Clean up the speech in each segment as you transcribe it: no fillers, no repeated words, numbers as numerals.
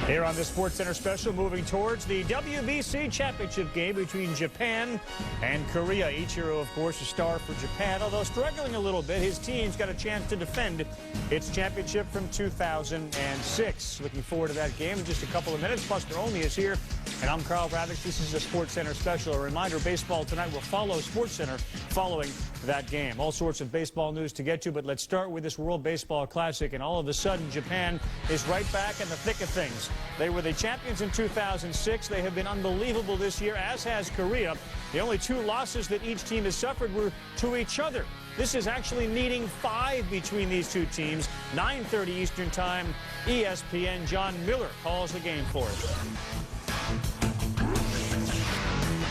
Here on this SportsCenter special, moving towards the WBC championship game between Japan and Korea. Ichiro, of course, a star for Japan, although struggling a little bit. His team's got a chance to defend its championship from 2006. Looking forward to that game in just a couple of minutes. Buster Olney is here, and I'm Carl Bravich. This is a SportsCenter special. A reminder, baseball tonight will follow SportsCenter following that game. All sorts of baseball news to get to, but let's start with this World Baseball Classic. And all of a sudden, Japan is right back in the thick of things. They were the champions in 2006. They have been unbelievable this year, as has Korea. The only two losses that each team has suffered were to each other. This is actually needing 5 between these two teams. 9:30 Eastern Time, ESPN. John Miller calls the game for us.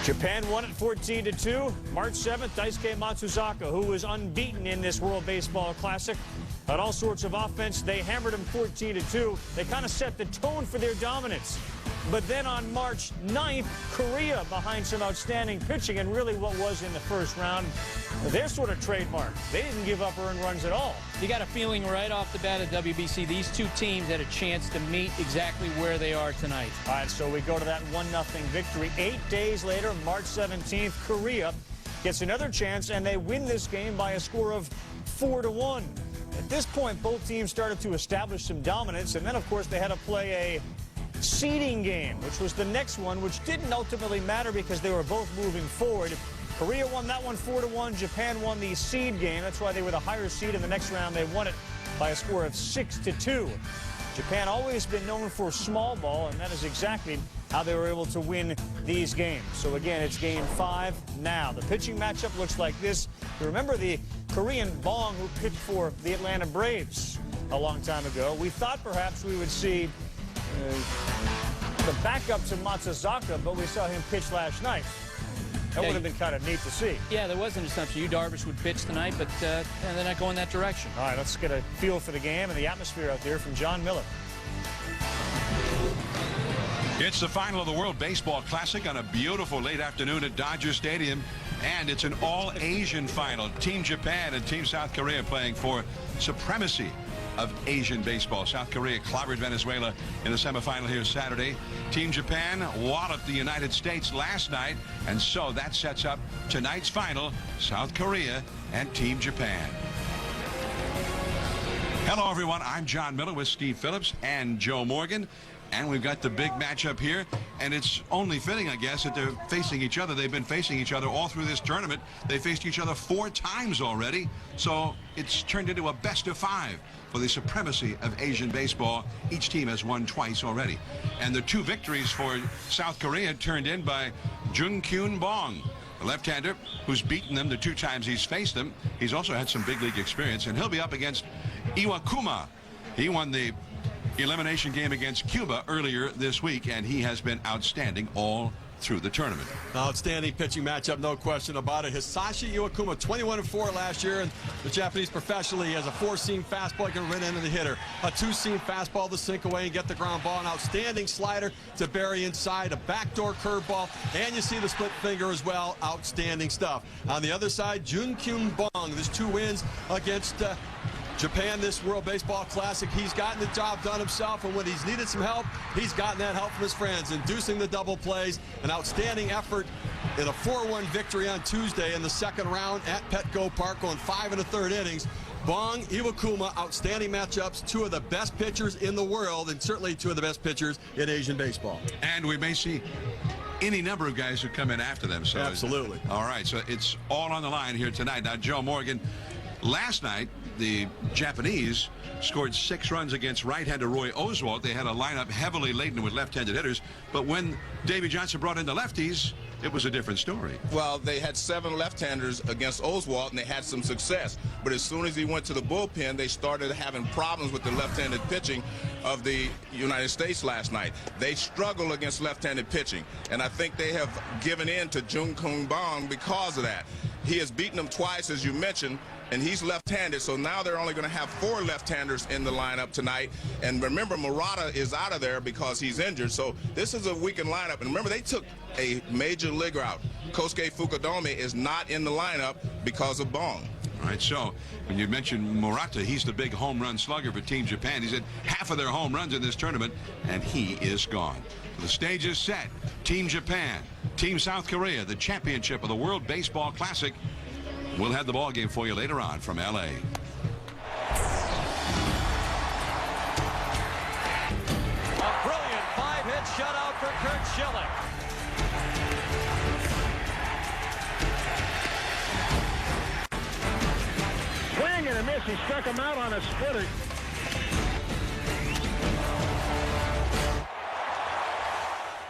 Japan won it 14-2. March 7th, Daisuke Matsuzaka, who was unbeaten in this World Baseball Classic, had all sorts of offense. They hammered him 14-2. They kind of set the tone for their dominance. But then on March 9th, Korea behind some outstanding pitching, and really what was in the first round, their sort of trademark. They didn't give up earned runs at all. You got a feeling right off the bat at WBC, these two teams had a chance to meet exactly where they are tonight. All right, so we go to that 1-0 victory. 8 days later, March 17th, Korea gets another chance, and they win this game by a score of 4-1. At this point, both teams started to establish some dominance, and then, of course, they had to play a seeding game, which was the next one, which didn't ultimately matter because they were both moving forward. Korea won that one 4-1. Japan won the seed game. That's why they were the higher seed in the next round. They won it by a score of 6-2. Japan always been known for small ball, and that is exactly how they were able to win these games. So again, it's game 5 now. The pitching matchup looks like this. You remember the Korean Bong who pitched for the Atlanta Braves a long time ago. We thought perhaps we would see the backup to Matsuzaka, but we saw him pitch last night. That would have been kind of neat to see. Yeah, there was an assumption Yu Darvish would pitch tonight, but they're not going that direction. All right, let's get a feel for the game and the atmosphere out there from John Miller. It's the final of the World Baseball Classic on a beautiful late afternoon at Dodger Stadium, and it's an all-Asian final. Team Japan and Team South Korea playing for supremacy of Asian baseball. South Korea clobbered Venezuela in the semifinal here Saturday. Team Japan walloped the United States last night, and so that sets up tonight's final, South Korea and Team Japan. Hello, everyone. I'm John Miller with Steve Phillips and Joe Morgan. And we've got the big matchup here, and it's only fitting, I guess, that they're facing each other. They've been facing each other all through this tournament. They faced each other 4 times already, so it's turned into a best-of-5 for the supremacy of Asian baseball. Each team has won twice already. And the 2 victories for South Korea turned in by Jung-Kyun Bong, a left-hander who's beaten them the 2 times he's faced them. He's also had some big league experience, and he'll be up against Iwakuma. He won the elimination game against Cuba earlier this week, and he has been outstanding all through the tournament. Outstanding pitching matchup, no question about it. Hisashi Iwakuma, 21-4 last year, and the Japanese professionally has a 4-seam fastball, can run into the hitter, a 2-seam fastball to sink away and get the ground ball, an outstanding slider to bury inside, a backdoor curveball, and you see the split finger as well. Outstanding stuff. On the other side, Jung-Kyun Bong, there's 2 wins against Japan this World Baseball Classic. He's gotten the job done himself, and when he's needed some help, he's gotten that help from his friends, inducing the double plays. An outstanding effort in a 4-1 victory on Tuesday in the 2nd round at Petco Park, going 5 1/3 innings. Bong, Iwakuma, outstanding matchups, 2 of the best pitchers in the world, and certainly 2 of the best pitchers in Asian baseball. And we may see any number of guys who come in after them. So absolutely. All right, so it's all on the line here tonight. Now, Joe Morgan, last night, the Japanese scored 6 runs against right-hander Roy Oswalt. They had a lineup heavily laden with left-handed hitters, but when Davey Johnson brought in the lefties, it was a different story. Well, they had 7 left-handers against Oswalt, and they had some success. But as soon as he went to the bullpen, they started having problems with the left-handed pitching of the United States last night. They struggle against left-handed pitching, and I think they have given in to Jung-Kyun Bong because of that. He has beaten them twice, as you mentioned, and he's left-handed, so now they're only going to have 4 left-handers in the lineup tonight. And remember, Murata is out of there because he's injured, so this is a weakened lineup. And remember, they took a major leaguer out. Kosuke Fukudome is not in the lineup because of Bong. All right, so when you mentioned Murata, he's the big home run slugger for Team Japan. He's had half of their home runs in this tournament, and he is gone. The stage is set. Team Japan, Team South Korea, the championship of the World Baseball Classic. We'll have the ball game for you later on from L.A. A brilliant 5-hit shutout for Curt Schilling. Swing and a miss. He struck him out on a splitter.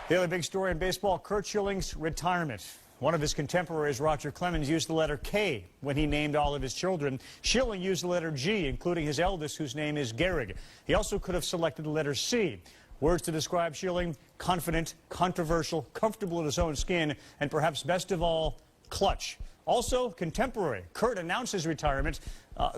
The other big story in baseball, Curt Schilling's retirement. One of his contemporaries, Roger Clemens, used the letter K when he named all of his children. Schilling used the letter G, including his eldest, whose name is Gehrig. He also could have selected the letter C. Words to describe Schilling: confident, controversial, comfortable in his own skin, and perhaps best of all, clutch. Also, contemporary. Curt announced his retirement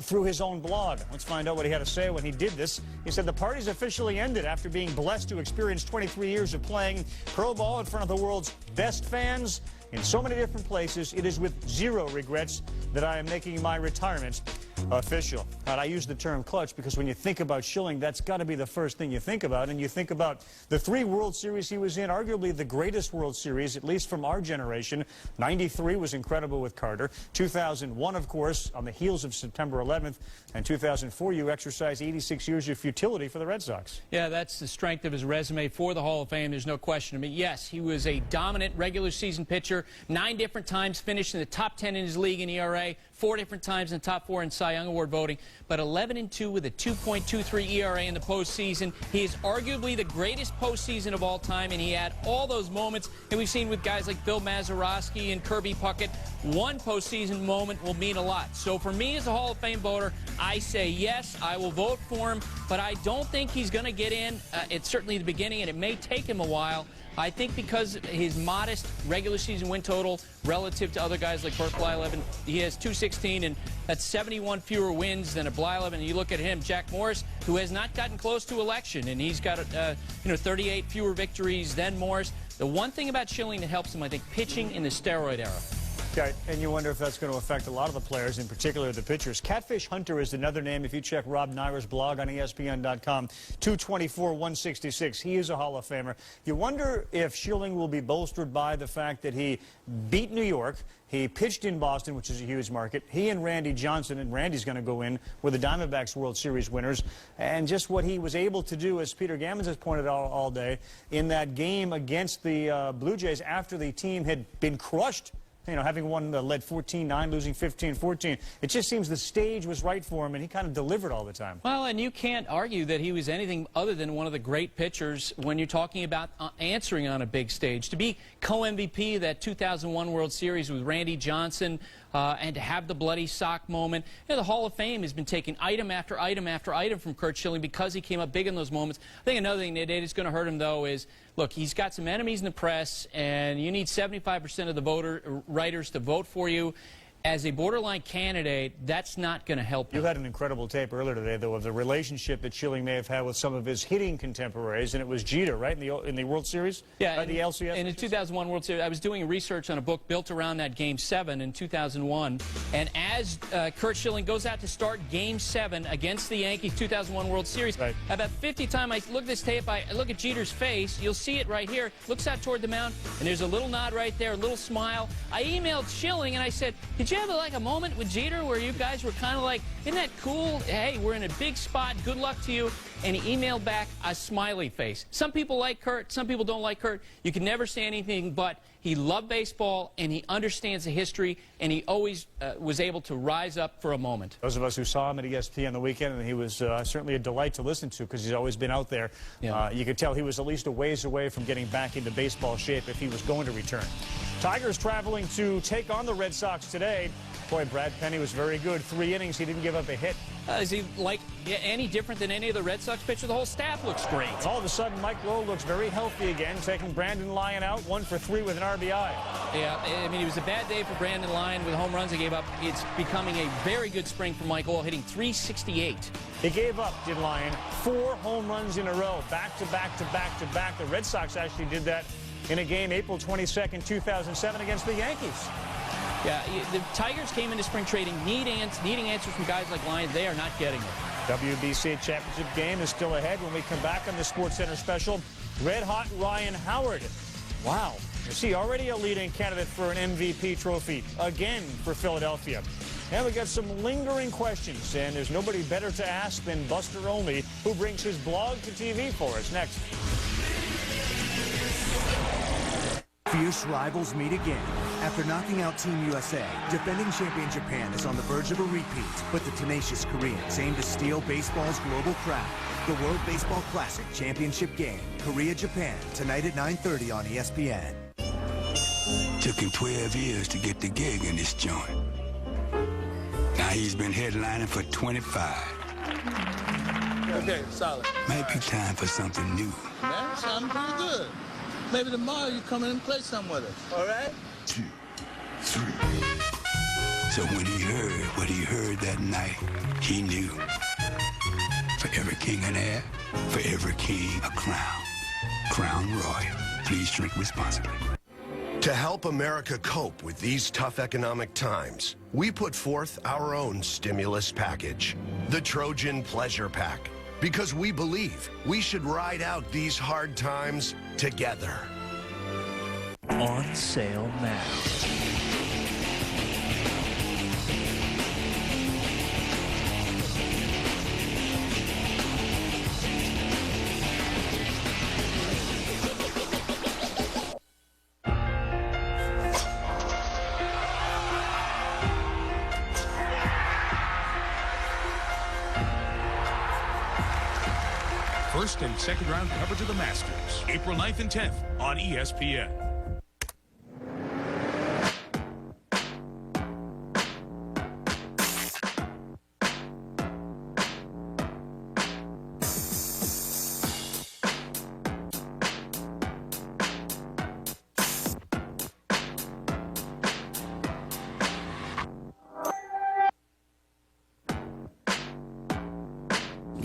through his own blog. Let's find out what he had to say when he did this. He said the party's officially ended after being blessed to experience 23 years of playing pro ball in front of the world's best fans in so many different places. It is with zero regrets that I am making my retirement official. And I use the term clutch because when you think about Schilling, that's got to be the first thing you think about. And you think about the 3 World Series he was in, arguably the greatest World Series, at least from our generation. '93 was incredible with Carter. 2001, of course, on the heels of September 11th. And 2004, you exercised 86 years of futility for the Red Sox. Yeah, that's the strength of his resume for the Hall of Fame. There's no question. I mean, yes, he was a dominant regular season pitcher. 9 different times finished in the top 10 in his league in ERA. 4 different times in the top 4 in Cy Young Award voting, but 11-2 with a 2.23 ERA in the postseason. He is arguably the greatest postseason of all time, and he had all those moments that we've seen with guys like Bill Mazeroski and Kirby Puckett. One postseason moment will mean a lot. So for me as a Hall of Fame voter, I say yes, I will vote for him, but I don't think he's going to get in. It's certainly the beginning, and it may take him a while. I think because his modest regular season win total relative to other guys like Burt Blyleven, he has 216, and that's 71 fewer wins than a Blyleven. And you look at him, Jack Morris, who has not gotten close to election, and he's got 38 fewer victories than Morris. The one thing about Schilling that helps him, I think, pitching in the steroid era. Okay, and you wonder if that's going to affect a lot of the players, in particular the pitchers. Catfish Hunter is another name. If you check Rob Nair's blog on ESPN.com, 224-166. He is a Hall of Famer. You wonder if Schilling will be bolstered by the fact that he beat New York. He pitched in Boston, which is a huge market. He and Randy Johnson, and Randy's going to go in with the Diamondbacks World Series winners. And just what he was able to do, as Peter Gammons has pointed out all day, in that game against the Blue Jays after the team had been crushed. You know, having led 14-9, losing 15-14. It just seems the stage was right for him, and he kind of delivered all the time. Well, and you can't argue that he was anything other than one of the great pitchers when you're talking about answering on a big stage. To be co-MVP of that 2001 World Series with Randy Johnson, and to have the bloody sock moment. You know, the Hall of Fame has been taking item after item after item from Curt Schilling because he came up big in those moments. I think another thing that is going to hurt him, though, is, look, he's got some enemies in the press, and you need 75% of the writers to vote for you. As a borderline candidate, that's not going to help you. You had an incredible tape earlier today, though, of the relationship that Schilling may have had with some of his hitting contemporaries, and it was Jeter, right, in the World Series? Yeah, the LCS? In the 2001 World Series, I was doing research on a book built around that Game 7 in 2001, and as Curt Schilling goes out to start Game 7 against the Yankees 2001 World Series, right. About 50 times I look at this tape, I look at Jeter's face, you'll see it right here, looks out toward the mound, and there's a little nod right there, a little smile. I emailed Schilling, and I said, did you have like a moment with Jeter where you guys were kind of like, isn't that cool? Hey, we're in a big spot. Good luck to you. And he emailed back a smiley face. Some people like Curt. Some people don't like Curt. You can never say anything but he loved baseball and he understands the history and he always was able to rise up for a moment. Those of us who saw him at ESPN on the weekend, and he was certainly a delight to listen to because he's always been out there. Yeah. You could tell he was at least a ways away from getting back into baseball shape if he was going to return. Tigers traveling to take on the Red Sox today. Boy, Brad Penny was very good. 3 innings, he didn't give up a hit. Is he like any different than any of the Red Sox pitchers? The whole staff looks great. All of a sudden, Mike Lowe looks very healthy again, taking Brandon Lyon out, 1 for 3 with an RBI. Yeah, I mean, it was a bad day for Brandon Lyon with the home runs he gave up. It's becoming a very good spring for Mike Lowe, hitting .368. He gave up, did Lyon, 4 home runs in a row, back to back to back to back. The Red Sox actually did that in a game April 22nd, 2007 against the Yankees. Yeah, the Tigers came into spring training needing answers from guys like Lyons. They are not getting it. WBC championship game is still ahead when we come back on the SportsCenter special. Red hot Ryan Howard. Wow. Is he already a leading candidate for an MVP trophy again for Philadelphia? And we got some lingering questions, and there's nobody better to ask than Buster Olney, who brings his blog to TV for us next. Fierce rivals meet again. After knocking out Team USA, defending champion Japan is on the verge of a repeat, but the tenacious Koreans aim to steal baseball's global crown. The World Baseball Classic Championship Game, Korea-Japan, tonight at 9:30 on ESPN. Took him 12 years to get the gig in this joint. Now he's been headlining for 25. Okay, solid. Might be time for something new. Man, sounding pretty good. Maybe tomorrow you come in and play some with us, all right? 2, 3. So when he heard what he heard that night, he knew. For every king an heir, for every king a crown. Crown Royal. Please drink responsibly. To help America cope with these tough economic times, we put forth our own stimulus package, the Trojan Pleasure Pack, because we believe we should ride out these hard times together. On sale now. First and second round coverage of the Masters, April 9th and 10th on ESPN.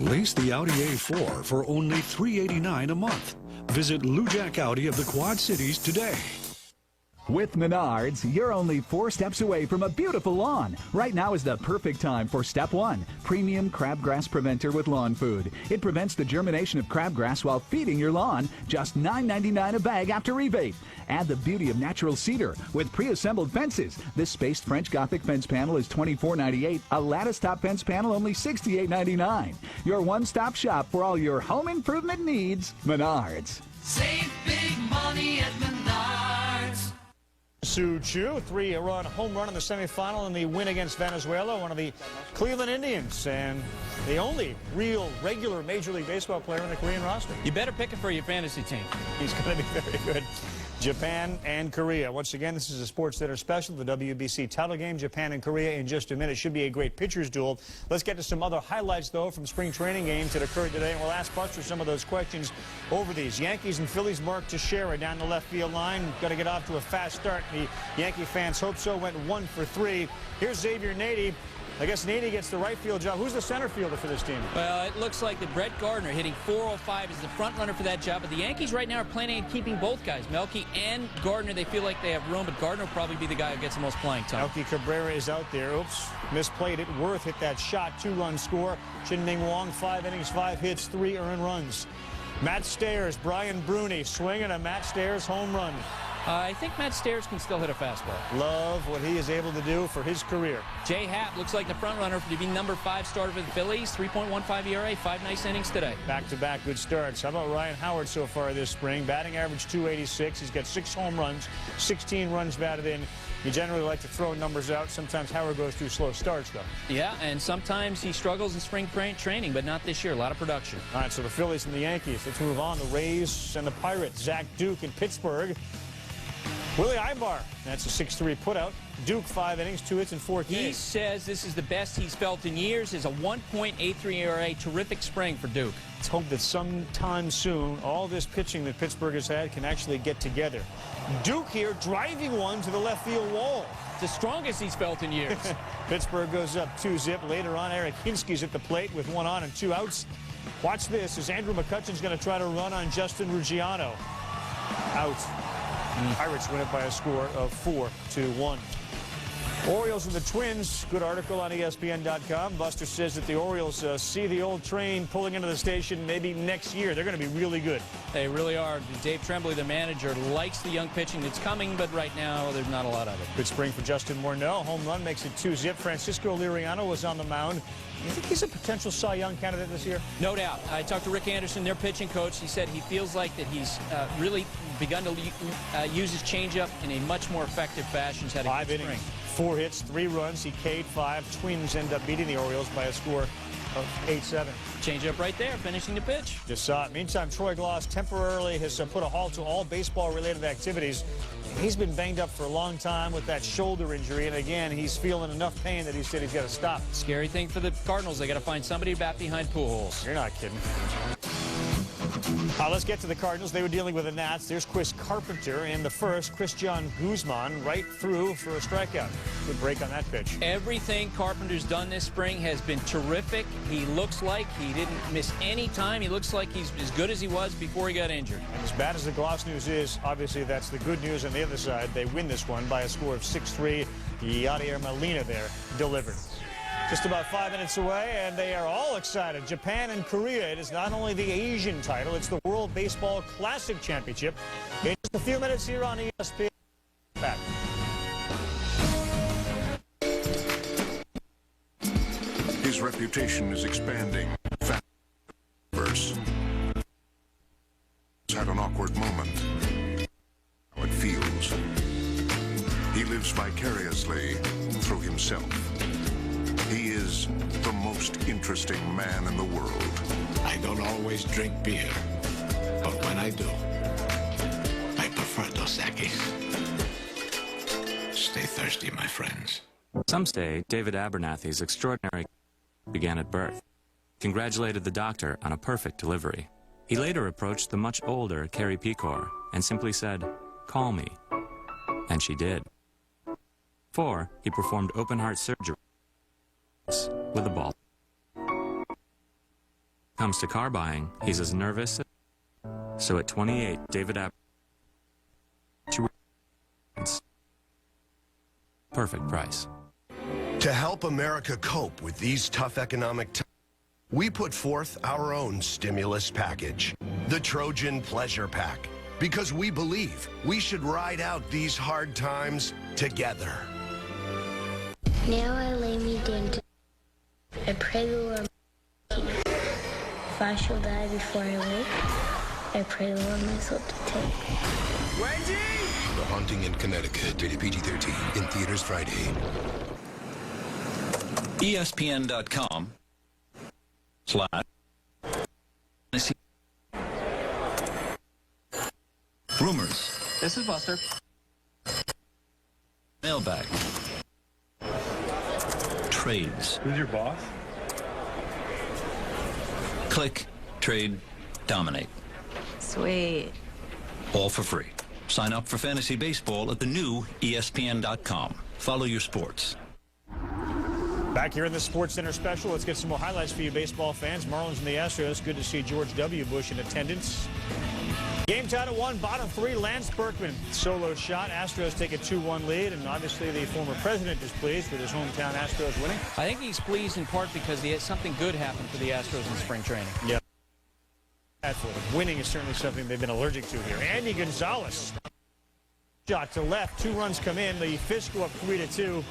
Lease the Audi A4 for only $389 a month. Visit Lou Jack Audi of the Quad Cities today. With Menards, you're only 4 steps away from a beautiful lawn. Right now is the perfect time for Step 1, Premium Crabgrass Preventer with Lawn Food. It prevents the germination of crabgrass while feeding your lawn. Just $9.99 a bag after rebate. Add the beauty of natural cedar with pre-assembled fences. This spaced French Gothic fence panel is $24.98. A lattice top fence panel only $68.99. Your one-stop shop for all your home improvement needs. Menards. Save big money at Menards. Sue Chu, 3-run home run in the semifinal in the win against Venezuela, one of the Cleveland Indians, and the only real regular Major League Baseball player in the Korean roster. You better pick it for your fantasy team. He's going to be very good. Japan and Korea. Once again, this is a SportsCenter special, the WBC title game, Japan and Korea in just a minute. Should be a great pitcher's duel. Let's get to some other highlights, though, from spring training games that occurred today, and we'll ask Buster some of those questions over these. Yankees and Phillies, Mark Teixeira down the left field line. Got to get off to a fast start. The Yankee fans hope so. Went 1 for 3. Here's Xavier Nady. I guess Nady gets the right field job. Who's the center fielder for this team? Well, it looks like that Brett Gardner hitting .405 is the front runner for that job. But the Yankees right now are planning on keeping both guys, Melky and Gardner. They feel like they have room, but Gardner will probably be the guy who gets the most playing time. Melky Cabrera is out there. Oops, misplayed it. Worth hit that shot. 2-run score. Shin-Ning Wong, 5 innings, 5 hits, 3 earned runs. Matt Stairs, Brian Bruni swinging a Matt Stairs home run. I think Matt Stairs can still hit a fastball. Love what he is able to do for his career. Jay Happ looks like the front runner to be number 5 starter for the Phillies. 3.15 ERA, 5 nice innings today. Back-to-back good starts. How about Ryan Howard so far this spring? Batting average .286. He's got 6 home runs, 16 runs batted in. You generally like to throw numbers out. Sometimes Howard goes through slow starts, though. Yeah, and sometimes he struggles in spring training, but not this year. A lot of production. All right, so the Phillies and the Yankees. Let's move on. The Rays and the Pirates. Zach Duke in Pittsburgh. Willie Ibar, that's a 6-3 putout. Duke, 5 innings, 2 hits, and 4 Ks. He says this is the best he's felt in years. Is a 1.83 ERA. Terrific spring for Duke. Let's hope that sometime soon, all this pitching that Pittsburgh has had can actually get together. Duke here driving one to the left field wall. The strongest he's felt in years. Pittsburgh goes up 2-zip. Later on, Eric Hinsky's at the plate with 1 on and 2 outs. Watch this as Andrew McCutcheon's going to try to run on Justin Ruggiano. Out. Pirates win it by a score of 4-1. Orioles and the Twins, good article on ESPN.com. Buster says that the Orioles see the old train pulling into the station maybe next year. They're going to be really good. They really are. Dave Tremblay, the manager, likes the young pitching that's coming, but right now there's not a lot of it. Good spring for Justin Morneau. Home run makes it 2-zip. Francisco Liriano was on the mound. You think he's a potential Cy Young candidate this year? No doubt. I talked to Rick Anderson, their pitching coach. He said he feels like that he's really begun to use his changeup in a much more effective fashion. He's had a 5 good innings, spring. 4 hits, 3 runs. He K'd 5. Twins end up beating the Orioles by a score of 8-7. Changeup right there, finishing the pitch. Just saw it. Meantime, Troy Gloss temporarily has put a halt to all baseball-related activities. He's been banged up for a long time with that shoulder injury, and again, he's feeling enough pain that he said he's got to stop. Scary thing for the Cardinals. They got to find somebody to bat behind Pujols. You're not kidding. Let's get to the Cardinals. They were dealing with the Nats. There's Chris Carpenter in the first. Christian Guzman right through for a strikeout. Good break on that pitch. Everything Carpenter's done this spring has been terrific. He looks like he didn't miss any time. He looks like he's as good as he was before he got injured. And as bad as the Gloss news is, obviously that's the good news on the other side. They win this one by a score of 6-3. Yadier Molina there delivered. Just about 5 minutes away, and they are all excited. Japan and Korea. It is not only the Asian title, it's the World Baseball Classic Championship. In just a few minutes here on ESPN. Back. His reputation is expanding. Verse had an awkward moment. How it feels. He lives vicariously through himself. He is the most interesting man in the world. I don't always drink beer, but when I do, I prefer Dos Equis. Stay thirsty, my friends. Some say David Abernathy's extraordinary began at birth. Congratulated the doctor on a perfect delivery. He later approached the much older Carrie Pecor and simply said, "Call me." And she did. 4, he performed open-heart surgery with a ball. Comes to car buying, he's as nervous. So at 28, David perfect price. To help America cope with these tough economic times, we put forth our own stimulus package, the Trojan Pleasure Pack, because we believe we should ride out these hard times together. Now I lay me down to I pray the Lord. If I shall die before I wake, I pray the Lord my soul to take. The Haunting in Connecticut, rated PG-13, in theaters Friday. ESPN.com/ Rumors. This is Buster. Mailbag. Trades. Who's your boss? Click, trade, dominate. Sweet. All for free. Sign up for fantasy baseball at the new ESPN.com. Follow your sports. Back here in the Sports Center special, let's get some more highlights for you baseball fans. Marlins and the Astros. Good to see George W. Bush in attendance. Game tied at 1, bottom 3. Lance Berkman solo shot. Astros take a 2-1 lead, and obviously the former president is pleased with his hometown Astros winning. I think he's pleased in part because he had something good happen for the Astros in spring training. Yeah. Winning is certainly something they've been allergic to here. Andy Gonzalez. Shot to left. 2 runs come in. The Fish go up 3-2.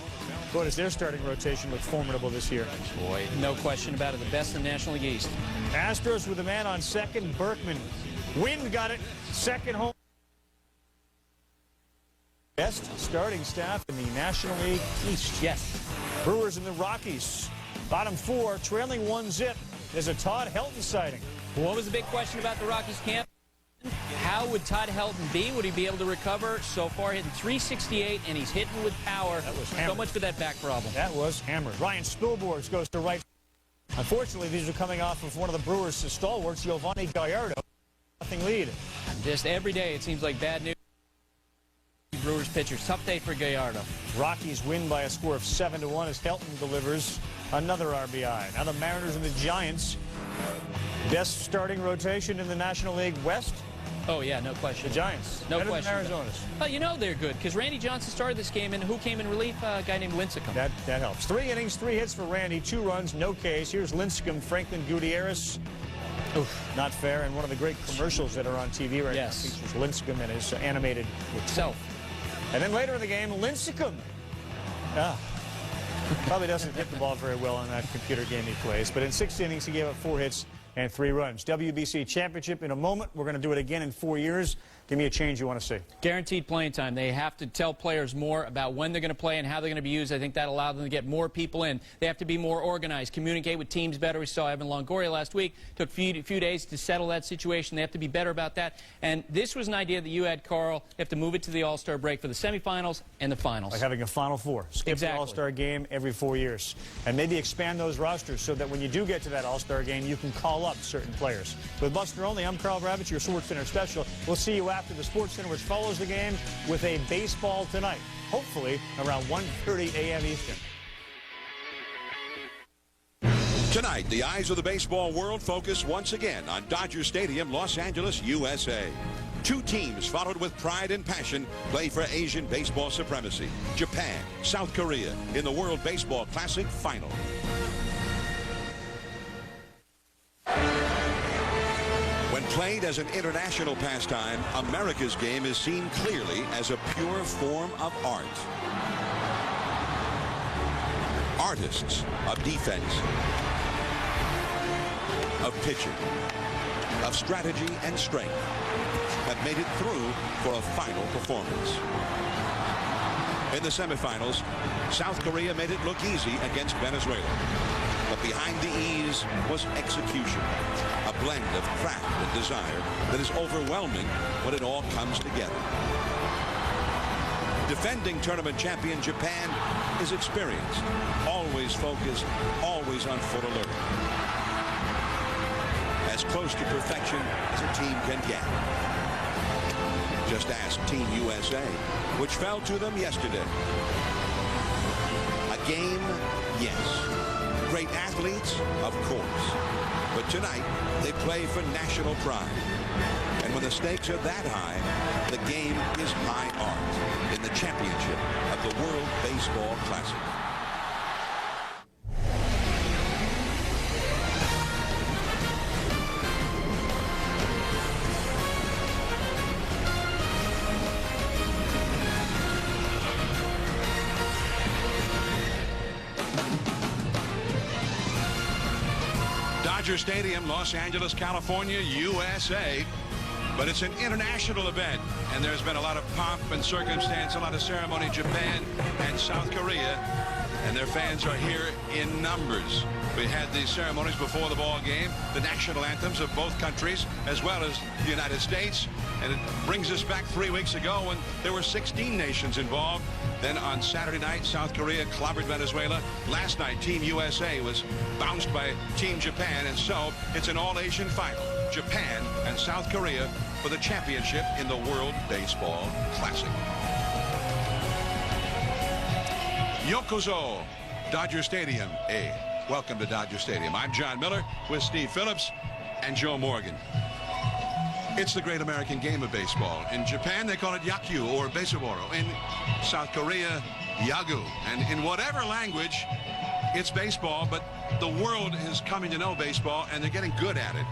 Boy, does their starting rotation look formidable this year. Boy, no question about it. The best in the National League East. Astros with a man on second. Berkman. Wind got it. Second home. Best starting staff in the National League East. Yes. Brewers and the Rockies. Bottom 4, trailing 1-zip. There's a Todd Helton sighting. What was the big question about the Rockies camp? How would Todd Helton be? Would he be able to recover? So far, hitting .368, and he's hitting with power. That was hammered. So much for that back problem. That was hammered. Ryan Spilborghs goes to right. Unfortunately, these are coming off of one of the Brewers' stalwarts, Giovanni Gallardo. Nothing lead. Just every day, it seems like bad news. Brewers pitchers. Tough day for Gallardo. Rockies win by a score of 7-1 as Helton delivers another RBI. Now the Mariners and the Giants. Best starting rotation in the National League West. Oh, yeah, no question. The Giants. No better question. than Arizona's. Well, you know they're good because Randy Johnson started this game, and who came in relief? A guy named Lincecum. That helps. 3 innings, 3 hits for Randy, 2 runs, no Ks. Here's Lincecum, Franklin Gutierrez. Oof, not fair. And one of the great commercials that are on TV right now features Lincecum and his animated self. And then later in the game, Lincecum. Probably doesn't hit the ball very well on that computer game he plays. But in 6 innings, he gave up 4 hits and 3 runs. WBC championship in a moment. We're going to do it again in 4 years. Give me a change you want to see. Guaranteed playing time. They have to tell players more about when they're going to play and how they're going to be used. I think that allowed them to get more people in. They have to be more organized, communicate with teams better. We saw Evan Longoria last week. Took a few days to settle that situation. They have to be better about that. And this was an idea that you had, Carl. They have to move it to the All-Star break for the semifinals and the finals. Like having a Final Four. Skip the All-Star game every 4 years. And maybe expand those rosters so that when you do get to that All-Star game, you can call up certain players. With Buster Only, I'm Carl Ravitch, your SportsCenter special. We'll see you after the SportsCenter, which follows the game with a baseball tonight, hopefully around 1:30 a.m. Eastern. Tonight, the eyes of the baseball world focus once again on Dodger Stadium, Los Angeles, USA. 2 teams followed with pride and passion play for Asian baseball supremacy. Japan, South Korea in the World Baseball Classic final. When played as an international pastime, America's game is seen clearly as a pure form of art. Artists of defense, of pitching, of strategy and strength have made it through for a final performance. In the semifinals, South Korea made it look easy against Venezuela. But behind the ease was execution, a blend of craft and desire that is overwhelming when it all comes together. Defending tournament champion Japan is experienced, always focused, always on full alert. As close to perfection as a team can get. Just ask Team USA, which fell to them yesterday. A game, yes. Great athletes, of course. But tonight, they play for national pride. And when the stakes are that high, the game is high art in the championship of the World Baseball Classic. Dodger Stadium, Los Angeles, California, USA. But it's an international event, and there's been a lot of pomp and circumstance, a lot of ceremony. Japan and South Korea, and their fans are here in numbers. We had these ceremonies before the ball game, the national anthems of both countries, as well as the United States. And it brings us back 3 weeks ago when there were 16 nations involved. Then on Saturday night, South Korea clobbered Venezuela. Last night, Team USA was bounced by Team Japan, and so it's an all-Asian final. Japan and South Korea for the championship in the World Baseball Classic. Yokozo, Dodger Stadium. Hey, welcome to Dodger Stadium. I'm John Miller with Steve Phillips and Joe Morgan. It's the great American game of baseball. In Japan, they call it yaku or baseball. In South Korea, yagu. And in whatever language, it's baseball, but the world is coming to know baseball, and they're getting good at it.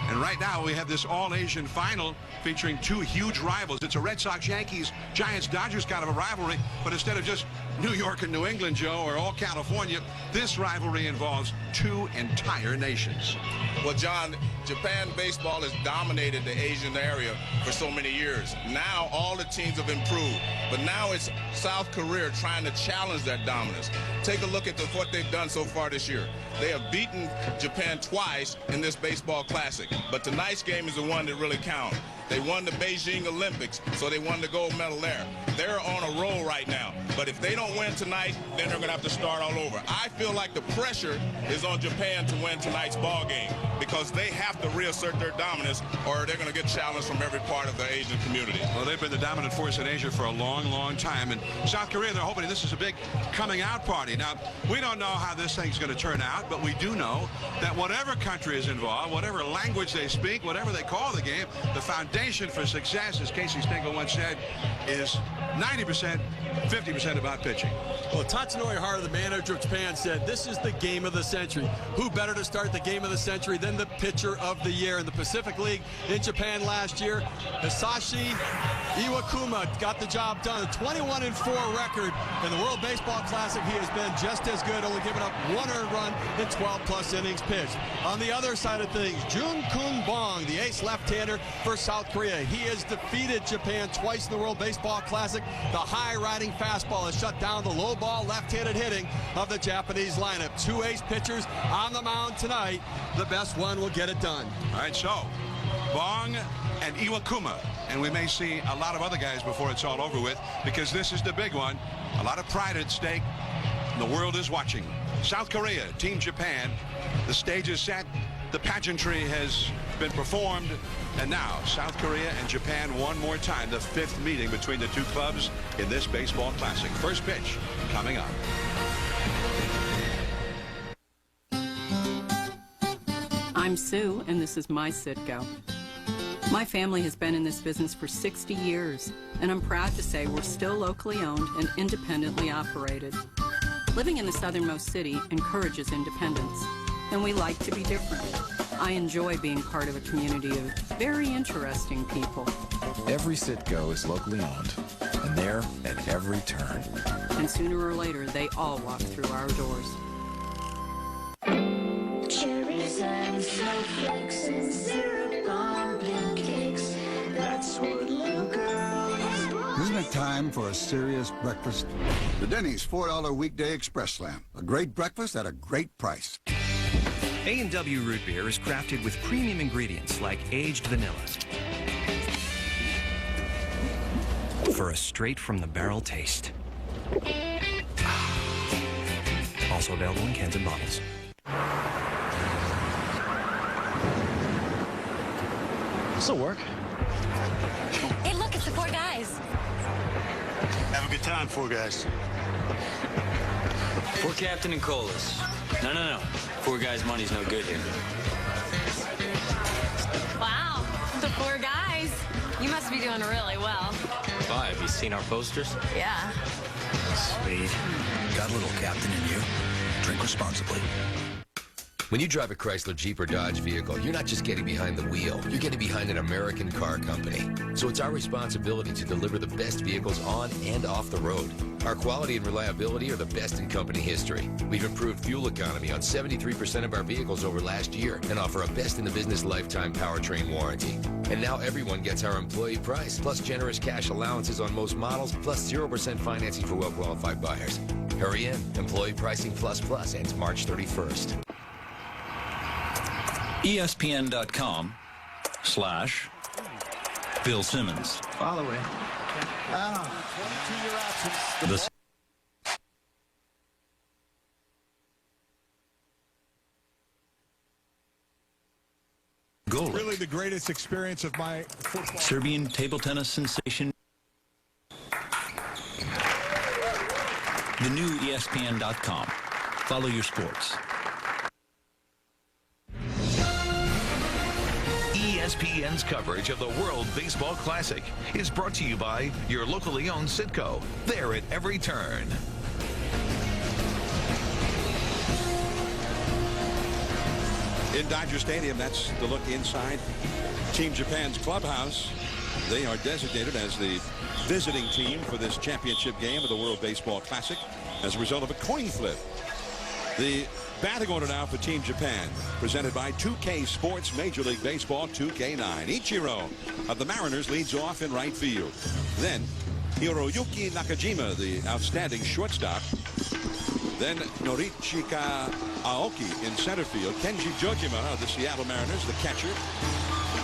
And right now, we have this all-Asian final featuring 2 huge rivals. It's a Red Sox-Yankees, Giants-Dodgers kind of a rivalry, but instead of just New York and New England, Joe, or all California, this rivalry involves 2 entire nations. Well, John, Japan baseball has dominated the Asian area for so many years. Now all the teams have improved, but now it's South Korea trying to challenge that dominance. Take a look at what they've done so far this year. They have beaten Japan twice in this baseball classic, but tonight's game is the one that really counts. They won the Beijing Olympics, so they won the gold medal there. They're on a roll right now, but if they don't win tonight, then they're going to have to start all over. I feel like the pressure is on Japan to win tonight's ball game because they have to reassert their dominance or they're going to get challenged from every part of the Asian community. Well, they've been the dominant force in Asia for a long, long time. And South Korea, they're hoping this is a big coming out party. Now, we don't know how this thing's going to turn out, but we do know that whatever country is involved, whatever language words they speak, whatever they call the game, the foundation for success, as Casey Stengel once said, is 90%, 50% about pitching. Well, Tatsunori Hara, the manager of Japan, said this is the game of the century. Who better to start the game of the century than the pitcher of the year? In the Pacific League in Japan last year, Hisashi Iwakuma got the job done. A 21-4 record in the World Baseball Classic. He has been just as good, only giving up 1 earned run in 12+ innings pitched. On the other side of things, Jun-Kun Bong, the ace left-hander for South Korea. He has defeated Japan twice in the World Baseball Classic. The high-riding fastball has shut down the low ball left-handed hitting of the Japanese lineup. 2 ace pitchers on the mound tonight. The best one will get it done. All right, so Bong and Iwakuma, and we may see a lot of other guys before it's all over with, because this is the big one. A lot of pride at stake. The world is watching. South Korea, Team Japan. The stage is set. The pageantry has been performed. And now, South Korea and Japan one more time. The 5th meeting between the two clubs in this baseball classic. First pitch coming up. I'm Sue, and this is my Citgo. My family has been in this business for 60 years, and I'm proud to say we're still locally owned and independently operated. Living in the southernmost city encourages independence, and we like to be different. I enjoy being part of a community of very interesting people. Every Citgo is locally owned, and they're at every turn. And sooner or later, they all walk through our doors. Cherries and snowflakes and syrup on pancakes. That's what little girls. Isn't it time for a serious breakfast? The Denny's $4 weekday express slam. A great breakfast at a great price. A&W root beer is crafted with premium ingredients like aged vanilla for a straight-from-the-barrel taste. Also available in cans and bottles. This'll work. Hey, look, it's the 4 guys. Have a good time, 4 guys. 4 Captain and Colas. No. 4 guys' money's no good here. Wow, the 4 guys. You must be doing really well. Why, have you seen our posters? Yeah. Sweet. Got a little captain in you. Drink responsibly. When you drive a Chrysler, Jeep, or Dodge vehicle, you're not just getting behind the wheel. You're getting behind an American car company. So it's our responsibility to deliver the best vehicles on and off the road. Our quality and reliability are the best in company history. We've improved fuel economy on 73% of our vehicles over last year and offer a best-in-the-business lifetime powertrain warranty. And now everyone gets our employee price, plus generous cash allowances on most models, plus 0% financing for well-qualified buyers. Hurry in. Employee pricing plus ends March 31st. ESPN.com/Bill Simmons. Follow it. The goal. Really the greatest experience of my football. Serbian table tennis sensation. The new ESPN.com. Follow your sports. ESPN's coverage of the World Baseball Classic is brought to you by your locally owned Citgo. They're at every turn. In Dodger Stadium, that's the look inside Team Japan's clubhouse. They are designated as the visiting team for this championship game of the World Baseball Classic as a result of a coin flip. The batting order now for Team Japan, presented by 2K Sports Major League Baseball 2K9. Ichiro of the Mariners leads off in right field. Then Hiroyuki Nakajima, the outstanding shortstop. Then Norichika Aoki in center field. Kenji Jojima of the Seattle Mariners, the catcher.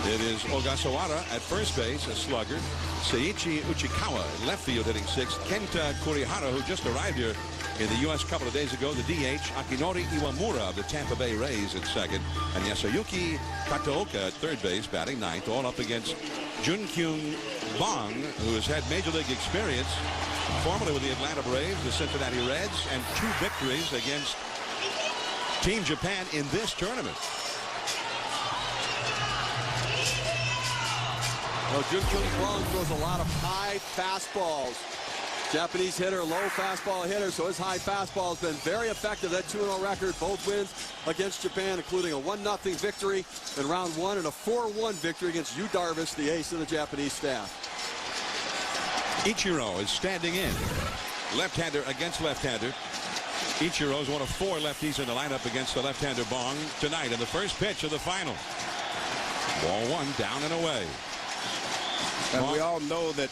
It is Ogasawara at first base, a slugger. Seiichi Uchikawa in left field hitting sixth. Kenta Kurihara, who just arrived here in the U.S. a couple of days ago, the DH. Akinori Iwamura of the Tampa Bay Rays at second. And Yasuyuki Kataoka at third base, batting ninth, all up against Jun-Kyung Bong, who has had major league experience, formerly with the Atlanta Braves, the Cincinnati Reds, and 2 victories against Team Japan in this tournament. Well, Junkyung Bong throws a lot of high fastballs. Japanese hitter, low fastball hitter, so his high fastball has been very effective. That 2-0 record, both wins against Japan, including a 1-0 victory in round 1 and a 4-1 victory against Yu Darvish, the ace of the Japanese staff. Ichiro is standing in. Left-hander against left-hander. Ichiro is one of 4 lefties in the lineup against the left-hander Bong tonight in the first pitch of the final. Ball 1 down and away. And we all know that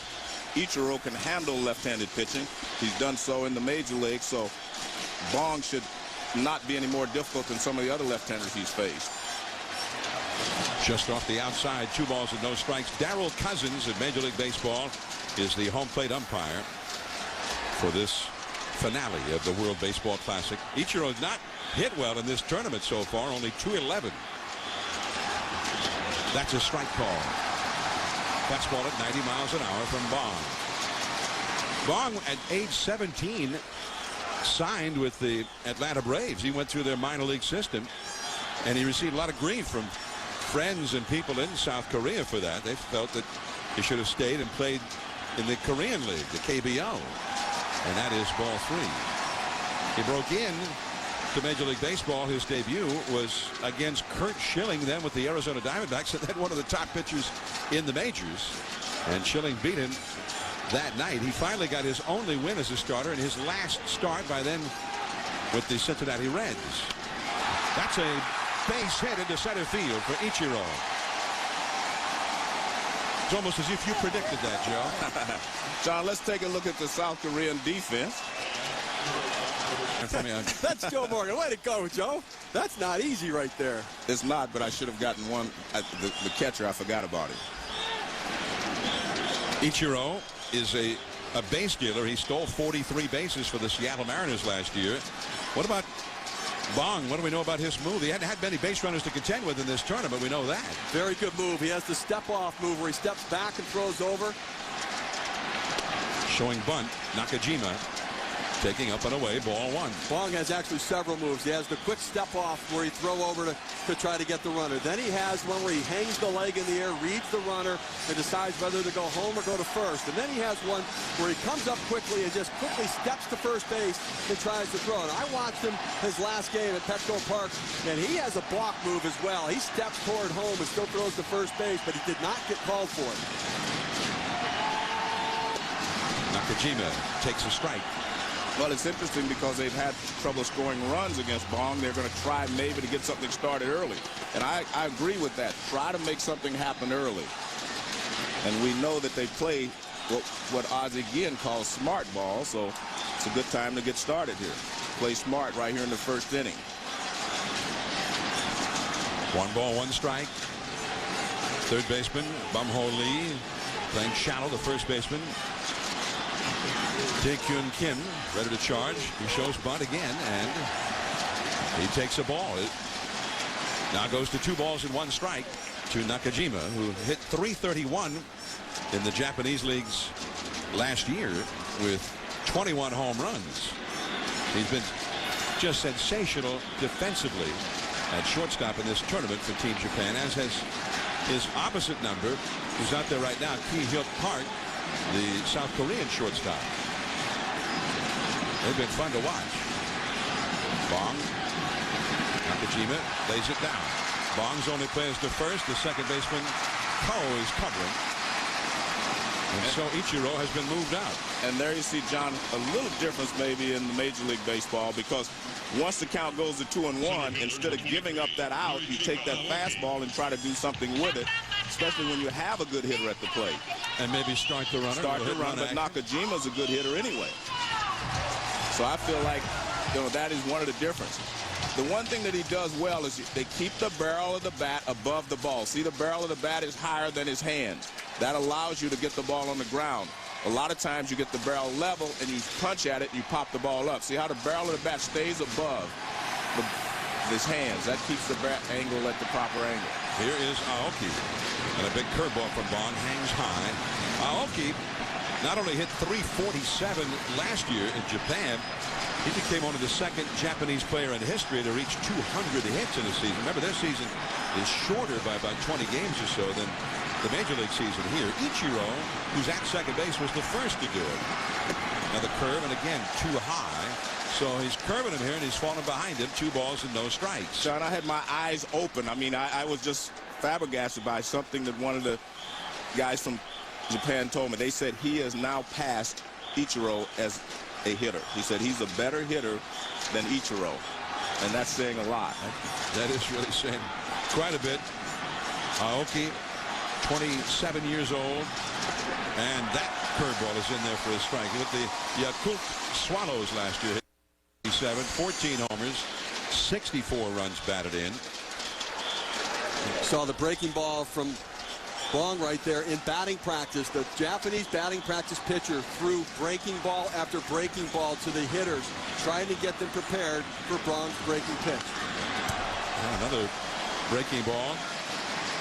Ichiro can handle left-handed pitching. He's done so in the major leagues, so Bong should not be any more difficult than some of the other left-handers he's faced. Just off the outside, 2 balls and no strikes. Darryl Cousins of Major League Baseball is the home plate umpire for this finale of the World Baseball Classic. Ichiro has not hit well in this tournament so far, only .211. That's a strike call. Fastball at 90 miles an hour from Bong. Bong, at age 17, signed with the Atlanta Braves. He went through their minor league system, and he received a lot of grief from friends and people in South Korea for that. They felt that he should have stayed and played in the Korean League, the KBO. And that is ball 3. He broke in to Major League Baseball. His debut was against Curt Schilling, then with the Arizona Diamondbacks, and then one of the top pitchers in the majors. And Schilling beat him that night. He finally got his only win as a starter in his last start, by then with the Cincinnati Reds. That's a base hit into center field for Ichiro. It's almost as if you predicted that, Joe. John, let's take a look at the South Korean defense. That's Joe Morgan. Way to go, Joe. That's not easy right there. It's not, but I should have gotten one. The catcher, I forgot about it. Ichiro is a base dealer. He stole 43 bases for the Seattle Mariners last year. What about Bong? What do we know about his move? He hadn't had many base runners to contend with in this tournament. We know that. Very good move. He has the step-off move where he steps back and throws over. Showing bunt, Nakajima taking up and away, ball 1. Bong has actually several moves. He has the quick step-off where he throw over to try to get the runner. Then he has one where he hangs the leg in the air, reads the runner, and decides whether to go home or go to first. And then he has one where he comes up quickly and just quickly steps to first base and tries to throw. And I watched him his last game at Petco Park, and he has a block move as well. He steps toward home and still throws to first base, but he did not get called for it. Nakajima takes a strike. Well, it's interesting because they've had trouble scoring runs against Bong. They're going to try maybe to get something started early. And I agree with that. Try to make something happen early. And we know that they play what Ozzie Guillen calls smart ball, so it's a good time to get started here. Play smart right here in the first inning. 1 ball, 1 strike. Third baseman, Bum-Ho Lee, playing shallow, the first baseman. Tae-Kyun Kim ready to charge. He shows bunt again, and he takes a ball. It now goes to 2 balls and 1 strike to Nakajima, who hit .331 in the Japanese leagues last year with 21 home runs. He's been just sensational defensively at shortstop in this tournament for Team Japan, as has his opposite number, who's out there right now, Ki-Hyuk Park, the South Korean shortstop. They've been fun to watch. Bong. Nakajima lays it down. Bong's only plays to first. The second baseman, Ko, is covering. And so Ichiro has been moved out. And there you see, John, a little difference maybe in the Major League Baseball, because once the count goes to 2-1, instead of giving up that out, you take that fastball and try to do something with it, especially when you have a good hitter at the plate. And maybe start the runner. Start the run, but Nakajima's a good hitter anyway. So I feel like, that is one of the differences. The one thing that he does well is they keep the barrel of the bat above the ball. See, the barrel of the bat is higher than his hands. That allows you to get the ball on the ground. A lot of times you get the barrel level and you punch at it and you pop the ball up. See how the barrel of the bat stays above his hands. That keeps the bat angle at the proper angle. Here is Aoki. And a big curveball from Bong hangs high. Aoki not only hit .347 last year in Japan, he became only the second Japanese player in history to reach 200 hits in a season. Remember, their season is shorter by about 20 games or so than the Major League season here. Ichiro, who's at second base, was the first to do it. Now the curve, and again, too high. So he's curving him here, and he's falling behind him. 2 balls and no strikes. John, I had my eyes open. I mean, I was just flabbergasted by something that one of the guys from Japan told me. They said he has now passed Ichiro as a hitter. He said he's a better hitter than Ichiro, and that's saying a lot. That is really saying quite a bit. Aoki, 27 years old, and that curveball is in there for a strike. With the Yakult Swallows last year, 14 homers, 64 runs batted in. Saw the breaking ball from Bong right there in batting practice. The Japanese batting practice pitcher threw breaking ball after breaking ball to the hitters, trying to get them prepared for Bong's breaking pitch. Another breaking ball.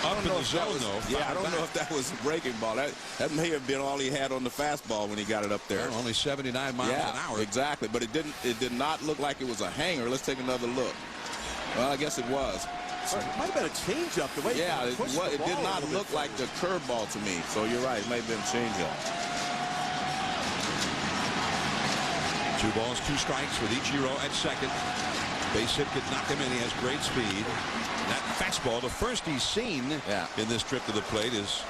Up in the zone, though. Yeah, I don't know if that was a breaking ball. That may have been all he had on the fastball when he got it up there. Well, only 79 miles an hour. Exactly, but it did not look like it was a hanger. Let's take another look. Well, I guess it was. It might have been a changeup. The way it did not look like the curveball to me. So you're right, it may have been a changeup. 2 balls, 2 strikes with Ichiro at second. Base hit could knock him in. He has great speed. That fastball, the first he's seen in this trip to the plate, is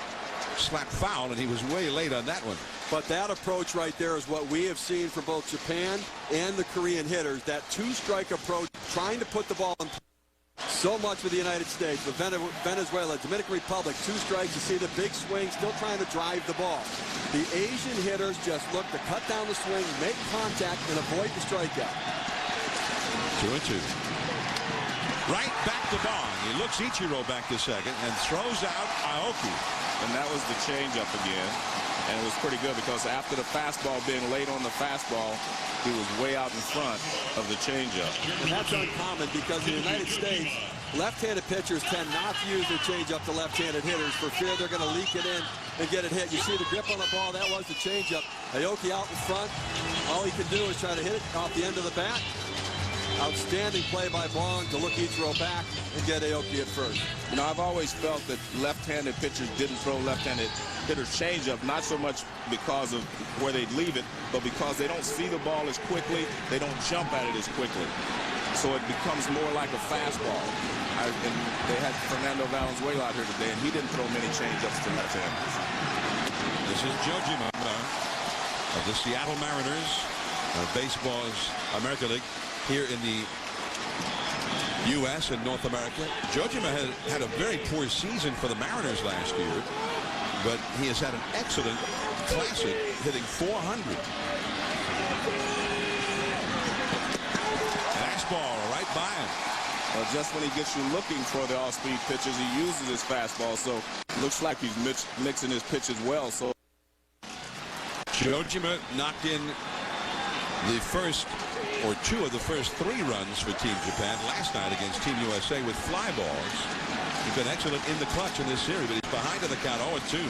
slapped foul, and he was way late on that one. But that approach right there is what we have seen from both Japan and the Korean hitters. That 2-strike approach, trying to put the ball in. So much with the United States, with Venezuela, Dominican Republic, 2 strikes. You see the big swing, still trying to drive the ball. The Asian hitters just look to cut down the swing, make contact, and avoid the strikeout. 2-2. Right back to Bong. He looks Ichiro back to second and throws out Aoki. And that was the changeup again. And it was pretty good because after the fastball being late on the fastball, he was way out in front of the changeup. And that's uncommon because in the United States, left-handed pitchers tend not to use their changeup to left-handed hitters for fear they're going to leak it in and get it hit. You see the grip on the ball. That was the changeup. Aoki out in front. All he can do is try to hit it off the end of the bat. Outstanding play by Bong to look Ichiro back and get Aoki at first. You know, I've always felt that left-handed pitchers didn't throw left-handed hitters changeup, not so much because of where they'd leave it, but because they don't see the ball as quickly, they don't jump at it as quickly. So it becomes more like a fastball. And they had Fernando Valenzuela out here today, and he didn't throw many changeups to left-handers. This is Jojima of the Seattle Mariners, baseball's American League. Here in the U.S. and North America. Jojima had a very poor season for the Mariners last year, but he has had an excellent classic, hitting .400. Fastball right by him. Well, just when he gets you looking for the off-speed pitches, he uses his fastball, so it looks like he's mixing his pitches well. So Jojima knocked in the first or 2 of the first 3 runs for Team Japan last night against Team USA with fly balls. He's been excellent in the clutch in this series, but he's behind in the count 0-2.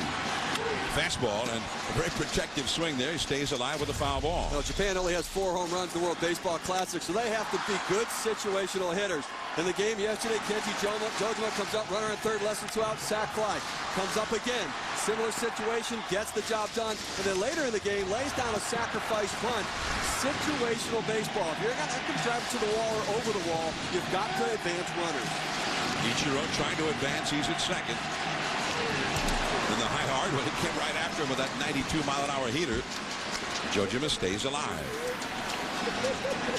Fastball and a very protective swing there. He stays alive with a foul ball. Well, Japan only has 4 home runs in the World Baseball Classic, so they have to be good situational hitters. In the game yesterday, Kenji Jojima comes up, runner on third, less than 2 out, sac fly. Comes up again, similar situation, gets the job done, and then later in the game, lays down a sacrifice bunt. Situational baseball. If you're not going to drive to the wall or over the wall, you've got to advance runners. Ichiro trying to advance. He's at second. And the high hard one, it came right after him with that 92-mile-an-hour heater. Jojima stays alive.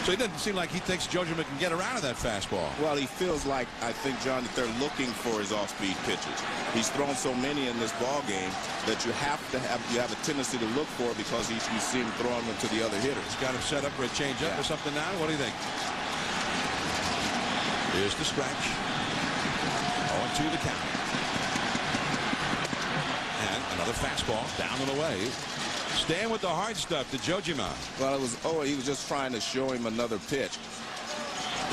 So it doesn't seem like he thinks Jojima can get around to that fastball. Well, he feels like, I think, John, that they're looking for his off-speed pitches. He's thrown so many in this ball game that you have a tendency to look for it because you see him throwing them to the other hitters. He's got him set up for a changeup or something now. What do you think? Here's the stretch. 0-2 the count. And another fastball down and away. Staying with the hard stuff to Jojima. Well, he was just trying to show him another pitch.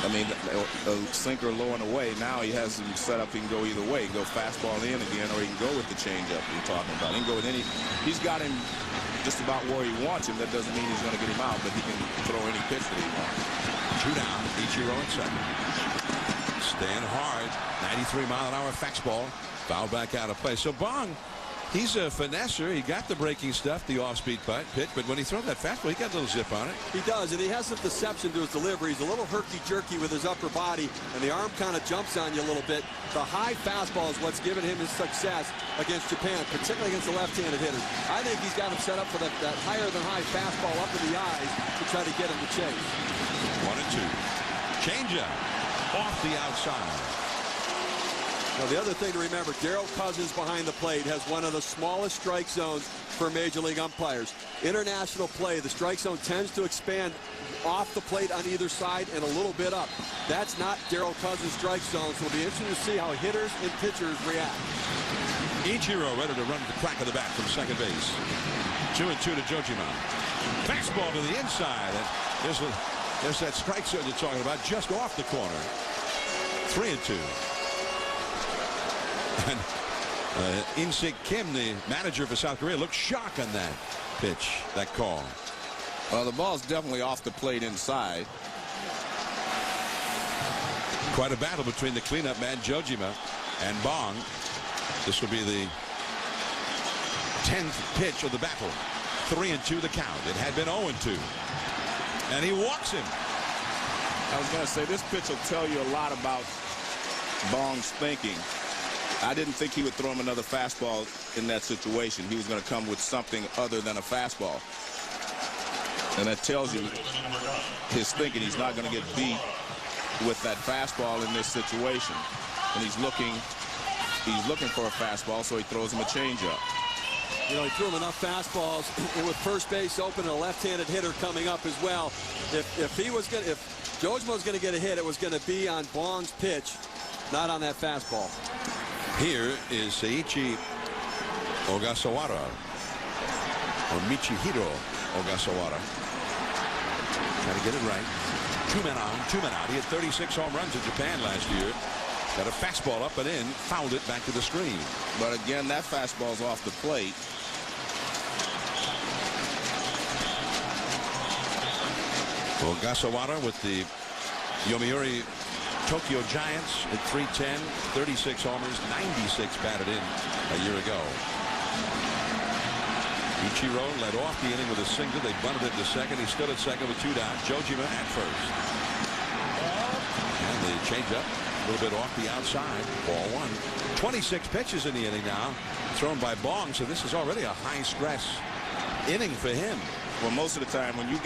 I mean, a sinker low and away. Now he has him set up. He can go either way. He can go fastball in again, or he can go with the changeup you're talking about. He can go with any. He's got him just about where he wants him. That doesn't mean he's going to get him out, but he can throw any pitch that he wants. 2 down. Ichiro at second. Staying hard. 93-mile-an-hour fastball. Foul back out of play. So Bong, he's a finesser. He got the breaking stuff, the off-speed pitch, but when he throws that fastball, he got a little zip on it. He does, and he has some deception to his delivery. He's a little herky-jerky with his upper body, and the arm kind of jumps on you a little bit. The high fastball is what's given him his success against Japan, particularly against the left-handed hitters. I think he's got him set up for that higher-than-high fastball up in the eyes to try to get him to chase. 1-2. Changeup off the outside. Now, the other thing to remember, Darryl Cousins behind the plate has one of the smallest strike zones for Major League umpires. International play, the strike zone tends to expand off the plate on either side and a little bit up. That's not Darryl Cousins' strike zone, so it'll be interesting to see how hitters and pitchers react. Ichiro ready to run the crack of the bat from second base. 2-2 to Jojima. Fastball to the inside. There's that strike zone you're talking about, just off the corner. 3-2. And In-Sik Kim, the manager for South Korea, looked shocked on that pitch, that call. Well, the ball's definitely off the plate inside. Quite a battle between the cleanup man, Jojima, and Bong. This will be the 10th pitch of the battle. 3-2 the count. It had been 0-2. And he walks him. I was going to say, this pitch will tell you a lot about Bong's thinking. I didn't think he would throw him another fastball in that situation. He was going to come with something other than a fastball. And that tells you his thinking. He's not going to get beat with that fastball in this situation. And he's looking for a fastball, so he throws him a changeup. You know, he threw him enough fastballs, and with first base open and a left-handed hitter coming up as well. If Jojima was going to get a hit, it was going to be on Bong's pitch, not on that fastball. Here is Seiichi Ogasawara, or Michihiro Ogasawara. Trying to get it right. 2 men on, 2 men out. He had 36 home runs in Japan last year. Got a fastball up and in, fouled it back to the screen. But again, that fastball's off the plate. Ogasawara with the Yomiuri Tokyo Giants at 310, 36 homers, 96 batted in a year ago. Ichiro led off the inning with a single. They bunted it to second. He stood at second with 2 down. Jojima at first. And the changeup a little bit off the outside. Ball 1. 26 pitches in the inning now, thrown by Bong. So this is already a high-stress inning for him. Well, most of the time when you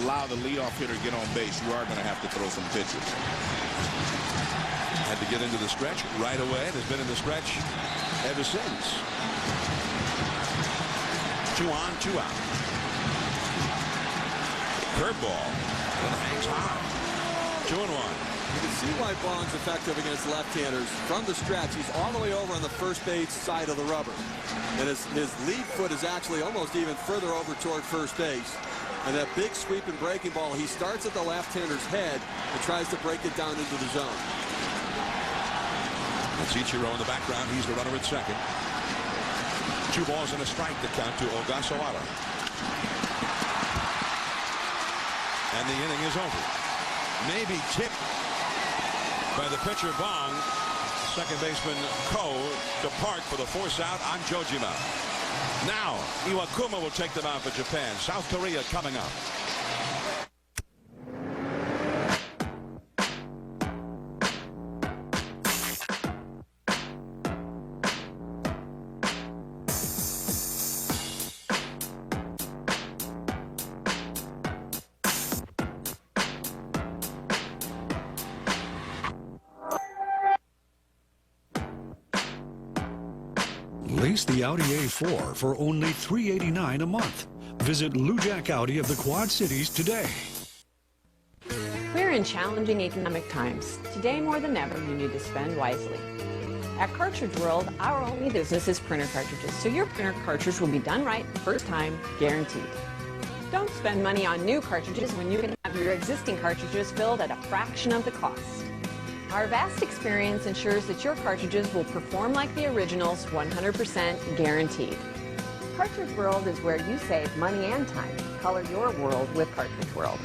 allow the leadoff hitter to get on base, you are going to have to throw some pitches. Had to get into the stretch right away. It has been in the stretch ever since. 2 on, 2 out. Curveball. And hangs high. 2-1. You can see why Bong's effective against left-handers. From the stretch, he's all the way over on the first base side of the rubber. And his lead foot is actually almost even further over toward first base. And that big sweep and breaking ball, he starts at the left-hander's head and tries to break it down into the zone. That's Ichiro in the background. He's the runner at second. 2 balls and a strike to count to Ogasawara. And the inning is over. Maybe tipped by the pitcher Bong. Second baseman Ko to park for the force out on Jojima. Now Iwakuma will take them out for Japan. South Korea coming up. Lease the Audi A4 for only $389 a month. Visit Lujack Audi of the Quad Cities today. We're in challenging economic times. Today more than ever, you need to spend wisely. At Cartridge World, our only business is printer cartridges, so your printer cartridge will be done right the first time, guaranteed. Don't spend money on new cartridges when you can have your existing cartridges filled at a fraction of the cost. Our vast experience ensures that your cartridges will perform like the originals, 100% guaranteed. Cartridge World is where you save money and time. Color your world with Cartridge World.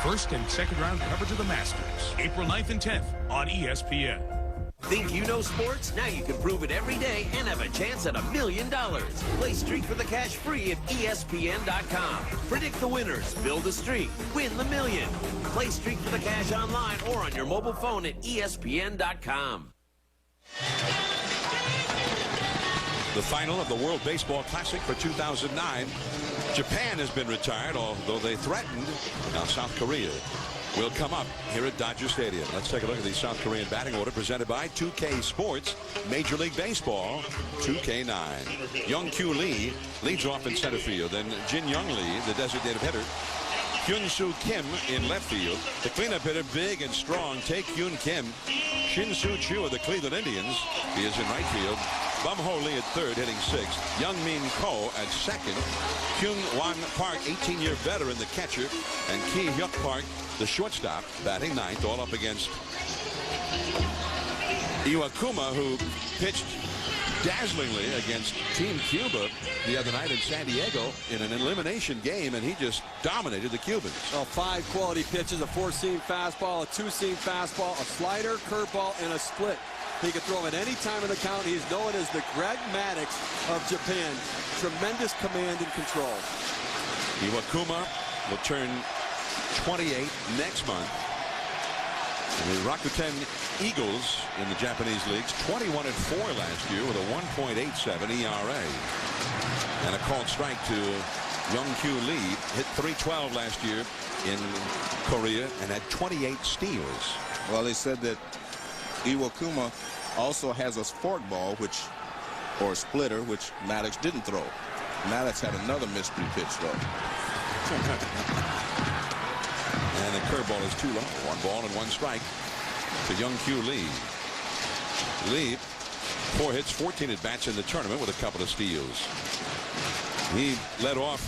first and second round coverage of the Masters, April 9th and 10th on ESPN. Think you know sports? Now you can prove it every day and have a chance at $1 million. Play Streak for the Cash free at ESPN.com. Predict the winners, build a streak, win the million. Play Streak for the Cash online or on your mobile phone at ESPN.com. The final of the World Baseball Classic for 2009. Japan has been retired, although they threatened. Now South Korea will come up here at Dodger Stadium. Let's take a look at the South Korean batting order presented by 2K Sports, Major League Baseball, 2K9. Young-Kyu Lee leads off in center field. Then Jin-Young Lee, the designated hitter. Hyun-Soo Kim in left field. The cleanup hitter, big and strong, Tae-Kyun Kim. Shin-Soo Chu of the Cleveland Indians. He is in right field. Bum-Ho Lee at third, hitting sixth. Young-Min Ko at second. Kyung-Wan Park, 18-year veteran, the catcher. And Ki-Hyuk Park, the shortstop, batting ninth, all up against Iwakuma, who pitched dazzlingly against Team Cuba the other night in San Diego in an elimination game, and he just dominated the Cubans. Well, 5 quality pitches, a 4-seam fastball, a 2-seam fastball, a slider, curveball, and a split. He can throw him at any time in the count. He's known as the Greg Maddux of Japan. Tremendous command and control. Iwakuma will turn 28 next month. And the Rakuten Eagles in the Japanese leagues, 21-4 last year with a 1.87 ERA. And a called strike to Young-Kyu Lee. Hit .312 last year in Korea and had 28 steals. Well, they said that Iwakuma also has a forkball, or a splitter, which Maddux didn't throw. Maddux had another mystery pitch, though. And the curveball is too low. 1 ball and 1 strike to Young-Kyu Lee. Lee, 4 hits, 14 at-bats in the tournament with a couple of steals. He led off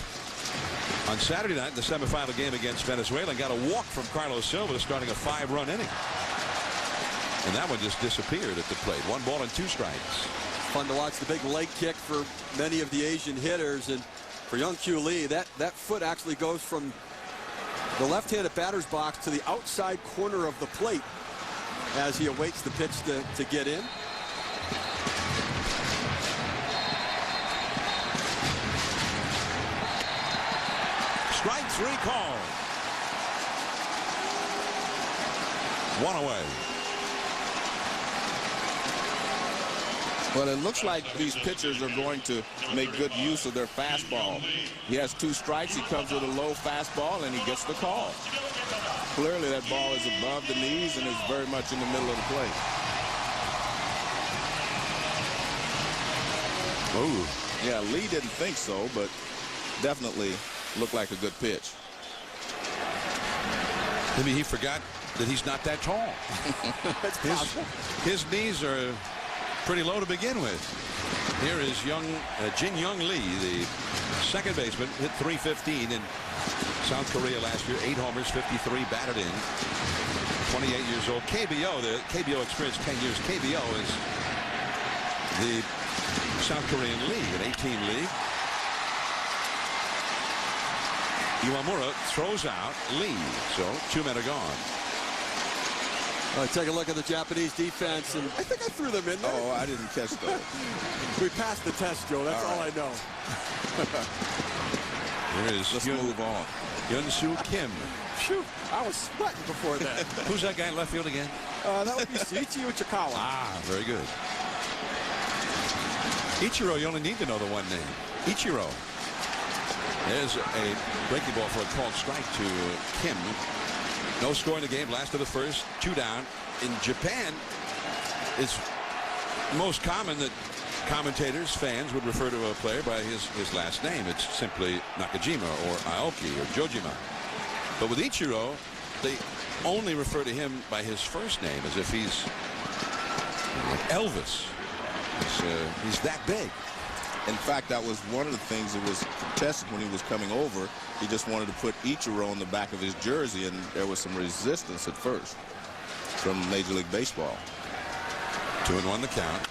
on Saturday night in the semifinal game against Venezuela and got a walk from Carlos Silva, starting a 5-run inning. And that one just disappeared at the plate. 1 ball and 2 strikes. Fun to watch the big leg kick for many of the Asian hitters. And for Young-Kyu Lee, that foot actually goes from the left-handed batter's box to the outside corner of the plate as he awaits the pitch to get in. Strike 3 called. 1 away. Well, it looks like these pitchers are going to make good use of their fastball. He has 2 strikes. He comes with a low fastball, and he gets the call. Clearly, that ball is above the knees and is very much in the middle of the plate. Ooh. Yeah, Lee didn't think so, but definitely looked like a good pitch. Maybe he forgot that he's not that tall. His knees are pretty low to begin with. Here is Jin-Young Lee, the second baseman, hit .315 in South Korea last year. 8 homers, 53 batted in. 28 years old. KBO, the KBO experience 10 years. KBO is the South Korean league, an 18 league. Iwamura throws out Lee, so 2 men are gone. Take a look at the Japanese defense, and I think I threw them in there. Oh, I didn't catch those. We passed the test, Joe. That's all I know. Let's move on. Hyun-Soo Kim. Phew, I was sweating before that. Who's that guy in left field again? That would be Ichiro Chikawa. Ah, very good. Ichiro, you only need to know the one name. Ichiro. There's a breaking ball for a called strike to Kim. No score in the game. Last of the first. 2 down. In Japan, it's most common that commentators, fans would refer to a player by his last name. It's simply Nakajima or Aoki or Jojima. But with Ichiro, they only refer to him by his first name, as if he's like Elvis. He's that big. In fact, that was one of the things that was contested when he was coming over. He just wanted to put Ichiro on the back of his jersey, and there was some resistance at first from Major League Baseball. 2-1 the count.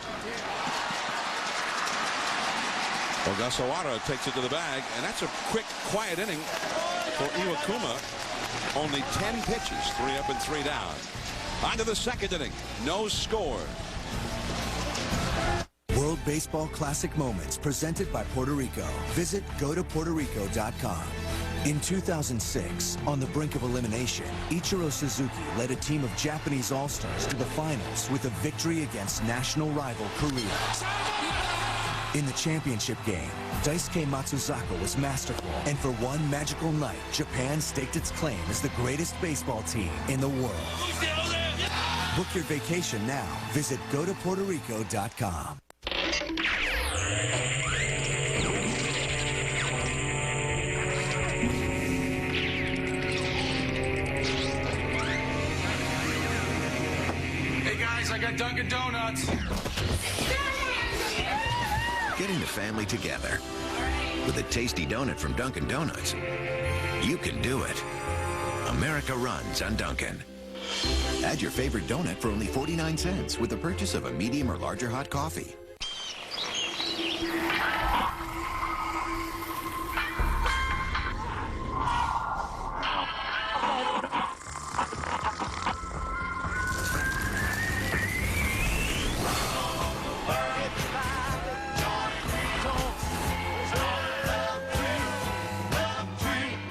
Ogasawara takes it to the bag, and that's a quick, quiet inning for Iwakuma. Only 10 pitches, 3 up and 3 down. On to the second inning. No score. World Baseball Classic Moments presented by Puerto Rico. Visit gotopuertorico.com. In 2006, on the brink of elimination, Ichiro Suzuki led a team of Japanese All-Stars to the finals with a victory against national rival Korea. In the championship game, Daisuke Matsuzaka was masterful, and for one magical night, Japan staked its claim as the greatest baseball team in the world. Book your vacation now. Visit gotopuertorico.com. Hey guys, I got Dunkin' Donuts. Getting the family together with a tasty donut from Dunkin' Donuts. You can do it. America runs on Dunkin'. Add your favorite donut for only 49 cents with the purchase of a medium or larger hot coffee.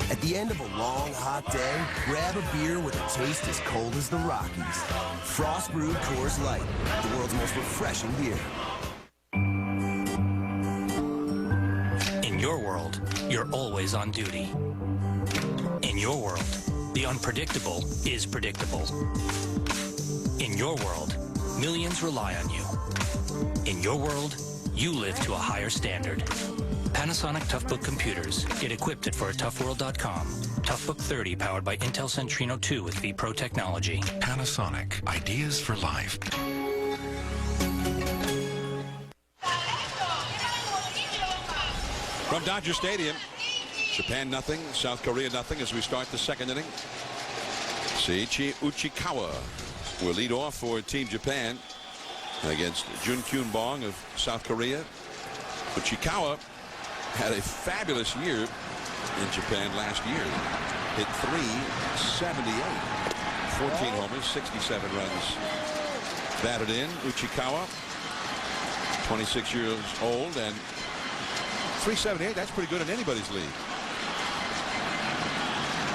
At the end of a long, hot day, grab a beer with a taste as cold as the Rockies. Frost Brewed Coors Light, the world's most refreshing beer. In your world, you're always on duty. In your world, the unpredictable is predictable. In your world, millions rely on you. In your world, you live to a higher standard. Panasonic Toughbook computers. Get equipped at foratoughworld.com. Toughbook 30 powered by Intel Centrino 2 with vPro technology. Panasonic. Ideas for life. From Dodger Stadium, Japan nothing, South Korea nothing as we start the second inning. Seiichi Uchikawa will lead off for Team Japan against Jun Kyun-bong of South Korea. Uchikawa had a fabulous year in Japan last year. Hit .378, 14 homers, 67 runs batted in. Uchikawa, 26 years old, and .378, that's pretty good in anybody's league.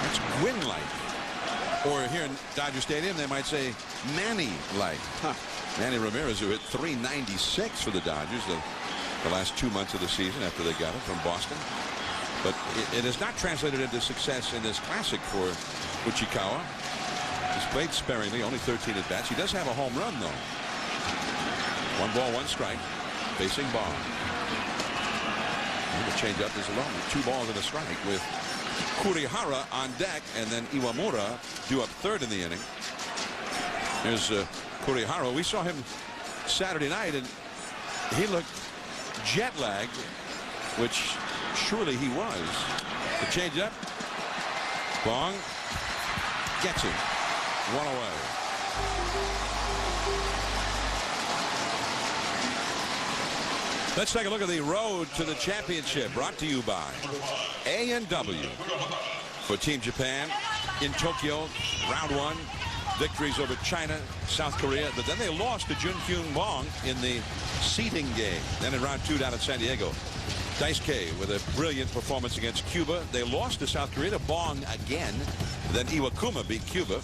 That's Gwynn-like. Or here in Dodger Stadium, they might say Manny-like. Manny Ramirez, who hit .396 for the Dodgers the last 2 months of the season after they got it from Boston. But it has not translated into success in this classic for Uchikawa. He's played sparingly, only 13 at-bats. He does have a home run, though. 1 ball, 1 strike, facing Bong. And the changeup is alone with 2 balls and a strike with Kurihara on deck, and then Iwamura due up third in the inning. Here's Kurihara. We saw him Saturday night, and he looked jet-lagged, which surely he was. The changeup. Bong gets him. 1 away. Let's take a look at the road to the championship, brought to you by A&W. For Team Japan in Tokyo, round 1, victories over China, South Korea, but then they lost to Jun Kyun-bong in the seeding game. Then in round 2 down at San Diego, Daisuke with a brilliant performance against Cuba. They lost to South Korea, to Bong again. Then Iwakuma beat Cuba,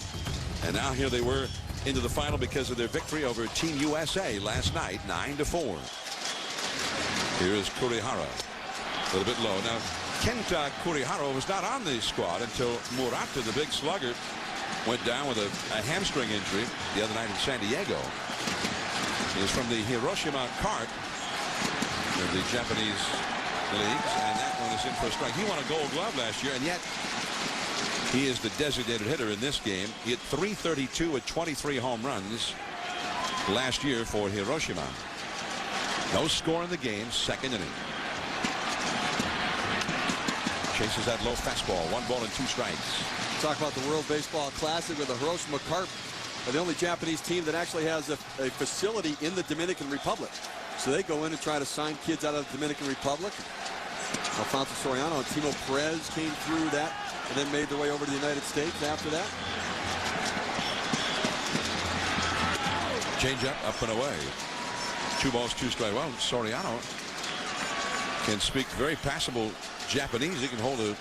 and now here they were into the final because of their victory over Team USA last night, 9-4. Here is Kurihara, a little bit low. Now, Kenta Kurihara was not on the squad until Murata, the big slugger, went down with a hamstring injury the other night in San Diego. He is from the Hiroshima Cart of the Japanese leagues, and that one is in for a strike. He won a Gold Glove last year, and yet he is the designated hitter in this game. He hit .332 with 23 home runs last year for Hiroshima. No score in the game, second inning. Chases that low fastball, 1 ball and 2 strikes. Talk about the World Baseball Classic, with the Hiroshima Cart are the only Japanese team that actually has a facility in the Dominican Republic. So they go in and try to sign kids out of the Dominican Republic. Alfonso Soriano and Timo Perez came through that and then made their way over to the United States after that. Change up and away. 2 balls, 2 strikes. Well, Soriano can speak very passable Japanese. He can hold a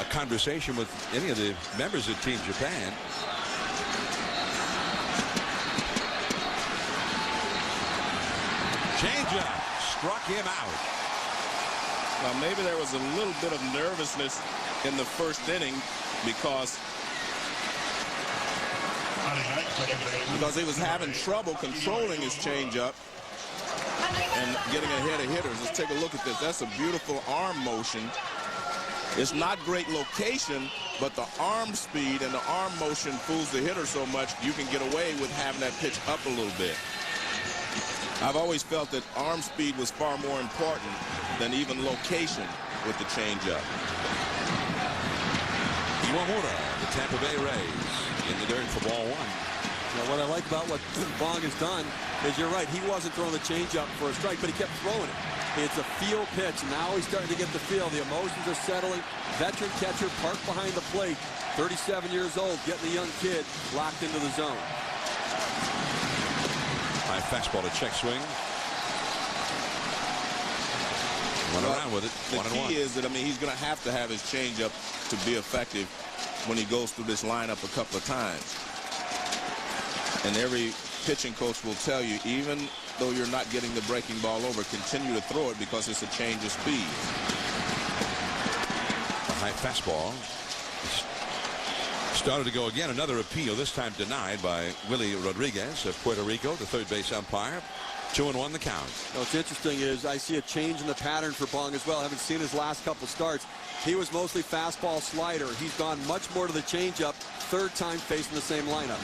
conversation with any of the members of Team Japan. Change up. Struck him out. Well, maybe there was a little bit of nervousness in the first inning because he was having trouble controlling his changeup and getting ahead of hitters. Let's take a look at this. That's a beautiful arm motion. It's not great location, but the arm speed and the arm motion fools the hitter so much you can get away with having that pitch up a little bit. I've always felt that arm speed was far more important than even location with the changeup. Iwamura, the Tampa Bay Rays, in the dirt for ball 1. Now, what I like about what Bong has done is, you're right, he wasn't throwing the changeup for a strike, but he kept throwing it. It's a feel pitch. Now he's starting to get the feel. The emotions are settling. Veteran catcher parked behind the plate. 37 years old, getting the young kid locked into the zone. High fastball to check swing. Run around with it. The key is that, I mean, he's going to have his changeup to be effective when he goes through this lineup a couple of times. And every pitching coach will tell you, even though you're not getting the breaking ball over, continue to throw it because it's a change of speed. A high fastball. Started to go again. Another appeal, this time denied by Willie Rodriguez of Puerto Rico, the third base umpire. 2-1 the count. What's interesting is I see a change in the pattern for Bong as well. I haven't seen his last couple starts. He was mostly fastball slider. He's gone much more to the changeup. Third time facing the same lineup.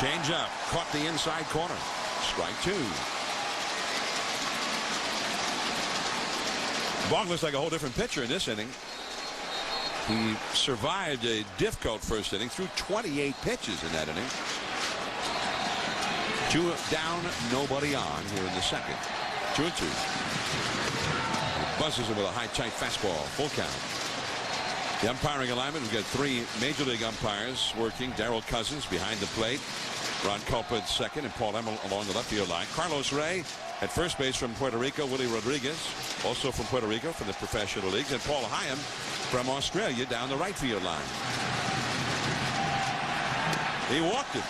Change up, caught the inside corner. Strike 2. Bong looks like a whole different pitcher in this inning. He survived a difficult first inning, threw 28 pitches in that inning. 2 down, nobody on here in the second. 2-2. He buzzes him with a high, tight fastball. Full count. The umpiring alignment, we've got 3 Major League umpires working. Darrell Cousins behind the plate. Ron Culpa at second, and Paul Emmel along the left field line. Carlos Ray at first base from Puerto Rico. Willie Rodriguez, also from Puerto Rico, from the professional leagues. And Paul Hyam from Australia down the right field line. He walked it.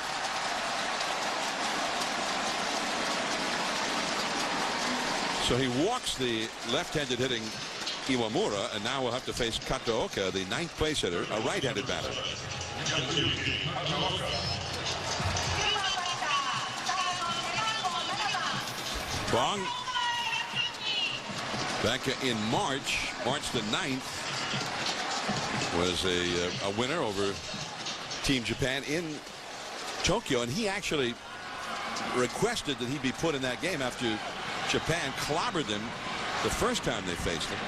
So he walks the left-handed hitting Iwamura, and now we'll have to face Kataoka, the 9th place hitter, a right-handed batter. Bong, back in March the 9th, was a winner over Team Japan in Tokyo, and he actually requested that he be put in that game after Japan clobbered them the first time they faced him.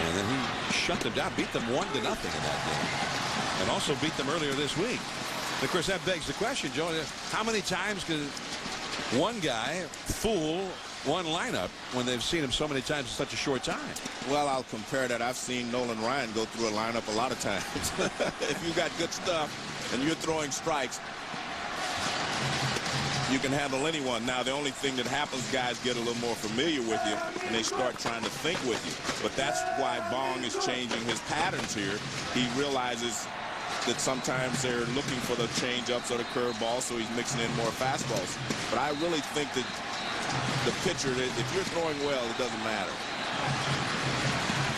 And then he shut them down, beat them 1-0 in that game, and also beat them earlier this week. And of course, that begs the question, Joe, how many times can one guy fool one lineup when they've seen him so many times in such a short time? Well, I'll compare that. I've seen Nolan Ryan go through a lineup a lot of times. If you got good stuff and you're throwing strikes, you can handle anyone. Now, the only thing that happens, guys get a little more familiar with you and they start trying to think with you. But that's why Bong is changing his patterns here. He realizes that sometimes they're looking for the change-ups or the curveball, so he's mixing in more fastballs. But I really think that the pitcher, if you're throwing well, it doesn't matter.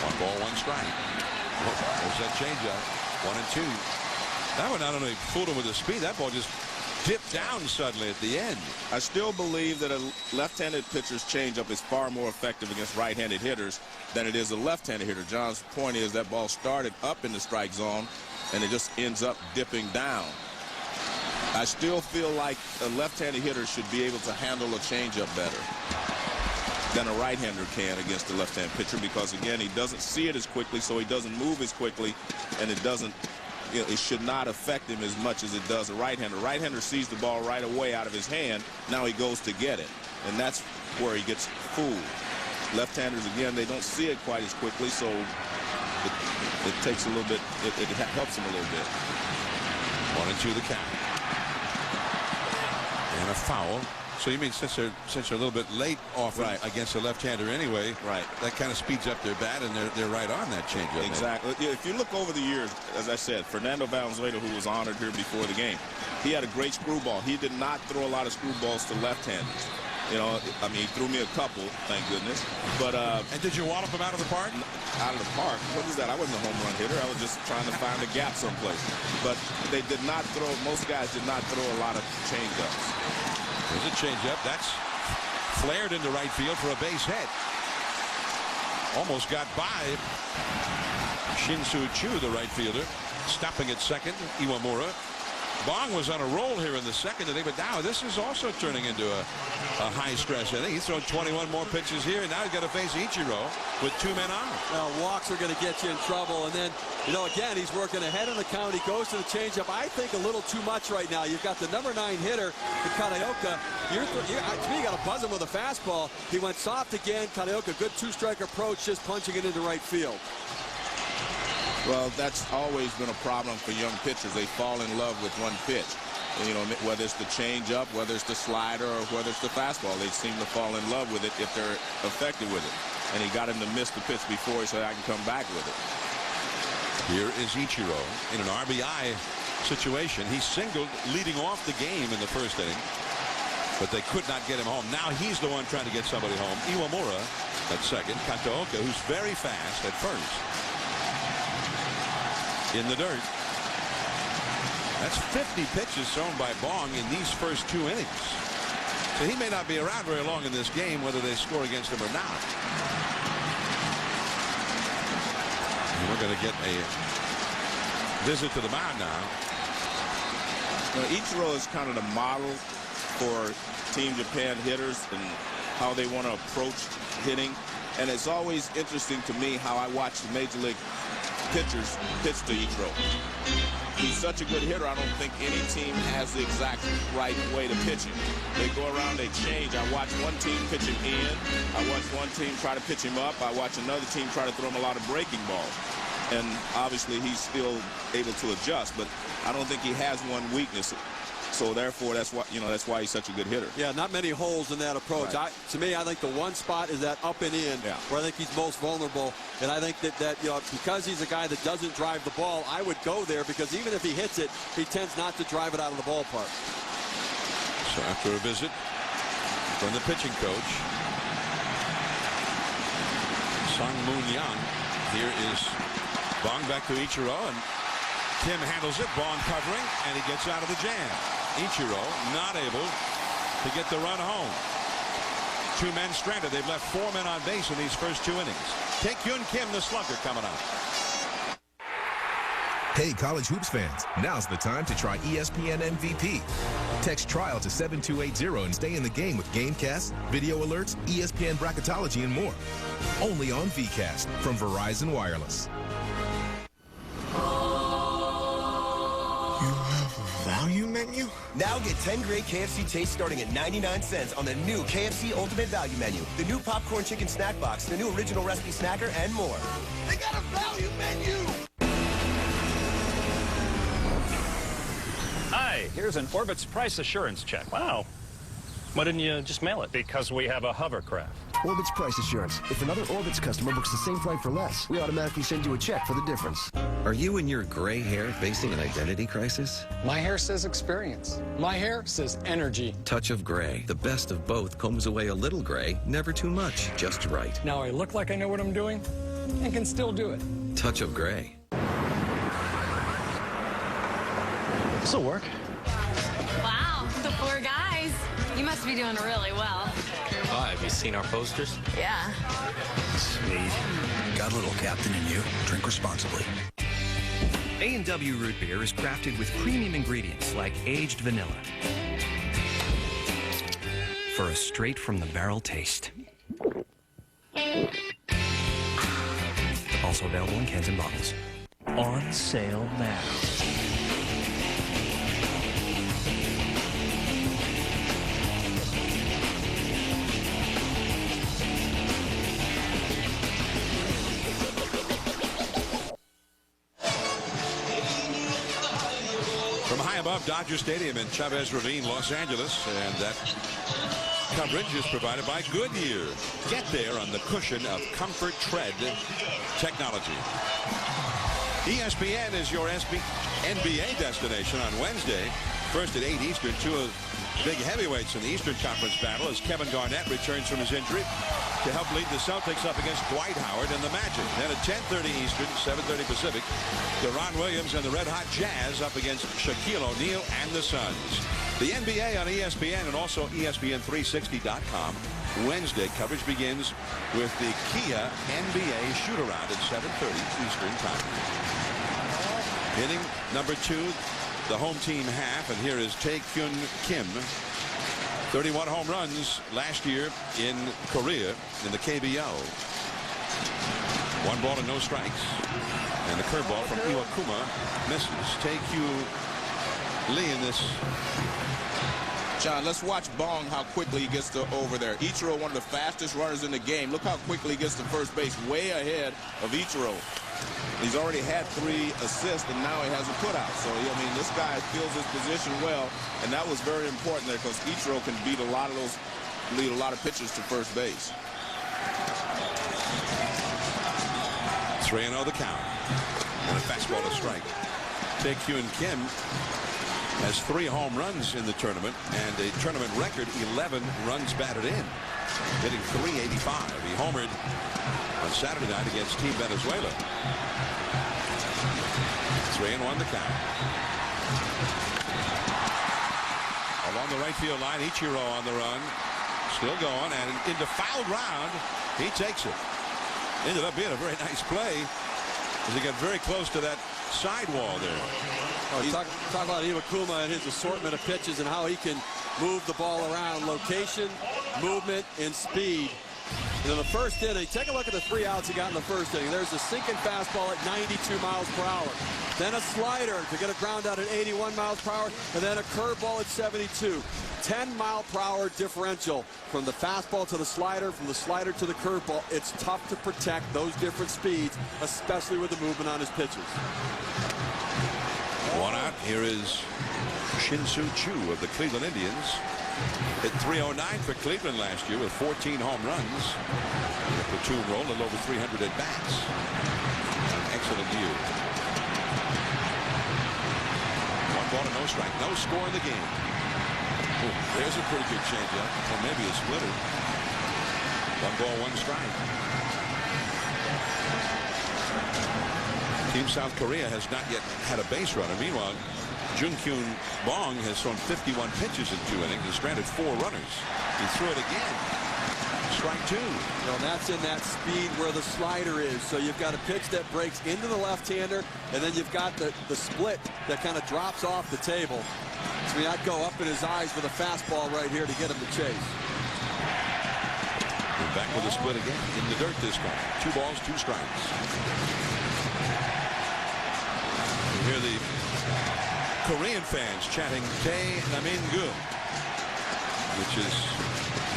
1 ball, 1 strike. Oh, there's that changeup. 1-2. That one not only fooled him with the speed, that ball just dipped down suddenly at the end. I still believe that a left-handed pitcher's changeup is far more effective against right-handed hitters than it is a left-handed hitter. John's point is that ball started up in the strike zone, and it just ends up dipping down. I still feel like a left-handed hitter should be able to handle a changeup better than a right-hander can against a left-hand pitcher, because again, he doesn't see it as quickly, so he doesn't move as quickly, and it doesn't, you know, it should not affect him as much as it does a right-hander. Right-hander sees the ball right away out of his hand. Now he goes to get it, and that's where he gets fooled. left-handers, again, they don't see it quite as quickly, so it takes a little bit, it helps them a little bit. 1-2 the count. And a foul. So you mean since they're a little bit late often against a left-hander anyway, that kind of speeds up their bat, and they're right on that changeup. Exactly. Yeah, if you look over the years, as I said, Fernando Valenzuela, who was honored here before the game, he had a great screwball. He did not throw a lot of screwballs to left-handers. You know, I mean, he threw me a couple, thank goodness. But and did you wallop him out of the park? Out of the park? What is that? I wasn't a home run hitter. I was just trying to find a gap someplace. But they did not throw. Most guys did not throw a lot of changeups. There's a changeup. That's flared into right field for a base hit. Almost got by Shin-Soo Choo, the right fielder. Stopping at second, Iwamura. Bong was on a roll here in the second inning, but now this is also turning into a high-stress inning. He's thrown 21 more pitches here, and now he's got to face Ichiro with 2 men on. Now, walks are going to get you in trouble, and then, you know, again, he's working ahead of the count. He goes to the changeup. I think a little too much right now. You've got the number 9 hitter, Kanaoka. To me, you got to buzz him with a fastball. He went soft again. Kanaoka, good 2-strike approach, just punching it into right field. Well, that's always been a problem for young pitchers. They fall in love with one pitch. You know, whether it's the changeup, whether it's the slider, or whether it's the fastball, they seem to fall in love with it if they're effective with it. And he got him to miss the pitch before, so I can come back with it. Here is Ichiro in an RBI situation. He singled leading off the game in the first inning, but they could not get him home. Now he's the one trying to get somebody home. Iwamura at second. Kataoka, who's very fast, at first. In the dirt. That's 50 pitches thrown by Bong in these first 2 innings. So he may not be around very long in this game, whether they score against him or not. And we're going to get a visit to the mound now. Ichiro is kind of the model for Team Japan hitters and how they want to approach hitting. And it's always interesting to me how I watch the Major League pitchers pitch to Ichiro. He's such a good hitter, I don't think any team has the exact right way to pitch him. They go around, they change. I watch one team pitch him in. I watch one team try to pitch him up. I watch another team try to throw him a lot of breaking balls. And obviously he's still able to adjust, but I don't think he has one weakness. So therefore, that's why he's such a good hitter. Yeah, not many holes in that approach. Right. To me, I think the one spot is that up and in, where I think he's most vulnerable. And I think that you know, because he's a guy that doesn't drive the ball, I would go there, because even if he hits it, he tends not to drive it out of the ballpark. So after a visit from the pitching coach, Sung Moon Yang, here is Bong back to Ichiro, and Kim handles it. Bong covering, and he gets out of the jam. Ichiro not able to get the run home. 2 men stranded. They've left 4 men on base in these first 2 innings. Taekyun Kim, the slugger, coming up. Hey, college hoops fans, now's the time to try ESPN MVP. Text trial to 7280 and stay in the game with Gamecasts, video alerts, ESPN bracketology, and more. Only on VCast from Verizon Wireless. Value menu? Now get 10 great KFC tastes starting at 99 cents on the new KFC Ultimate Value Menu. The new popcorn chicken snack box, the new original recipe snacker, and more. They got a value menu! Hi, here's an Orbitz price assurance check. Wow. Why didn't you just mail it? Because we have a hovercraft. Orbitz price assurance. If another Orbitz customer books the same flight for less, we automatically send you a check for the difference. Are you and your gray hair facing an identity crisis? My hair says experience. My hair says energy. Touch of Gray. The best of both combs away a little gray, never too much, just right. Now I look like I know what I'm doing and can still do it. Touch of Gray. This'll work. Wow, the 4 guys. You must be doing really well. Oh, have you seen our posters? Yeah. Sweet. Got a little captain in you. Drink responsibly. A&W Root Beer is crafted with premium ingredients like aged vanilla for a straight-from-the-barrel taste. Also available in cans and bottles. On sale now. From high above Dodger Stadium in Chavez Ravine, Los Angeles, and that coverage is provided by Goodyear. Get there on the cushion of Comfort Tread technology. ESPN is your NBA destination on Wednesday. First at 8 Eastern, two of big heavyweights in the Eastern Conference battle as Kevin Garnett returns from his injury to help lead the Celtics up against Dwight Howard and the Magic. Then at 10:30 Eastern, 7:30 Pacific, Deron Williams and the Red Hot Jazz up against Shaquille O'Neal and the Suns. The NBA on ESPN and also ESPN360.com. Wednesday coverage begins with the Kia NBA shoot-around at 7:30 Eastern Time. Hitting number 2, the home team half, and here is Tae-Kyun Kim. 31 home runs last year in Korea in the KBO. 1 ball and no strikes. And the curveball from Iwakuma misses. Tae-Kyun Lee in this. John, let's watch Bong, how quickly he gets to over there. Ichiro, one of the fastest runners in the game. Look how quickly he gets to first base, way ahead of Ichiro. He's already had 3 assists, and now he has a putout. So, I mean, this guy feels his position well, and that was very important there because Ichiro can beat lead a lot of pitchers to first base. 3-0 the count. And a fastball to strike. Tae-Kyun Kim has 3 home runs in the tournament and a tournament record 11 runs batted in, hitting .385. He homered on Saturday night against Team Venezuela. 3-1 the count. Along the right field line, Ichiro on the run, still going, and into foul ground, he takes it. Ended up being a very nice play as he got very close to that sidewall there. Oh, talk about Iwakuma and his assortment of pitches and how he can move the ball around. Location, movement, and speed. And in the first inning, take a look at the 3 outs he got in the first inning. There's a sinking fastball at 92 miles per hour. Then a slider to get a ground out at 81 miles per hour. And then a curveball at 72. 10-mile-per-hour differential from the fastball to the slider, from the slider to the curveball. It's tough to protect those different speeds, especially with the movement on his pitches. 1 out. Here is Shin-Soo Choo of the Cleveland Indians. Hit .309 for Cleveland last year with 14 home runs. The platoon role, a little over 300 at bats. An excellent year. 1 ball and no strike. No score in the game. Ooh, there's a pretty good changeup, or maybe a splitter. 1 ball, 1 strike. Team South Korea has not yet had a base runner. Meanwhile, Jung-Kyun Bong has thrown 51 pitches in 2 innings and stranded 4 runners. He threw it again. Strike 2. Well, that's in that speed where the slider is. So you've got a pitch that breaks into the left-hander, and then you've got the split that kind of drops off the table. So you not go up in his eyes with a fastball right here to get him to chase. And back with a split again in the dirt this time. 2 balls, 2 strikes. You hear the Korean fans chanting Tae Namin-gu, which is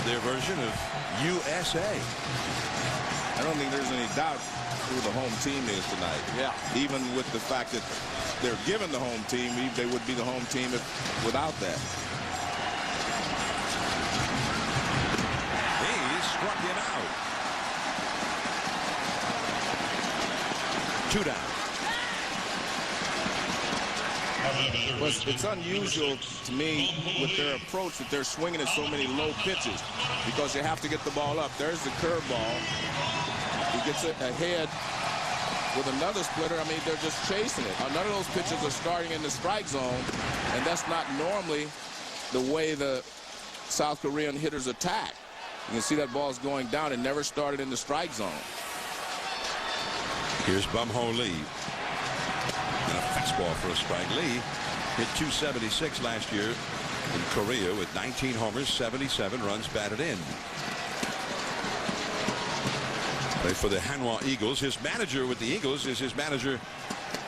their version of USA. I don't think there's any doubt who the home team is tonight. Yeah. Even with the fact that they're given the home team, they would be the home team without that. He struck him out. 2 down. Well, it's unusual to me with their approach that they're swinging at so many low pitches because you have to get the ball up. There's the curveball. He gets it ahead with another splitter. I mean, they're just chasing it. None of those pitches are starting in the strike zone, and that's not normally the way the South Korean hitters attack. You can see that ball's going down. It never started in the strike zone. Here's Bum-Ho Lee. And a fastball for a strike. Lee hit .276 last year in Korea with 19 homers, 77 runs batted in. Played for the Hanwha Eagles. His manager with the Eagles is his manager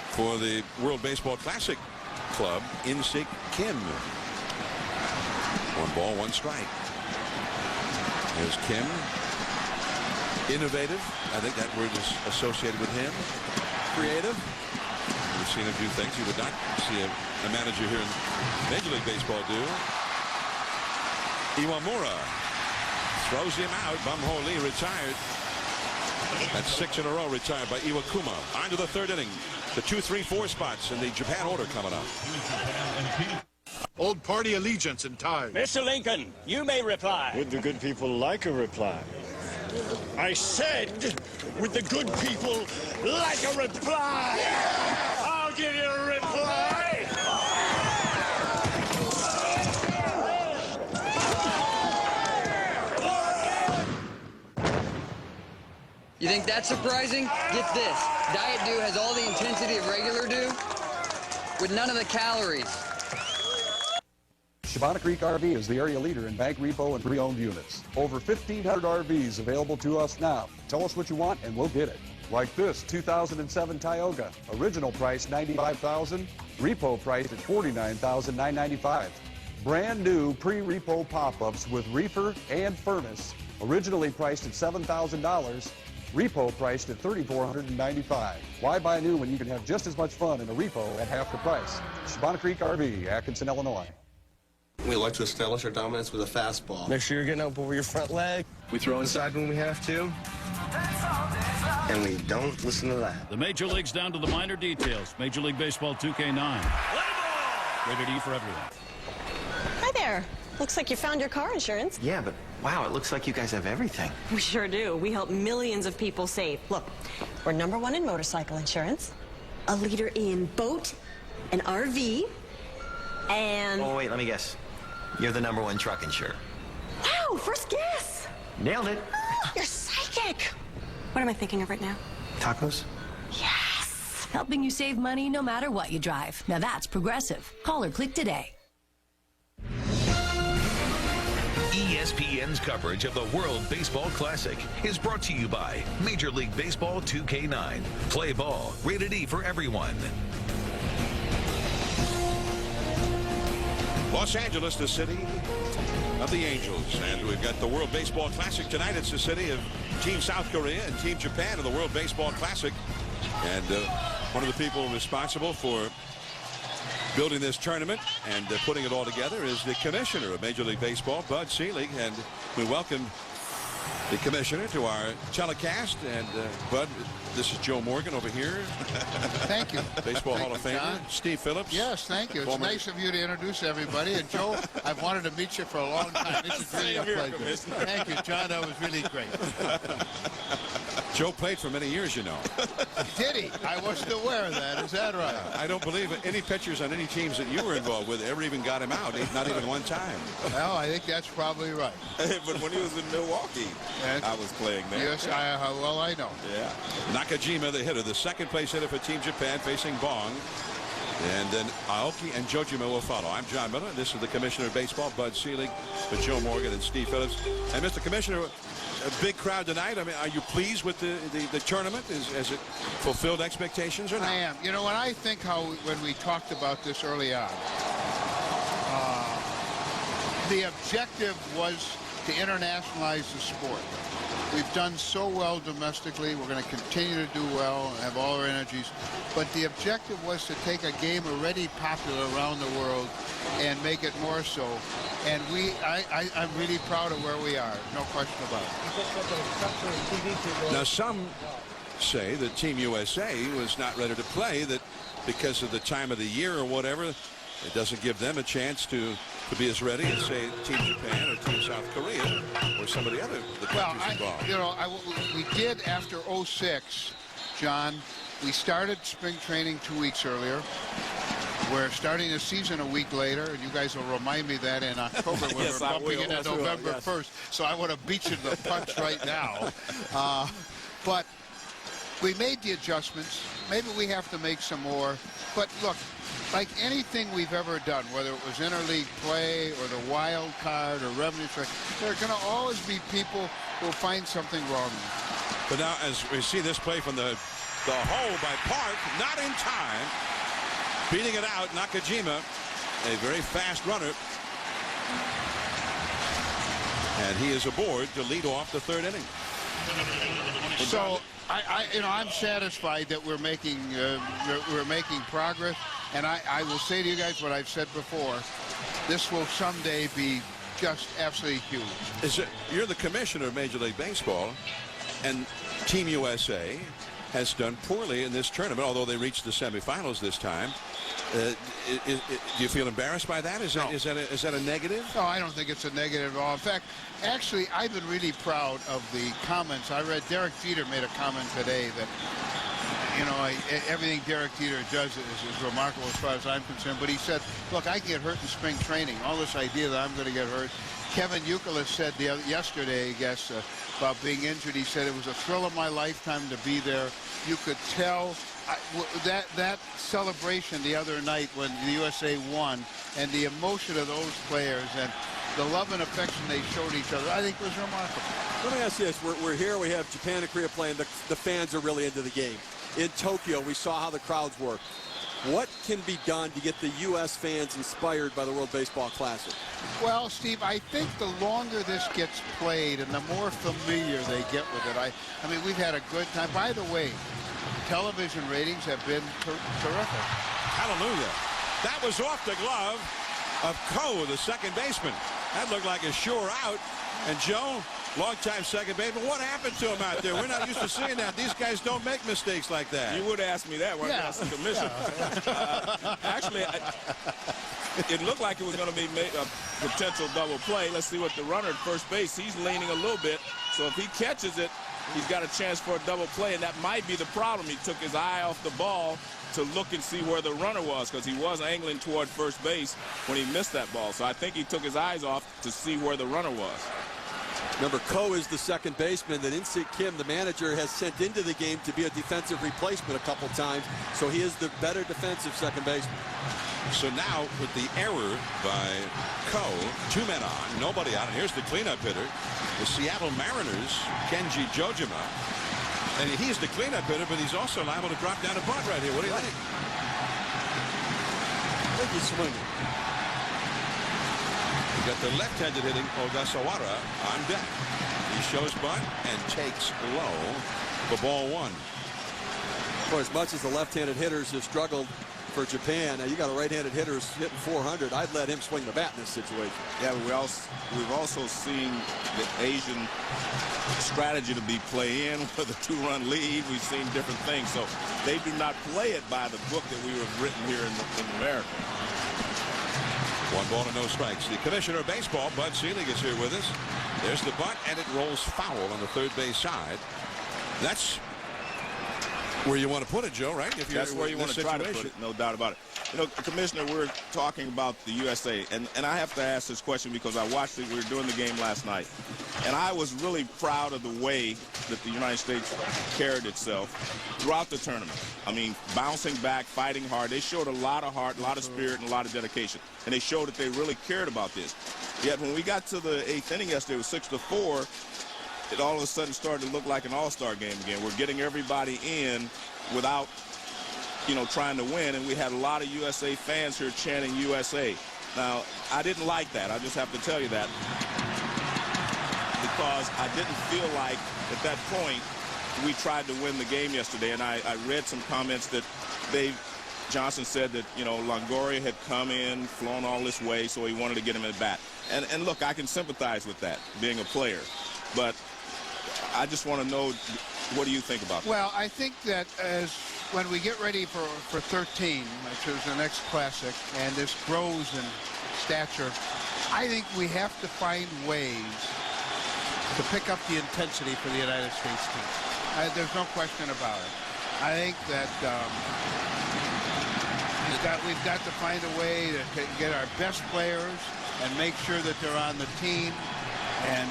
for the World Baseball Classic Club, In-Sik Kim. 1 ball, 1 strike. There's Kim. Innovative. I think that word is associated with him. Creative. We've seen him do things you would not see a manager here in Major League Baseball do. Iwamura throws him out. Bumho Lee retired. That's 6 in a row retired by Iwakuma. On to the third inning. The 2, 3, 4 spots in the Japan order coming up. Old party allegiance and ties. Mr. Lincoln, you may reply. Would the good people like a reply? I said, would the good people like a reply? Yeah! I'll give you a reply. You think that's surprising? Get this. Diet Dew has all the intensity of regular Dew with none of the calories. Shabana Creek RV is the area leader in bank repo and pre-owned units. Over 1,500 RVs available to us now. Tell us what you want and we'll get it. Like this 2007 Tioga. Original price $95,000. Repo price at $49,995. Brand new pre-repo pop-ups with reefer and furnace. Originally priced at $7,000. Repo priced at $3,495. Why buy new when you can have just as much fun in a repo at half the price? Shabana Creek RV, Atkinson, Illinois. We like to establish our dominance with a fastball. Make sure you're getting up over your front leg. We throw inside when we have to. And we don't listen to that. The major leagues down to the minor details. Major League Baseball 2K9. Rated E for everyone. Hi there. Looks like you found your car insurance. Yeah, but wow, it looks like you guys have everything. We sure do. We help millions of people save. Look, we're #1 in motorcycle insurance, a leader in boat and RV, and... Oh, wait, let me guess. You're the #1 truck insurer. Wow, first guess. Nailed it. Oh, you're psychic. What am I thinking of right now? Tacos? Yes. Helping you save money no matter what you drive. Now that's Progressive. Call or click today. ESPN's coverage of the World Baseball Classic is brought to you by Major League Baseball 2K9. Play ball. Rated E for everyone. Los Angeles, the city of the Angels. And we've got the World Baseball Classic tonight. It's the city of Team South Korea and Team Japan in the World Baseball Classic. And one of the people responsible for building this tournament and putting it all together is the commissioner of Major League Baseball, Bud Selig. And we welcome the commissioner to our telecast. And Bud, this is Joe Morgan over here. Thank you. Baseball Thank Hall of you, Famer. John. Steve Phillips. Yes, thank you. It's nice of you to introduce everybody. And Joe, I've wanted to meet you for a long time. This is really a pleasure. Thank you, John. That was really great. Joe played for many years, you know. Did he? I wasn't aware of that. Is that right? I don't believe any pitchers on any teams that you were involved with ever even got him out, not even one time. Well, I think that's probably right. But when he was in Milwaukee, I was playing there. Yes, well, I know. Yeah. Nakajima, the hitter, the second place hitter for Team Japan, facing Bong. And then Aoki and Jojima will follow. I'm John Miller. This is the Commissioner of Baseball, Bud Selig, with Joe Morgan and Steve Phillips. And Mr. Commissioner, a big crowd tonight. I mean, are you pleased with the tournament? Has it fulfilled expectations or not? I am. You know, when I think when we talked about this early on, the objective was to internationalize the sport. We've done so well domestically. We're going to continue to do well and have all our energies. But the objective was to take a game already popular around the world and make it more so. And I'm really proud of where we are. No question about it. Now, some say that Team USA was not ready to play, that because of the time of the year or whatever, it doesn't give them a chance to be as ready as, say, Team Japan or Team South Korea or some of the countries involved. You know, we did after '06, John. We started spring training 2 weeks earlier. We're starting the season a week later, and you guys will remind me that in October when we're bumping into November 1st. So I want to beat you to the punch right now. But we made the adjustments. Maybe we have to make some more. But look, like anything we've ever done, whether it was interleague play or the wild card or revenue track, there are going to always be people who will find something wrong. But now, as we see this play from the hole by Park, not in time, beating it out, Nakajima, a very fast runner. And he is aboard to lead off the third inning. So I'm satisfied that we're making progress, and I will say to you guys what I've said before. This will someday be just absolutely huge. You're the commissioner of Major League Baseball, and Team USA has done poorly in this tournament, although they reached the semifinals this time. Do you feel embarrassed by that? Is that a negative? No, I don't think it's a negative at all. In fact, actually, I've been really proud of the comments. I read Derek Jeter made a comment today that, everything Derek Jeter does is remarkable as far as I'm concerned. But he said, look, I get hurt in spring training. All this idea that I'm going to get hurt. Kevin Youkilis said yesterday, I guess, about being injured. He said it was a thrill of my lifetime to be there. You could tell that celebration the other night when the USA won, and the emotion of those players and the love and affection they showed each other, I think was remarkable. Let me ask you this. We're here. We have Japan and Korea playing. The fans are really into the game. In Tokyo, we saw how the crowds work. What can be done to get the U.S. fans inspired by the World Baseball Classic? Well, Steve, I think the longer this gets played and the more familiar they get with it, I mean, we've had a good time. By the way, television ratings have been terrific. Hallelujah. That was off the glove of Coe, the second baseman. That looked like a sure out. And Joe, longtime second baseman, what happened to him out there? We're not used to seeing that. These guys don't make mistakes like that. You would have asked me that when I was the commissioner. Actually, it looked like it was going to be a potential double play. Let's see what the runner at first base, he's leaning a little bit. So if he catches it, he's got a chance for a double play, and that might be the problem. He took his eye off the ball to look and see where the runner was, because he was angling toward first base when he missed that ball. So I think he took his eyes off to see where the runner was. Remember, Coe is the second baseman that In-Sik Kim, the manager, has sent into the game to be a defensive replacement a couple times. So he is the better defensive second baseman. So now with the error by Coe, 2 men on, nobody out, and here's the cleanup hitter, the Seattle Mariners, Kenji Jojima. And he's the cleanup hitter, but he's also liable to drop down a bunt right here. What do you think? I think he's swinging. We got the left-handed hitting Ogasawara on deck. He shows bunt and takes low for ball 1. For as much as the left-handed hitters have struggled for Japan, now you got a right-handed hitter who's hitting 400. I'd let him swing the bat in this situation. Yeah, we've also seen the Asian strategy to be play in with a 2-run lead. We've seen different things, so they do not play it by the book that we have written here in America. 1 ball and no strikes. The commissioner of baseball, Bud Selig, is here with us. There's the bunt, and it rolls foul on the third base side. That's where you want to put it, Joe, right? If That's where you want to try to put it, no doubt about it. You know, Commissioner, we're talking about the USA, and I have to ask this question because I watched it. We were doing the game last night, and I was really proud of the way that the United States carried itself throughout the tournament. I mean, bouncing back, fighting hard. They showed a lot of heart, a lot of spirit, and a lot of dedication, and they showed that they really cared about this. Yet when we got to the 8th inning yesterday, it was 6-4. It all of a sudden started to look like an all-star game again. We're getting everybody in without, you know, trying to win, and we had a lot of USA fans here chanting USA. Now, I didn't like that. I just have to tell you that, because I didn't feel like at that point we tried to win the game yesterday, and I read some comments that Dave Johnson said that, you know, Longoria had come in, flown all this way, so he wanted to get him at bat. And look, I can sympathize with that, being a player, but I just want to know, what do you think about that? Well, I think that when we get ready for 13, which is the next classic, and this grows in stature, I think we have to find ways to pick up the intensity for the United States team. There's no question about it. I think that we've got to find a way to get our best players and make sure that they're on the team. And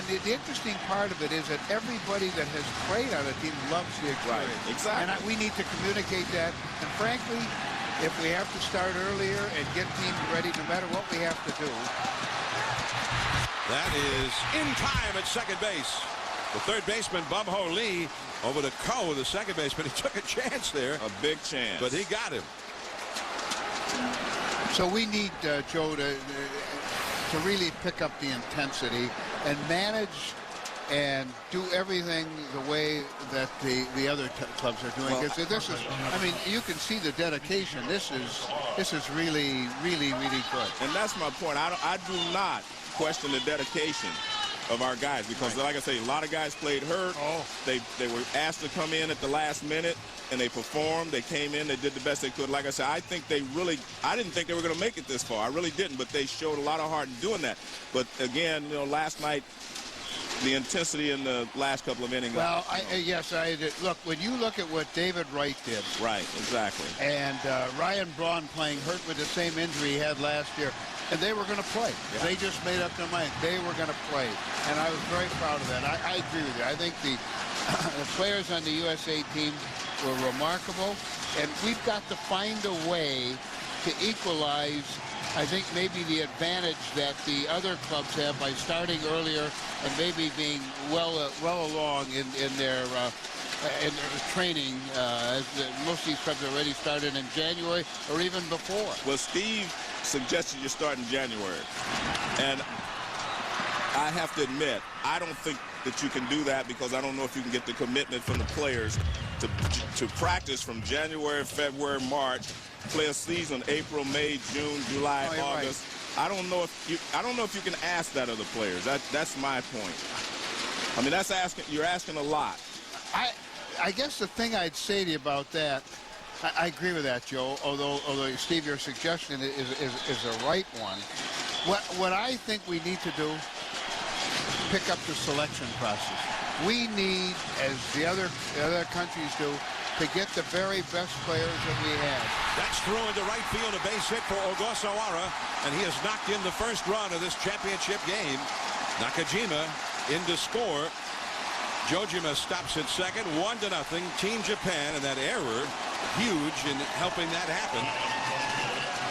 the interesting part of it is that everybody that has played on a team loves the experience. Right, exactly. And we need to communicate that. And frankly, if we have to start earlier and get teams ready, no matter what we have to do. That is in time at second base. The third baseman, Bum-Ho Lee, over to Coe, the second baseman. He took a chance there. A big chance. But he got him. So we need, Joe, to really pick up the intensity and manage and do everything the way that the other clubs are doing. Well, this is, I mean, you can see the dedication. This is really, really, really good. And that's my point. I do not question the dedication of our guys because, like I say, a lot of guys played hurt. They were asked to come in at the last minute, and they performed. They came in. They did the best they could. Like I said, I didn't think they were going to make it this far. I really didn't, but they showed a lot of heart in doing that. But, again, you know, last night, the intensity in the last couple of innings. Well, yes, I did. Look, when you look at what David Wright did. Right, exactly. And Ryan Braun playing hurt with the same injury he had last year. And they were going to play. Yeah. They just made up their mind. They were going to play. And I was very proud of that. I agree with you. I think the players on the USA team were remarkable. And we've got to find a way to equalize, I think, maybe the advantage that the other clubs have by starting earlier and maybe being well along in their training. Most of these clubs already started in January or even before. Well, Steve suggested you start in January. And I have to admit, I don't think that you can do that because I don't know if you can get the commitment from the players to practice from January, February, March, play a season April, May, June, July, August. Right. I don't know if you can ask that of the players. That's my point. I mean, you're asking a lot. I guess the thing I'd say to you about that, I agree with that, Joe, although Steve, your suggestion is a right one. What I think we need to do, pick up the selection process. We need, as the other countries do, to get the very best players that we have. That's thrown into right field, a base hit for Ogasawara, and he has knocked in the first run of this championship game. Nakajima in to score. Jojima stops at second, 1-0. Team Japan, and that error, huge in helping that happen.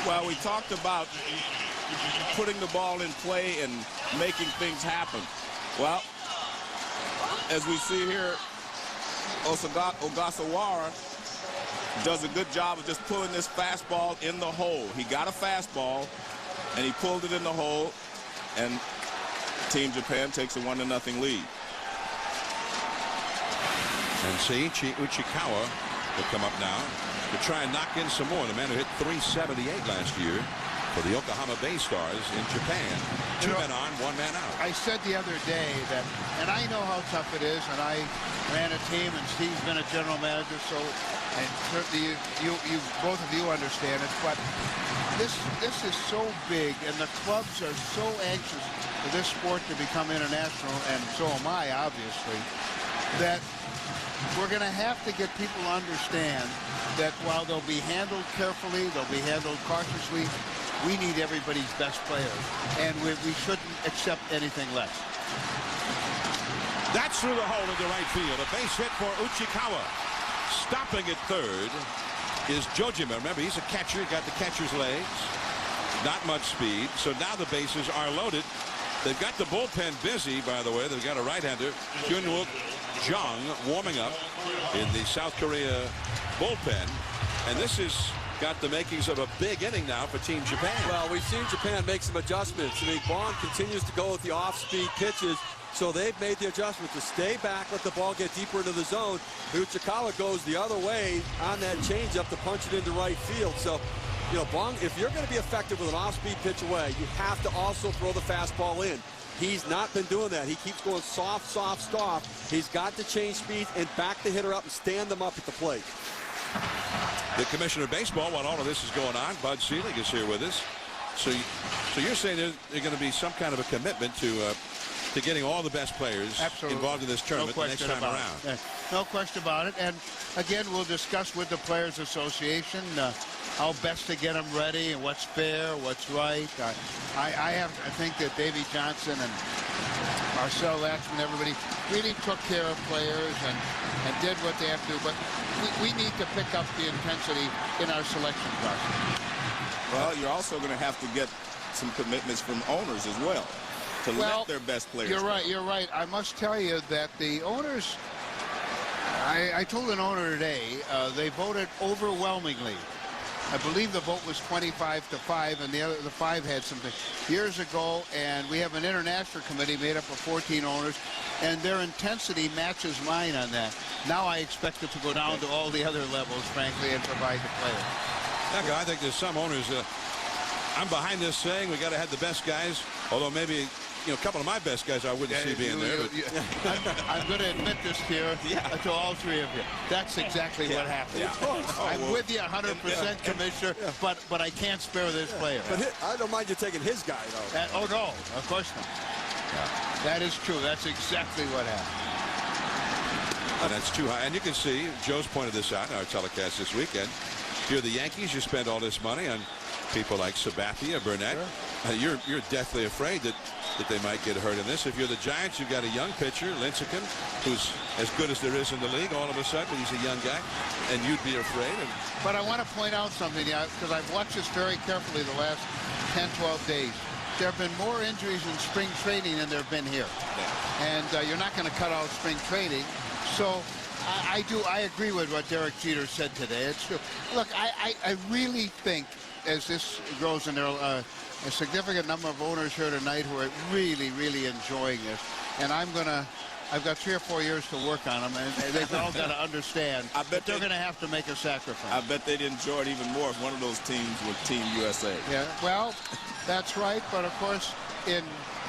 Well, we talked about putting the ball in play and making things happen. Well, as we see here, Ogasawara does a good job of just pulling this fastball in the hole. He got a fastball, and he pulled it in the hole, and Team Japan takes a 1-0 lead. And Seiichi Uchikawa will come up now to try and knock in some more. The man who hit .378 last year for the Yokohama Bay Stars in Japan. Two men on, one man out. I said the other day that, and I know how tough it is, and I ran a team, and Steve's been a general manager, so, and certainly you both of you understand it, but this is so big, and the clubs are so anxious for this sport to become international, and so am I, obviously, that we're going to have to get people to understand that while they'll be handled carefully, they'll be handled cautiously, we need everybody's best players, and we shouldn't accept anything less. That's through the hole into right field. A base hit for Uchikawa. Stopping at third is Jojima. Remember, he's a catcher. He got the catcher's legs. Not much speed. So now the bases are loaded. They've got the bullpen busy, by the way. They've got a right-hander, Hyunwook Jung, warming up in the South Korea bullpen. And this has got the makings of a big inning now for Team Japan. Well, we've seen Japan make some adjustments. I mean, Bond continues to go with the off-speed pitches, so they've made the adjustment to stay back, let the ball get deeper into the zone. Uchikawa goes the other way on that changeup to punch it into right field. So, you know, Bong, if you're going to be effective with an off-speed pitch away, you have to also throw the fastball in. He's not been doing that. He keeps going soft, soft, soft. He's got to change speeds and back the hitter up and stand them up at the plate. The commissioner of baseball, while all of this is going on, Bud Selig is here with us. So you're saying there's going to be some kind of a commitment to getting all the best players involved in this tournament the next time around. Yeah. No question about it. And again, we'll discuss with the Players Association how best to get them ready and what's fair, what's right. I think that Davey Johnson and Marcel Latchman, everybody really took care of players and did what they have to do. But we need to pick up the intensity in our selection process. Well, you're also going to have to get some commitments from owners as well to let their best players You're play. right. You're right. I must tell you that the owners, I told an owner today, they voted overwhelmingly I believe the vote was 25-5, and the 5 had something years ago. And we have an international committee made up of 14 owners, and their intensity matches mine on that. Now I expect it to go down to all the other levels, frankly, and provide the players. Yeah, I think there's some owners. I'm behind this saying we got to have the best guys, although maybe a couple of my best guys I wouldn't see being there. I'm going to admit this here to all three of you. That's exactly what happened. Yeah. I'm with you 100%, Commissioner, but I can't spare this player. But I don't mind you taking his guy, though. Oh, no, of course not. That is true. That's exactly what happened. And that's too high. And you can see, Joe's pointed this out in our telecast this weekend. If you're the Yankees, you spend all this money on people like Sabathia, Burnett. Sure. You're deathly afraid that they might get hurt in this. If you're the Giants, you've got a young pitcher, Lincecum, who's as good as there is in the league. All of a sudden, he's a young guy, and you'd be afraid. But I want to point out something, because I've watched this very carefully the last 10, 12 days. There have been more injuries in spring training than there have been here. Yeah. And you're not going to cut out spring training. So I agree with what Derek Jeter said today. It's true. Look, I really think as this grows, and there are a significant number of owners here tonight who are really, really enjoying this. And I've got 3 or 4 years to work on them, and they've all got to understand that they're going to have to make a sacrifice. I bet they'd enjoy it even more if one of those teams was Team USA. Yeah, well, that's right. But, of course,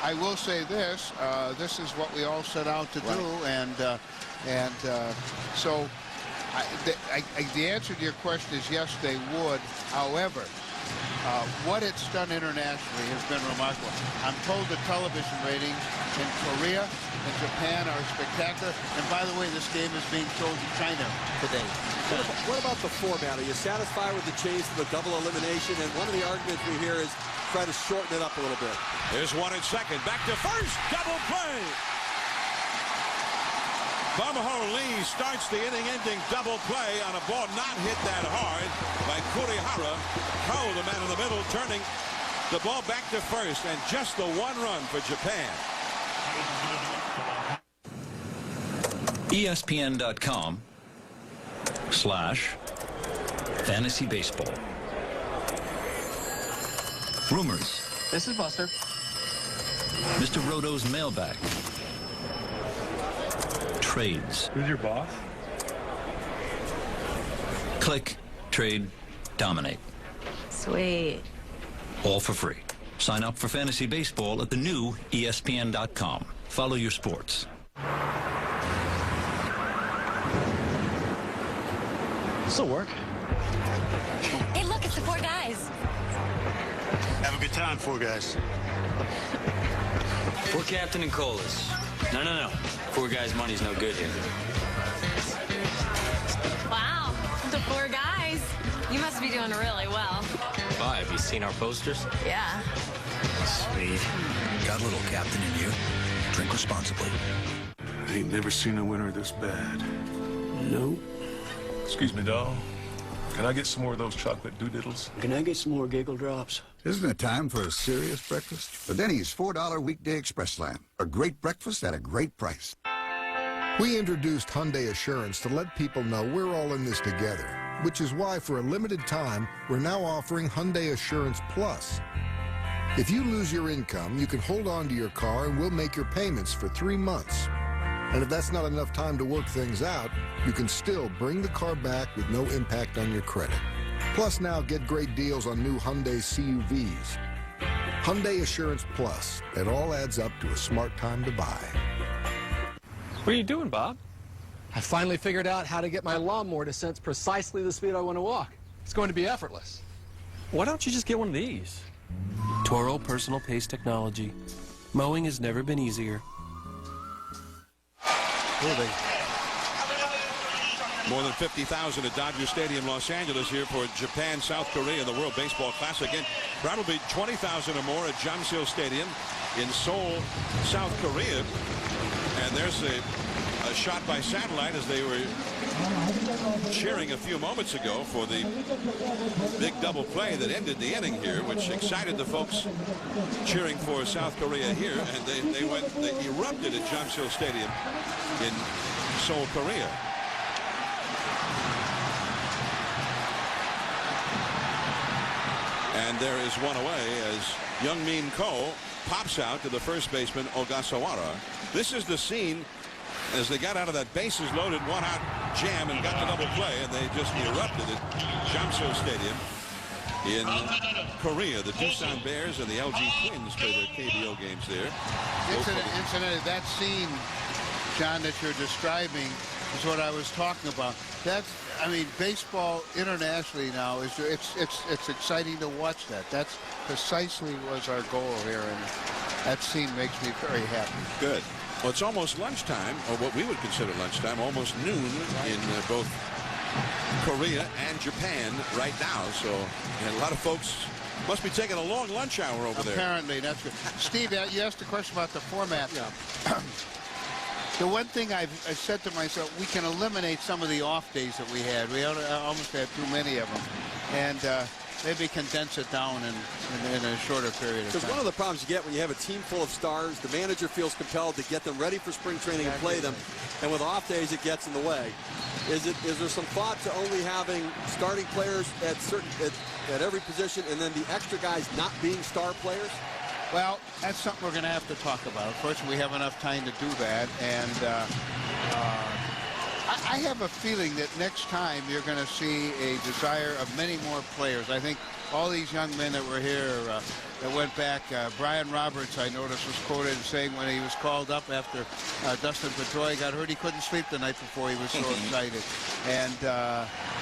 I will say this. This is what we all set out to do. And so the answer to your question is yes, they would. However, what it's done internationally has been remarkable. I'm told the television ratings in Korea and Japan are spectacular. And by the way, this game is being shown in China today. What about the format? Are you satisfied with the change to the double elimination? And one of the arguments we hear is try to shorten it up a little bit. Here's one at second. Back to first. Double play. Bumho Lee starts the inning-ending double play on a ball not hit that hard by Kurihara. Ko, the man in the middle, turning the ball back to first, and just the one run for Japan. ESPN.com/fantasy baseball. Rumors. This is Buster. Mr. Roto's mailbag. Trades. Who's your boss? Click, trade, dominate. Sweet. All for free. Sign up for fantasy baseball at the new ESPN.com. Follow your sports. This'll work. Hey, look, it's the 4 guys. Have a good time, 4 guys. 4 Captain and Colas. No. 4 guys' money's no good here. Wow, the 4 guys. You must be doing really well. Why, have you seen our posters? Yeah. Sweet. Got a little captain in you. Drink responsibly. I ain't never seen a winter this bad. Nope. Excuse me, doll. Can I get some more of those chocolate doodiddles? Can I get some more giggle drops? Isn't it time for a serious breakfast? The Denny's $4 weekday express lamb. A great breakfast at a great price. We introduced Hyundai Assurance to let people know we're all in this together, which is why for a limited time, we're now offering Hyundai Assurance Plus. If you lose your income, you can hold on to your car and we'll make your payments for 3 months. And if that's not enough time to work things out, you can still bring the car back with no impact on your credit. Plus now get great deals on new Hyundai CUVs. Hyundai Assurance Plus. It all adds up to a smart time to buy. What are you doing, Bob? I finally figured out how to get my lawnmower to sense precisely the speed I want to walk. It's going to be effortless. Why don't you just get one of these? Toro Personal Pace Technology. Mowing has never been easier. More than 50,000 at Dodger Stadium, Los Angeles here for Japan, South Korea, the World Baseball Classic. And probably 20,000 or more at Jamsil Stadium in Seoul, South Korea. And there's a shot by satellite as they were cheering a few moments ago for the big double play that ended the inning here, which excited the folks cheering for South Korea here. And they erupted at Jamsil Stadium in Seoul, Korea. And there is one away as Young Min Ko pops out to the first baseman, Ogasawara. This is the scene as they got out of that bases loaded one-out jam and got the double play, and they just erupted at Jamso Stadium in Korea. The Doosan Bears and the LG Twins play their KBO games there. Incidentally, that scene, John, that you're describing is what I was talking about. That's, I mean, baseball internationally now is it's exciting to watch that. That's precisely was our goal here, and that scene makes me very happy. Good. Well, it's almost lunchtime, or what we would consider lunchtime, almost noon in both Korea and Japan right now. So and a lot of folks must be taking a long lunch hour over there. Apparently, that's good. Steve, you asked a question about the format. Yeah. The one thing I've said to myself, we can eliminate some of the off days that we had. We almost had too many of them. And maybe condense it down in a shorter period of time. Because one of the problems you get when you have a team full of stars, the manager feels compelled to get them ready for spring training and play them. And with off days, it gets in the way. Is there some thought to only having starting players at every position and then the extra guys not being star players? Well, that's something we're going to have to talk about. Unfortunately, we have enough time to do that. And I have a feeling that next time you're going to see a desire of many more players. I think all these young men that were here that went back, Brian Roberts, I noticed, was quoted saying when he was called up after Dustin Pedroia got hurt, he couldn't sleep the night before, he was so excited. And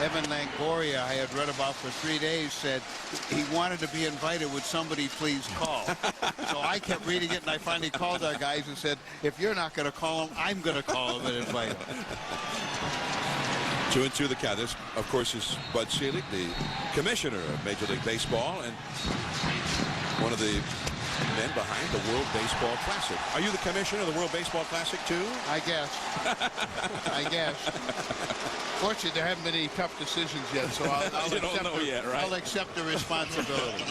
Evan Longoria, I had read about for 3 days, said he wanted to be invited. Would somebody please call? So I kept reading it, and I finally called our guys and said, if you're not going to call him, I'm going to call him and invite him. 2-2 the count. This, of course, is Bud Selig, the commissioner of Major League Baseball and one of the men behind the World Baseball Classic. Are you the commissioner of the World Baseball Classic, too? I guess. I guess. Fortunately, there haven't been any tough decisions yet, so I'll accept the responsibility.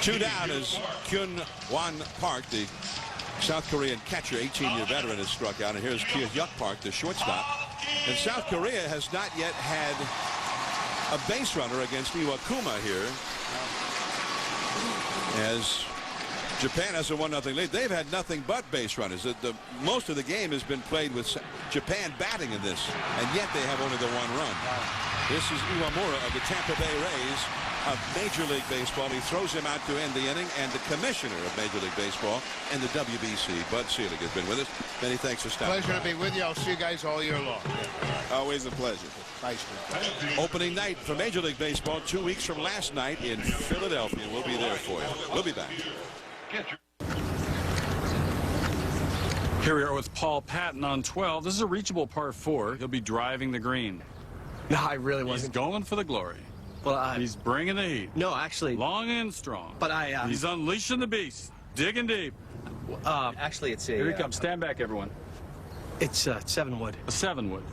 2 down as Kyun Won Park, the South Korean catcher, 18-year veteran, has struck out. And here's Kia Hyuk Park, the shortstop. And South Korea has not yet had a base runner against Iwakuma here. As Japan has a 1-0 lead. They've had nothing but base runners. Most of the game has been played with Japan batting in this, and yet they have only the 1 run. This is Iwamura of the Tampa Bay Rays of Major League Baseball. He throws him out to end the inning, and the commissioner of Major League Baseball and the WBC, Bud Selig, has been with us. Many thanks for stopping. Pleasure to be with you. I'll see you guys all year long. Always a pleasure. Nice. Opening night for Major League Baseball 2 weeks from last night in Philadelphia. We'll be there for you. We'll be back. Here we are with Paul Patton on 12. This is a reachable par 4. He'll be driving the green. No, I really wasn't. He's going for the glory. Well, he's bringing the heat. No, actually. Long and strong. But he's unleashing the beast. Digging deep. Actually, it's a... Here he comes. Stand back, everyone. It's a 7-wood. A 7-wood.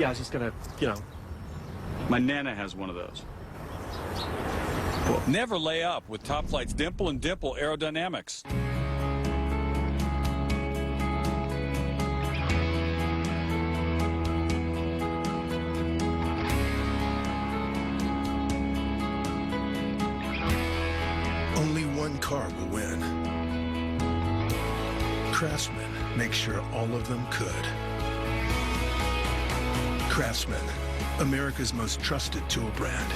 Yeah, I was just going to, My Nana has one of those. Never lay up with Top Flight's Dimple and Dimple Aerodynamics. Only one car will win. Craftsman makes sure all of them could. Craftsman, America's most trusted tool brand.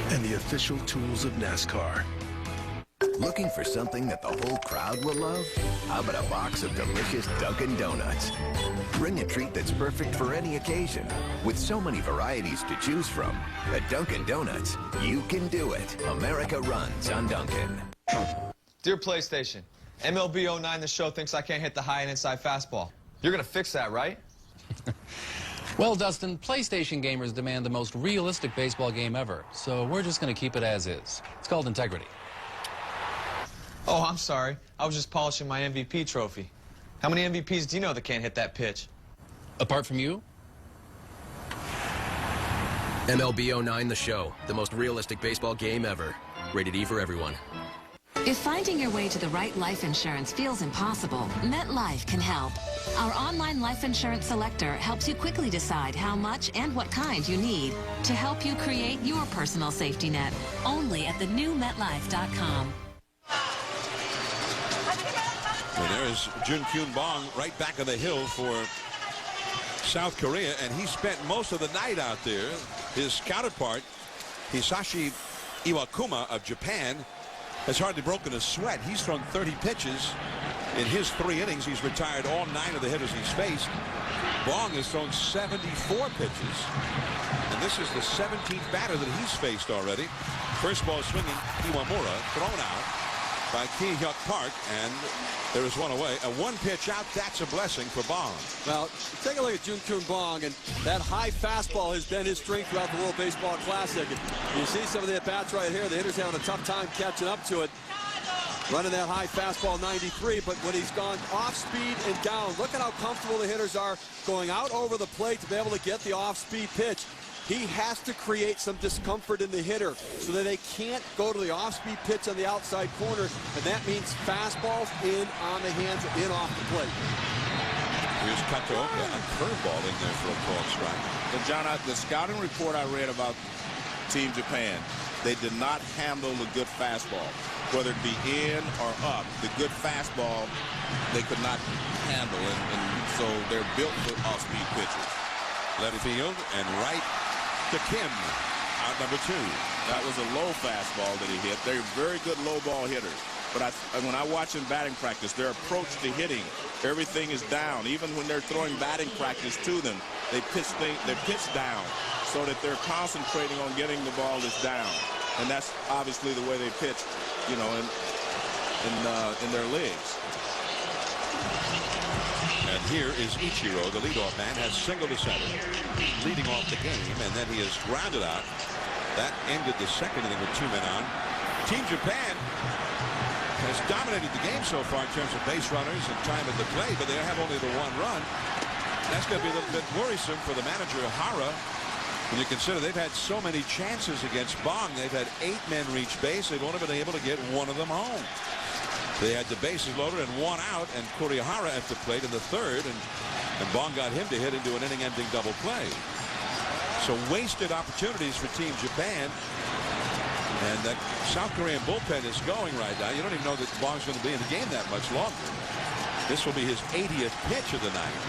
And the official tools of NASCAR. Looking for something that the whole crowd will love? How about a box of delicious Dunkin' Donuts? Bring a treat that's perfect for any occasion. With so many varieties to choose from, at Dunkin' Donuts, you can do it. America runs on Dunkin'. Dear PlayStation, MLB 09 The Show thinks I can't hit the high and inside fastball. You're going to fix that, right? Well, Dustin, PlayStation gamers demand the most realistic baseball game ever, so we're just going to keep it as is. It's called integrity. Oh, I'm sorry. I was just polishing my MVP trophy. How many MVPs do you know that can't hit that pitch? Apart from you? MLB 09 The Show, the most realistic baseball game ever. Rated E for everyone. If finding your way to the right life insurance feels impossible, MetLife can help. Our online life insurance selector helps you quickly decide how much and what kind you need to help you create your personal safety net. Only at the new MetLife.com. And there's Jun-Kyun Bong right back of the hill for South Korea, and he spent most of the night out there. His counterpart, Hisashi Iwakuma of Japan, has hardly broken a sweat. He's thrown 30 pitches. In his 3 innings, he's retired all 9 of the hitters he's faced. Bong has thrown 74 pitches, and this is the 17th batter that he's faced already. First ball swinging, Iwamura thrown out by Ki-Hyuk Park, and there is one away. A 1-pitch out, that's a blessing for Bong. Well, take a look at Jun-Kyun Bong, and that high fastball has been his strength throughout the World Baseball Classic. And you see some of the at-bats right here. The hitter's having a tough time catching up to it. Running that high fastball 93, but when he's gone off speed and down, look at how comfortable the hitters are going out over the plate to be able to get the off-speed pitch. He has to create some discomfort in the hitter so that they can't go to the off-speed pitch on the outside corner, and that means fastballs in on the hands, in off the plate. Here's Kato, a curveball in there for a called strike. But John, the scouting report I read about Team Japan, they did not handle the good fastball. Whether it be in or up, the good fastball they could not handle, and so they're built for off-speed pitchers. Left field and right to Kim, out number 2. That was a low fastball that he hit. They're very good low ball hitters. But when I watch them batting practice, their approach to hitting, everything is down. Even when they're throwing batting practice to them, they pitch down so that they're concentrating on getting the ball that's down. And that's obviously the way they pitch, you know, in their leagues. And here is Ichiro, the leadoff man, has single to center, leading off the game, and then he is grounded out. That ended the second inning with 2 men on. Team Japan has dominated the game so far in terms of base runners and time at the plate, but they have only the 1 run. That's going to be a little bit worrisome for the manager, Hara, when you consider they've had so many chances against Bong. They've had 8 men reach base. They've only been able to get 1 of them home. They had the bases loaded and 1 out, and Kurihara at the plate in the 3rd, and Bong got him to hit into an inning-ending double play. So wasted opportunities for Team Japan, and that South Korean bullpen is going right now. You don't even know that Bong's going to be in the game that much longer. This will be his 80th pitch of the night.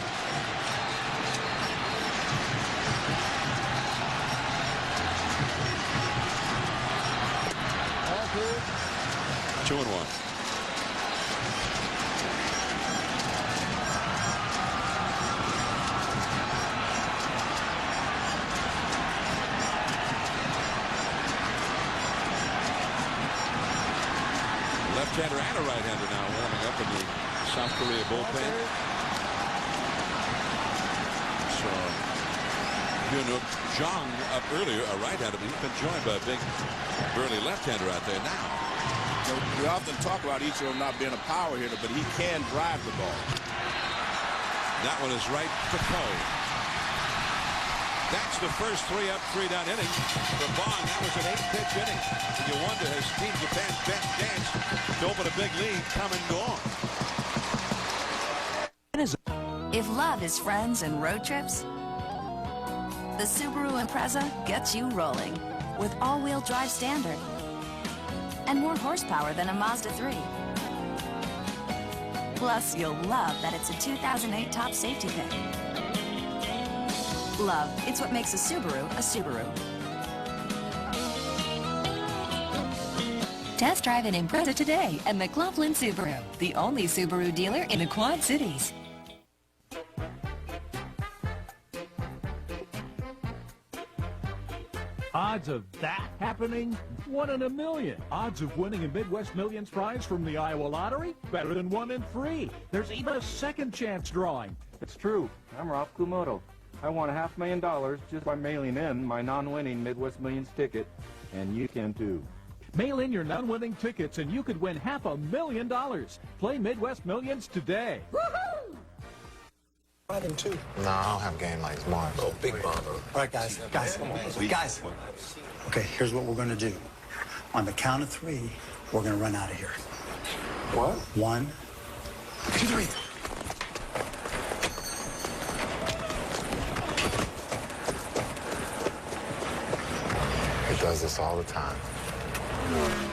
All good. 2-1. Left-hander and a right-hander now warming up in the South Korea bullpen. So Hyunuk Jung up earlier, a right-hander, but he's been joined by a big burly left-hander out there now. You know, we often talk about Ichiro not being a power hitter, but he can drive the ball. That one is right to Poe. That's the first 3-up, 3-down inning for Bong. That was an 8-pitch inning. And you wonder, has Team Japan's best chance to open a big lead come and gone? If love is friends and road trips, the Subaru Impreza gets you rolling with all-wheel drive standard and more horsepower than a Mazda 3. Plus, you'll love that it's a 2008 top safety pick. Love, it's what makes a Subaru a Subaru. Test drive an Impreza today at McLaughlin Subaru, the only Subaru dealer in the Quad Cities. Odds of that happening? 1 in a million. Odds of winning a Midwest Millions prize from the Iowa Lottery? Better than 1 in 3. There's even a second chance drawing. It's true. I'm Ralph Kumoto. I won $500,000 just by mailing in my non-winning Midwest Millions ticket, and you can too. Mail in your non-winning tickets and you could win $500,000. Play Midwest Millions today. Woohoo! 5 and 2. No, I don't have a game like tomorrow. Oh, big bomber. All right, guys, come on. Guys. Okay, here's what we're going to do. On the count of 3, We're going to run out of here. What? 1, 2, 3. It does this all the time.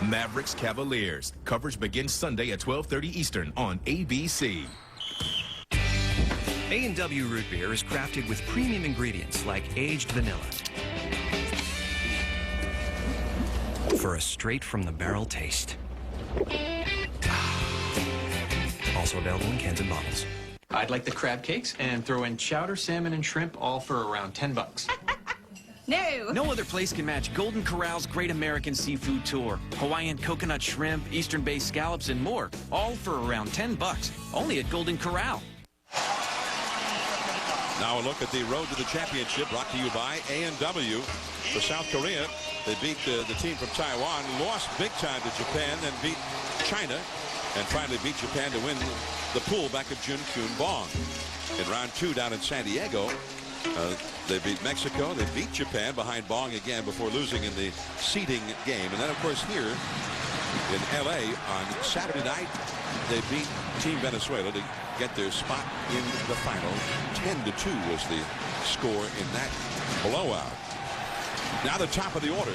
Mavericks Cavaliers. Coverage begins Sunday at 12:30 Eastern on ABC. A&W Root Beer is crafted with premium ingredients like aged vanilla for a straight-from-the-barrel taste. Also available in cans and bottles. I'd like the crab cakes and throw in chowder, salmon, and shrimp, all for around $10. No! No other place can match Golden Corral's Great American Seafood Tour. Hawaiian coconut shrimp, Eastern Bay scallops, and more. All for around $10. Only at Golden Corral. Now a look at the road to the championship brought to you by A&W. For South Korea, they beat the team from Taiwan, lost big time to Japan, then beat China, and finally beat Japan to win the pool back at Junkyun Bong. In round 2 down in San Diego, they beat Mexico, they beat Japan behind Bong again before losing in the seeding game. And then, of course, here in L.A. on Saturday night, they beat Team Venezuela to get their spot in the final. 10-2 was the score in that blowout. Now the top of the order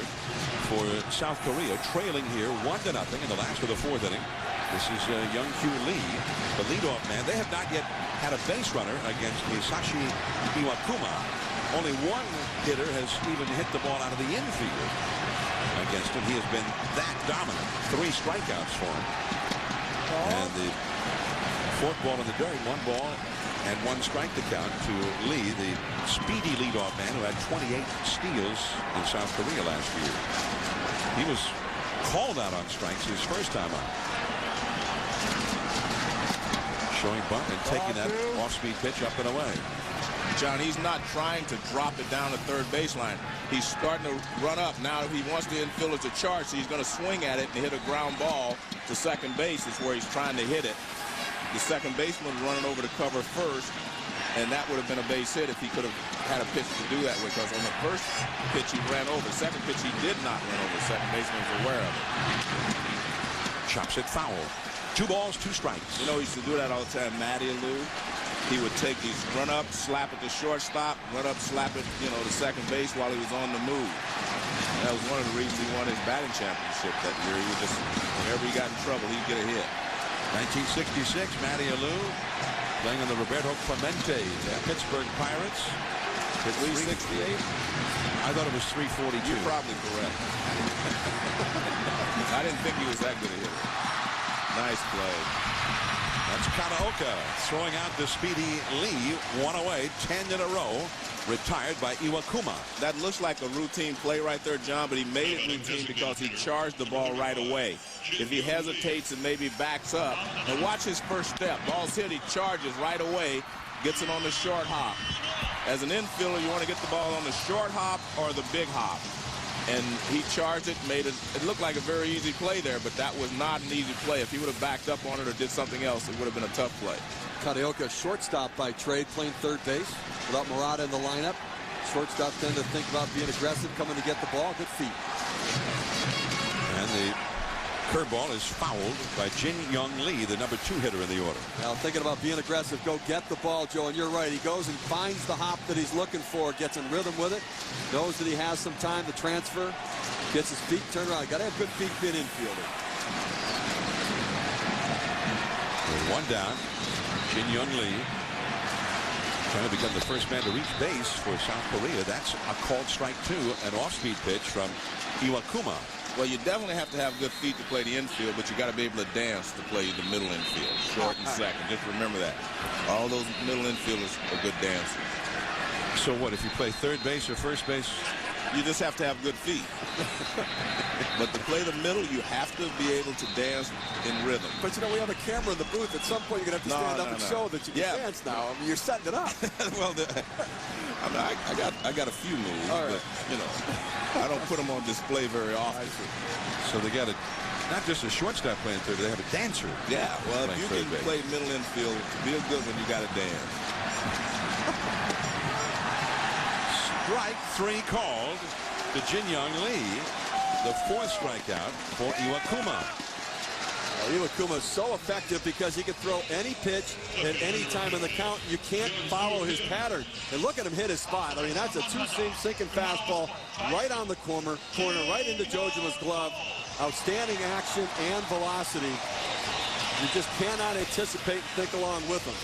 for South Korea, trailing here 1-0 in the last of the 4th inning. This is Young-Kyu Lee, the leadoff man. They have not yet had a base runner against Hisashi Iwakuma. Only one hitter has even hit the ball out of the infield against him. He has been that dominant. 3 strikeouts for him. And the 4th ball in the dirt, 1 ball and 1 strike to count to Lee, the speedy leadoff man who had 28 steals in South Korea last year. He was called out on strikes his first time out. Showing bunt and taking that off-speed pitch up and away. John, he's not trying to drop it down the third baseline. He's starting to run up. Now he wants the infielders to charge, so he's going to swing at it and hit a ground ball to second base. Is where he's trying to hit it. The second baseman running over to cover first, and that would have been a base hit if he could have had a pitch to do that with, because on the first pitch he ran over. The second pitch he did not run over. The second baseman was aware of it. Chops it foul. 2 balls, 2 strikes. You know, he used to do that all the time, Matty Lou. He would take these run up, slap it to shortstop, run up, slap it, to second base while he was on the move. That was one of the reasons he won his batting championship that year. He would just, whenever he got in trouble, he'd get a hit. 1966, Matty Lou playing on the Roberto Clemente Pittsburgh Pirates. Hit 368. I thought it was 342. You're probably correct. I didn't think he was that good a hitter. Nice play. That's Kanaoka throwing out the speedy Lee. 1 away, 10 in a row. Retired by Iwakuma. That looks like a routine play right there, John, but he made it routine because he charged the ball right away. If he hesitates and maybe backs up, and watch his first step. Ball's hit, he charges right away, gets it on the short hop. As an infielder, you want to get the ball on the short hop or the big hop. And he charged it, made it. It looked like a very easy play there, but that was not an easy play. If he would have backed up on it or did something else, it would have been a tough play. Kanaoka, shortstop by trade, playing third base without Murata in the lineup. Shortstop tend to think about being aggressive, coming to get the ball. Good feet. And the curveball is fouled by Jin Young Lee, the number 2 hitter in the order. Now thinking about being aggressive, go get the ball, Joe, and you're right. He goes and finds the hop that he's looking for, gets in rhythm with it, knows that he has some time to transfer, gets his feet turned around. Got to have good feet being infielder. 1 down. Jin Young Lee trying to become the first man to reach base for South Korea. That's a called strike 2, an off-speed pitch from Iwakuma. Well, you definitely have to have good feet to play the infield, but you got to be able to dance to play the middle infield, short and second. Just remember that. All those middle infielders are good dancers. So what, if you play third base or first base? You just have to have good feet. But to play the middle, you have to be able to dance in rhythm. But we have a camera in the booth. At some point, you're going to have to stand up and show that you can dance now. I mean, you're setting it up. Well, I got a few moves, but, I don't put them on display very often. So they got not just a shortstop playing third, they have a dancer. Yeah, well, if you can play middle infield, to be a good one, you got to dance. Strike 3 called to Jin Young Lee. the 4th strikeout for Iwakuma. Iwakuma is so effective because he can throw any pitch at any time in the count. You can't follow his pattern. And look at him hit his spot. I mean, that's a two-seam sinking fastball right on the corner, right into Jojima's glove. Outstanding action and velocity. You just cannot anticipate and think along with him.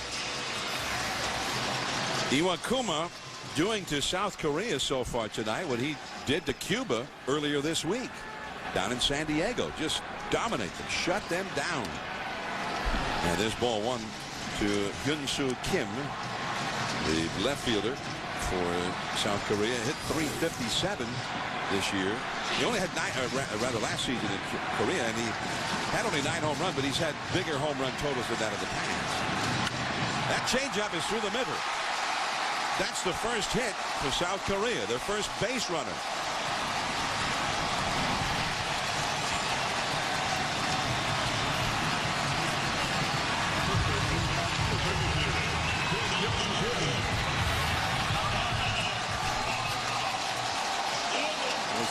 Iwakuma doing to South Korea so far tonight what he did to Cuba earlier this week down in San Diego. Just dominate them, shut them down. And this ball 1 to Hyun-Soo Kim, the left fielder for South Korea. Hit .357 this year. He only had 9, rather last season in Korea, and he had only 9 home runs, but he's had bigger home run totals than that of the past. That changeup is through the middle. That's the first hit for South Korea, their first base runner.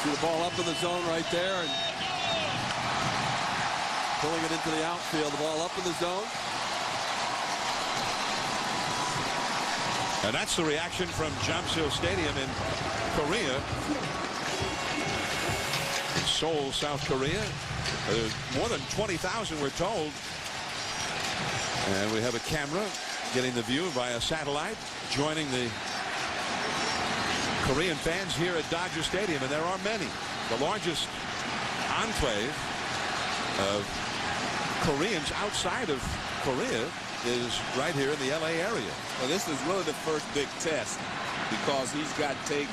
See the ball up in the zone right there and pulling it into the outfield. The ball up in the zone. And that's the reaction from Jamsil Stadium in Korea. In Seoul, South Korea. There's more than 20,000, we're told. And we have a camera getting the view via satellite, joining the Korean fans here at Dodger Stadium, and there are many. The largest enclave of Koreans outside of Korea is right here in the LA area. Well, this is really the first big test because he's got Tae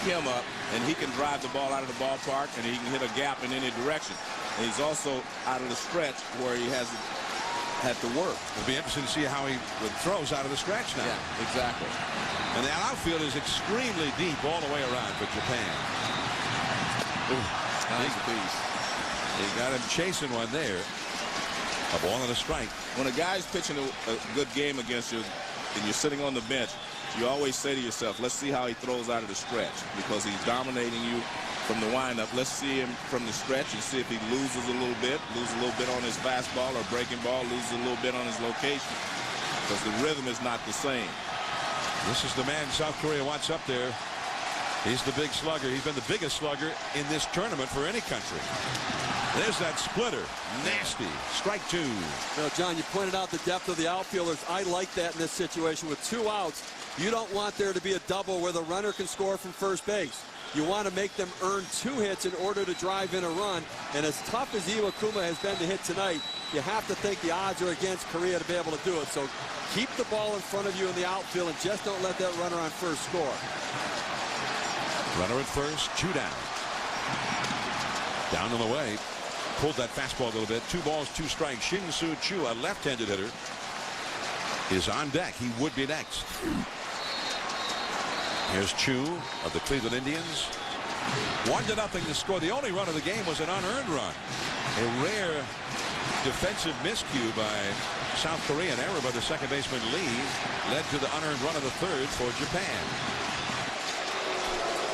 Kim up, and he can drive the ball out of the ballpark, and he can hit a gap in any direction. And he's also out of the stretch where he has had to work. It'll be interesting to see how he throws out of the stretch now. Yeah, exactly. And the outfield is extremely deep all the way around for Japan. Ooh, nice piece. He got him chasing one there. A ball and a strike. When a guy's pitching a good game against you and you're sitting on the bench, you always say to yourself, let's see how he throws out of the stretch, because he's dominating you from the windup. Let's see him from the stretch and see if he loses a little bit on his fastball or breaking ball, loses a little bit on his location, because the rhythm is not the same. This is the man South Korea wants up there. He's the big slugger. He's been the biggest slugger in this tournament for any country. There's that splitter. Nasty. Strike 2. Well, John, you pointed out the depth of the outfielders. I like that in this situation. With 2 outs, you don't want there to be a double where the runner can score from first base. You want to make them earn 2 hits in order to drive in a run. And as tough as Iwakuma has been to hit tonight, you have to think the odds are against Korea to be able to do it. So keep the ball in front of you in the outfield and just don't let that runner on first score. Runner at first, 2 down. Down and away. Pulled that fastball a little bit. 2 balls, 2 strikes. Shin-Soo Choo, a left-handed hitter, is on deck. He would be next. Here's Choo of the Cleveland Indians. 1-0 to score. The only run of the game was an unearned run. A rare defensive miscue by South Korea. An error by the second baseman Lee led to the unearned run of the 3rd for Japan.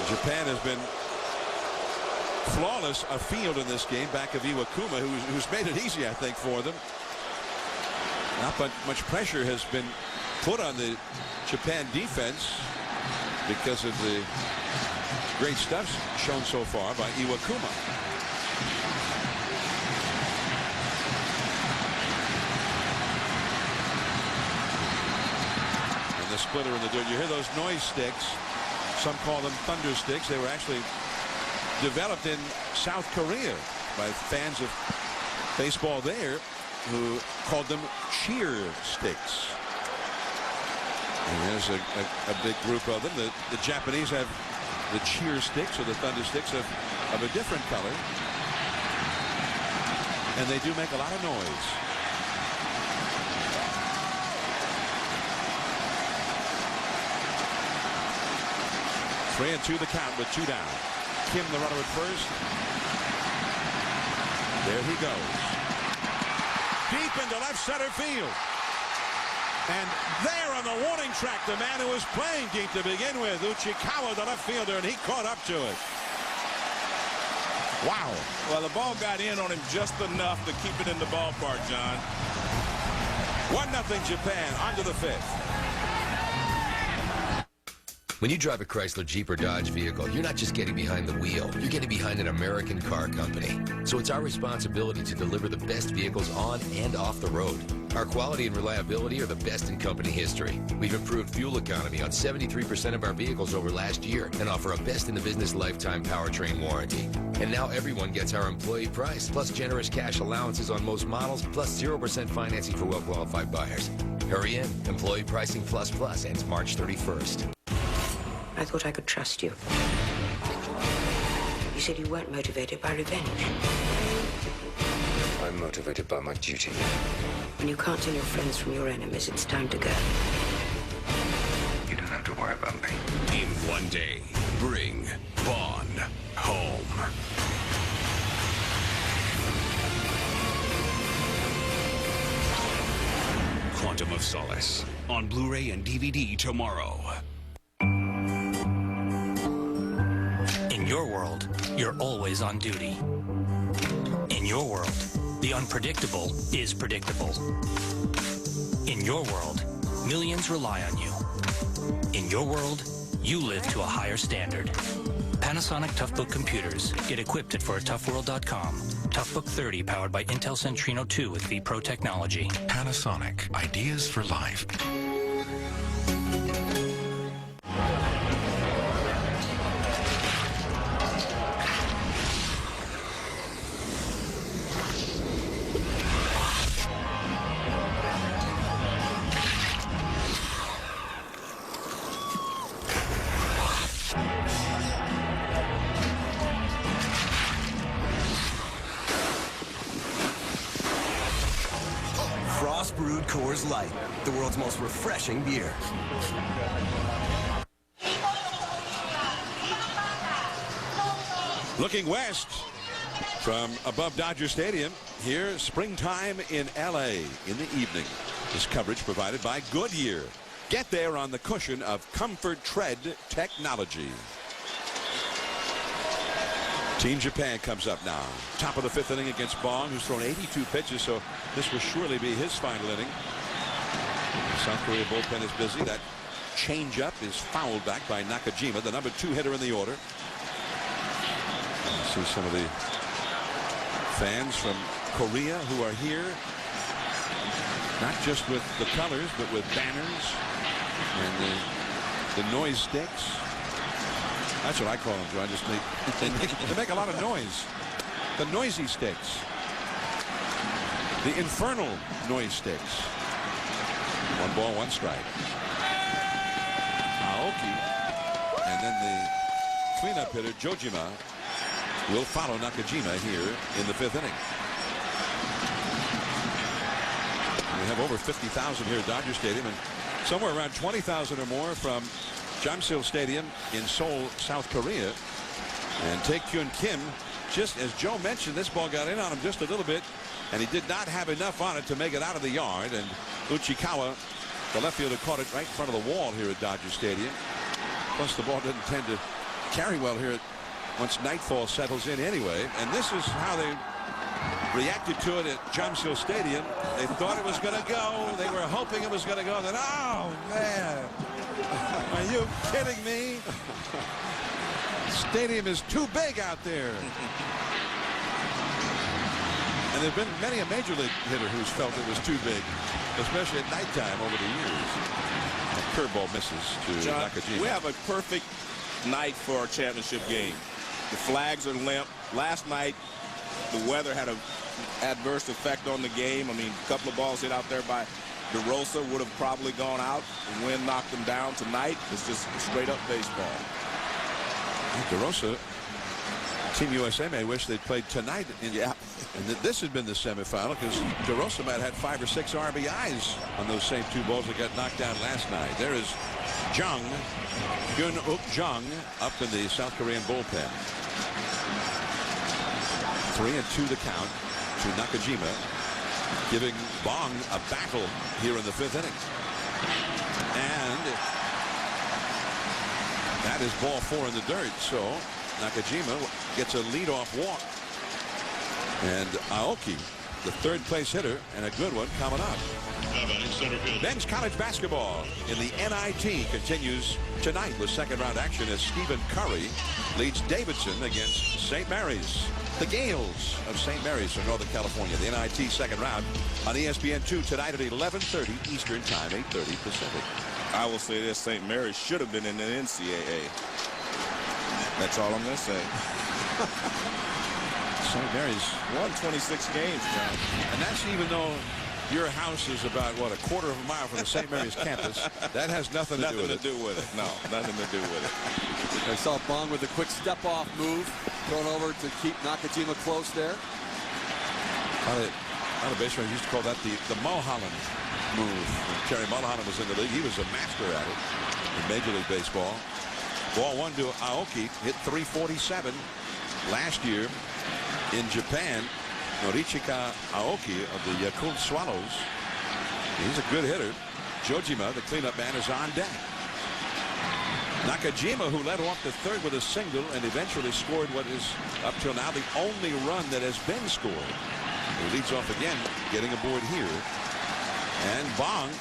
Japan has been flawless afield in this game, back of Iwakuma, who's made it easy, I think, for them. Not much pressure has been put on the Japan defense because of the great stuff shown so far by Iwakuma. And the splitter in the dirt. You hear those noise sticks. Some call them thunder sticks. They were actually developed in South Korea by fans of baseball there who called them cheer sticks. And there's a big group of them. The Japanese have the cheer sticks or the thunder sticks of a different color. And they do make a lot of noise. Three and 2 the count with 2 down. Kim, the runner at first. There he goes. Deep into left center field. And there on the warning track, the man who was playing deep to begin with, Uchikawa, the left fielder, and he caught up to it. Wow. Well, the ball got in on him just enough to keep it in the ballpark, John. 1-0 Japan, on to the 5th. When you drive a Chrysler, Jeep, or Dodge vehicle, you're not just getting behind the wheel. You're getting behind an American car company. So it's our responsibility to deliver the best vehicles on and off the road. Our quality and reliability are the best in company history. We've improved fuel economy on 73% of our vehicles over last year and offer a best-in-the-business lifetime powertrain warranty. And now everyone gets our employee price, plus generous cash allowances on most models, plus 0% financing for well-qualified buyers. Hurry in. Employee pricing plus ends March 31st. I thought I could trust you. You said you weren't motivated by revenge. I'm motivated by my duty. When you can't tell your friends from your enemies, it's time to go. You don't have to worry about me. In one day, bring Bond home. Quantum of Solace on Blu-ray and DVD tomorrow. In your world, you're always on duty. In your world, the unpredictable is predictable. In your world, millions rely on you. In your world, you live to a higher standard. Panasonic Toughbook computers. Get equipped at foratoughworld.com. Toughbook 30 powered by Intel Centrino 2 with vPro technology. Panasonic. Ideas for life. Brewed Coors Light, the world's most refreshing beer. Looking west from above Dodger Stadium, here springtime in LA in the evening. This coverage provided by Goodyear. Get there on the cushion of Comfort Tread technology. Team Japan comes up now. Top of the 5th inning against Bong, who's thrown 82 pitches, so this will surely be his final inning. The South Korea bullpen is busy. That changeup is fouled back by Nakajima, the number 2 hitter in the order. See some of the fans from Korea who are here, not just with the colors, but with banners and the noise sticks. That's what I call them, John. Just they make a lot of noise. The noisy sticks. The infernal noise sticks. 1 ball, 1 strike. Aoki. And then the cleanup hitter, Jojima, will follow Nakajima here in the 5th inning. We have over 50,000 here at Dodger Stadium, and somewhere around 20,000 or more from Jamsil Stadium in Seoul, South Korea. And Tae-Kyun Kim, just as Joe mentioned, this ball got in on him just a little bit, and he did not have enough on it to make it out of the yard. And Uchikawa, the left fielder, caught it right in front of the wall here at Dodger Stadium. Plus, the ball doesn't tend to carry well here once nightfall settles in anyway. And this is how they reacted to it at Jamsil Stadium. They thought it was going to go. They were hoping it was going to go. Then, oh, man. Are you kidding me? Stadium is too big out there. And there have been many a major league hitter who's felt it was too big, especially at nighttime over the years. A curveball misses to John, Nakajima. we have a perfect night for our championship game. The flags are limp. Last night, the weather had an adverse effect on the game. I mean, a couple of balls hit out there by DeRosa would have probably gone out. The wind knocked them down. Tonight, it's just straight up baseball. DeRosa, Team USA may wish they'd played tonight. And this had been the semifinal, because DeRosa might have had 5 or 6 RBIs on those same 2 balls that got knocked down last night. There is Hyun-Uk Jung up in the South Korean bullpen. 3-2 the count to Nakajima, giving Bong a battle here in the 5th inning. And that is ball 4 in the dirt. So Nakajima gets a leadoff walk. And Aoki, the third place hitter, and a good one coming up. Men's college basketball in the NIT continues tonight with second round action as Stephen Curry leads Davidson against St. Mary's. The Gales of St. Mary's from Northern California. The NIT second round on ESPN 2 tonight at 11:30 Eastern Time, 8:30 Pacific. I will say this, St. Mary's should have been in the NCAA. That's all I'm going to say. St. Mary's won 26 games, John. And that's even though your house is about, what, a quarter of a mile from the St. Mary's campus. That has nothing to do with it. No, nothing to do with it. I saw Bong with a quick step-off move, thrown over to keep Nakajima close there. A lot of baseball used to call that the Mulholland move. When Terry Mulholland was in the league, he was a master at it in Major League Baseball. Ball one to Aoki, hit .347 last year in Japan. Norichika Aoki of the Yakult Swallows. He's a good hitter. Jojima, the cleanup man, is on deck. Nakajima, who led off the third with a single and eventually scored what is up till now the only run that has been scored. He leads off again, getting aboard here. And Bong,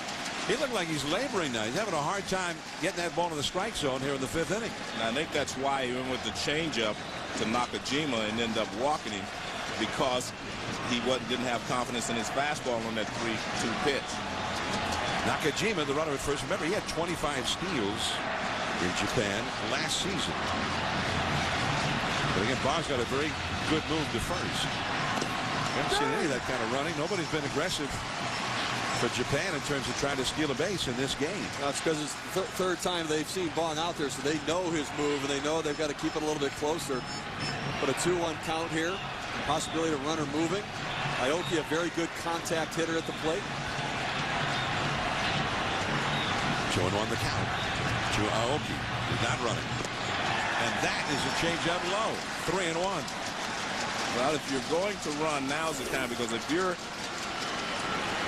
he looked like he's laboring now. He's having a hard time getting that ball in the strike zone here in the fifth inning. And I think that's why he went with the changeup to Nakajima and ended up walking him, because he didn't have confidence in his fastball on that 3-2 pitch. Nakajima, the runner at first. Remember, he had 25 steals in Japan last season. But again, Bong's got a very good move to first. Haven't seen any of that kind of running. Nobody's been aggressive for Japan in terms of trying to steal a base in this game. That's because it's the third time they've seen Bong out there, so they know his move, and they know they've got to keep it a little bit closer. But a 2-1 count here. Possibility of runner moving. Aoki, a very good contact hitter at the plate. 2-1 the count to Aoki, who's not running. And that is a changeup low. 3-1. Well, if you're going to run, now's the time, because if you're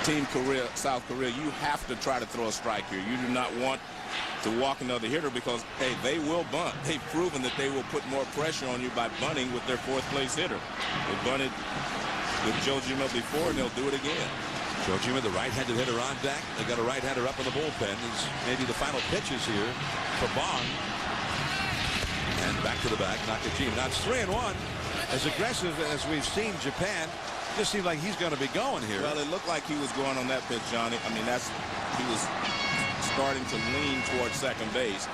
Team Korea, South Korea, you have to try to throw a strike here. You do not want to walk another hitter, because, hey, they will bunt. They've proven that they will put more pressure on you by bunting with their fourth-place hitter. They bunted with Jojima before, and they'll do it again. Jojima, the right-handed hitter on deck. They got a right-hander up in the bullpen. It's maybe the final pitches here for Bong. And back to the back, Nakajima. Now it's 3-1. As aggressive as we've seen Japan, just seemed like he's going to be going here. Well, it looked like he was going on that pitch, Johnny. I mean, he was starting to lean towards second base.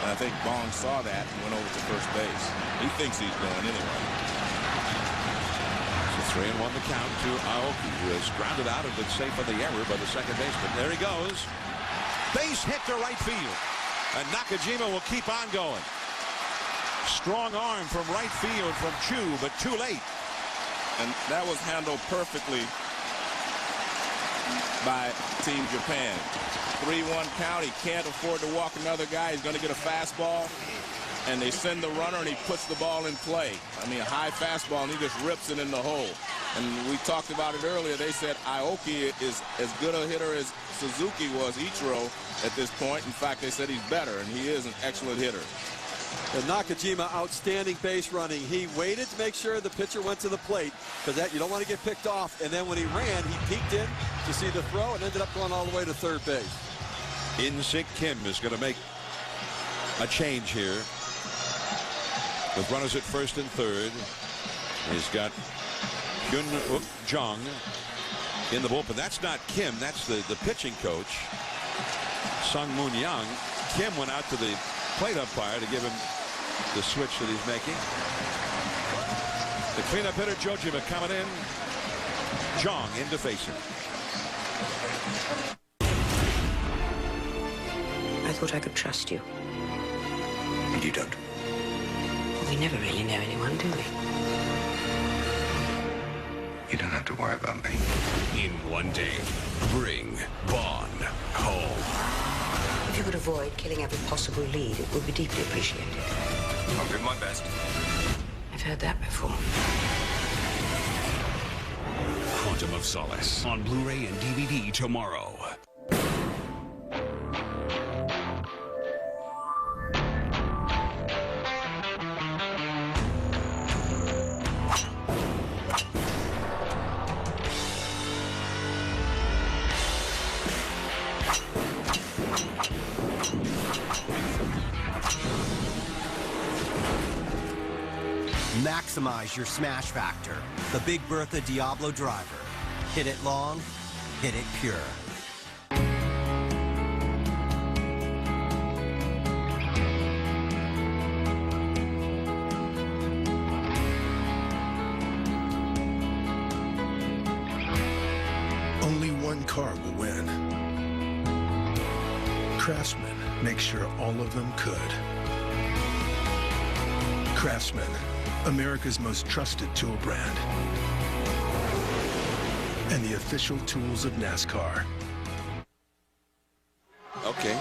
And I think Bong saw that and went over to first base. He thinks he's going anyway. So 3-1 the count to Aoki, who has grounded out and been safe on the error by the second baseman. There he goes. Base hit to right field. And Nakajima will keep on going. Strong arm from right field from Chu, but too late. And that was handled perfectly by Team Japan. 3-1 count. He can't afford to walk another guy. He's going to get a fastball. And they send the runner, and he puts the ball in play. I mean, a high fastball, and he just rips it in the hole. And we talked about it earlier. They said Aoki is as good a hitter as Suzuki was, Ichiro, at this point. In fact, they said he's better, and he is an excellent hitter. And Nakajima, outstanding base running. He waited to make sure the pitcher went to the plate, because that you don't want to get picked off. And then when he ran, he peeked in to see the throw and ended up going all the way to third base. In-Sik Kim is going to make a change here. With runners at first and third. He's got Hyun-Uk Jung in the bullpen. That's not Kim. That's the pitching coach, Sung Moon Young. Kim went out to the plate umpire to give him the switch that he's making. The cleanup hitter, Jojima, coming in. Jung in to face him. I thought I could trust you. And you don't. We never really know anyone, do we? You don't have to worry about me. In one day, bring Bond home. If you could avoid killing every possible lead, it would be deeply appreciated. I'll do my best. I've heard that before. Quantum of Solace on Blu-ray and DVD tomorrow. Maximize your smash factor. The Big Bertha Diablo driver. Hit it long, hit it pure. Only one car will win. Craftsman makes sure all of them could. Craftsman, America's most trusted tool brand. And the official tools of NASCAR. Okay.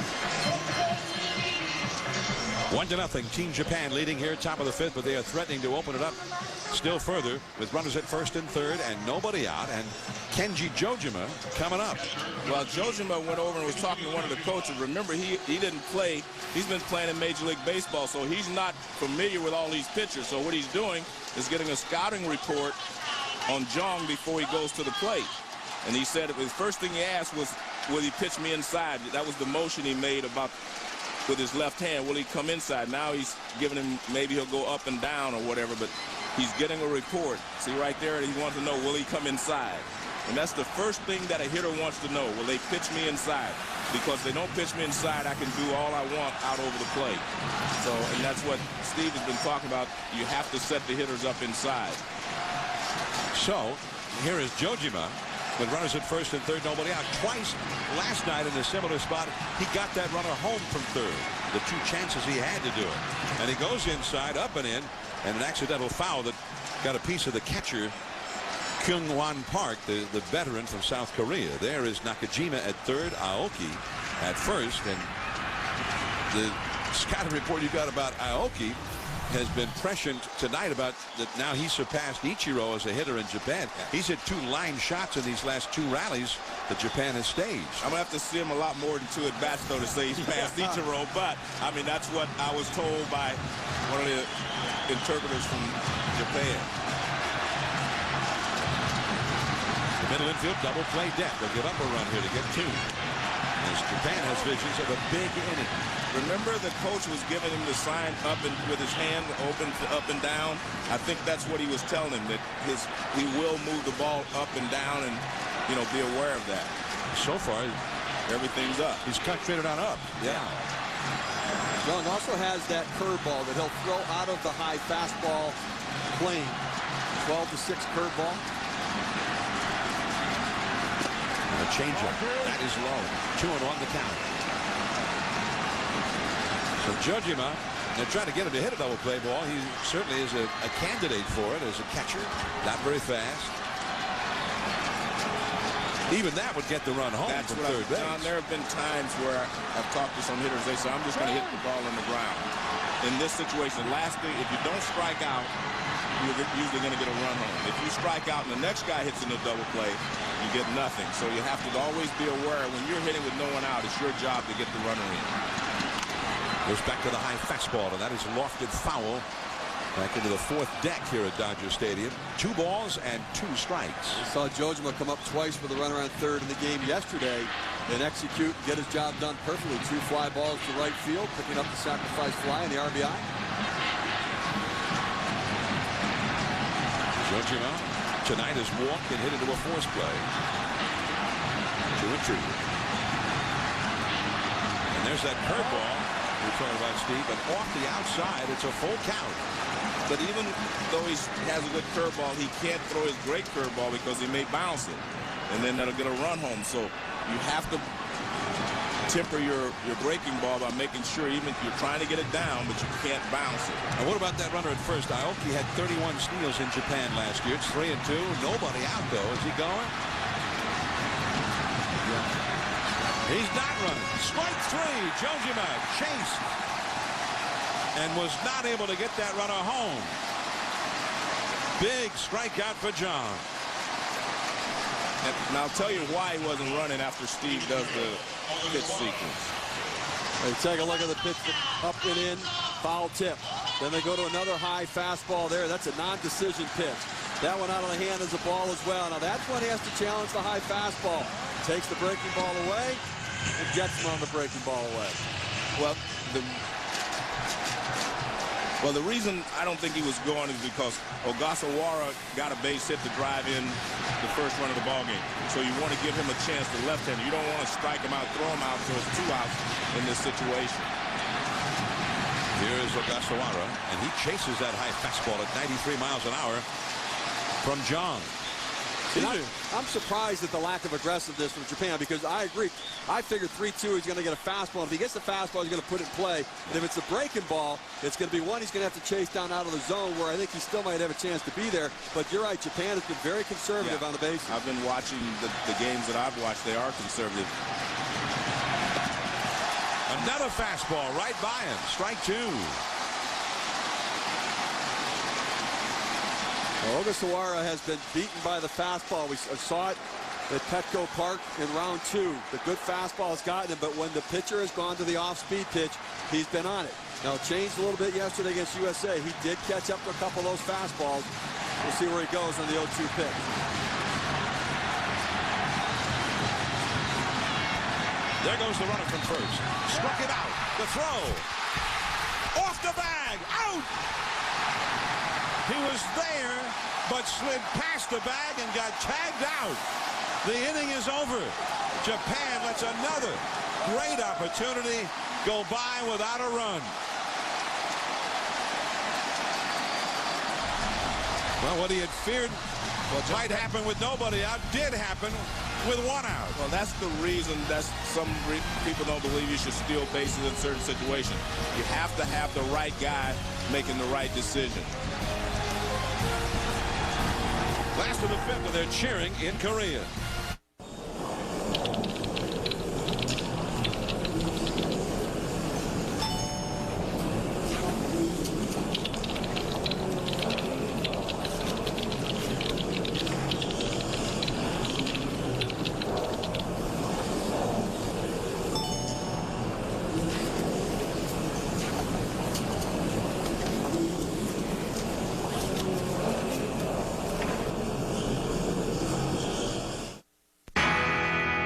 1-0. Team Japan leading here, top of the 5th, but they are threatening to open it up still further with runners at first and third and nobody out. And Kenji Jojima coming up. Well, Jojima went over and was talking to one of the coaches. Remember, he didn't play. He's been playing in Major League Baseball, so he's not familiar with all these pitchers. So what he's doing is getting a scouting report on Jong before he goes to the plate. And he said the first thing he asked was, will he pitch me inside? That was the motion he made about with his left hand. Will he come inside? Now he's giving him, maybe he'll go up and down or whatever, but he's getting a report. See right there, he wants to know, will he come inside? And that's the first thing that a hitter wants to know. Will they pitch me inside? Because if they don't pitch me inside, I can do all I want out over the plate. So, and that's what Steve has been talking about. You have to set the hitters up inside. So, here is Jojima with runners at first and third, nobody out. Twice last night in a similar spot, he got that runner home from third. The 2 chances he had to do it. And he goes inside, up and in, and an accidental foul that got a piece of the catcher, Kyung-Won Park, the veteran from South Korea. There is Nakajima at third, Aoki at first, and the scouting report you got about Aoki has been prescient tonight about that now he surpassed Ichiro as a hitter in Japan. He's hit 2 line shots in these last 2 rallies that Japan has staged. I'm going to have to see him a lot more than 2 at-bats, though, to say he's passed Ichiro. But, I mean, that's what I was told by one of the interpreters from Japan. The middle infield double play depth. They'll give up a run here to get 2. As Japan has visions of a big inning. Remember, the coach was giving him the sign up and with his hand open up and down. I think that's what he was telling him, that he will move the ball up and down, and be aware of that. So far, everything's up. He's concentrated on up. Yeah. Young also has that curveball that he'll throw out of the high fastball plane. 12-6 curveball. And a changeup. That is low. 2-1 the count. So Jojima, they're trying to get him to hit a double play ball. He certainly is a candidate for it as a catcher. Not very fast. Even that would get the run home from third base. John, there have been times where I've talked to some hitters. They say, I'm just going to hit the ball on the ground. In this situation, last thing, if you don't strike out, you're usually going to get a run home. If you strike out and the next guy hits in the double play, you get nothing. So you have to always be aware when you're hitting with no one out, it's your job to get the runner in. Goes back to the high fastball, and that is lofted foul. Back into the 4th deck here at Dodger Stadium. 2 balls and 2 strikes. We saw Jojima come up twice with a runner on third in the game yesterday and execute and get his job done perfectly. 2 fly balls to right field, picking up the sacrifice fly and the RBI. Jojima tonight has walked and hit into a force play. 2-2. And there's that curveball we're talking about, Steve, but off the outside, it's a full count. But even though he has a good curveball, he can't throw his great curveball because he may bounce it. And then that'll get a run home. So you have to temper your breaking ball by making sure even you're trying to get it down, but you can't bounce it. And what about that runner at first? Aoki had 31 steals in Japan last year. It's 3-2. Nobody out, though. Is he going? Yeah. He's not running. Strike 3. Jojima chased and was not able to get that runner home. Big strikeout for John. And I'll tell you why he wasn't running after Steve does the pitch sequence. Hey, take a look at the pitch up and in, foul tip. Then they go to another high fastball there. That's a non-decision pitch. That one out of the hand is a ball as well. Now that's when he has to challenge the high fastball. Takes the breaking ball away and gets him on the breaking ball away. Well, Well, the reason I don't think he was going is because Ogasawara got a base hit to drive in the first run of the ball game. So you want to give him a chance to left-hander. You don't want to strike him out, throw him out, so it's 2 outs in this situation. Here's Ogasawara, and he chases that high fastball at 93 miles an hour from John. I'm surprised at the lack of aggressiveness from Japan, because I agree. I figured 3-2 he's going to get a fastball. If he gets the fastball, he's going to put it in play. And if it's a breaking ball, it's going to be one he's going to have to chase down out of the zone, where I think he still might have a chance to be there. But you're right, Japan has been very conservative on the bases. I've been watching the games that I've watched. They are conservative. Another fastball right by him. Strike 2. Well, Ogasawara has been beaten by the fastball. We saw it at Petco Park in round 2. The good fastball has gotten him, but when the pitcher has gone to the off-speed pitch, he's been on it. Now, it changed a little bit yesterday against USA. He did catch up to a couple of those fastballs. We'll see where he goes on the 0-2 pitch. There goes the runner from first. Struck it out. The throw. Off the bag. Out! He was there, but slid past the bag and got tagged out. The inning is over. Japan lets another great opportunity go by without a run. Well, what he had feared might happen with nobody out did happen with 1 out. Well, that's the reason that people don't believe you should steal bases in certain situations. You have to have the right guy making the right decision. Last of the 5th, and they're cheering in Korea.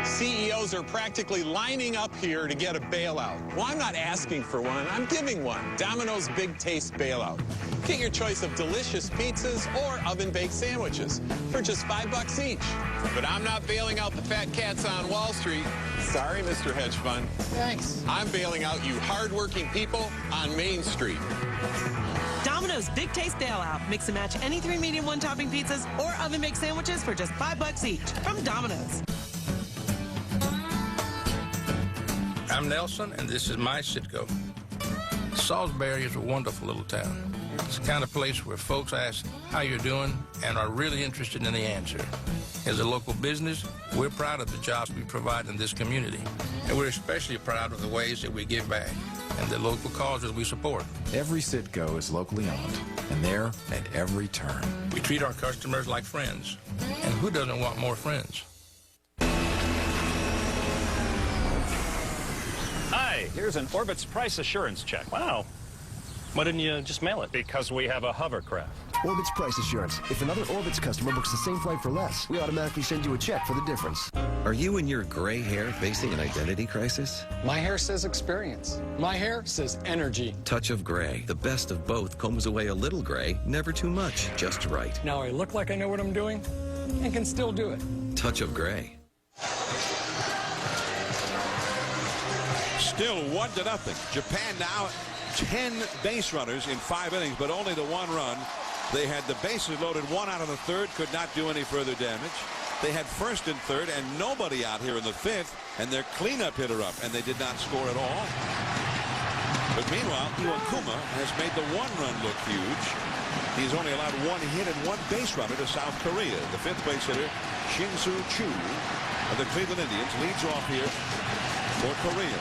CEOs are practically lining up here to get a bailout. Well, I'm not asking for one, I'm giving one. Domino's Big Taste Bailout. Get your choice of delicious pizzas or oven-baked sandwiches for just $5 each. But I'm not bailing out the fat cats on Wall Street. Sorry, Mr. Hedge Fund. Thanks. I'm bailing out you hardworking people on Main Street. Domino's Big Taste Bailout. Mix and match any 3 medium 1-topping pizzas or oven-baked sandwiches for just $5 each from Domino's. I'm Nelson, and this is my Citgo. Salisbury is a wonderful little town. It's the kind of place where folks ask how you're doing and are really interested in the answer. As a local business, we're proud of the jobs we provide in this community, and we're especially proud of the ways that we give back and the local causes we support. Every Citgo is locally owned, and they're at every turn. We treat our customers like friends, and who doesn't want more friends? Hi, here's an Orbitz price assurance check. Wow. Why didn't you just mail it? Because we have a hovercraft. Orbitz price assurance. If another Orbitz customer books the same flight for less, we automatically send you a check for the difference. Are you and your gray hair facing an identity crisis? My hair says experience. My hair says energy. Touch of Gray. The best of both combs away a little gray, never too much, just right. Now I look like I know what I'm doing and can still do it. Touch of Gray. Still 1-0. Japan now 10 base runners in 5 innings, but only the 1 run. They had the bases loaded, 1 out of the 3rd, could not do any further damage. They had 1st and 3rd and nobody out here in the 5th, and their cleanup hitter up, and they did not score at all. But meanwhile, Iwakuma has made the 1-run look huge. He's only allowed 1 hit and 1 base runner to South Korea. The 5th base hitter, Shin-Soo Chu of the Cleveland Indians, leads off here for Korea.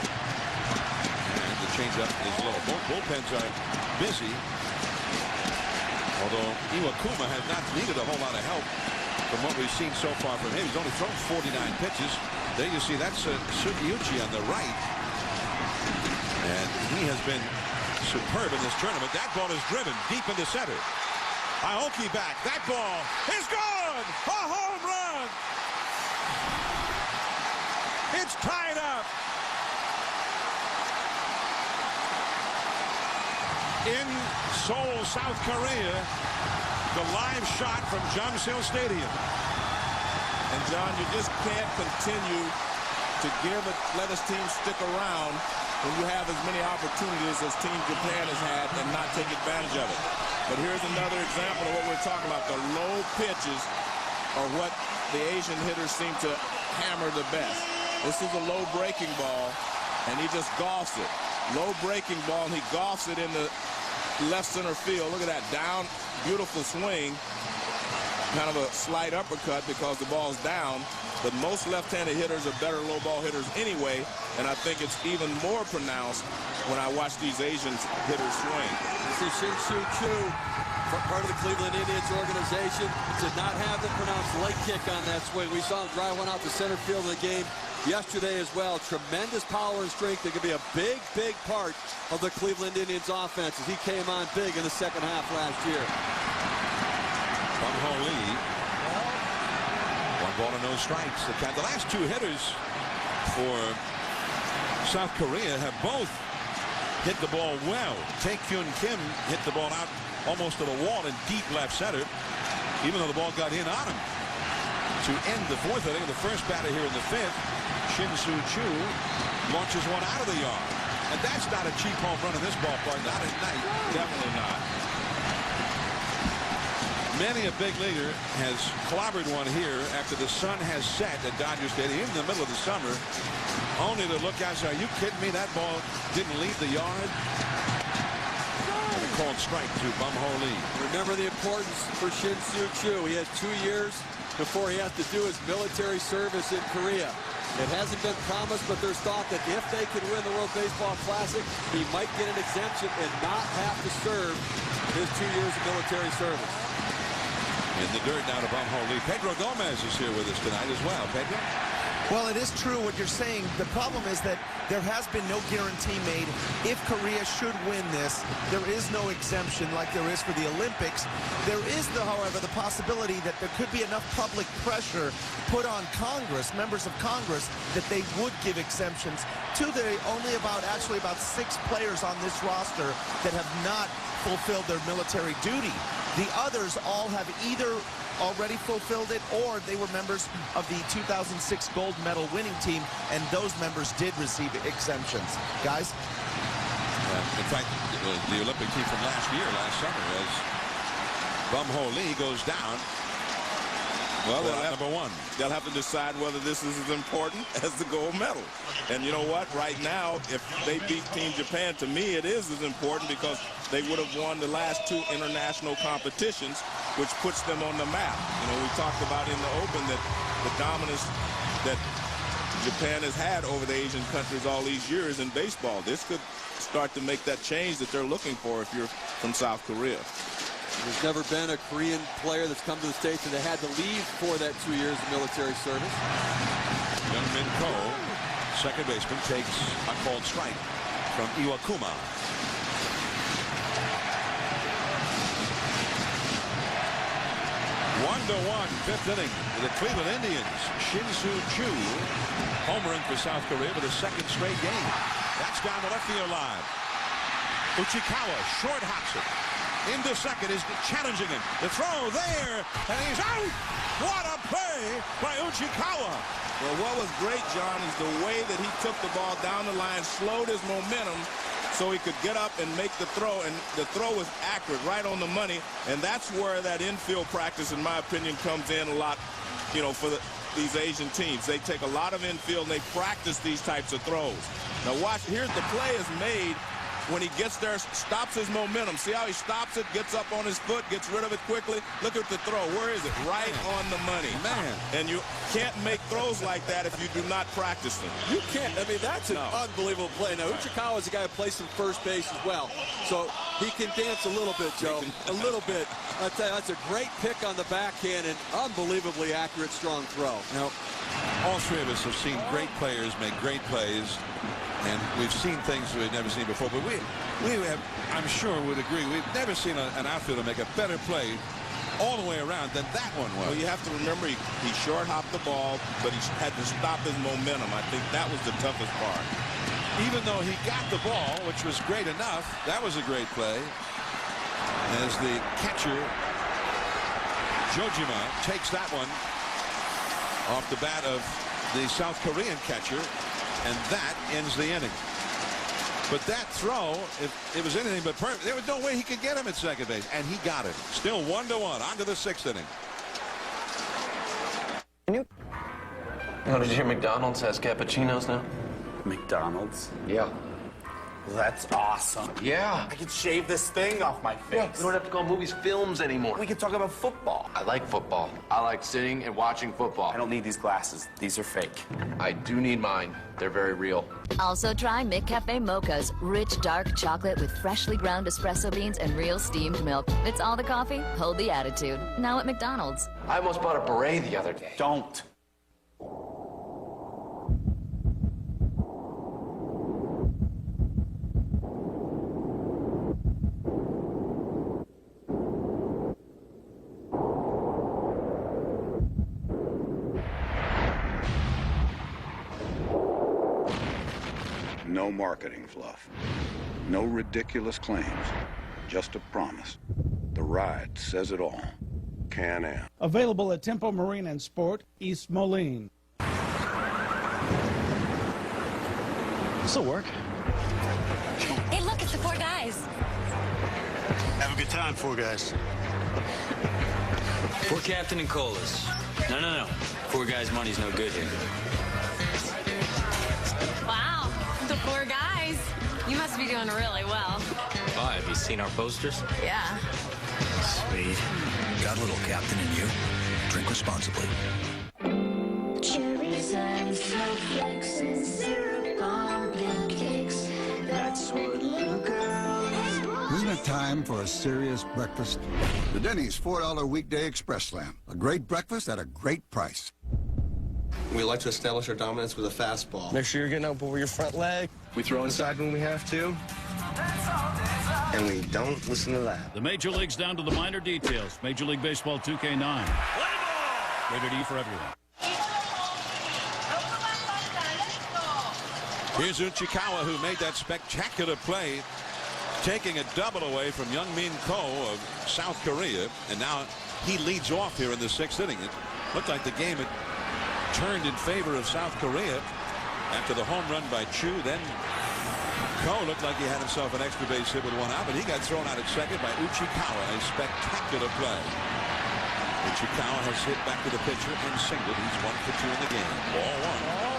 Changeup is low. Both bullpens are busy, although Iwakuma has not needed a whole lot of help from what we've seen so far from him. He's only thrown 49 pitches. There you see that's Sugiuchi on the right, and he has been superb in this tournament. That ball is driven deep into center. Aoki back. That ball is gone. A home run. It's tied up. in Seoul, South Korea, the live shot from Jangsil Stadium. And John, you just can't continue to let his team stick around when you have as many opportunities as Team Japan has had and not take advantage of it. But here's another example of what we're talking about. The low pitches are what the Asian hitters seem to hammer the best. This is a low breaking ball, and he just golfs it. Low breaking ball, and he golfs it in the left center field. Look at that, down, beautiful swing. Kind of a slight uppercut because the ball's down, but most left-handed hitters are better low ball hitters anyway, and I think it's even more pronounced when I watch these Asian hitters swing. This is Shin-Soo Choo, part of the Cleveland Indians organization. Did not have the pronounced leg kick on that swing. We saw him drive one out to center field in the game yesterday as well. Tremendous power and strength. That could be a big, big part of the Cleveland Indians offense as he came on big in the second half last year. Bum Ho Lee. 1 ball and no strikes. The last 2 hitters for South Korea have both hit the ball well. Tae-Kyun Kim hit the ball out almost to the wall in deep left center, even though the ball got in on him. To end the 4th inning, the first batter here in the 5th, Shin-Soo Choo launches one out of the yard. And that's not a cheap home run in this ballpark. Not at night. Definitely not. Many a big leaguer has clobbered one here after the sun has set at Dodger Stadium in the middle of the summer, only to look out and say, are you kidding me? That ball didn't leave the yard. And a called strike to Bum Ho Lee. Remember the importance for Shin-Soo Choo. He has 2 years before he has to do his military service in Korea. It hasn't been promised, but there's thought that if they could win the World Baseball Classic, he might get an exemption and not have to serve his 2 years of military service. In the dirt now to Bum Ho Lee. Pedro Gomez is here with us tonight as well. Pedro? Well, it is true what you're saying. The problem is that there has been no guarantee made. If Korea should win this, there is no exemption like there is for the Olympics. There is, however, the possibility that there could be enough public pressure put on Congress, members of Congress, that they would give exemptions to only about 6 players on this roster that have not fulfilled their military duty. The others all have either already fulfilled it or they were members of the 2006 gold medal winning team, and those members did receive exemptions. Guys? In fact, the Olympic team from last summer, as Bum Ho Lee goes down. Well, they'll have to decide whether this is as important as the gold medal. And you know what? Right now, if they beat Team Japan, to me it is as important because they would have won the last 2 international competitions, which puts them on the map. You know, we talked about in the Open that the dominance that Japan has had over the Asian countries all these years in baseball. This could start to make that change that they're looking for if you're from South Korea. There's never been a Korean player that's come to the States and they had to leave for that 2 years of military service. Young Min Ko, second baseman, takes a called strike from Iwakuma. 1-1, 5th inning. The Cleveland Indians. Shin-Soo Choo homering for South Korea for the 2nd straight game. That's down the left field line. Uchikawa short hops it. Into second is challenging him. The throw there, and he's out! What a play by Uchikawa! Well, what was great, John, is the way that he took the ball down the line, slowed his momentum so he could get up and make the throw, and the throw was accurate, right on the money, and that's where that infield practice, in my opinion, comes in a lot, you know, for these Asian teams. They take a lot of infield, and they practice these types of throws. Now watch, here's the play is made when he gets there, stops his momentum. See how he stops it, gets up on his foot, gets rid of it quickly? Look at the throw. Where is it? Right on the money. Man. And you can't make throws like that if you do not practice them. You can't. I mean, that's an unbelievable play. Now, Uchikawa is a guy who plays some first base as well. So he can dance a little bit, Joe. A little bit. I tell you, that's a great pick on the backhand and unbelievably accurate, strong throw. Now, all 3 of us have seen great players make great plays. And we've seen things we've never seen before, but we have, I'm sure, would agree, we've never seen an outfielder make a better play all the way around than that one was. Well, you have to remember he short hopped the ball, but he had to stop his momentum. I think that was the toughest part. even though he got the ball, which was great enough. That was a great play. As the catcher, Jojima, takes that one off the bat of the South Korean catcher, and that ends the inning. But that throw, if it was anything but perfect, there was no way he could get him at second base, and he got it. Still 1-1 on to the 6th inning. Oh, did you hear McDonald's has cappuccinos now? McDonald's? Yeah. Well, that's awesome. Yeah. I could shave this thing off my face. Yeah, we don't have to call movies films anymore. We can talk about football. I like football. I like sitting and watching football. I don't need these glasses. These are fake. I do need mine. They're very real. Also try McCafe Mocha's rich dark chocolate with freshly ground espresso beans and real steamed milk. It's all the coffee, hold the attitude. Now at McDonald's. I almost bought a beret the other day. Don't. No marketing fluff. No ridiculous claims. Just a promise. The ride says it all. Can-Am. Available at Tempo Marine and Sport, East Moline. This'll work. Hey, look, it's the 4 guys. Have a good time, 4 guys. 4 Captain and Colas. No. 4 guys' money's no good here. Wow, the 4 guys. You must be doing really well. Oh, have you seen our posters? Yeah. Sweet. Got a little captain in you. Drink responsibly. Cherries and snowflakes and syrup on pancakes. That's what little girls. Isn't it time for a serious breakfast? The Denny's $4 weekday express slam. A great breakfast at a great price. We like to establish our dominance with a fastball. Make sure you're getting up over your front leg. We throw inside when we have to. And we don't listen to that. The major leagues down to the minor details. Major League Baseball 2K9. Rated E for everyone. Here's Uchikawa, who made that spectacular play, taking a double away from Youngmin Ko of South Korea. And now he leads off here in the 6th inning. It looked like the game had turned in favor of South Korea after the home run by Chu. Then Ko looked like he had himself an extra base hit with 1 out, but he got thrown out at second by Uchikawa. A spectacular play. Uchikawa has hit back to the pitcher and singled. He's 1 for 2 in the game. Ball 1.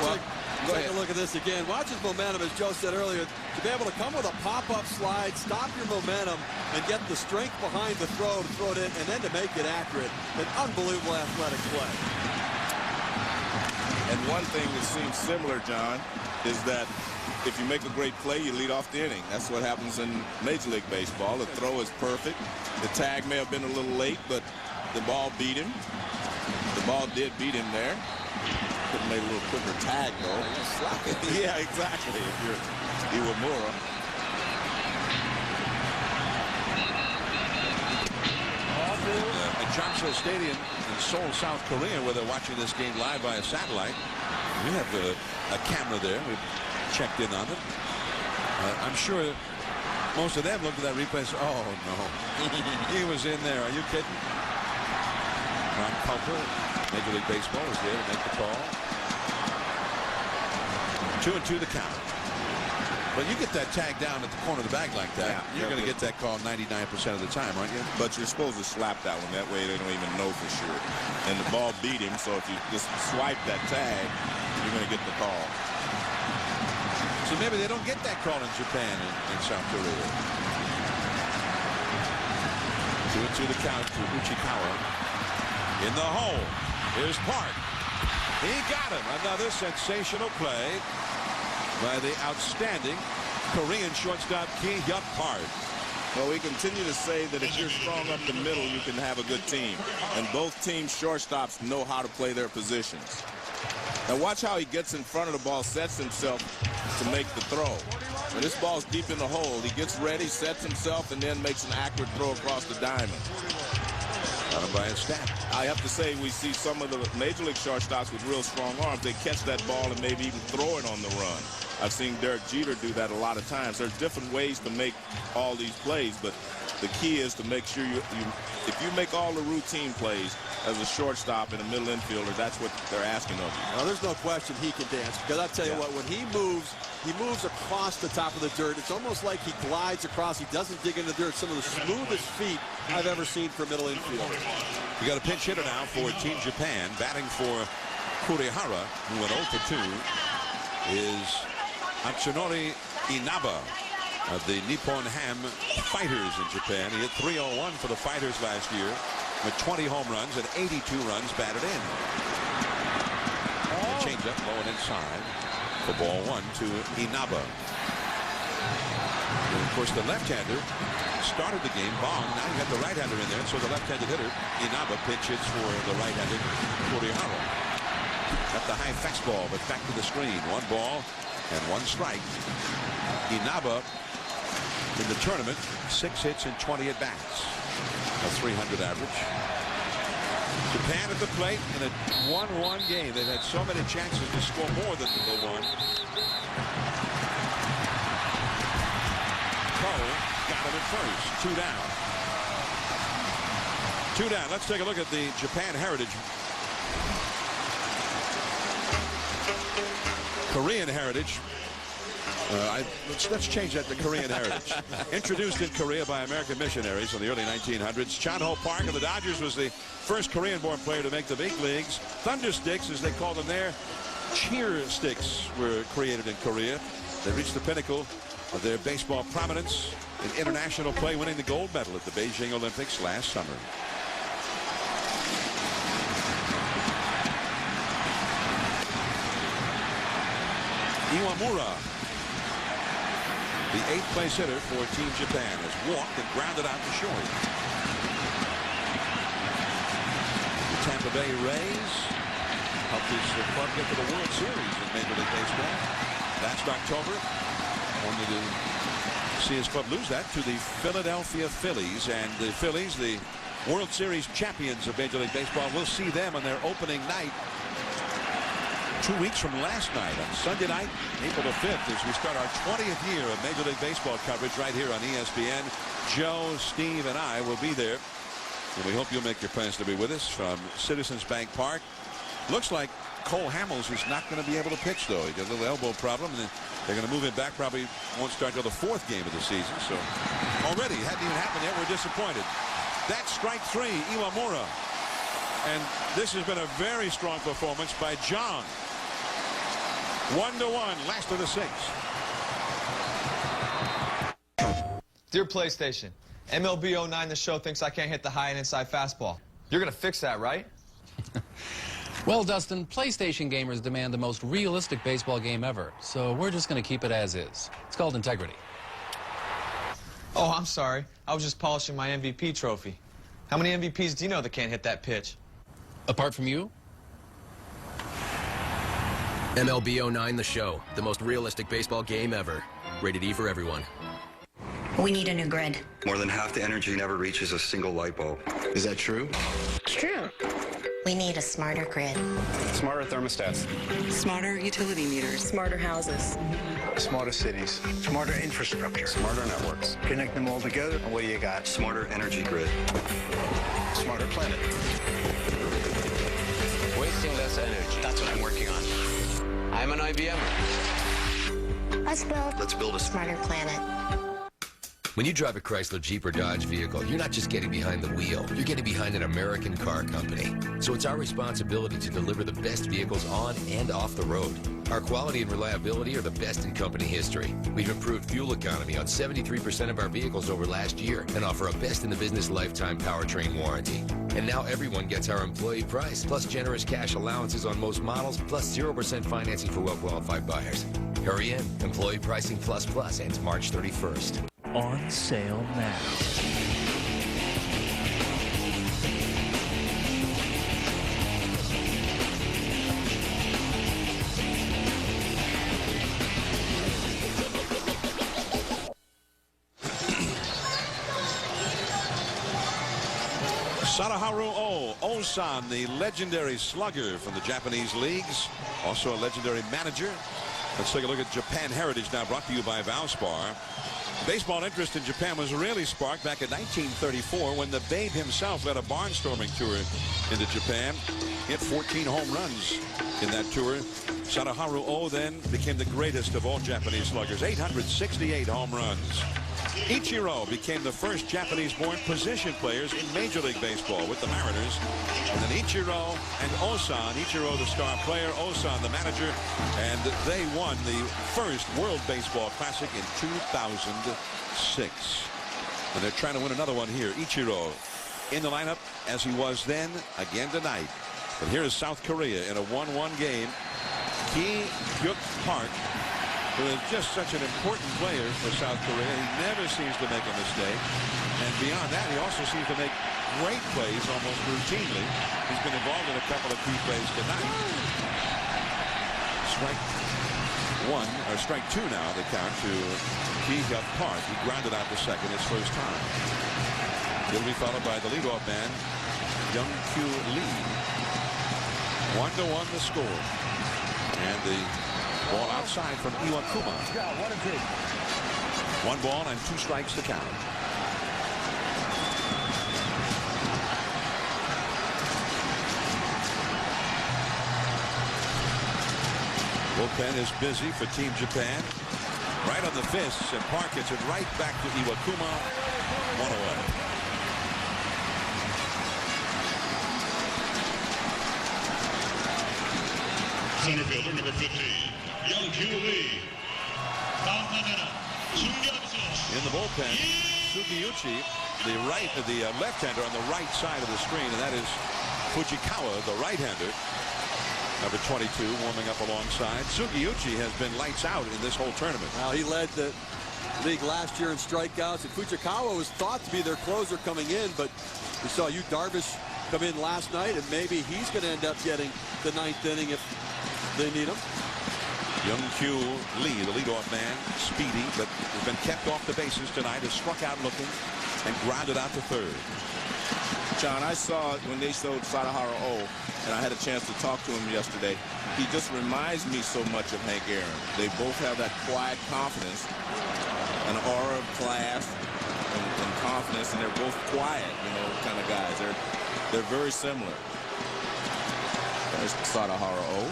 Well, take a look at this again. Watch his momentum, as Joe said earlier, to be able to come with a pop-up slide, stop your momentum, and get the strength behind the throw to throw it in, and then to make it accurate. An unbelievable athletic play. And one thing that seems similar, John, is that if you make a great play, you lead off the inning. That's what happens in Major League Baseball. The throw is perfect. The tag may have been a little late, but the ball beat him. The ball did beat him there. Could have made a little quicker tag, though. Yeah, exactly. If you're Iwamura. At Jeonseul Stadium in Seoul, South Korea, where they're watching this game live via satellite. We have a camera there. We've checked in on it. I'm sure most of them looked at that replay and said, oh, no. He was in there. Are you kidding? Ron Culper, Major League Baseball, is there to make the call. 2-2 the count. But you get that tag down at the corner of the bag like that, you're going to get that call 99% of the time, aren't you? But you're supposed to slap that one. That way they don't even know for sure. And the ball beat him, so if you just swipe that tag, you're going to get the call. So maybe they don't get that call in Japan in South Korea. 2-2 the count to Uchikawa. In the hole, here's Park. He got him. Another sensational play by the outstanding Korean shortstop Ki Hyuk Park. Well, we continue to say that if you're strong up the middle, you can have a good team. And both teams' shortstops know how to play their positions. Now watch how he gets in front of the ball, sets himself to make the throw. When this ball's deep in the hole, he gets ready, sets himself, and then makes an accurate throw across the diamond. Got him by his staff. I have to say, we see some of the Major League shortstops with real strong arms. They catch that ball and maybe even throw it on the run. I've seen Derek Jeter do that a lot of times. There's different ways to make all these plays, but the key is to make sure if you make all the routine plays as a shortstop and a middle infielder, that's what they're asking of you. Well, there's no question he can dance, because I'll tell you what, when he moves across the top of the dirt. It's almost like he glides across. He doesn't dig in the dirt. Some of the smoothest feet I've ever seen for middle infield. We got a pinch hitter now for Team Japan. Batting for Kurihara, who went 0 for 2, is Atsunori Inaba of the Nippon Ham Fighters in Japan. He hit .301 for the Fighters last year with 20 home runs and 82 runs batted in. Change up low and inside for ball 1 to Inaba. And of course, the left-hander started the game. Bong. Now you got the right-hander in there, so the left-handed hitter Inaba pinch hits for the right-handed Kurihara. Got the high fastball, but back to the screen. 1 ball and 1 strike. Inaba in the tournament, 6 hits and 20 at-bats. A .300 average. Japan at the plate in a 1-1 game. They've had so many chances to score more than the 1. Cole got him at first. 2 down. 2 down. Let's take a look at the Japan heritage. Korean heritage. Let's change that to Korean heritage. Introduced in Korea by American missionaries in the early 1900s. Chanho Park of the Dodgers was the first Korean-born player to make the big leagues. Thundersticks, as they called them there, cheer sticks were created in Korea. They reached the pinnacle of their baseball prominence in international play, winning the gold medal at the Beijing Olympics last summer. Iwamura, the 8th place hitter for Team Japan, has walked and grounded out to short. The Tampa Bay Rays helped his club get to the World Series in Major League Baseball last October. Only to see his club lose that to the Philadelphia Phillies. And the Phillies, the World Series champions of Major League Baseball, will see them on their opening night 2 weeks from last night, on Sunday night, April the 5th, as we start our 20th year of Major League Baseball coverage right here on ESPN. Joe, Steve, and I will be there. And we hope you'll make your plans to be with us from Citizens Bank Park. Looks like Cole Hamels is not going to be able to pitch, though. He got a little elbow problem, and they're going to move him back. Probably won't start until the 4th game of the season. So already, hadn't even happened yet. We're disappointed. That's strike 3, Iwamura. And this has been a very strong performance by John. 1-1, last of the 6th. Dear PlayStation, MLB 09 The Show thinks I can't hit the high and inside fastball. You're going to fix that, right? Well, Dustin, PlayStation gamers demand the most realistic baseball game ever, so we're just going to keep it as is. It's called integrity. Oh, I'm sorry. I was just polishing my MVP trophy. How many MVPs do you know that can't hit that pitch? Apart from you? MLB 09 The Show, the most realistic baseball game ever. Rated E for everyone. We need a new grid. More than half the energy never reaches a single light bulb. Is that true? It's true. We need a smarter grid. Smarter thermostats. Smarter utility meters. Smarter houses. Smarter cities. Smarter infrastructure. Smarter networks. Connect them all together, and what do you got? Smarter energy grid. Smarter planet. Wasting less energy. That's what I'm working on. I'm an IBMer. Let's build a smarter planet. When you drive a Chrysler, Jeep, or Dodge vehicle, you're not just getting behind the wheel. You're getting behind an American car company. So it's our responsibility to deliver the best vehicles on and off the road. Our quality and reliability are the best in company history. We've improved fuel economy on 73% of our vehicles over last year and offer a best-in-the-business lifetime powertrain warranty. And now everyone gets our employee price, plus generous cash allowances on most models, plus 0% financing for well-qualified buyers. Hurry in. Employee pricing plus ends March 31st. On sale now. Sadaharu Osan, the legendary slugger from the Japanese leagues, also a legendary manager. Let's take a look at Japan Heritage now, brought to you by Valspar. Baseball interest in Japan was really sparked back in 1934 when the Babe himself led a barnstorming tour into Japan. Hit 14 home runs in that tour. Sadaharu then became the greatest of all Japanese sluggers, 868 home runs. Ichiro became the first Japanese-born position players in Major League Baseball with the Mariners. And then Ichiro and Osan, Ichiro the star player, Osan the manager, and they won the first World Baseball Classic in 2006. And they're trying to win another one here. Ichiro in the lineup as he was then, again tonight. But here is South Korea in a 1-1 game. Ki Hyuk Park, who is just such an important player for South Korea. He never seems to make a mistake. And beyond that, he also seems to make great plays almost routinely. He's been involved in a couple of key plays tonight. Strike two now, the count to Ki Hyuk Park. He grounded out the second his first time. He'll be followed by the leadoff man, Young Kyu Lee. 1-1 the score. And the ball outside from Iwakuma. 1 ball and 2 strikes to count. Bullpen is busy for Team Japan. Right on the fists, and Park gets it right back to Iwakuma. 1 away. Center fielder number 15, Young Kyu Lee. In the bullpen, Sugiyuchi, the left-hander on the right side of the screen, and that is Fujikawa, the right-hander. Number 22 warming up alongside. Sugiyuchi has been lights out in this whole tournament. Well, he led the league last year in strikeouts, and Fujikawa was thought to be their closer coming in, but we saw Yu Darvish come in last night, and maybe he's going to end up getting the 9th inning if they need him. Young Kyu Lee, the leadoff man, speedy, but has been kept off the bases tonight, has struck out looking and grounded out to third. John, I saw when they showed Sadaharu and I had a chance to talk to him yesterday. He just reminds me so much of Hank Aaron. They both have that quiet confidence, an aura of class and confidence, and they're both quiet, kind of guys. They're very similar. There's Sadaharu.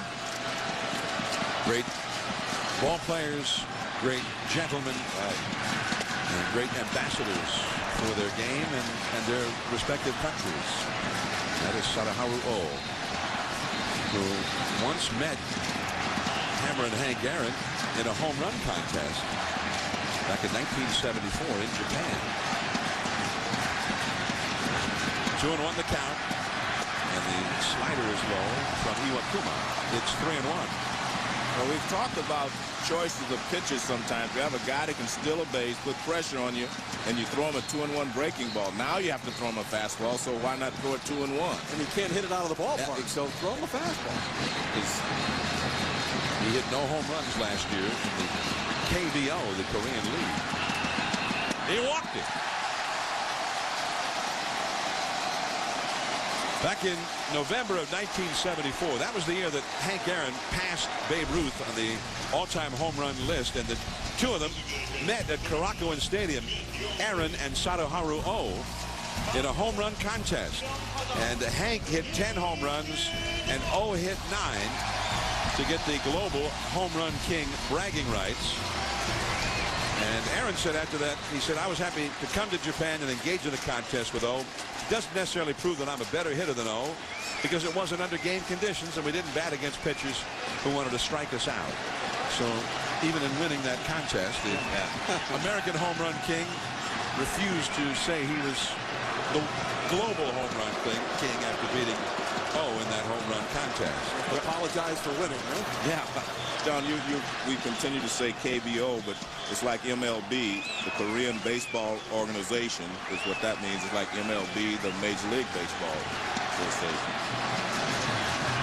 Great ball players, great gentlemen, and great ambassadors for their game and their respective countries. That is Sadaharu, who once met Hammer and Hank Aaron in a home run contest back in 1974 in Japan. 2-1 the count, and the slider is low from Iwakuma. It's 3-1. Well, we've talked about choices of pitches sometimes. You have a guy that can steal a base, put pressure on you, and you throw him a 2-1 breaking ball. Now you have to throw him a fastball, so why not throw it 2-1? And he can't hit it out of the ballpark, so throw him a fastball. He hit no home runs last year in the KBO, the Korean League. He walked it. Back in November of 1974, that was the year that Hank Aaron passed Babe Ruth on the all-time home run list, and the two of them met at Korakuen Stadium, Aaron and Sadaharu in a home run contest. And Hank hit 10 home runs, and hit 9 to get the global home run king bragging rights. And Aaron said after that, he said, I was happy to come to Japan and engage in a contest with Doesn't necessarily prove that I'm a better hitter than because it wasn't under game conditions, and we didn't bat against pitchers who wanted to strike us out. So even in winning that contest, the American home run king refused to say he was the global home run king after beating in that home run contest. Apologize for winning, right? Yeah. John, we continue to say KBO, but it's like MLB, the Korean Baseball Organization is what that means. It's like MLB, the Major League Baseball Association.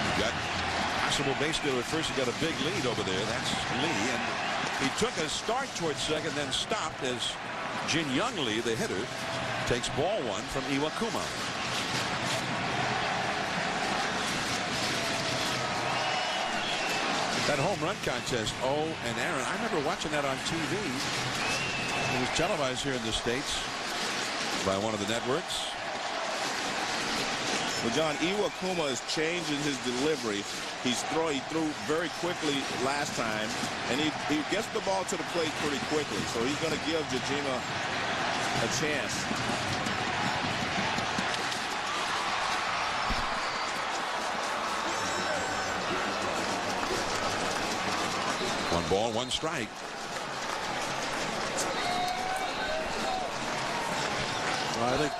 You got possible base stealer at first. You got a big lead over there. That's Lee, and he took a start towards second, then stopped as Jin Young Lee, the hitter, takes ball 1 from Iwakuma. That home run contest, and Aaron, I remember watching that on TV. It was televised here in the States by one of the networks. Well, John, Iwakuma is changing his delivery. He threw very quickly last time, and he gets the ball to the plate pretty quickly. So he's going to give Jajima a chance. One ball, one strike. Well, I think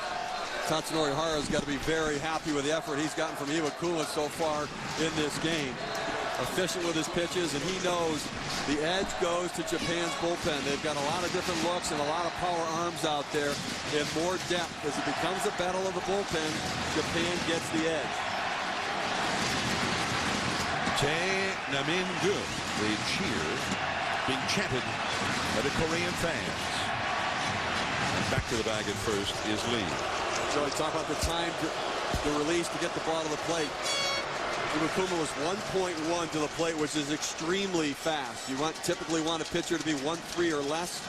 Tatsunori Hara's got to be very happy with the effort he's gotten from Iwakuma so far in this game. Efficient with his pitches, and he knows the edge goes to Japan's bullpen. They've got a lot of different looks and a lot of power arms out there and more depth. As it becomes a battle of the bullpen, Japan gets the edge. Tae Namin-gu, the cheer being chanted by the Korean fans. And back to the bag at first is Lee. So I talk about the time to release to get the ball to the plate. Iwakuma was 1.1 to the plate, which is extremely fast. You typically want a pitcher to be 1.3 or less.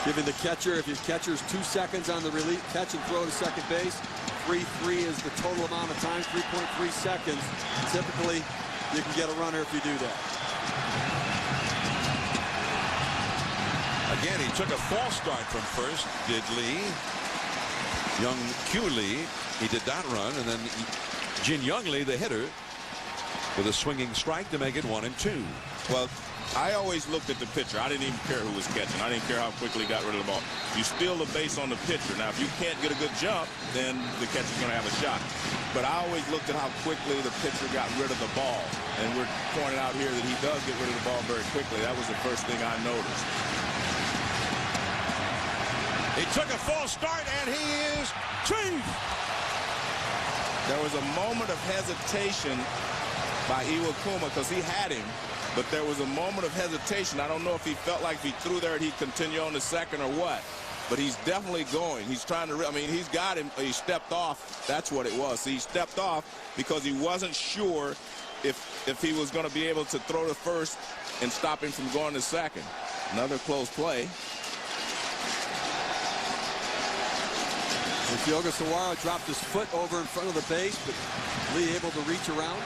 Giving the catcher, if your catcher's 2 seconds on the release, catch and throw to second base, 3.3 is the total amount of time, 3.3 seconds. Typically, you can get a runner if you do that. Again, he took a false start from first, did Lee. Young Kyu Lee, he did not run, and then Jin Young Lee, the hitter, with a swinging strike to make it 1-2. Well, I always looked at the pitcher. I didn't even care who was catching. I didn't care how quickly he got rid of the ball. You steal the base on the pitcher. Now, if you can't get a good jump, then the catcher's going to have a shot. But I always looked at how quickly the pitcher got rid of the ball. And we're pointing out here that he does get rid of the ball very quickly. That was the first thing I noticed. He took a false start, and he is chief. There was a moment of hesitation by Iwakuma because he had him, but there was a moment of hesitation. I don't know if he felt like if he threw there, he'd continue on the second or what, but he's definitely going. He's trying to, I mean, he's got him. He stepped off. That's what it was. He stepped off because he wasn't sure if he was going to be able to throw to first and stop him from going to second. Another close play. Yoga Sawara dropped his foot over in front of the base, but Lee able to reach around.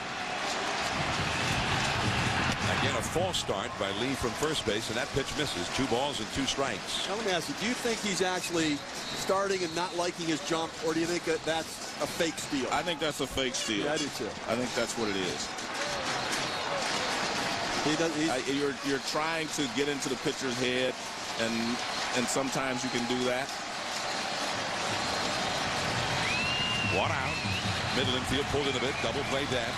Again, a false start by Lee from first base, and that pitch misses. 2 balls and 2 strikes. Now let me ask you, do you think he's actually starting and not liking his jump, or do you think that that's a fake steal? I think that's a fake steal. Yeah, I do too. I think that's what it is. You're trying to get into the pitcher's head, and sometimes you can do that. 1 out. Middle infield pulled in a bit. Double play dead.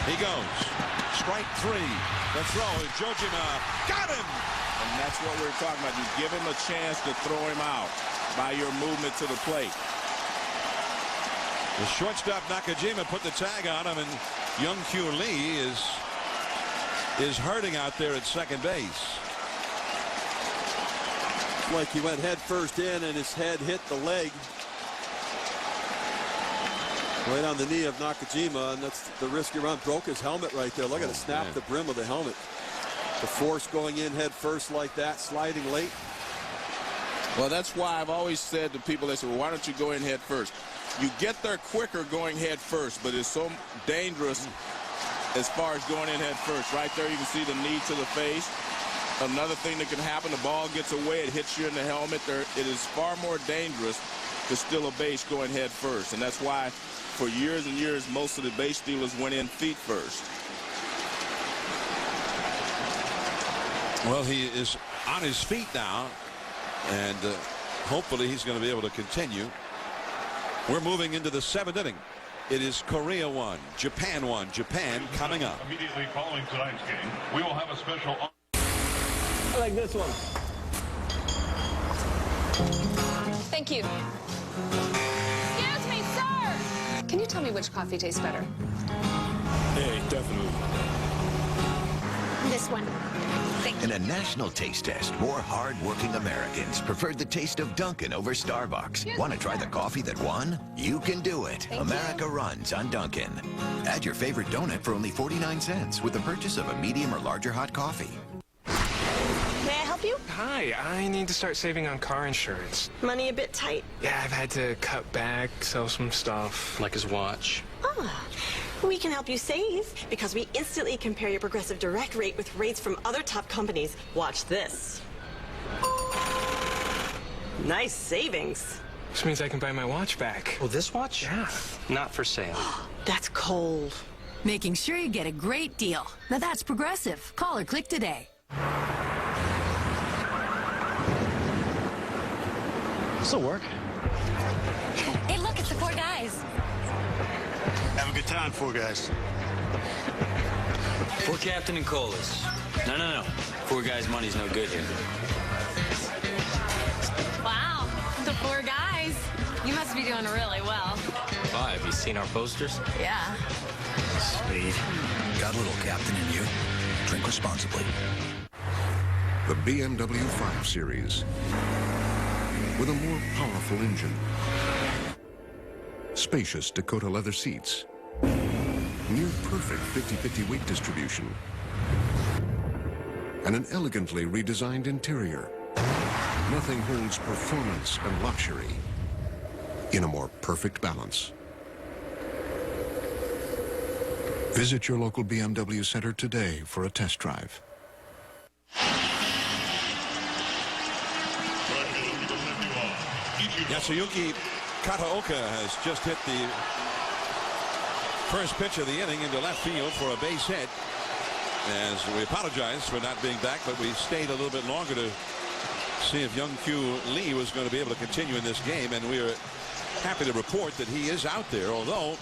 He goes. Strike 3. The throw. Jojima got him. And that's what we're talking about. You give him a chance to throw him out by your movement to the plate. The shortstop Nakajima put the tag on him, and young Kyu Lee is hurting out there at second base. Like he went head first in, and his head hit the leg right on the knee of Nakajima, and that's the risk you run. Broke his helmet right there. Look at it, snap the brim of the helmet. The force going in head first like that, sliding late. Well, that's why I've always said to people, they say, well, why don't you go in head first? You get there quicker going head first, but it's so dangerous as far as going in head first. Right there, you can see the knee to the face. Another thing that can happen, the ball gets away, it hits you in the helmet. It is far more dangerous to steal a base going head first. And that's why for years and years, most of the base stealers went in feet first. Well, he is on his feet now, and hopefully he's going to be able to continue. We're moving into the 7th inning. It is Korea 1, Japan 1. Japan coming up. Immediately following tonight's game, we will have a special... I like this one. Thank you. Excuse me, sir! Can you tell me which coffee tastes better? Hey, definitely. This one. In a national taste test, more hard-working Americans preferred the taste of Dunkin' over Starbucks. Want to try the coffee that won? You can do it. America runs on Dunkin'. Add your favorite donut for only 49 cents with the purchase of a medium or larger hot coffee. May I help you? Hi, I need to start saving on car insurance. Money a bit tight? Yeah, I've had to cut back, sell some stuff. Like his watch. Ah, we can help you save because we instantly compare your Progressive Direct rate with rates from other top companies. Watch this. Nice savings. Which means I can buy my watch back. Oh, this watch? Yeah. Not for sale. That's cold. Making sure you get a great deal. Now that's Progressive. Call or click today. This'll work. Hey, look, it's the four guys. Have a good time, four guys. For Captain and Colas. No. Four guys' money's no good here. Wow, the four guys. You must be doing really well. Why, have you seen our posters? Yeah. Speed. Got a little captain in you. Drink responsibly. The BMW 5 Series. With a more powerful engine. Spacious Dakota leather seats. Near perfect 50-50 weight distribution. And an elegantly redesigned interior. Nothing holds performance and luxury in a more perfect balance. Visit your local BMW center today for a test drive. Yasuyuki Kataoka has just hit the first pitch of the inning into left field for a base hit. As we apologize for not being back, but we stayed a little bit longer to see if Young Kyu Lee was going to be able to continue in this game, and we are happy to report that he is out there, although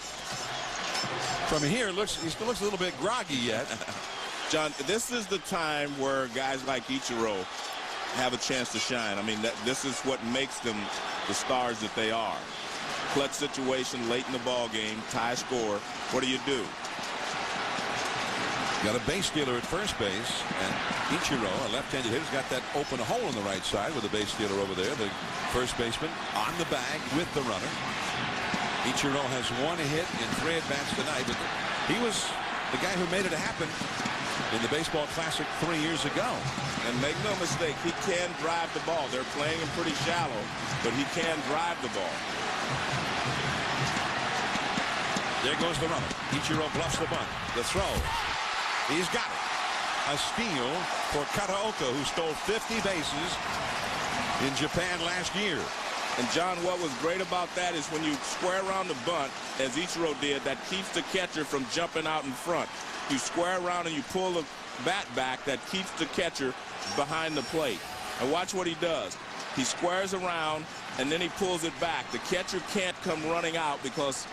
from here he still looks a little bit groggy yet. John, this is the time where guys like Ichiro have a chance to shine. I mean, this is what makes them the stars that they are. Clutch situation late in the ball game, tie score. What do? Got a base stealer at first base, and Ichiro, a left-handed hitter, has got that open hole on the right side with a base stealer over there. The first baseman on the bag with the runner. Ichiro has one hit in 3 at-bats tonight, but he was the guy who made it happen in the Baseball Classic 3 years ago. And make no mistake, he can drive the ball. They're playing him pretty shallow, but he can drive the ball. There goes the runner. Ichiro bluffs the bunt. The throw. He's got it. A steal for Kataoka, who stole 50 bases in Japan last year. And, John, what was great about that is when you square around the bunt, as Ichiro did, that keeps the catcher from jumping out in front. You square around and you pull the bat back, that keeps the catcher behind the plate. And watch what he does. He squares around, and then he pulls it back. The catcher can't come running out because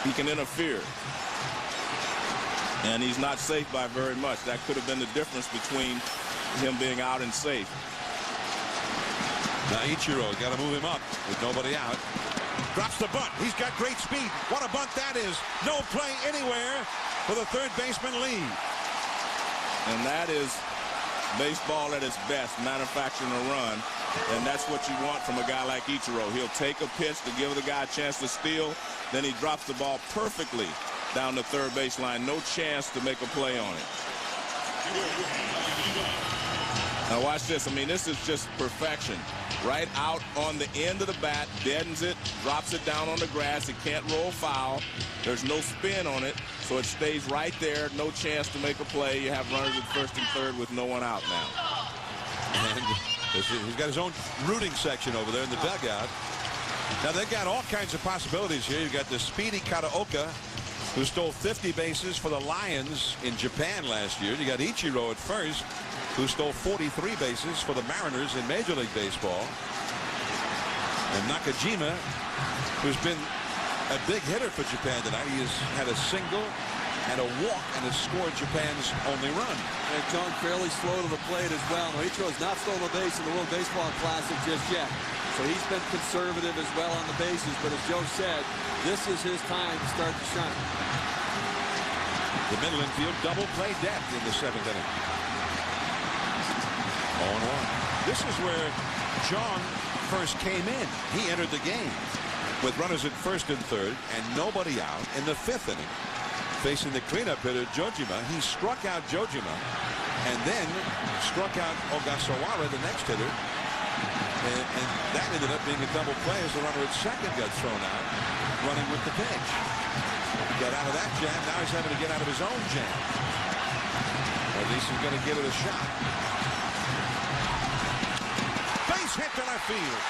he can interfere. And he's not safe by very much. That could have been the difference between him being out and safe. Now Ichiro got to move him up with nobody out. Drops the bunt. He's got great speed. What a bunt that is. No play anywhere for the third baseman Lee. And that is baseball at its best, manufacturing a run. And that's what you want from a guy like Ichiro. He'll take a pitch to give the guy a chance to steal. Then he drops the ball perfectly down the third baseline. No chance to make a play on it. Now watch this. I mean, this is just perfection. Right out on the end of the bat, deadens it, drops it down on the grass. It can't roll foul. There's no spin on it, so it stays right there. No chance to make a play. You have runners at first and third with no one out now. And he's got his own rooting section over there in the dugout. Now they've got all kinds of possibilities here. You've got the speedy Kataoka, who stole 50 bases for the Lions in Japan last year. You got Ichiro at first, who stole 43 bases for the Mariners in Major League Baseball. And Nakajima, who's been a big hitter for Japan tonight. He has had a single and a walk and has scored Japan's only run. They've gone fairly slow to the plate as well. Now, Ichiro's not stolen a base in the World Baseball Classic just yet. So he's been conservative as well on the bases. But as Joe said, this is his time to start to shine. The middle infield double play depth in the 7th inning. 0-1. This is where John first came in. He entered the game with runners at first and third and nobody out in the 5th inning. Facing the cleanup hitter, Jojima. He struck out Jojima and then struck out Ogasawara, the next hitter. And that ended up being a double play as the runner at second got thrown out, running with the pitch. Got out of that jam. Now he's having to get out of his own jam. At least he's going to give it a shot. Base hit to left field.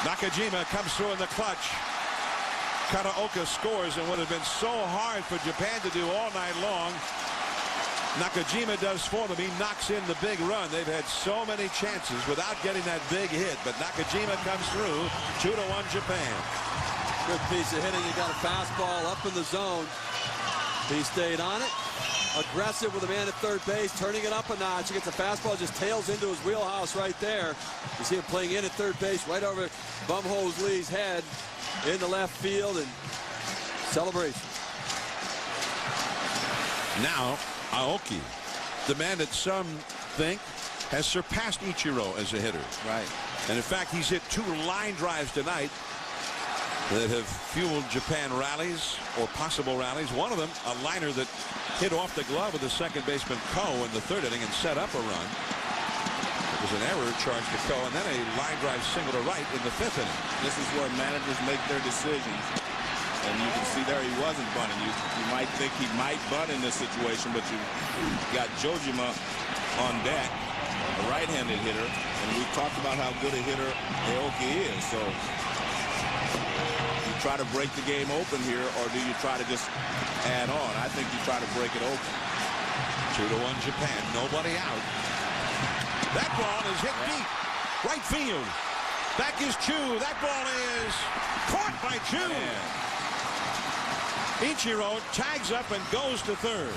Nakajima comes through in the clutch. Kataoka scores, and would have been so hard for Japan to do all night long. Nakajima does for them. He knocks in the big run. They've had so many chances without getting that big hit, but Nakajima comes through. 2-1 Japan. Good piece of hitting. He got a fastball up in the zone. He stayed on it. Aggressive with a man at third base, turning it up a notch. He gets a fastball, just tails into his wheelhouse right there. You see him playing in at third base, right over Bumhose Lee's head in the left field, and celebration. Now, Aoki, the man that some think has surpassed Ichiro as a hitter. Right. And in fact, he's hit 2 line drives tonight that have fueled Japan rallies or possible rallies. One of them, a liner that hit off the glove of the second baseman Ko in the 3rd inning and set up a run. It was an error charged to Ko, and then a line drive single to right in the 5th inning. This is where managers make their decisions. And you can see there he wasn't bunting. You might think he might bunt in this situation, but you got Jojima on deck, a right-handed hitter, and we talked about how good a hitter Aoki is. So you try to break the game open here, or do you try to just add on? I think you try to break it open. 2-1 Japan, nobody out. That ball is hit deep, right field. Back is Chu. That ball is caught by Chu. Man. Ichiro tags up and goes to third.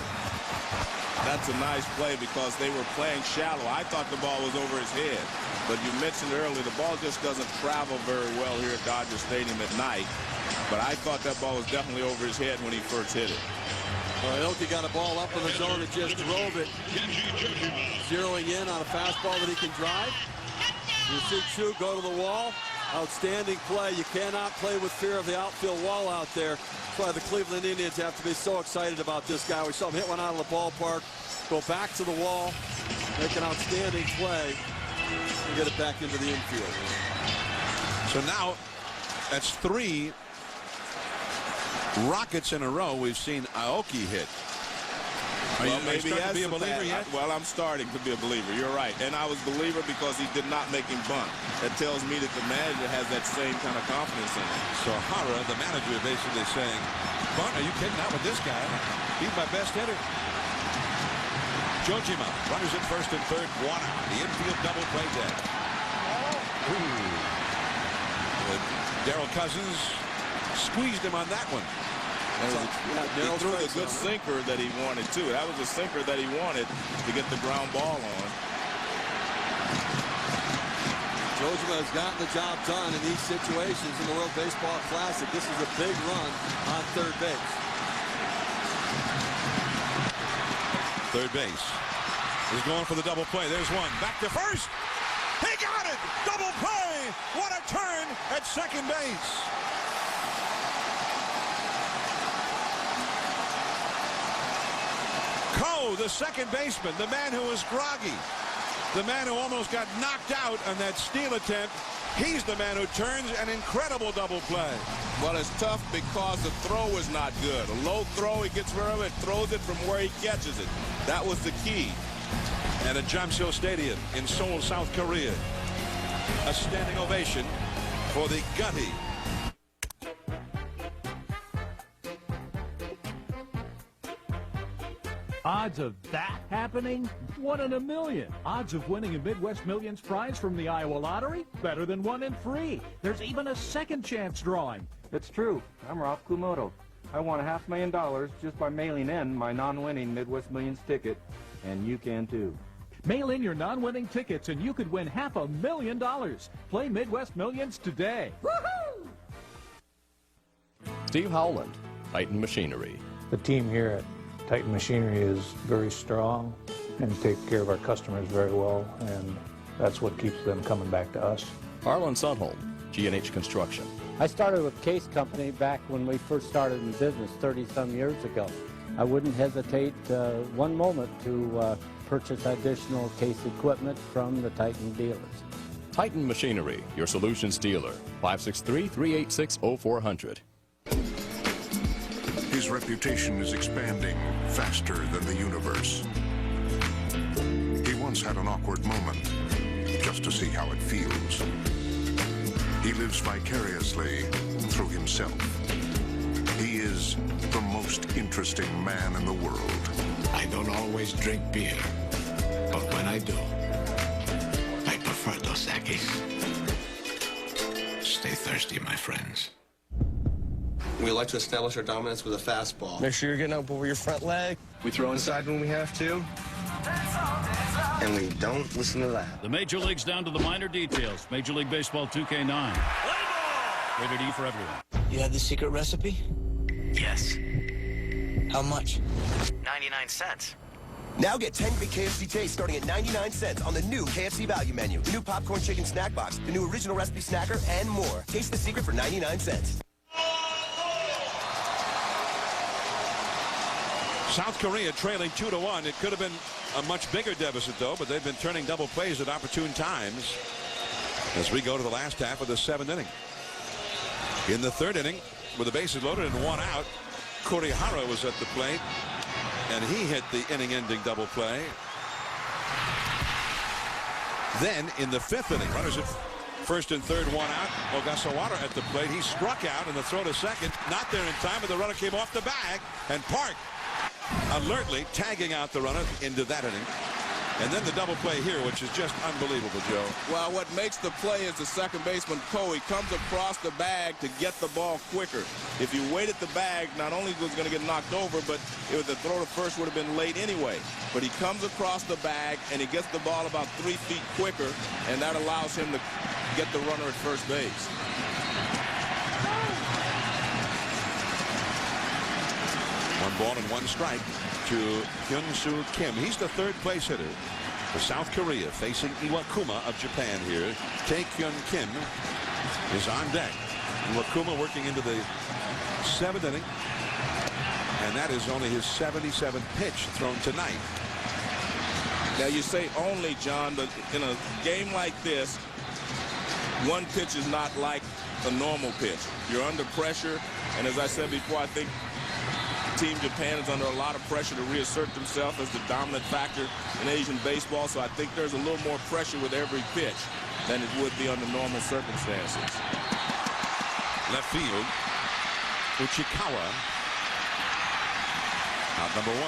That's a nice play because they were playing shallow. I thought the ball was over his head. But you mentioned earlier, the ball just doesn't travel very well here at Dodger Stadium at night. But I thought that ball was definitely over his head when he first hit it. Aoki got a ball up in the zone and just drove it. Zeroing in on a fastball that he can drive. You see Chu go to the wall. Outstanding play. You cannot play with fear of the outfield wall out there. That's why the Cleveland Indians have to be so excited about this guy. We saw him hit one out of the ballpark, go back to the wall, make an outstanding play, and get it back into the infield. So now that's 3 rockets in a row we've seen Aoki hit. Are you starting to be a believer yet? Well, I'm starting to be a believer. You're right. And I was a believer because he did not make him bunt. That tells me that the manager has that same kind of confidence in him. So Hara, the manager, basically saying, bunt, are you kidding? Not with this guy. He's my best hitter. Jojima, runners at first and third, 1 out. The infield double play dead. Darrell Cousins squeezed him on that one. He threw a good sinker that he wanted, too. That was a sinker that he wanted to get the ground ball on. Jojima has gotten the job done in these situations in the World Baseball Classic. This is a big run on third base. Third base is going for the double play. There's one. Back to first. He got it! Double play! What a turn at second base. Ko, the second baseman, the man who was groggy, the man who almost got knocked out on that steal attempt, he's the man who turns an incredible double play. Well, it's tough because the throw is not good. A low throw, he gets rid of it, throws it from where he catches it. That was the key. And at Jamsil Stadium in Seoul, South Korea, a standing ovation for the Gutty. Odds of that happening? 1 in a million. Odds of winning a Midwest Millions prize from the Iowa Lottery? Better than 1 in 3. There's even a second chance drawing. It's true. I'm Ralph Kumoto. I won $500,000 just by mailing in my non-winning Midwest Millions ticket, and you can too. Mail in your non-winning tickets and you could win $500,000. Play Midwest Millions today. Woohoo! Steve Howland, Titan Machinery. The team here at Titan Machinery is very strong. and take care of our customers very well, and that's what keeps them coming back to us. Arlen Sundholm, G&H Construction. I started with Case Company back when we first started in business 30-some years ago. I wouldn't hesitate one moment to purchase additional case equipment from the Titan dealers. Titan Machinery, your solutions dealer. 563-386-0400. His reputation is expanding faster than the universe. He once had an awkward moment just to see how it feels. He lives vicariously through himself. He is the most interesting man in the world. I don't always drink beer, but when I do, I prefer Dos Equis. Stay thirsty, my friends. We like to establish our dominance with a fastball. Make sure you're getting up over your front leg. We throw inside when we have to. And we don't listen to that. The major leagues down to the minor details. Major League Baseball 2K9. Rated E for everyone. You have the secret recipe? Yes. How much? 99 cents. Now get 10 big KFC tastes starting at 99 cents on the new KFC value menu. The new popcorn chicken snack box, the new original recipe snacker, and more. Taste the secret for 99 cents. South Korea trailing 2-1. It could have been a much bigger deficit, though, but they've been turning double plays at opportune times as we go to the last half of the 7th inning. In the 3rd inning, with the bases loaded and 1 out, Kurihara was at the plate, and he hit the inning-ending double play. Then, in the 5th inning, runners at first and third, 1 out. Ogasawara at the plate. He struck out, and the throw to second, not there in time, but the runner came off the bag, and Park alertly tagging out the runner into that inning. And then the double play here, which is just unbelievable, Joe. Well, what makes the play is the second baseman, Coe. He comes across the bag to get the ball quicker. If you wait at the bag, not only was going to get knocked over, but the throw to first would have been late anyway. But he comes across the bag, and he gets the ball about 3 feet quicker, and that allows him to get the runner at first base. One ball and 1 strike to Hyun-Soo Kim. He's the third place hitter for South Korea, facing Iwakuma of Japan here. Tae-Kyun Kim is on deck. Iwakuma working into the 7th inning, and that is only his 77th pitch thrown tonight. Now you say only, John, but in a game like this, 1 pitch is not like a normal pitch. You're under pressure, and as I said before, I think Team Japan is under a lot of pressure to reassert themselves as the dominant factor in Asian baseball, so I think there's a little more pressure with every pitch than it would be under normal circumstances. Left field, Uchikawa out number 1.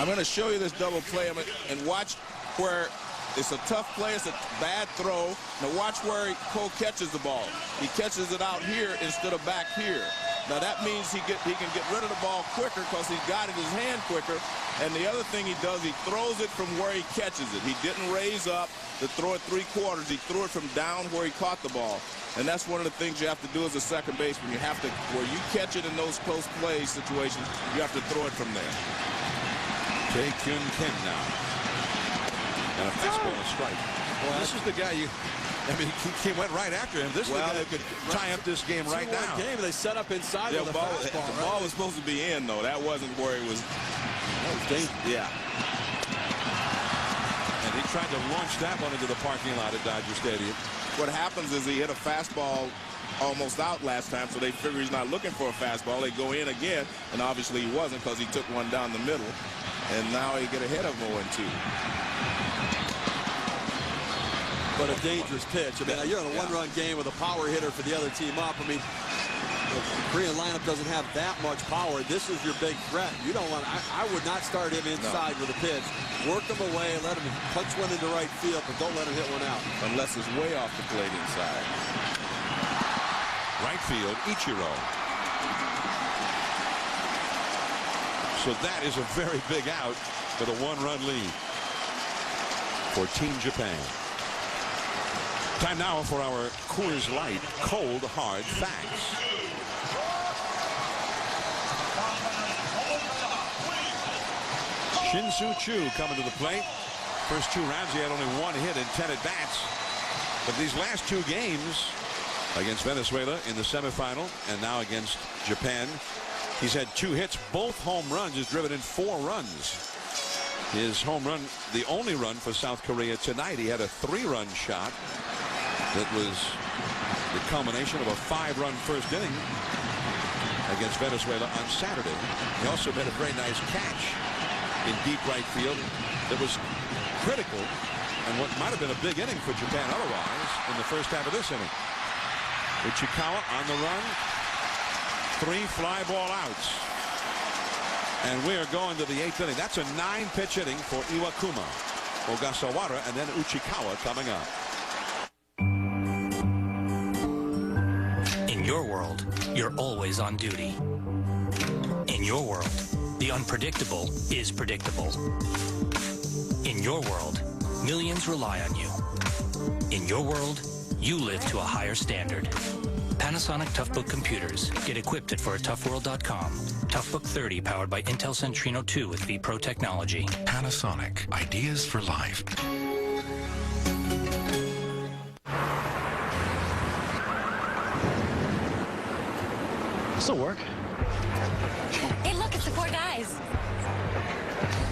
I'm going to show you this double play and watch where it's a tough play. It's a bad throw. Now watch where Coe catches the ball. He catches it out here instead of back here. Now that means he can get rid of the ball quicker because he's got it in his hand quicker. And the other thing he does, he throws it from where he catches it. He didn't raise up to throw it 3/4. He threw it from down where he caught the ball. And that's one of the things you have to do as a second baseman. You have to, where you catch it in those close play situations, you have to throw it from there. Tae-Kyun Kim now. And a fastball and a strike. Well, this is the guy he went right after him. This is the guy that could tie up this game right now. Game, they set up inside with the ball. The ball was supposed to be in, though. That wasn't where he was. That was dangerous. Yeah. And he tried to launch that one into the parking lot at Dodger Stadium. What happens is he hit a fastball almost out last time, so they figure he's not looking for a fastball. They go in again, and obviously he wasn't because he took one down the middle. And now he get ahead of 0-2. But a dangerous pitch. I mean, you're in a one-run game with a power hitter for the other team up. I mean, the Korean lineup doesn't have that much power. This is your big threat. You don't want. I would not start him inside with a pitch. Work him away, let him punch one into right field, but don't let him hit one out unless it's way off the plate inside. Right field, Ichiro. So that is a very big out for the 1-run lead for Team Japan. Time now for our Coors Light Cold Hard Facts. Shin-Soo Choo coming to the plate. First 2 rounds, he had only 1 hit in 10 at-bats. But these last 2 games against Venezuela in the semifinal and now against Japan, he's had 2 hits, both home runs. He's driven in 4 runs. His home run, the only run for South Korea tonight. He had a 3-run shot that was the culmination of a 5-run first inning against Venezuela on Saturday. He also made a very nice catch in deep right field that was critical and what might have been a big inning for Japan otherwise in the first half of this inning. Uchikawa on the run. 3 fly ball outs. And we are going to the 8th inning. That's a 9-pitch inning for Iwakuma, Ogasawara, and then Uchikawa coming up. In your world, you're always on duty. In your world, the unpredictable is predictable. In your world, millions rely on you. In your world, you live to a higher standard. Panasonic Toughbook computers. Get equipped at foratoughworld.com. Toughbook 30 powered by Intel Centrino 2 with vPro technology. Panasonic. Ideas for life. This'll work. Hey, look, it's the 4 guys.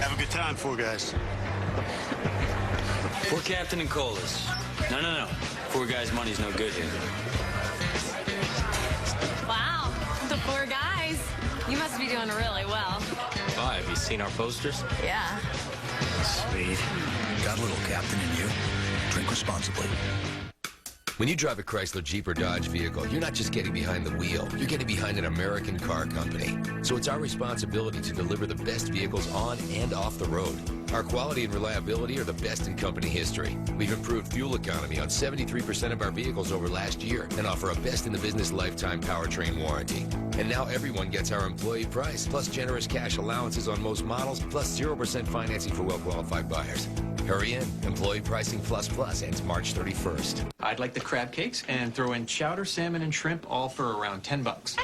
Have a good time, 4 guys. 4 Captain and Colas. No. 4 guys' money's no good here. Wow, the 4 guys. You must be doing really well. Why, have you seen our posters? Yeah. Sweet. Got a little captain in you. Drink responsibly. When you drive a Chrysler, Jeep, or Dodge vehicle, you're not just getting behind the wheel. You're getting behind an American car company. So it's our responsibility to deliver the best vehicles on and off the road. Our quality and reliability are the best in company history. We've improved fuel economy on 73% of our vehicles over last year and offer a best-in-the-business lifetime powertrain warranty. And now everyone gets our employee price, plus generous cash allowances on most models, plus 0% financing for well-qualified buyers. Hurry in. Employee pricing plus ends March 31st. I'd like the crab cakes and throw in chowder, salmon, and shrimp, all for around $10.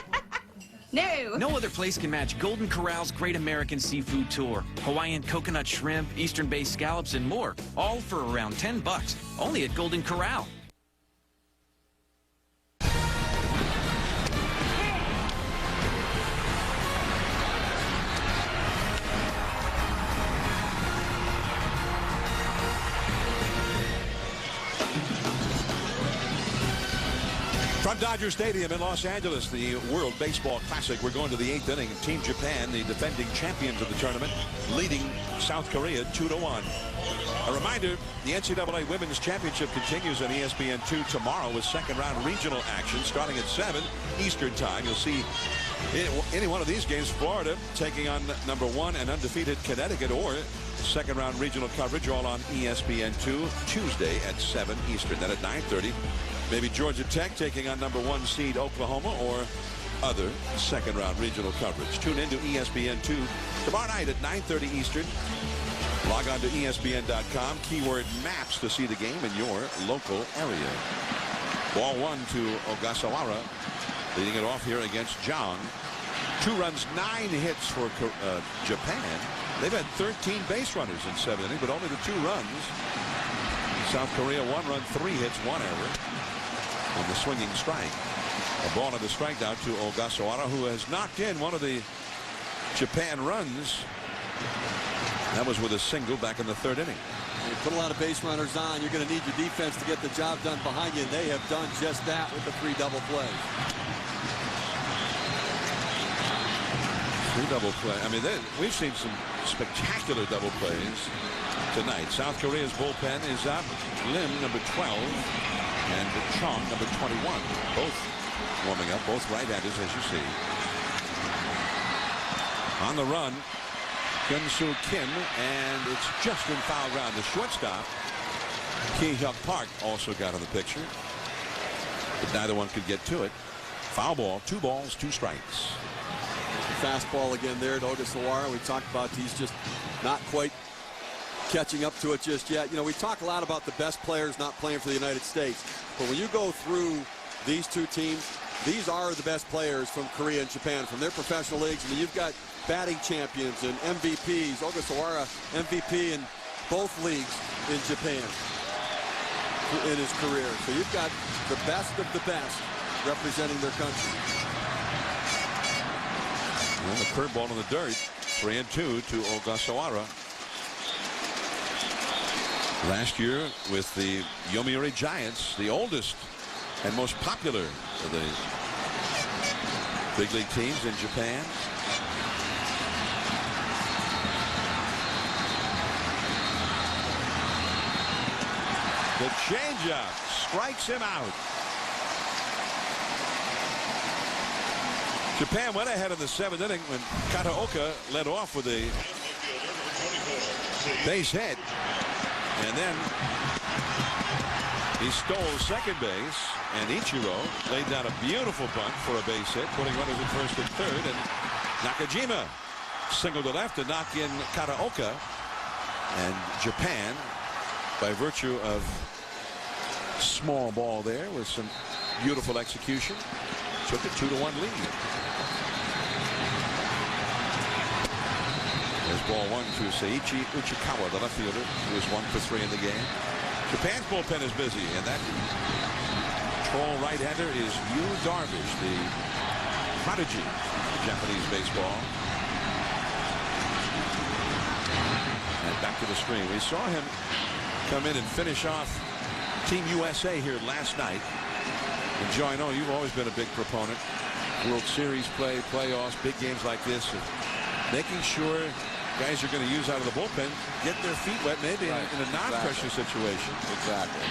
No. No other place can match Golden Corral's Great American Seafood Tour. Hawaiian coconut shrimp, Eastern Bay scallops, and more, all for around $10. Only at Golden Corral. From Dodger Stadium in Los Angeles, the World Baseball Classic. We're going to the 8th inning. Team Japan, the defending champions of the tournament, leading South Korea 2-1. A reminder, the NCAA Women's Championship continues on ESPN 2 tomorrow with second-round regional action starting at 7 Eastern Time. You'll see any one of these games, Florida taking on number 1 and undefeated Connecticut, or second-round regional coverage all on ESPN 2 Tuesday at 7 Eastern. Then at 9:30. Maybe Georgia Tech taking on number 1 seed Oklahoma, or other second-round regional coverage. Tune in to ESPN 2 tomorrow night at 9:30 Eastern. Log on to ESPN.com. Keyword maps to see the game in your local area. Ball 1 to Ogasawara, leading it off here against Jong. 2 runs, 9 hits for Japan. They've had 13 base runners in 7 innings, but only the 2 runs. South Korea 1 run, 3 hits, 1 error. On the swinging strike. A ball and a strike out to Ogasawara, who has knocked in one of the Japan runs. That was with a single back in the 3rd inning. You put a lot of base runners on, you're going to need your defense to get the job done behind you, and they have done just that with the 3 double plays. 3 double play. I mean, we've seen some spectacular double plays tonight. South Korea's bullpen is up. Lim, number 12. And Chong, number 21, both warming up, both right-handers, as you see. On the run, Kyung-Soo Kim, and it's just in foul ground. The shortstop, Ki-Hyuk Park, also got in the picture, but neither one could get to it. Foul ball, 2 balls, 2 strikes. Fastball again there to Ogasawara. We talked about he's just not quite catching up to it just yet. You know, we talk a lot about the best players not playing for the United States, but when you go through these 2 teams, these are the best players from Korea and Japan, from their professional leagues. I mean, you've got batting champions and MVPs. Ogasawara, MVP in both leagues in Japan in his career. So you've got the best of the best representing their country. Well, the curveball in the dirt, 3-2 to Ogasawara. Last year with the Yomiuri Giants, the oldest and most popular of the big league teams in Japan. The changeup strikes him out. Japan went ahead in the 7th inning when Kataoka led off with a base hit. And then he stole second base, and Ichiro laid down a beautiful bunt for a base hit, putting runners at first and third, and Nakajima singled to left to knock in Kataoka. And Japan, by virtue of small ball there with some beautiful execution, took a 2-1 lead. There's ball 1 to Seiichi Uchikawa, the left fielder, who is 1 for 3 in the game. Japan's bullpen is busy, and that tall right-hander is Yu Darvish, the prodigy of Japanese baseball. And back to the screen. We saw him come in and finish off Team USA here last night. And Joe, I know you've always been a big proponent. World Series play, playoffs, big games like this, and making sure guys are going to use out of the bullpen get their feet wet, maybe in a non-pressure situation. Exactly.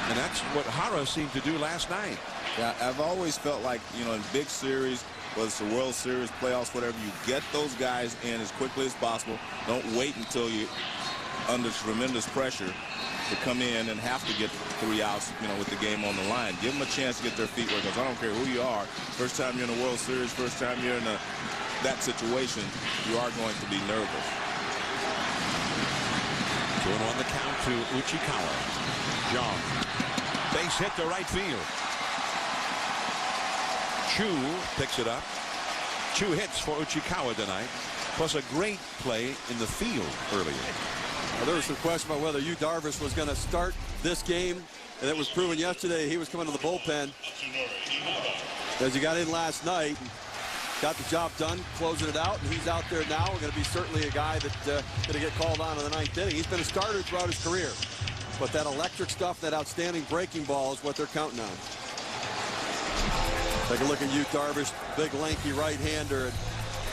And that's what Hara seemed to do last night. Yeah, I've always felt like, you know, in big series, whether it's the World Series, playoffs, whatever, you get those guys in as quickly as possible. Don't wait until you're under tremendous pressure to come in and have to get 3 outs, you know, with the game on the line. Give them a chance to get their feet wet, because I don't care who you are. First time you're in the World Series, first time you're in that situation, you are going to be nervous. 2-1 the count to Uchikawa. John. Base hit to right field. Chu picks it up. 2 hits for Uchikawa tonight, plus a great play in the field earlier. Well, there was some question about whether Yu Darvish was going to start this game, and it was proven yesterday he was coming to the bullpen as he got in last night. Got the job done, closing it out, and he's out there now. Going to be certainly a guy that's going to get called on in the 9th inning. He's been a starter throughout his career. But that electric stuff, that outstanding breaking ball is what they're counting on. Take a look at Yu Darvish, big lanky right-hander. And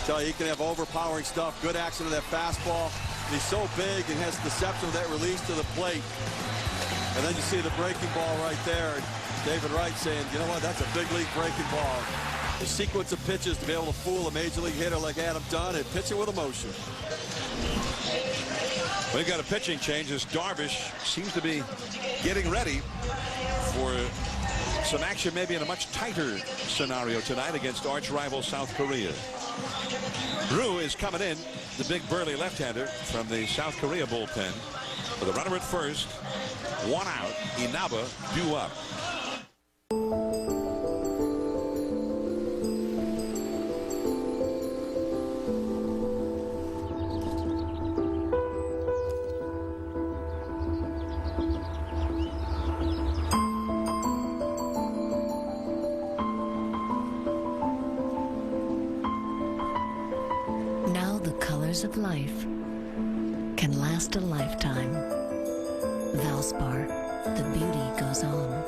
tell you, he can have overpowering stuff, good action of that fastball. And he's so big and has deception of that release to the plate. And then you see the breaking ball right there. And David Wright saying, you know what, that's a big league breaking ball. The sequence of pitches to be able to fool a major league hitter like Adam Dunn and pitch it with emotion. We've got a pitching change as Darvish seems to be getting ready for some action maybe in a much tighter scenario tonight against arch rival South Korea. Ryu is coming in, the big burly left-hander from the South Korea bullpen. With a runner at first, 1 out, Inaba due up. Of life can last a lifetime. Valspar, the beauty goes on.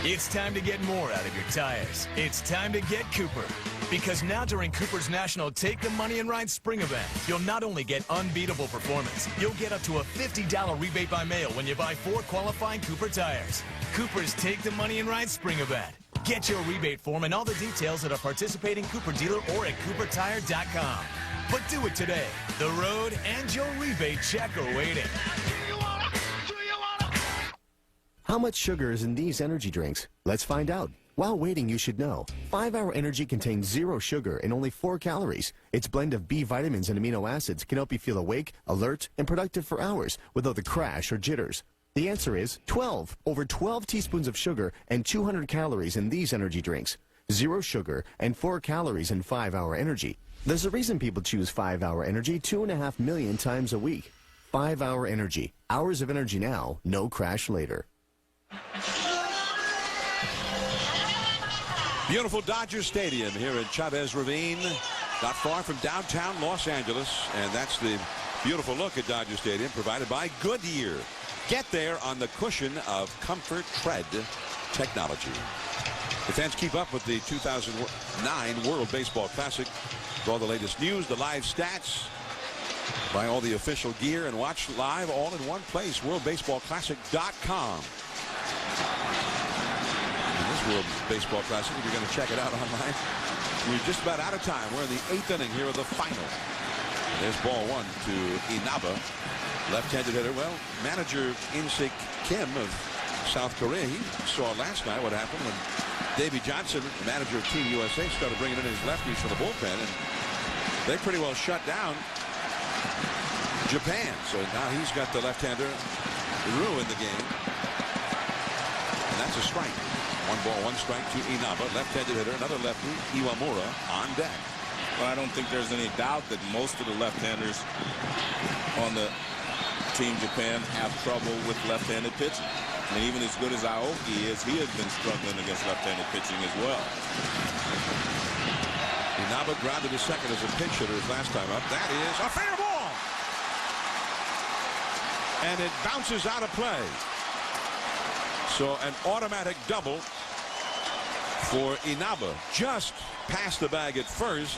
It's time to get more out of your tires. It's time to get Cooper. Because now during Cooper's National Take the Money and Ride Spring Event, you'll not only get unbeatable performance, you'll get up to a $50 rebate by mail when you buy 4 qualifying Cooper tires. Cooper's Take the Money and Ride Spring Event. Get your rebate form and all the details at a participating Cooper dealer or at CooperTire.com. But do it today. The road and your rebate check are waiting. How much sugar is in these energy drinks? Let's find out. While waiting, you should know. 5-Hour Energy contains 0 sugar and only 4 calories. Its blend of B vitamins and amino acids can help you feel awake, alert, and productive for hours without the crash or jitters. The answer is 12. Over 12 teaspoons of sugar and 200 calories in these energy drinks. 0 sugar and 4 calories in 5-Hour Energy. There's a reason people choose 5-Hour Energy 2.5 million times a week. 5-Hour Energy. Hours of energy now, no crash later. Beautiful Dodger Stadium here in Chavez Ravine, not far from downtown Los Angeles. And that's the beautiful look at Dodger Stadium, provided by Goodyear. Get there on the cushion of Comfort Tread technology. The fans keep up with the 2009 World Baseball Classic with all the latest news, the live stats, buy all the official gear, and watch live all in one place, worldbaseballclassic.com. And this World Baseball Classic, if you're going to check it out online, we're just about out of time. We're in the 8th inning here of the final. There's ball 1 to Inaba, left-handed hitter. Well, manager In-sik Kim of South Korea, he saw last night what happened when Davey Johnson, the manager of Team USA, started bringing in his lefties from the bullpen, and they pretty well shut down Japan. So now he's got the left-hander Ryu in the game, and that's a strike. 1 ball, 1 strike to Inaba, left-handed hitter. Another lefty, Iwamura, on deck. Well, I don't think there's any doubt that most of the left-handers on the Team Japan have trouble with left-handed pitching. I mean, even as good as Aoki is, he has been struggling against left-handed pitching as well. Inaba grounded to second as a pinch hitter his last time up. That is a fair ball. And it bounces out of play. So an automatic double for Inaba. Just past the bag at first.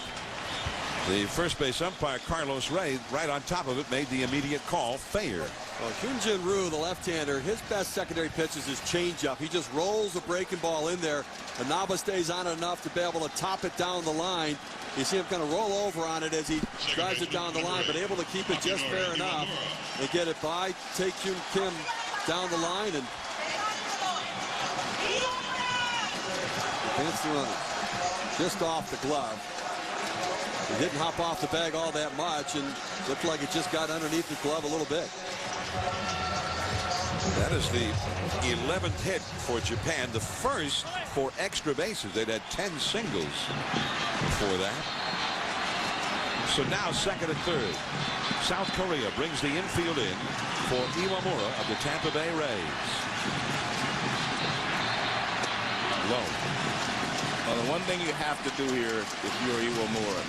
The first base umpire, Carlos Ray, right on top of it, made the immediate call fair. Well, Hyunjin Ryu, the left-hander, his best secondary pitch is his changeup. He just rolls a breaking ball in there. Inaba stays on it enough to be able to top it down the line. You see him kind of roll over on it as he drives it down the line, but able to keep it just fair enough and get it by Tae-Kyun Kim down the line, and advance the runner just off the glove. He didn't hop off the bag all that much, and looked like it just got underneath the glove a little bit. That is the 11th hit for Japan, the first for extra bases. They'd had 10 singles before that. So now second and third. South Korea brings the infield in for Iwamura of the Tampa Bay Rays. Low. Well, the one thing you have to do here, if you're Iwamura,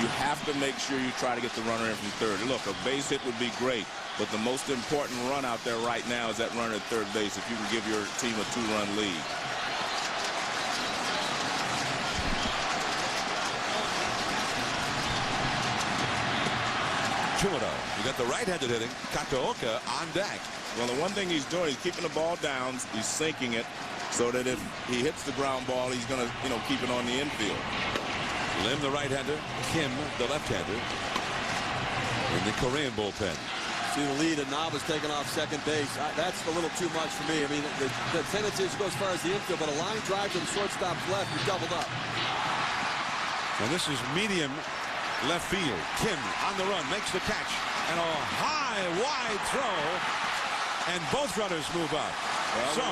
you have to make sure you try to get the runner in from third. Look, a base hit would be great, but the most important run out there right now is that runner at third base if you can give your team a 2-run lead. You got the right-handed hitting, Kataoka on deck. Well, the one thing he's doing, he's keeping the ball down, he's sinking it, so that if he hits the ground ball, he's going to, keep it on the infield. Lim, the right-hander, Kim, the left-hander, in the Korean bullpen. See the lead, and Inaba's taking off second base. That's a little too much for me. I mean, the tendency is to go as far as the infield, but a line drive to the shortstop's left, you're doubled up. And this is medium left field. Kim on the run, makes the catch, and a high, wide throw, and both runners move up. Well, so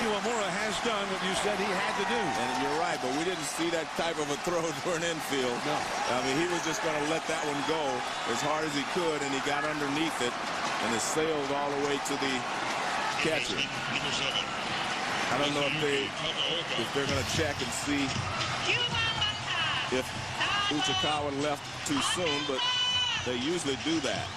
Iwamura has done what you said he had to do. And you're right, but we didn't see that type of a throw during infield. No. I mean, he was just going to let that one go as hard as he could, and he got underneath it, and it sailed all the way to the catcher. I don't know if they're going to check and see if Uchikawa left too soon, but they usually do that.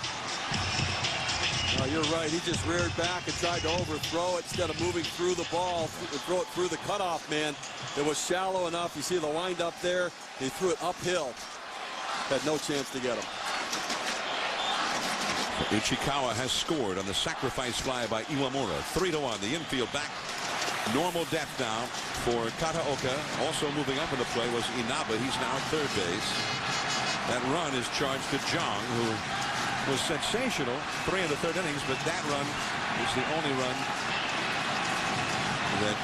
No, you're right. He just reared back and tried to overthrow it instead of moving through the ball, throw it through the cutoff man. It was shallow enough. You see the wind up there. He threw it uphill. Had no chance to get him. Uchikawa has scored on the sacrifice fly by Iwamura. 3-1. The infield back. Normal depth now for Kataoka. Also moving up in the play was Inaba. He's now at third base. That run is charged to Jong, who was sensational 3 of the third innings, but that run is the only run that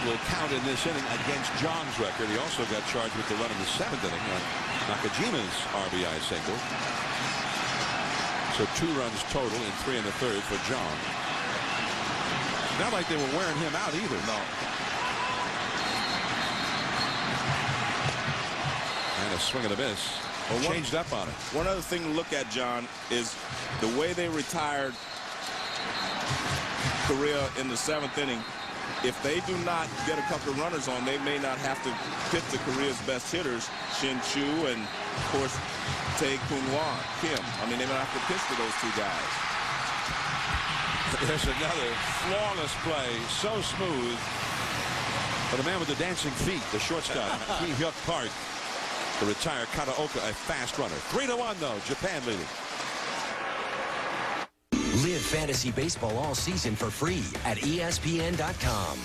will count in this inning against Jong's record. He also got charged with the run in the 7th inning on Nakajima's RBI single. So 2 runs total in 3 1/3 for John. Not like they were wearing him out either. No. And a swing and a miss. Well, changed up on it. One other thing to look at, John, is the way they retired Correa in the 7th inning. If they do not get a couple of runners on, they may not have to pitch the Korea's best hitters, Shin Chu and, of course, Tae Kim. I mean, they may have to pitch to those 2 guys. There's another flawless play, so smooth. But the man with the dancing feet, the shortstop, Ki Hyuk Park, to retire Kataoka, a fast runner. 3-1, though, Japan leading. Live fantasy baseball all season for free at ESPN.com.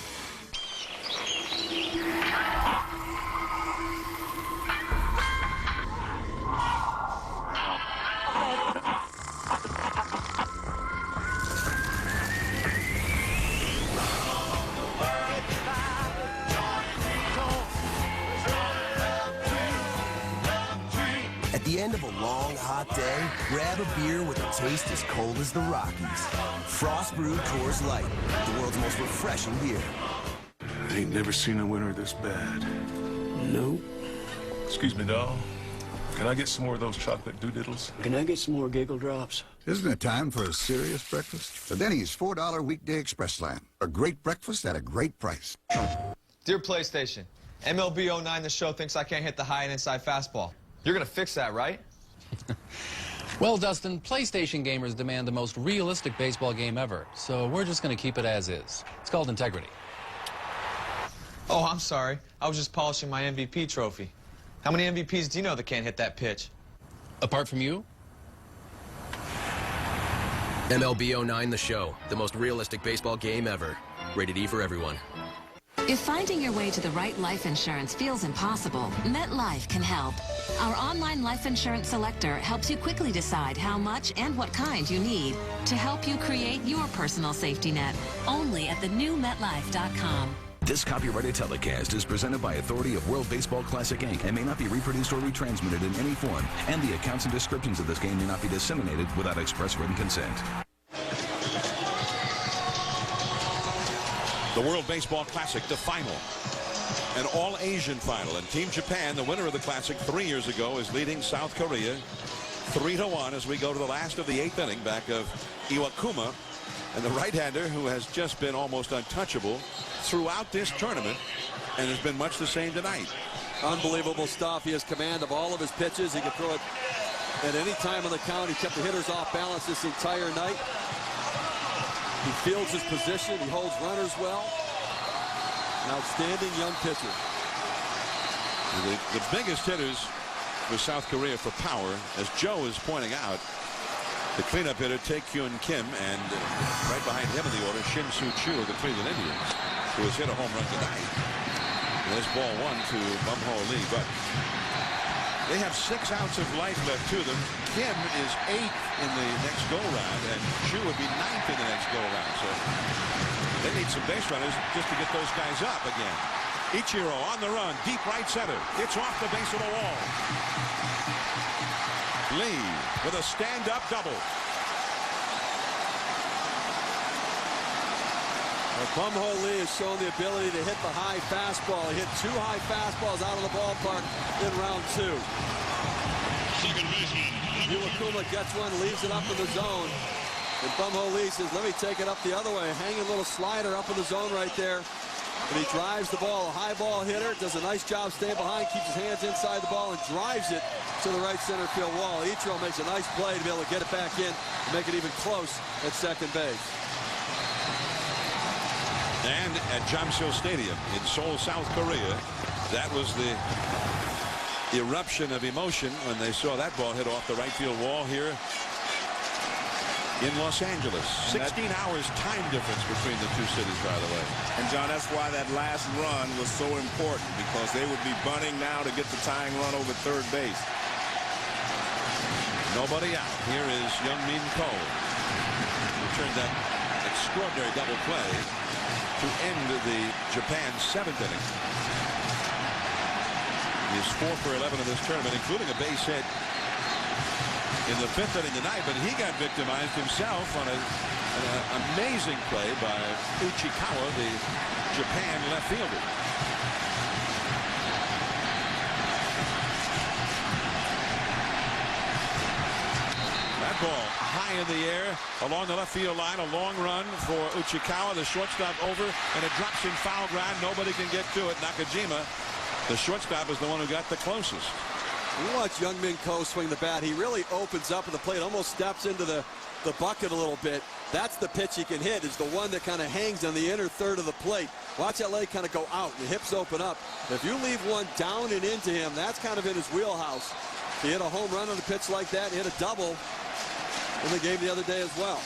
At the end of a long, hot day, grab a beer with a taste as cold as the Rockies. Frost Brewed Coors Light, the world's most refreshing beer. I ain't never seen a winter this bad. Nope. Excuse me, doll. Can I get some more of those chocolate doodiddles? Can I get some more giggle drops? Isn't it time for a serious breakfast? The Denny's $4 weekday express line. A great breakfast at a great price. Dear PlayStation, MLB 09 The Show thinks I can't hit the high and inside fastball. You're gonna fix that, right? Well, Dustin, PlayStation gamers demand the most realistic baseball game ever, so we're just going to keep it as is. It's called integrity. Oh, I'm sorry. I was just polishing my MVP trophy. How many MVPs do you know that can't hit that pitch? Apart from you? MLB 09 The Show, the most realistic baseball game ever. Rated E for everyone. If finding your way to the right life insurance feels impossible, MetLife can help. Our online life insurance selector helps you quickly decide how much and what kind you need to help you create your personal safety net. Only at the new MetLife.com. This copyrighted telecast is presented by authority of World Baseball Classic, Inc. and may not be reproduced or retransmitted in any form, and the accounts and descriptions of this game may not be disseminated without express written consent. The World Baseball Classic, the final. An all-Asian final. And Team Japan, the winner of the Classic 3 years ago, is leading South Korea 3-1 as we go to the last of the 8th inning back of Iwakuma. And the right-hander, who has just been almost untouchable throughout this tournament and has been much the same tonight. Unbelievable stuff. He has command of all of his pitches. He can throw it at any time on the count. He kept the hitters off balance this entire night. He fields his position. He holds runners well. An outstanding young pitcher. The biggest hitters for South Korea for power, as Joe is pointing out, the cleanup hitter, Tae Kim, and right behind him in the order, Shin Chu of the Cleveland Indians, who has hit a home run tonight. And this ball 1 to Bum-Ho Lee, but they have 6 outs of life left to them. Kim is 8th in the next go-round, and Chu would be 9th in the next go-round. So they need some base runners just to get those guys up again. Ichiro on the run, deep right center. It's off the base of the wall. Lee with a stand-up double. Bum-Ho Lee has shown the ability to hit the high fastball. He hit 2 high fastballs out of the ballpark in round 2. Iwakuma gets one, leaves it up in the zone. And Bum-Ho Lee says, let me take it up the other way. Hanging little slider up in the zone right there. And he drives the ball. A high ball hitter does a nice job staying behind, keeps his hands inside the ball, and drives it to the right center field wall. Ichiro makes a nice play to be able to get it back in and make it even close at second base. And at Jamsil Stadium in Seoul, South Korea, that was the eruption of emotion when they saw that ball hit off the right field wall here in Los Angeles. 16 hours time difference between the two cities, by the way. And, John, that's why that last run was so important, because they would be bunting now to get the tying run over third base. Nobody out. Here is Young-min Ko, who turned that extraordinary double play to end the Japan 7th inning. He is 4 for 11 in this tournament, including a base hit in the 5th inning tonight, but he got victimized himself on an amazing play by Uchikawa, the Japan left fielder. That ball high in the air along the left field line, a long run for Uchikawa, the shortstop over, and it drops in foul ground. Nobody can get to it. Nakajima, the shortstop, is the one who got the closest. You watch Youngmin Ko swing the bat. He really opens up at the plate, almost steps into the bucket a little bit. That's the pitch he can hit, is the one that kind of hangs on the inner third of the plate. Watch that leg kind of go out, the hips open up. If you leave one down and into him, that's kind of in his wheelhouse. He hit a home run on a pitch like that, hit a double in the game the other day as well.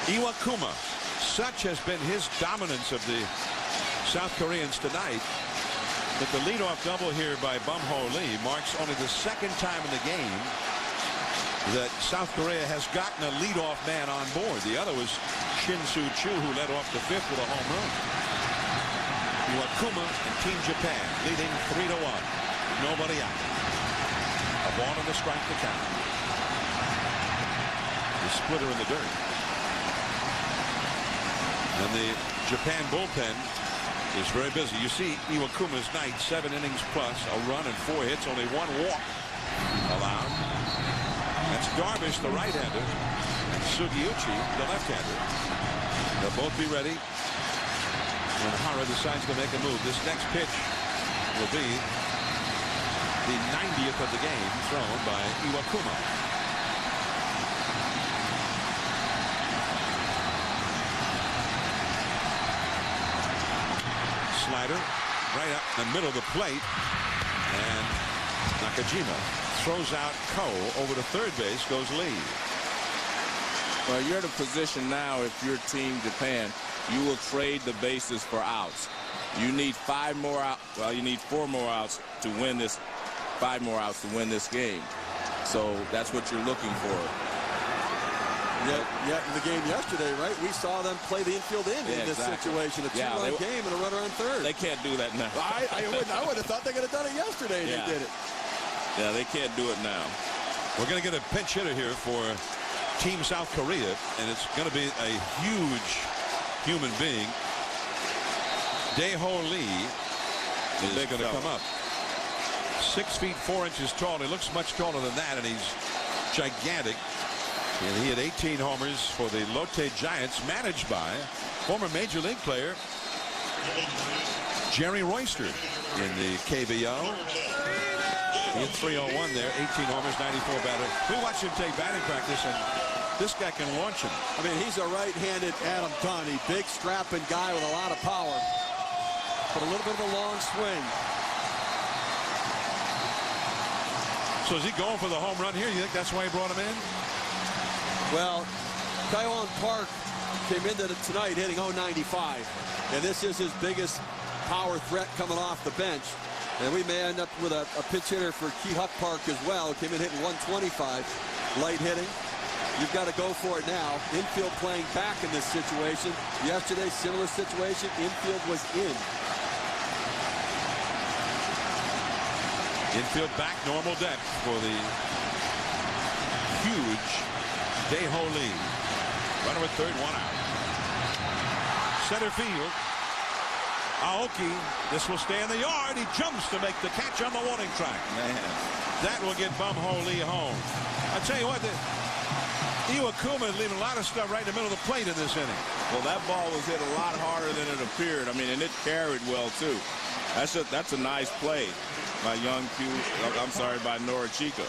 Iwakuma, such has been his dominance of the South Koreans tonight, that the leadoff double here by Bum-ho Lee marks only the second time in the game that South Korea has gotten a leadoff man on board. The other was Shin-Soo Choo, who led off the 5th with a home run. Iwakuma and Team Japan leading 3-1. Nobody out. A ball and a strike to count. The splitter in the dirt. And the Japan bullpen is very busy. You see Iwakuma's night, 7 innings plus, a run and 4 hits, only 1 walk allowed. That's Darvish, the right-hander, and Sugiuchi, the left-hander. They'll both be ready when Hara decides to make a move. This next pitch will be the 90th of the game thrown by Iwakuma. Slider right up the middle of the plate, and Nakajima throws out Ko over to third base. Goes Lee. Well, you're in a position now, if you're Team Japan, you will trade the bases for outs. You need 5 more out. Well, you need 4 more outs to win this. 5 more outs to win this game. So that's what you're looking for. Yeah, in the game yesterday, right? We saw them play the infield in this situation. A 2-run game and a runner on third. They can't do that now. I would have thought they could have done it yesterday. Yeah. They did it. Yeah, they can't do it now. We're going to get a pinch hitter here for Team South Korea, and it's going to be a huge human being. Dae-ho Lee is going to come up. 6 feet 4 inches tall. He looks much taller than that, and he's gigantic. And he had 18 homers for the Lotte Giants, managed by former Major League player Jerry Royster in the KBO. He had 301 there, 18 homers, 94 batter. We watched him take batting practice, and this guy can launch him. I mean, he's a right-handed Adam Dunn. He's big, strapping guy with a lot of power, but a little bit of a long swing. So is he going for the home run here? You think that's why he brought him in? Well, Kaiwan Park came into tonight hitting 095, and this is his biggest power threat coming off the bench. And we may end up with a pitch hitter for Ki-Huk Park as well. Came in hitting 125, light hitting. You've got to go for it now. Infield playing back in this situation. Yesterday, similar situation. Infield was in. Infield back, normal depth for the huge Dae-ho Lee. Runner at third, 1 out. Center field. Aoki, this will stay in the yard. He jumps to make the catch on the warning track. Man, that will get Bum-ho Lee home. I tell you what, Iwakuma is leaving a lot of stuff right in the middle of the plate in this inning. Well, that ball was hit a lot harder than it appeared. I mean, and it carried well, too. That's a nice play by by Norichika.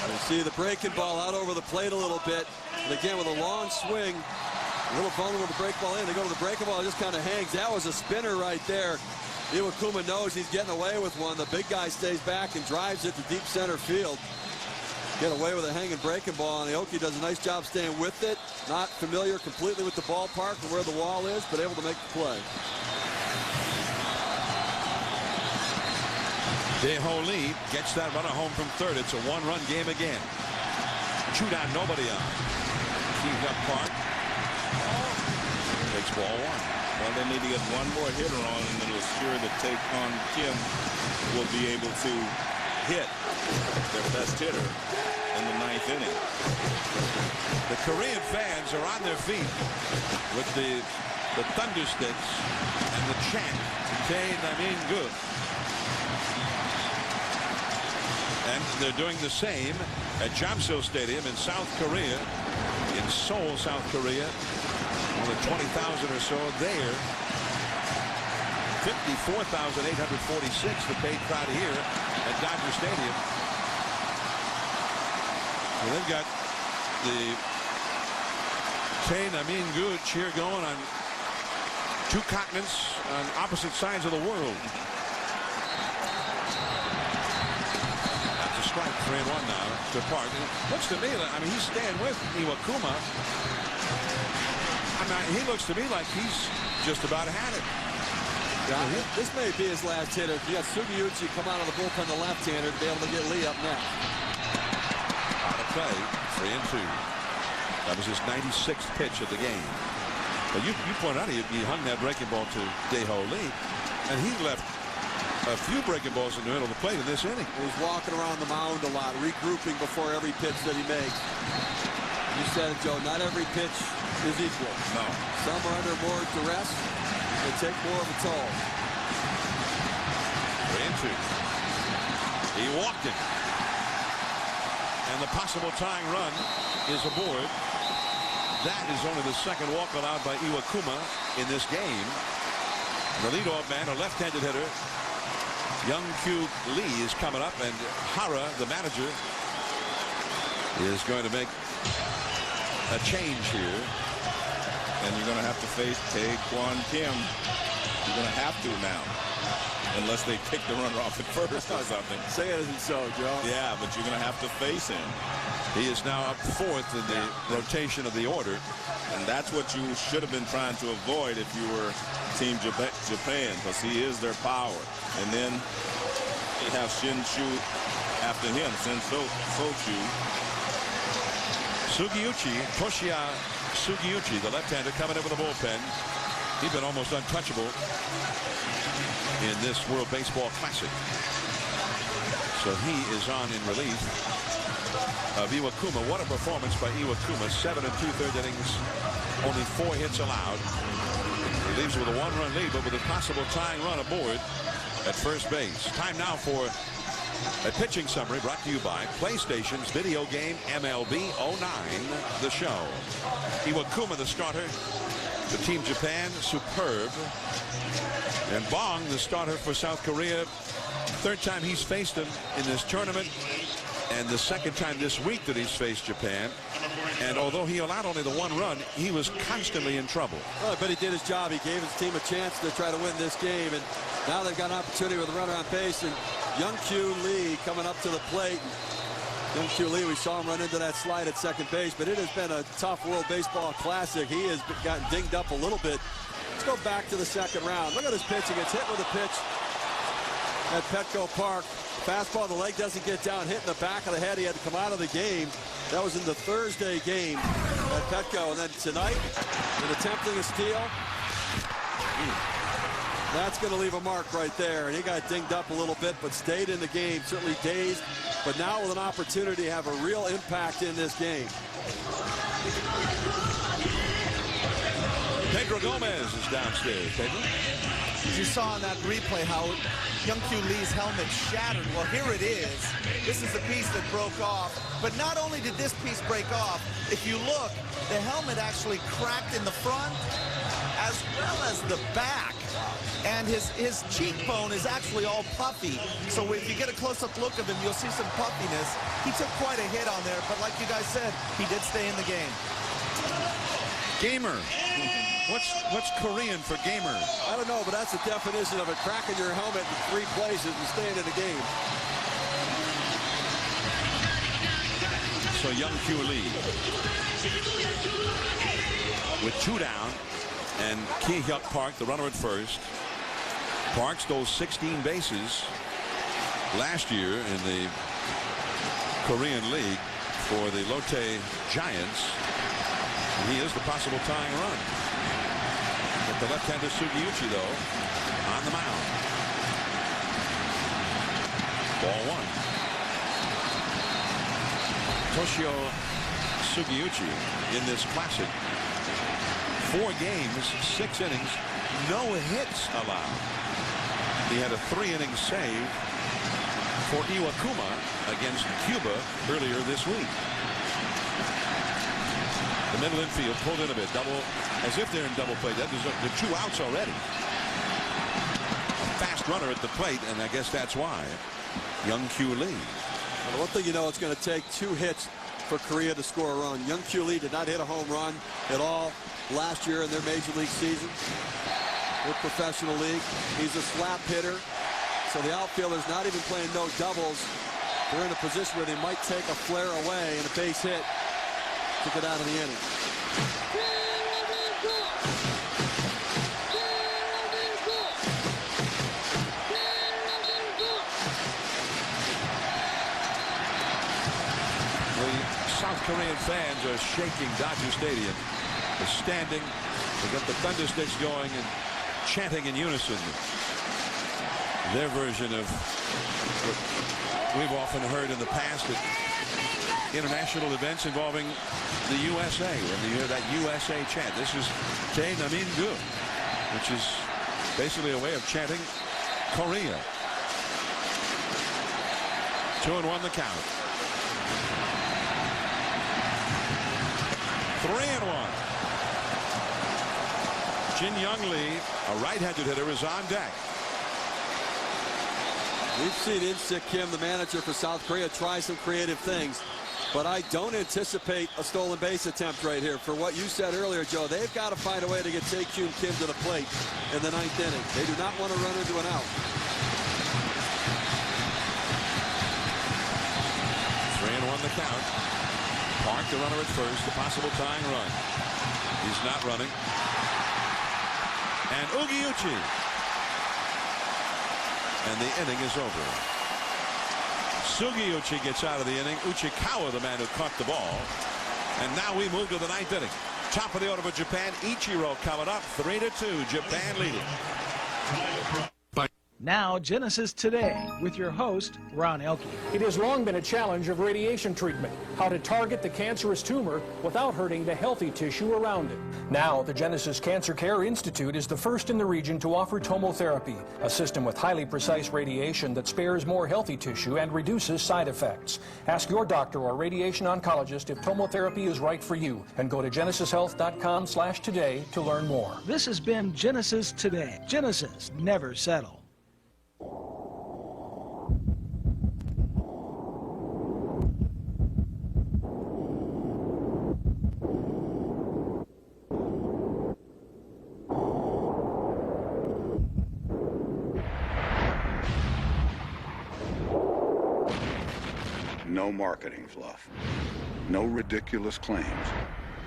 You see the breaking ball out over the plate a little bit. And again, with a long swing, a little vulnerable to break ball in. They go to the breaking ball, it just kind of hangs. That was a spinner right there. Iwakuma knows he's getting away with one. The big guy stays back and drives it to deep center field. Get away with a hanging breaking ball, and Aoki does a nice job staying with it. Not familiar completely with the ballpark and where the wall is, but able to make the play. Dae-ho Lee gets that runner home from third. It's a 1-run game again. 2 down, nobody on. Ki-Huk Park takes ball 1. Well, they need to get one more hitter on, and it'll assure that Taekwon Kim will be able to hit their best hitter in the 9th inning. The Korean fans are on their feet with the thunder sticks and the chant, Tae Namin Gu. And they're doing the same at Jamsil Stadium in South Korea, in Seoul, South Korea. More than 20,000 or so there. 54,846, the paid crowd here at Dodger Stadium. Well, they've got the Tae Namin Gu cheer going on two continents on opposite sides of the world. That's a strike, 3-1 now to Park. Looks to me, I mean, he's staying with Iwakuma. I mean, he looks to me like he's just about had it. Yeah, this may be his last hitter. You got Sugiuchi come out of the bullpen, the left-hander, to be able to get Lee up next. Out of play, 3-2. That was his 96th pitch of the game. But you point out he hung that breaking ball to Dae-Ho Lee, and he left a few breaking balls in the middle of the plate in this inning. He's walking around the mound a lot, regrouping before every pitch that he makes. You said it, Joe, not every pitch is equal. No. Some are under more duress. They take more of a toll. 3-2. He walked it. And the possible tying run is aboard. That is only the second walk allowed by Iwakuma in this game. The leadoff man, a left-handed hitter, Young-Kyu Lee, is coming up, and Hara, the manager, is going to make a change here. And you're going to have to face Tae Kwon Kim. You're going to have to now. Unless they kick the runner off at first or something. Say it isn't so, Joe. Yeah, but you're going to have to face him. He is now up 4th in the rotation of the order. And that's what you should have been trying to avoid if you were Team Japan, because he is their power. And then you have Shin Chu after him, Shin So-Chu. Sugiuchi, Toshiya Sugiuchi, the left-hander, coming in with a bullpen. He's been almost untouchable in this World Baseball Classic. So he is on in relief of Iwakuma. What a performance by Iwakuma. 7 2/3 innings, only 4 hits allowed. He leaves with a 1-run lead, but with a possible tying run aboard at first base. Time now for a pitching summary brought to you by PlayStation's video game MLB 09, the show. Iwakuma, the starter. The Team Japan, superb. And Bong, the starter for South Korea. 3rd time he's faced him in this tournament, and the 2nd time this week that he's faced Japan. And although he allowed only the 1 run, he was constantly in trouble. Well, but he did his job. He gave his team a chance to try to win this game, and now they've got an opportunity with a runner on base, and Young-Kyu Lee coming up to the plate. Young-Kyu Lee, we saw him run into that slide at second base, but it has been a tough World Baseball Classic. He has gotten dinged up a little bit. Let's go back to the 2nd round. Look at his pitching. It's hit with a pitch at Petco Park. Fastball, the leg doesn't get down, hit in the back of the head. He had to come out of the game. That was in the Thursday game at Petco. And then tonight, in attempting a steal, that's going to leave a mark right there. And he got dinged up a little bit, but stayed in the game, certainly dazed, but now with an opportunity to have a real impact in this game. Pedro Gomez is downstairs. Pedro? You saw in that replay how Young-Kyu Lee's helmet shattered. Well, here it is. This is the piece that broke off. But not only did this piece break off, if you look, the helmet actually cracked in the front as well as the back. And his cheekbone is actually all puffy. So if you get a close-up look of him, you'll see some puffiness. He took quite a hit on there, but like you guys said, he did stay in the game. Gamer. What's Korean for gamer? I don't know, but that's the definition of it. Cracking your helmet in 3 places and staying in the game. So Young-Kyu Lee with 2 down, and Ki-Hyuk Park, the runner at first. Park stole 16 bases last year in the Korean League for the Lotte Giants. He is the possible tying run. But the left-hander Sugiuchi, though, on the mound. Ball 1. Toshio Sugiuchi in this classic. 4 games, 6 innings, no hits allowed. He had a 3-inning save for Iwakuma against Cuba earlier this week. The middle infield pulled in a bit, as if they're in double play. They're 2 outs already. A fast runner at the plate, and I guess that's why. Young Kyu Lee. Well, the one thing you know, it's going to take 2 hits for Korea to score a run. Young Kyu Lee did not hit a home run at all last year in their major league season. Their professional league. He's a slap hitter. So the outfielder's not even playing no doubles. They're in a position where they might take a flare away and a base hit to get out of the inning. The South Korean fans are shaking Dodger Stadium. They're standing. They got the thunder sticks going and chanting in unison their version of what we've often heard in the past at international events involving the USA. When you hear that USA chant, this is Tae Namin Gu, which is basically a way of chanting Korea. 2-1 the count. 3-1. Jin Young Lee, a right-handed hitter, is on deck. We've seen In-Sik Kim, the manager for South Korea, try some creative things. But I don't anticipate a stolen base attempt right here. For what you said earlier, Joe, they've got to find a way to get Tae-Kyun Kim to the plate in the 9th inning. They do not want to run into an out. 3-1 the count. Park, the runner at first, the possible tying run. He's not running. And Ugiuchi. And the inning is over. Sugiuchi gets out of the inning. Uchikawa, the man who caught the ball. And now we move to the 9th inning. Top of the order for Japan. Ichiro coming up. 3-2. Japan leading. Now, Genesis Today with your host, Ron Elke. It has long been a challenge of radiation treatment, how to target the cancerous tumor without hurting the healthy tissue around it. Now, the Genesis Cancer Care Institute is the first in the region to offer tomotherapy, a system with highly precise radiation that spares more healthy tissue and reduces side effects. Ask your doctor or radiation oncologist if tomotherapy is right for you, and go to genesishealth.com/today to learn more. This has been Genesis Today. Genesis, never settle. No marketing fluff. No ridiculous claims.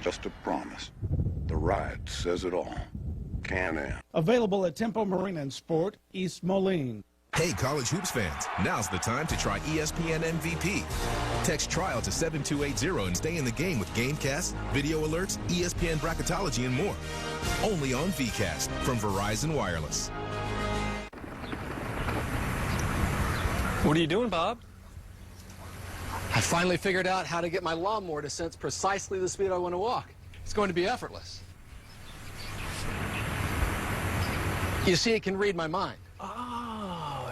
Just a promise. The ride says it all. Can-Am. Available at Tempo Marine and Sport, East Moline. Hey, college hoops fans, now's the time to try ESPN MVP. Text trial to 7280 and stay in the game with GameCast, video alerts, ESPN bracketology, and more. Only on VCast from Verizon Wireless. What are you doing, Bob? I finally figured out how to get my lawnmower to sense precisely the speed I want to walk. It's going to be effortless. You see, it can read my mind. Oh.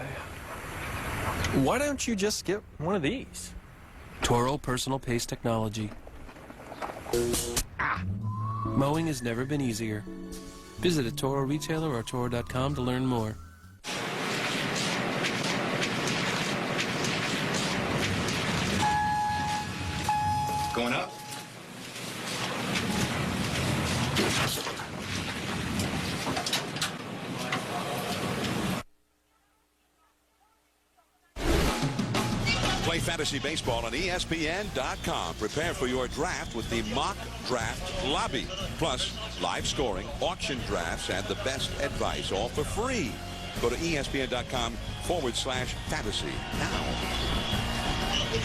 Why don't you just get one of these? Toro Personal Pace Technology. Mowing has never been easier. Visit a Toro retailer or Toro.com to learn more. Going up. Play fantasy baseball on ESPN.com. Prepare for your draft with the Mock Draft Lobby. Plus, live scoring, auction drafts, and the best advice, all for free. Go to ESPN.com/fantasy now.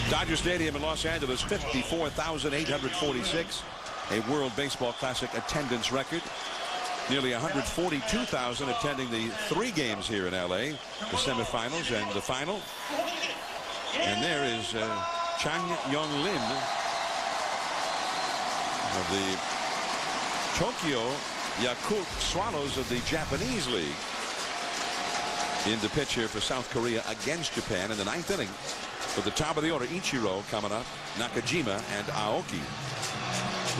Dodger Stadium in Los Angeles, 54,846. A World Baseball Classic attendance record. Nearly 142,000 attending the 3 games here in L.A., the semifinals and the final. And there is Chang Yong Lim of the Tokyo Yakult Swallows of the Japanese League. In the pitch here for South Korea against Japan in the 9th inning. With the top of the order, Ichiro coming up, Nakajima and Aoki.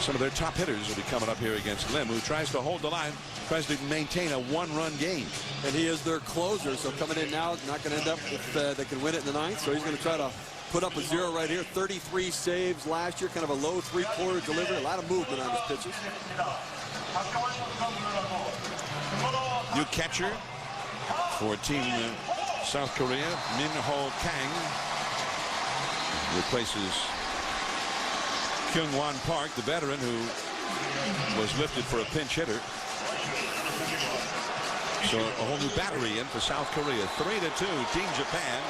Some of their top hitters will be coming up here against Lim, who tries to hold the line, tries to maintain a one-run game. And he is their closer, so coming in now, not going to end up if they can win it in the 9th. So he's going to try to put up a 0 right here. 33 saves last year, kind of a low three-quarter delivery. A lot of movement on his pitches. New catcher for Team South Korea, Min-ho Kang, replaces Kyung-won Park, the veteran who was lifted for a pinch hitter. So a whole new battery in for South Korea. 3-2, Team Japan.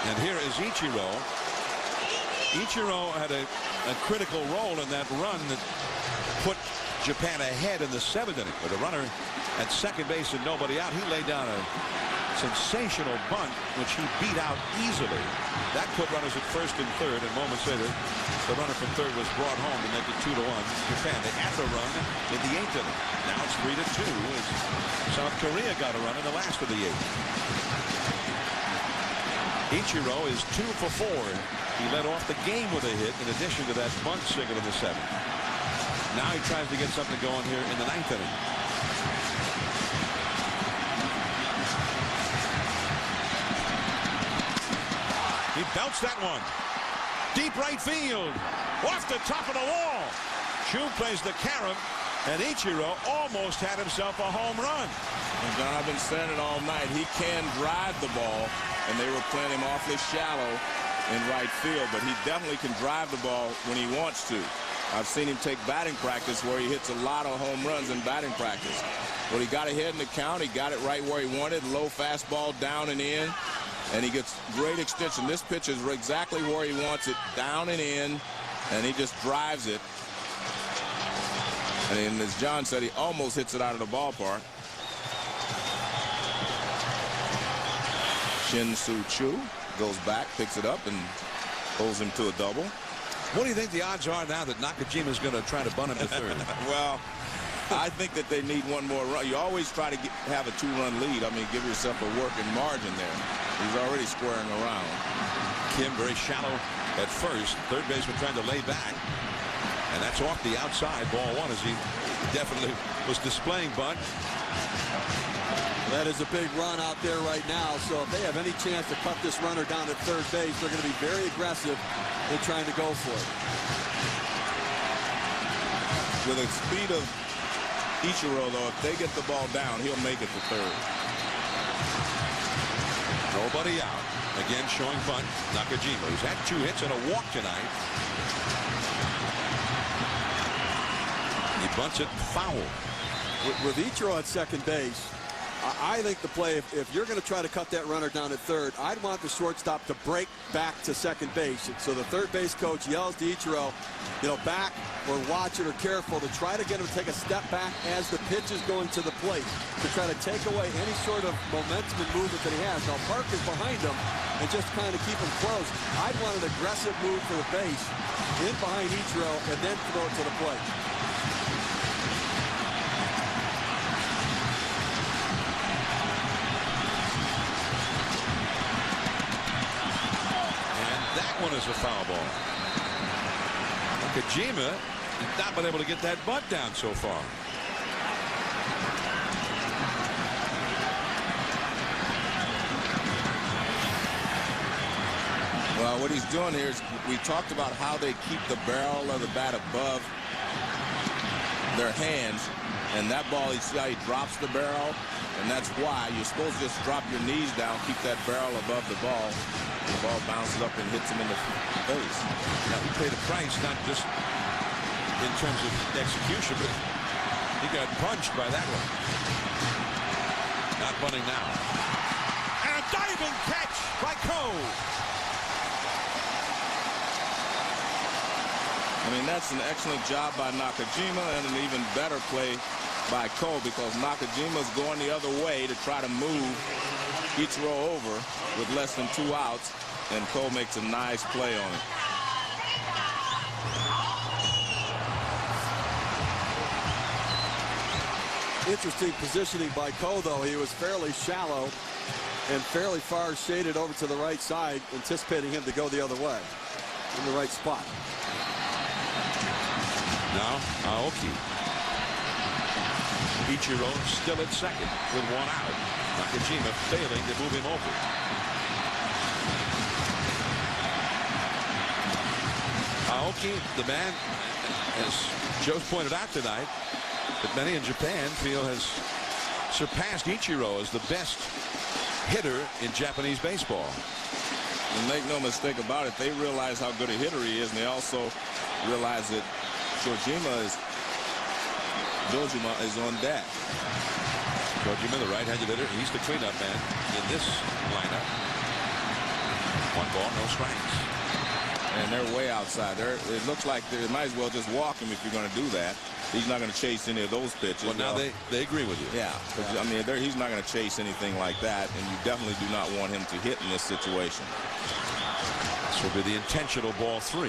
And here is Ichiro. Ichiro had a critical role in that run that put Japan ahead in the 7th inning with a runner at second base and nobody out. He laid down a sensational bunt, which he beat out easily. That put runners at first and third, and moments later, the runner from third was brought home to make it 2-1. Japan, they added a run in the 8th inning. Now it's 3-2 as South Korea got a run in the last of the 8th. Ichiro is 2 for 4. He led off the game with a hit in addition to that bunt single in the 7th. Now he tries to get something going here in the 9th inning. He belts that one. Deep right field. Off the top of the wall. Chu plays the carom, and Ichiro almost had himself a home run. And John, I've been saying it all night. He can drive the ball, and they were playing him awfully shallow in right field, but he definitely can drive the ball when he wants to. I've seen him take batting practice where he hits a lot of home runs in batting practice. Well, he got ahead in the count. He got it right where he wanted. Low fastball down and in. And he gets great extension. This pitch is exactly where he wants it, down and in, and he just drives it. And as John said, he almost hits it out of the ballpark. Shin Soo Choo goes back, picks it up, and holds him to a double. What do you think the odds are now that Nakajima is going to try to bunt him to third? Well, I think that they need one more run. You always try to have a 2-run lead. I mean, give yourself a working margin there. He's already squaring around. Kim very shallow at first. Third baseman trying to lay back. And that's off the outside. Ball 1 as he definitely was displaying bunt. That is a big run out there right now. So if they have any chance to cut this runner down at third base, they're going to be very aggressive in trying to go for it. With the speed of Ichiro, though, if they get the ball down, he'll make it to third. Nobody out. Again showing bunt. Nakajima, who's had 2 hits and a walk tonight. He bunts it foul. With Ichiro at second base, I think the play, if you're going to try to cut that runner down at third, I'd want the shortstop to break back to second base. So the third base coach yells to Ichiro, back or watch it or careful, to try to get him to take a step back as the pitch is going to the plate, to try to take away any sort of momentum and movement that he has. Now Park is behind him and just kind of keep him close. I'd want an aggressive move for the base, in behind Ichiro, and then throw it to the plate. One is a foul ball. Nakajima has not been able to get that bunt down so far. Well, what he's doing here is, we talked about how they keep the barrel of the bat above their hands, and that ball, you see how he drops the barrel, and that's why you're supposed to just drop your knees down, keep that barrel above the ball. The ball bounces up and hits him in the face. Now, he paid a price, not just in terms of execution, but he got punched by that one. Not bunting now. And a diving catch by Cole. I mean, that's an excellent job by Nakajima, and an even better play by Cole, because Nakajima's going the other way to try to move Ichiro over with less than 2 outs, and Cole makes a nice play on it. interesting positioning by Ko, though. He was fairly shallow and fairly far shaded over to the right side, anticipating him to go the other way in the right spot. Now Aoki. Ichiro still at second with one out. Nakajima failing to move him over. Aoki, the man, as Joe pointed out tonight, that many in Japan feel has surpassed Ichiro as the best hitter in Japanese baseball. And make no mistake about it, they realize how good a hitter he is, and they also realize that Dojima is on deck. Dojima, the right-handed hitter, he's the cleanup man in this lineup. One ball, no strikes. And they're way outside. It looks like they might as well just walk him if you're going to do that. He's not going to chase any of those pitches. Well, now they agree with you. Yeah. I mean, he's not going to chase anything like that, and you definitely do not want him to hit in this situation. This will be the intentional ball 3.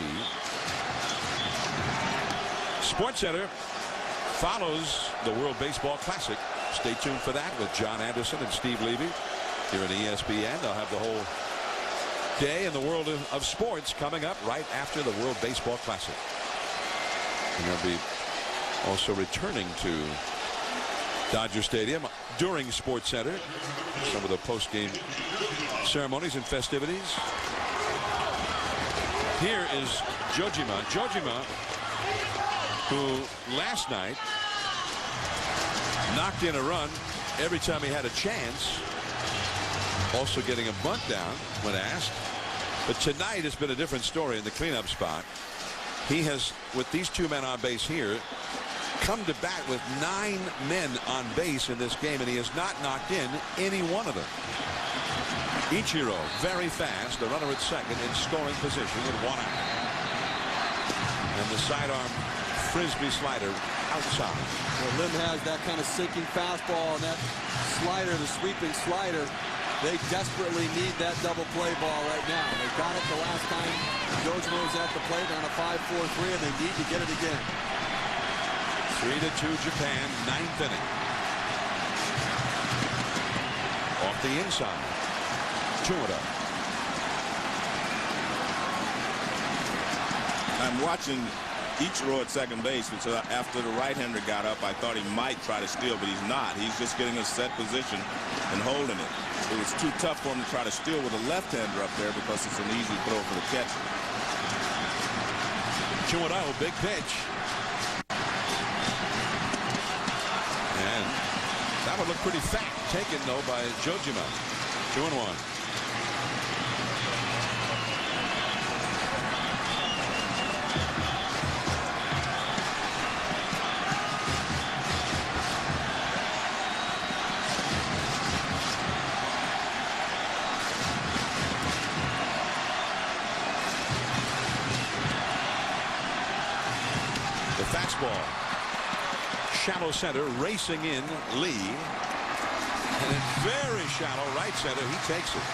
SportsCenter follows the World Baseball Classic. Stay tuned for that with John Anderson and Steve Levy here at ESPN. They'll have the whole day in the world of sports coming up right after the World Baseball Classic. And they'll be also returning to Dodger Stadium during SportsCenter. Some of the post-game ceremonies and festivities. Here is Jojima. Jojima, who last night knocked in a run every time he had a chance. Also getting a bunt down when asked. But tonight has been a different story in the cleanup spot. He has, with these two men on base here, come to bat with 9 men on base in this game, and he has not knocked in any one of them. Ichiro, very fast, the runner at second in scoring position with 1 out. And the sidearm frisbee slider outside. Well, Lim has that kind of sinking fastball and that slider, the sweeping slider. They desperately need that double play ball right now. They got it the last time Dojima was at the plate on a 5-4-3, and they need to get it again. 3-2 Japan, 9th inning. Off the inside. Chumura. I'm watching Ichiro at second base, which after the right-hander got up, I thought he might try to steal, but he's not. He's just getting a set position and holding it. It was too tough for him to try to steal with a left-hander up there because it's an easy throw for the catcher. Chumura, big pitch. And that would look pretty fat. Taken, though, by Jojima. 2-1. Fastball. Shallow center, racing in Lee. And in very shallow right center, he takes it.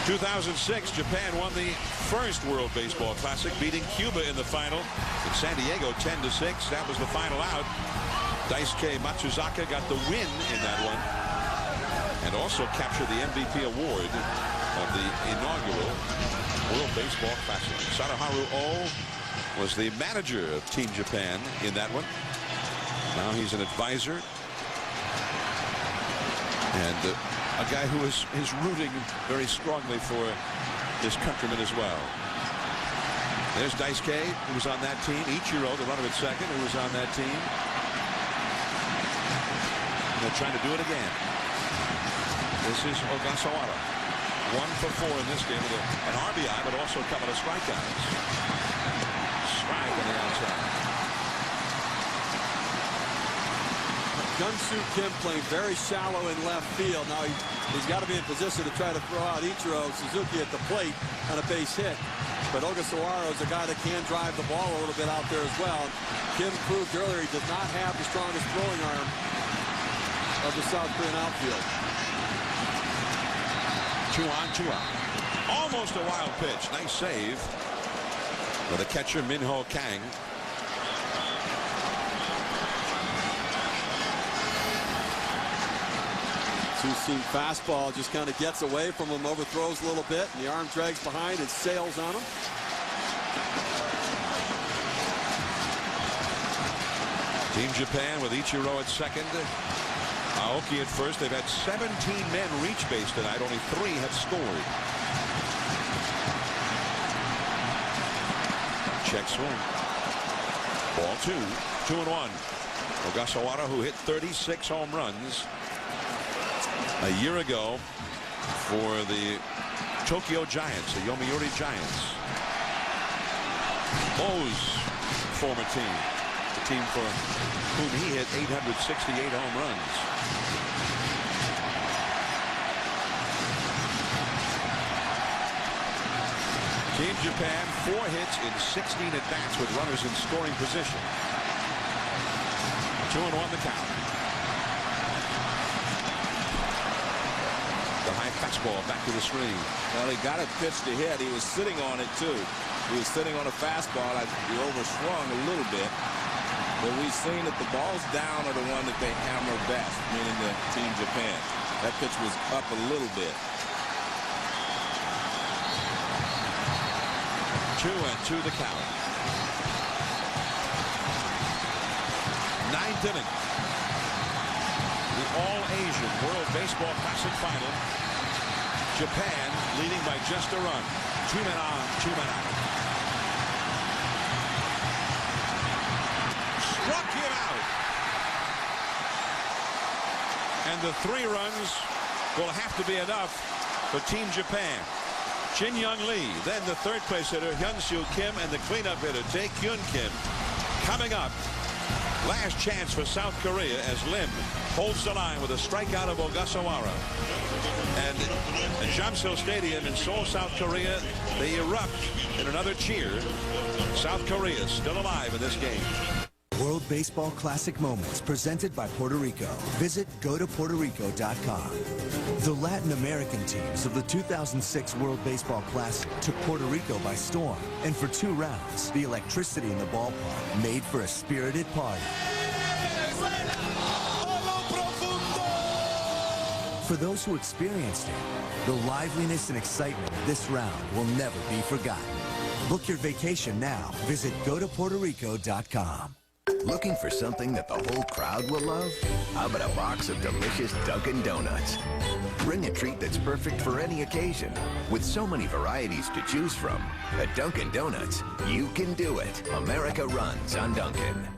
In 2006, Japan won the first World Baseball Classic, beating Cuba in the final in San Diego 10-6. That was the final out. Daisuke Matsuzaka got the win in that one and also captured the MVP award of the inaugural World Baseball Classic. Sadaharu Oh was the manager of Team Japan in that one. Now he's an advisor and a guy who is rooting very strongly for his countrymen as well. There's Daisuke, who was on that team. Ichiro, the runner at second, who was on that team. And they're trying to do it again. This is Ogasawara. 1 for 4 in this game with an RBI, but also a couple of strikeouts. Strike on the outside. Gunsu Kim playing very shallow in left field. Now he's got to be in position to try to throw out Ichiro Suzuki at the plate on a base hit. But Ogasawara is a guy that can drive the ball a little bit out there as well. Kim proved earlier he does not have the strongest throwing arm of the South Korean outfield. 2 on, 2 out. Almost a wild pitch. Nice save by the catcher Min-Ho Kang. Two-seam fastball just kind of gets away from him, overthrows a little bit, and the arm drags behind and sails on him. Team Japan with Ichiro at second. Aoki at first. They've had 17 men reach base tonight. Only 3 have scored. Check swing. Ball 2. 2-1. Ogasawara, who hit 36 home runs a year ago for the Tokyo Giants, the Yomiuri Giants. O's former team. The team for whom he hit 868 home runs. Team Japan, 4 hits in 16 at-bats with runners in scoring position. 2-1 the count. The high fastball back to the screen. Well, he got it pitched to hit. He was sitting on it, too. He was sitting on a fastball. He overswung a little bit. But we've seen that the balls down are the one that they hammer best, meaning the Team Japan. That pitch was up a little bit. 2-2 the count. 9th inning. The All-Asian World Baseball Classic Final. Japan leading by just a run. 2 men on, 2 men out. Struck him out. And the 3 runs will have to be enough for Team Japan. Jin Young Lee, then the third place hitter Hyun-Soo Kim, and the cleanup hitter Tae Kyun Kim. Coming up, last chance for South Korea as Lim holds the line with a strikeout of Ogasawara. And at Jamsil Stadium in Seoul, South Korea, they erupt in another cheer. South Korea still alive in this game. World Baseball Classic Moments presented by Puerto Rico. Visit gotopuertorico.com. The Latin American teams of the 2006 World Baseball Classic took Puerto Rico by storm. And for 2 rounds, the electricity in the ballpark made for a spirited party. For those who experienced it, the liveliness and excitement of this round will never be forgotten. Book your vacation now. Visit gotopuertorico.com. Looking for something that the whole crowd will love? How about a box of delicious Dunkin' Donuts? Bring a treat that's perfect for any occasion. With so many varieties to choose from, at Dunkin' Donuts, you can do it. America runs on Dunkin'.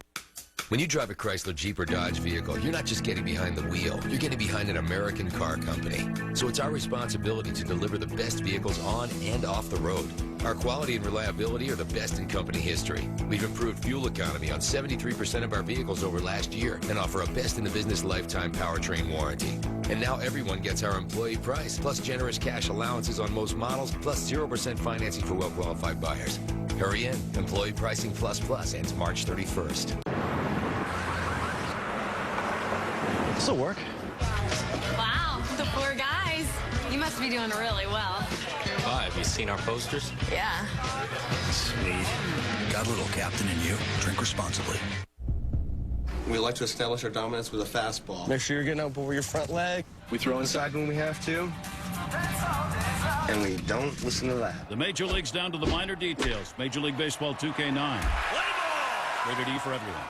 When you drive a Chrysler, Jeep, or Dodge vehicle, you're not just getting behind the wheel. You're getting behind an American car company. So it's our responsibility to deliver the best vehicles on and off the road. Our quality and reliability are the best in company history. We've improved fuel economy on 73% of our vehicles over last year and offer a best-in-the-business lifetime powertrain warranty. And now everyone gets our employee price, plus generous cash allowances on most models, plus 0% financing for well-qualified buyers. Hurry in. Employee Pricing Plus Plus ends March 31st. This'll work. Wow, the 4 guys. You must be doing really well. Have you seen our posters? Yeah. Sweet. Got a little captain in you. Drink responsibly. We like to establish our dominance with a fastball. Make sure you're getting up over your front leg. We throw inside when we have to. And we don't listen to that. The major leagues down to the minor details. Major League Baseball 2K9. Rated E for everyone.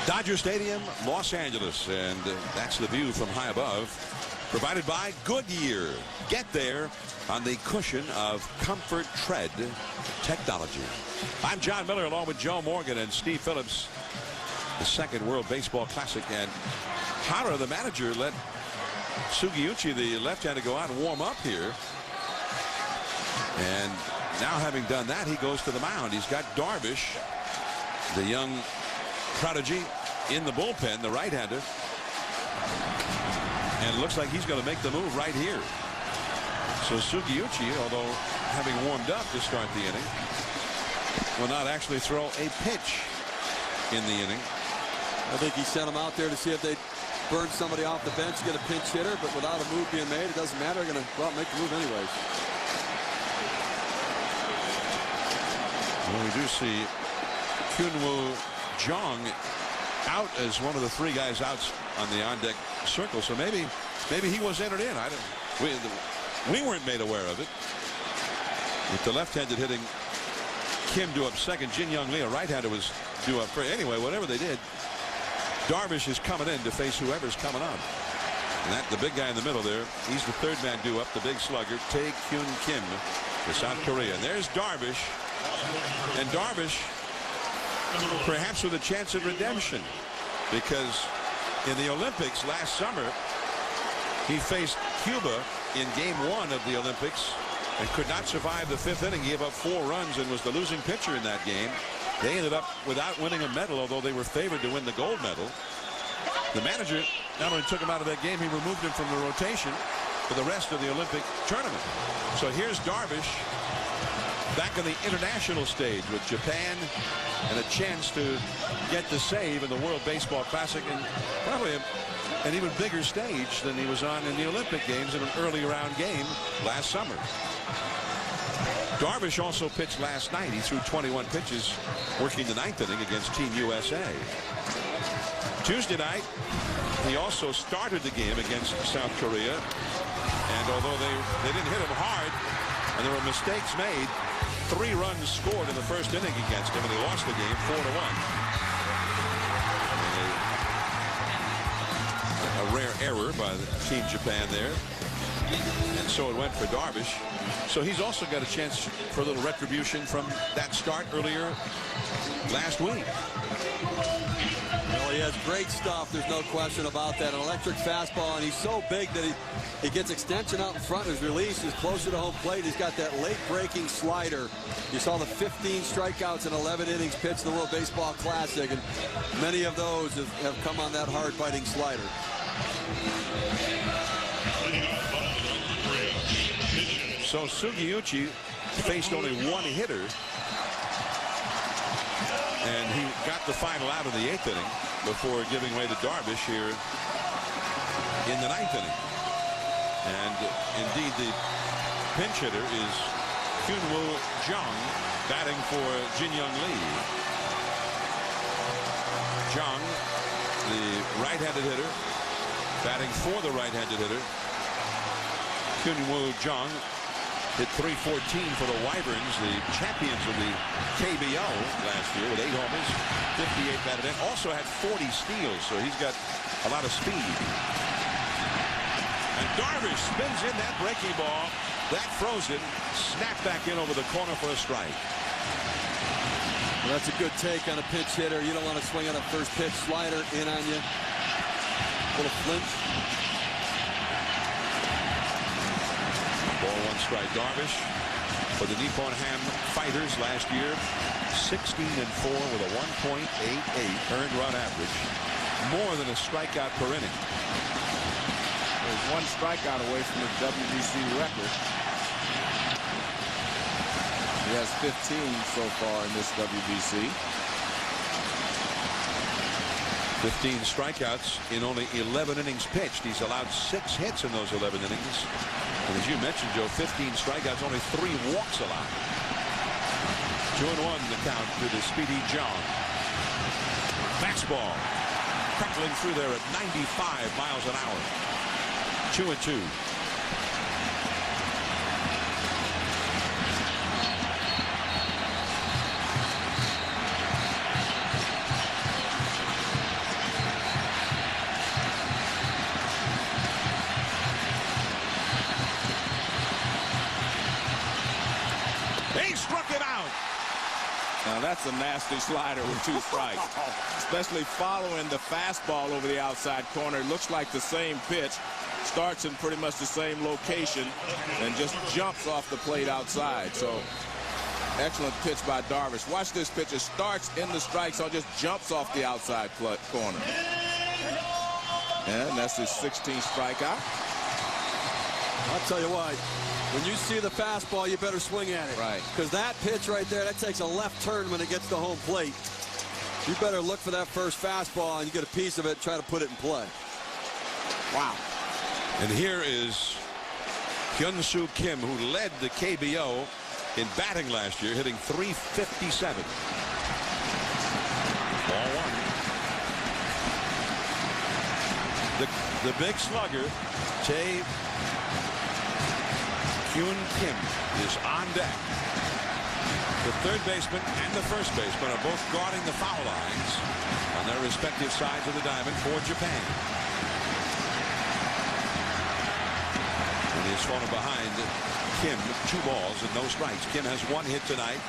Dodger Stadium, Los Angeles, and that's the view from high above. Provided by Goodyear. Get there on the cushion of Comfort Tread technology. I'm John Miller along with Joe Morgan and Steve Phillips. The second World Baseball Classic, and Hara, the manager, let Sugiyuchi, the left-hander, go out and warm up here. And now, having done that, he goes to the mound. He's got Darvish, the young prodigy, in the bullpen, the right-hander. And it looks like he's going to make the move right here. So Sugiyuchi, although having warmed up to start the inning, will not actually throw a pitch in the inning. I think he sent him out there to see if they'd burn somebody off the bench, get a pinch hitter, but without a move being made, it doesn't matter. They're going to go out and make the move anyways. Well, we do see Kyunwoo Jong out as one of the 3 guys out on the on-deck circle. So maybe he was entered in. We weren't made aware of it. With the left-handed hitting Kim due up second, Jin Young Lee, a right-hander, was due up first. Anyway, whatever they did, Darvish is coming in to face whoever's coming up. And the big guy in the middle there, he's the 3rd man due up, the big slugger, Tae Kyun Kim, for South Korea. And there's Darvish. And Darvish, perhaps with a chance of redemption, because in the Olympics last summer, he faced Cuba in game 1 of the Olympics and could not survive the 5th inning. He gave up 4 runs and was the losing pitcher in that game. They ended up without winning a medal, although they were favored to win the gold medal. The manager not only took him out of that game, he removed him from the rotation for the rest of the Olympic tournament. So here's Darvish back on the international stage with Japan and a chance to get the save in the World Baseball Classic, and probably an even bigger stage than he was on in the Olympic Games in an early round game last summer. Darvish also pitched last night. He threw 21 pitches, working the 9th inning against Team USA. Tuesday night, he also started the game against South Korea, and although they didn't hit him hard and there were mistakes made, 3 runs scored in the first inning against him, and he lost the game 4-1. A rare error by the Team Japan there. And so it went for Darvish. So he's also got a chance for a little retribution from that start earlier last week. Well, he has great stuff. There's no question about that. An electric fastball, and he's so big that he gets extension out in front. His release is closer to home plate. He's got that late-breaking slider. You saw the 15 strikeouts in 11 innings pitched in the World Baseball Classic, and many of those have come on that hard-biting slider. So Sugiyuchi faced only 1 hitter, and he got the final out of the 8th inning before giving way to Darvish here in the 9th inning. And indeed, the pinch hitter is Kyunwoo Jung, batting for Jin Young Lee. Jung, the right-handed hitter, batting for the right-handed hitter. Kyunwoo Jung hit .314 for the Wyverns, the champions of the KBO last year, with 8 homers, 58 batted in. Also had 40 steals, so he's got a lot of speed. And Darvish spins in that breaking ball. That frozen, snapped back in over the corner for a strike. Well, that's a good take on a pinch hitter. You don't want to swing on a first pitch slider in on you. A little flinch. Ball 1 strike. Darvish for the Nippon Ham Fighters last year, 16-4 with a 1.88 earned run average, more than a strikeout per inning. There's 1 strikeout away from the WBC record. He has 15 so far in this WBC. 15 strikeouts in only 11 innings pitched. He's allowed 6 hits in those 11 innings. And as you mentioned, Joe, 15 strikeouts, only 3 walks allowed. 2-1 the count to the speedy John. Fastball crackling through there at 95 miles an hour. 2-2. Now that's a nasty slider with 2 strikes, especially following the fastball over the outside corner. It looks like the same pitch, starts in pretty much the same location, and just jumps off the plate outside. So excellent pitch by Darvish. Watch this pitch. It starts in the strike zone, just jumps off the outside corner. And that's his 16th strikeout. I'll tell you what. When you see the fastball, you better swing at it. Right. Because that pitch right there, that takes a left turn when it gets to home plate. You better look for that first fastball, and you get a piece of it, try to put it in play. Wow. And here is Hyun-Soo Kim, who led the KBO in batting last year, hitting .357. Ball 1. The big slugger, Tae Kyun Kim, is on deck. The third baseman and the first baseman are both guarding the foul lines on their respective sides of the diamond for Japan. And he has fallen behind Kim 2 balls and no strikes. Kim has 1 hit tonight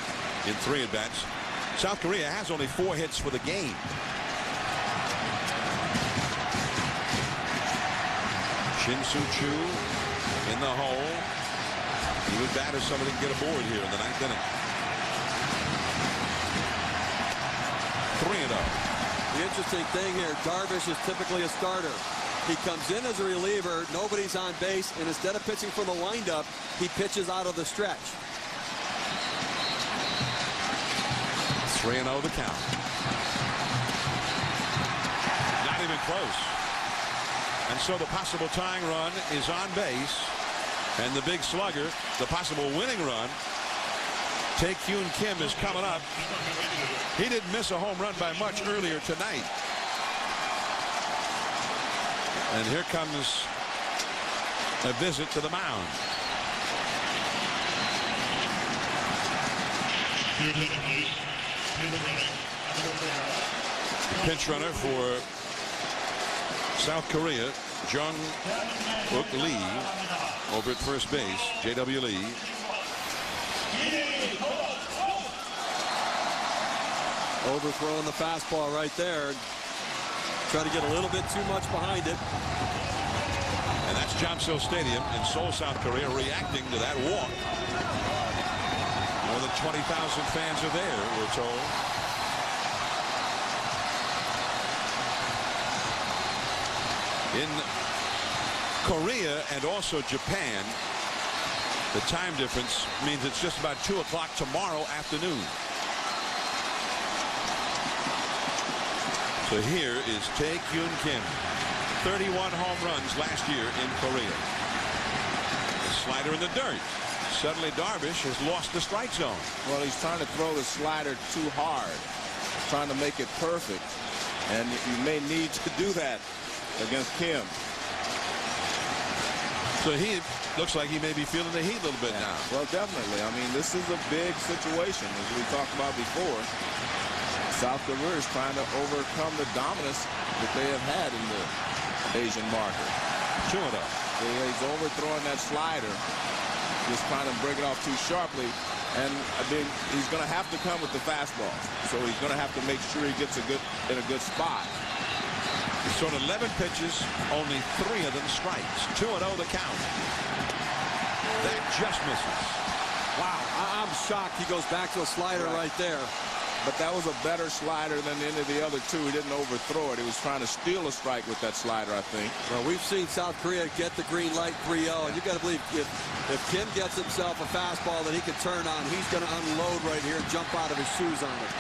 in 3 at-bats. South Korea has only 4 hits for the game. Shin-Soo Choo in the hole. He would bat if somebody can get aboard here in the 9th inning. 3-0. The interesting thing here, Darvish is typically a starter. He comes in as a reliever, nobody's on base, and instead of pitching for the windup, he pitches out of the stretch. 3-0 the count. Not even close. And so the possible tying run is on base. And the big slugger, the possible winning run, Tae Kyun Kim, is coming up. He didn't miss a home run by much earlier tonight. And here comes a visit to the mound. Pinch runner for South Korea, Jung-Wook Lee, over at first base. J.W. Lee. Overthrowing the fastball right there. Try to get a little bit too much behind it. And that's Jamsil Stadium in Seoul, South Korea, reacting to that walk. More than 20,000 fans are there, we're told. In Korea and also Japan, the time difference means it's just about 2 o'clock tomorrow afternoon. So here is Tae Kyun Kim. 31 home runs last year in Korea. The slider in the dirt. Suddenly Darvish has lost the strike zone. Well, he's trying to throw the slider too hard, trying to make it perfect. And you may need to do that against Kim. So he looks like he may be feeling the heat a little bit now. Well, definitely. I mean, this is a big situation, as we talked about before. South Korea is trying to overcome the dominance that they have had in the Asian market. 2-0. He's overthrowing that slider, just trying to break it off too sharply. And I mean, he's going to have to come with the fastball. So he's going to have to make sure he gets in a good spot. So in 11 pitches, only 3 of them strikes. 2-0 the count. That just misses. Wow, I'm shocked he goes back to a slider right there. But that was a better slider than any of the other 2. He didn't overthrow it. He was trying to steal a strike with that slider, I think. Well, we've seen South Korea get the green light 3-0. And you got to believe if Kim gets himself a fastball that he can turn on, he's going to unload right here and jump out of his shoes on it.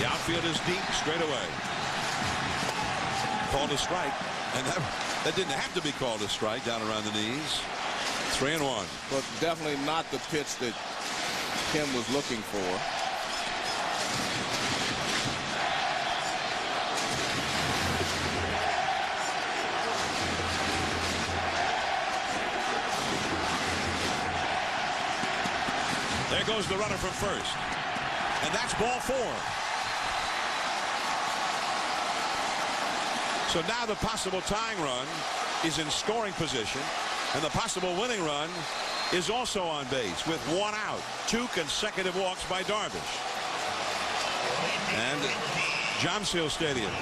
The outfield is deep straight away. Called a strike. And that didn't have to be called a strike down around the knees. 3-1. But definitely not the pitch that Kim was looking for. There goes the runner from first. And that's ball 4. So now the possible tying run is in scoring position. And the possible winning run is also on base with 1 out. 2 consecutive walks by Darvish. And Jamsil Stadium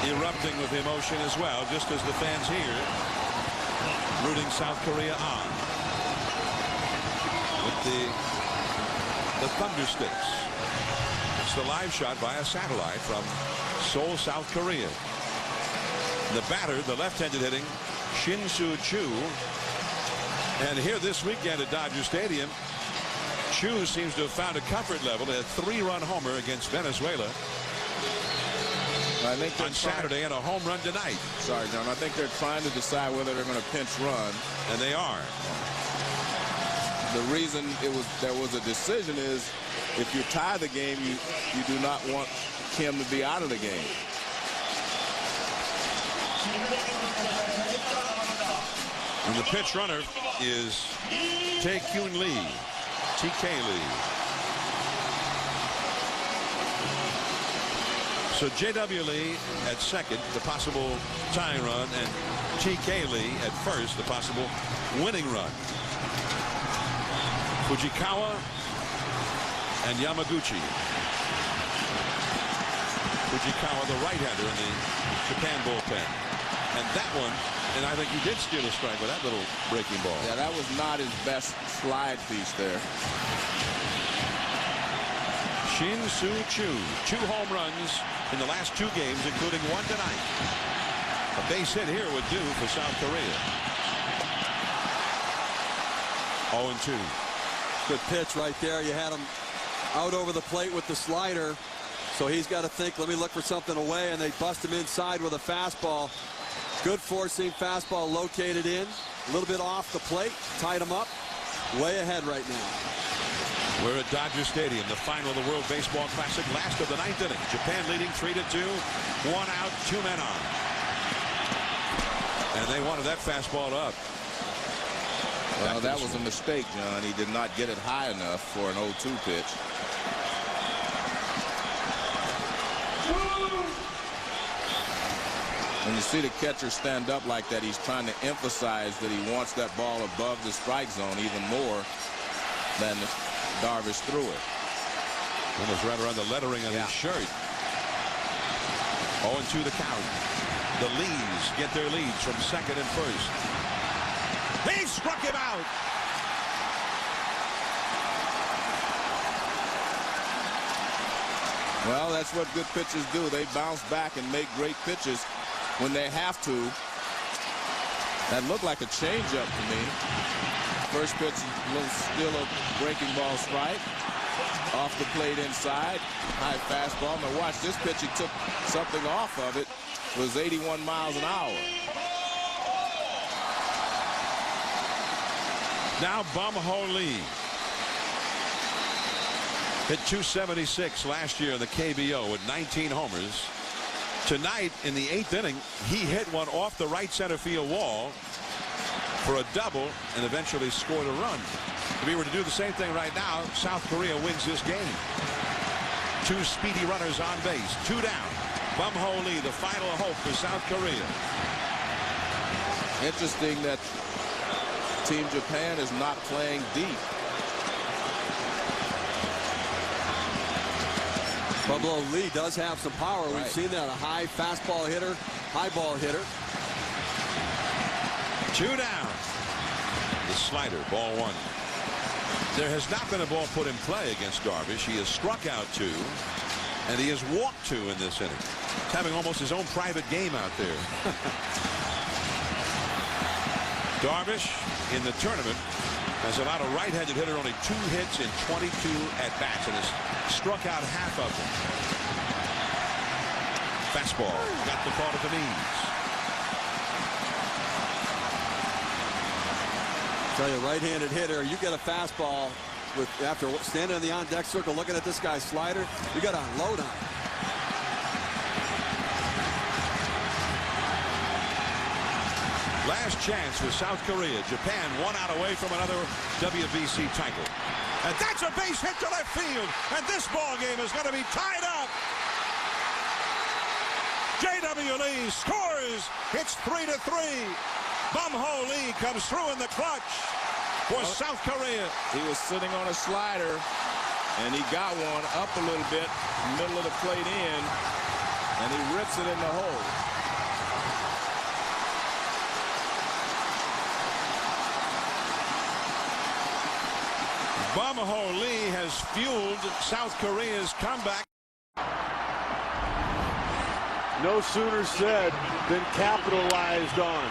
erupting with emotion as well, just as the fans here rooting South Korea on. With the Thunder Sticks. It's the live shot via satellite from Seoul, South Korea. The batter, the left-handed hitting, Shin-Soo Choo. And here this weekend at Dodger Stadium, Choo seems to have found a comfort level. They had a 3-run homer against Venezuela I think on Saturday and a home run tonight. Sorry, John. I think they're trying to decide whether they're going to pinch run. And they are. The reason there was a decision is if you tie the game, you do not want Kim to be out of the game. And the pitch runner is Tae-Kyun Lee, TK Lee. So J.W. Lee at second, the possible tying run, and TK Lee at first, the possible winning run. Fujikawa and Yamaguchi. Fujikawa, the right-hander in the Japan bullpen. And that one, and I think he did steal a strike with that little breaking ball. Yeah, that was not his best slide piece there. Shin Soo Choo, 2 home runs in the last 2 games, including 1 tonight. A base hit here would do for South Korea. 0-2. Good pitch right there. You had him out over the plate with the slider. So he's got to think, let me look for something away, and they bust him inside with a fastball. Good four-seam fastball located in. A little bit off the plate. Tied him up. Way ahead right now. We're at Dodger Stadium, the final of the World Baseball Classic, last of the 9th inning. Japan leading 3-2. 1 out, 2 men on. And they wanted that fastball up. Well, that was a mistake, John. He did not get it high enough for an 0-2 pitch. When you see the catcher stand up like that, he's trying to emphasize that he wants that ball above the strike zone even more than Darvish threw it. Almost right around the lettering on his shirt. 0-2 the count. The Lees get their leads from second and first. They struck him out. Well, that's what good pitchers do. They bounce back and make great pitches when they have to. That looked like a changeup to me. First pitch, still a breaking ball strike. Off the plate inside. High fastball. Now watch this pitch. He took something off of it. It was 81 miles an hour. Now Bum-Ho Lee. Hit 276 last year in the KBO with 19 homers. Tonight in the 8th inning, he hit one off the right center field wall for a double and eventually scored a run. If he were to do the same thing right now, South Korea wins this game. 2 speedy runners on base, 2 down. Bum-Ho Lee, the final hope for South Korea. Interesting that Team Japan is not playing deep. Bum-Ho Lee does have some power. We've seen that. A high fastball hitter, high ball hitter. 2 down. The slider, ball 1. There has not been a ball put in play against Darvish. He has struck out 2, and he has walked 2 in this inning. He's having almost his own private game out there. Darvish in the tournament has allowed a right-handed hitter only 2 hits in 22 at-bats and has struck out half of them. Fastball got the ball at the knees. Tell you, right-handed hitter, you get a fastball with after standing in the on-deck circle looking at this guy's slider, you got to unload on it. Last chance for South Korea. Japan 1 out away from another WBC title. And that's a base hit to left field. And this ball game is going to be tied up. J.W. Lee scores. It's 3-3. Bum-Ho Lee comes through in the clutch for South Korea. He was sitting on a slider, and he got one up a little bit, middle of the plate in, and he rips it in the hole. Bum-Ho Lee has fueled South Korea's comeback. No sooner said than capitalized on.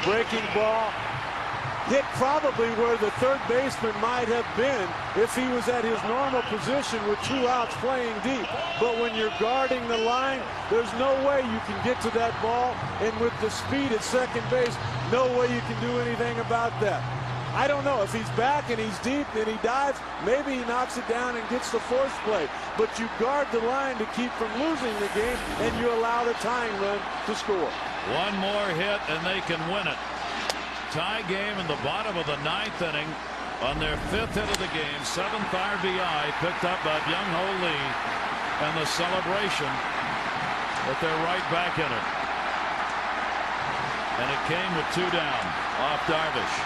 Breaking ball hit probably where the third baseman might have been if he was at his normal position with 2 outs playing deep. But when you're guarding the line, there's no way you can get to that ball. And with the speed at second base, no way you can do anything about that. I don't know. If he's back and he's deep and he dives, maybe he knocks it down and gets the force play. But you guard the line to keep from losing the game, and you allow the tying run to score. One more hit, and they can win it. Tie game in the bottom of the 9th inning on their 5th hit of the game. 7th RBI picked up by Byung-Ho Lee, and the celebration that they're right back in it. And it came with 2 down off Darvish.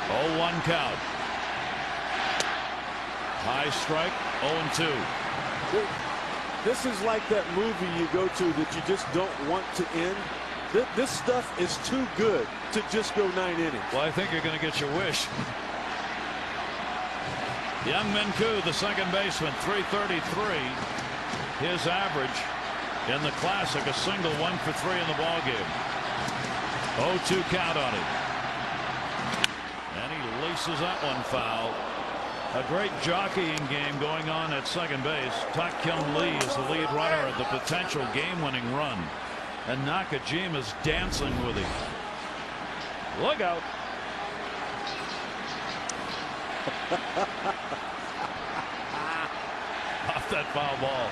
0-1 count. High strike, 0-2. This is like that movie you go to that you just don't want to end. This stuff is too good to just go 9 innings. Well, I think you're going to get your wish. Young Min Koo, the second baseman, 333. His average in the Classic, a single, 1 for 3 in the ball game. 0-2 count on him. And he laces that one foul. A great jockeying game going on at second base. Tak Kyung Lee is the lead runner of the potential game-winning run. And Nakajima's dancing with him. Look out. Off that foul ball.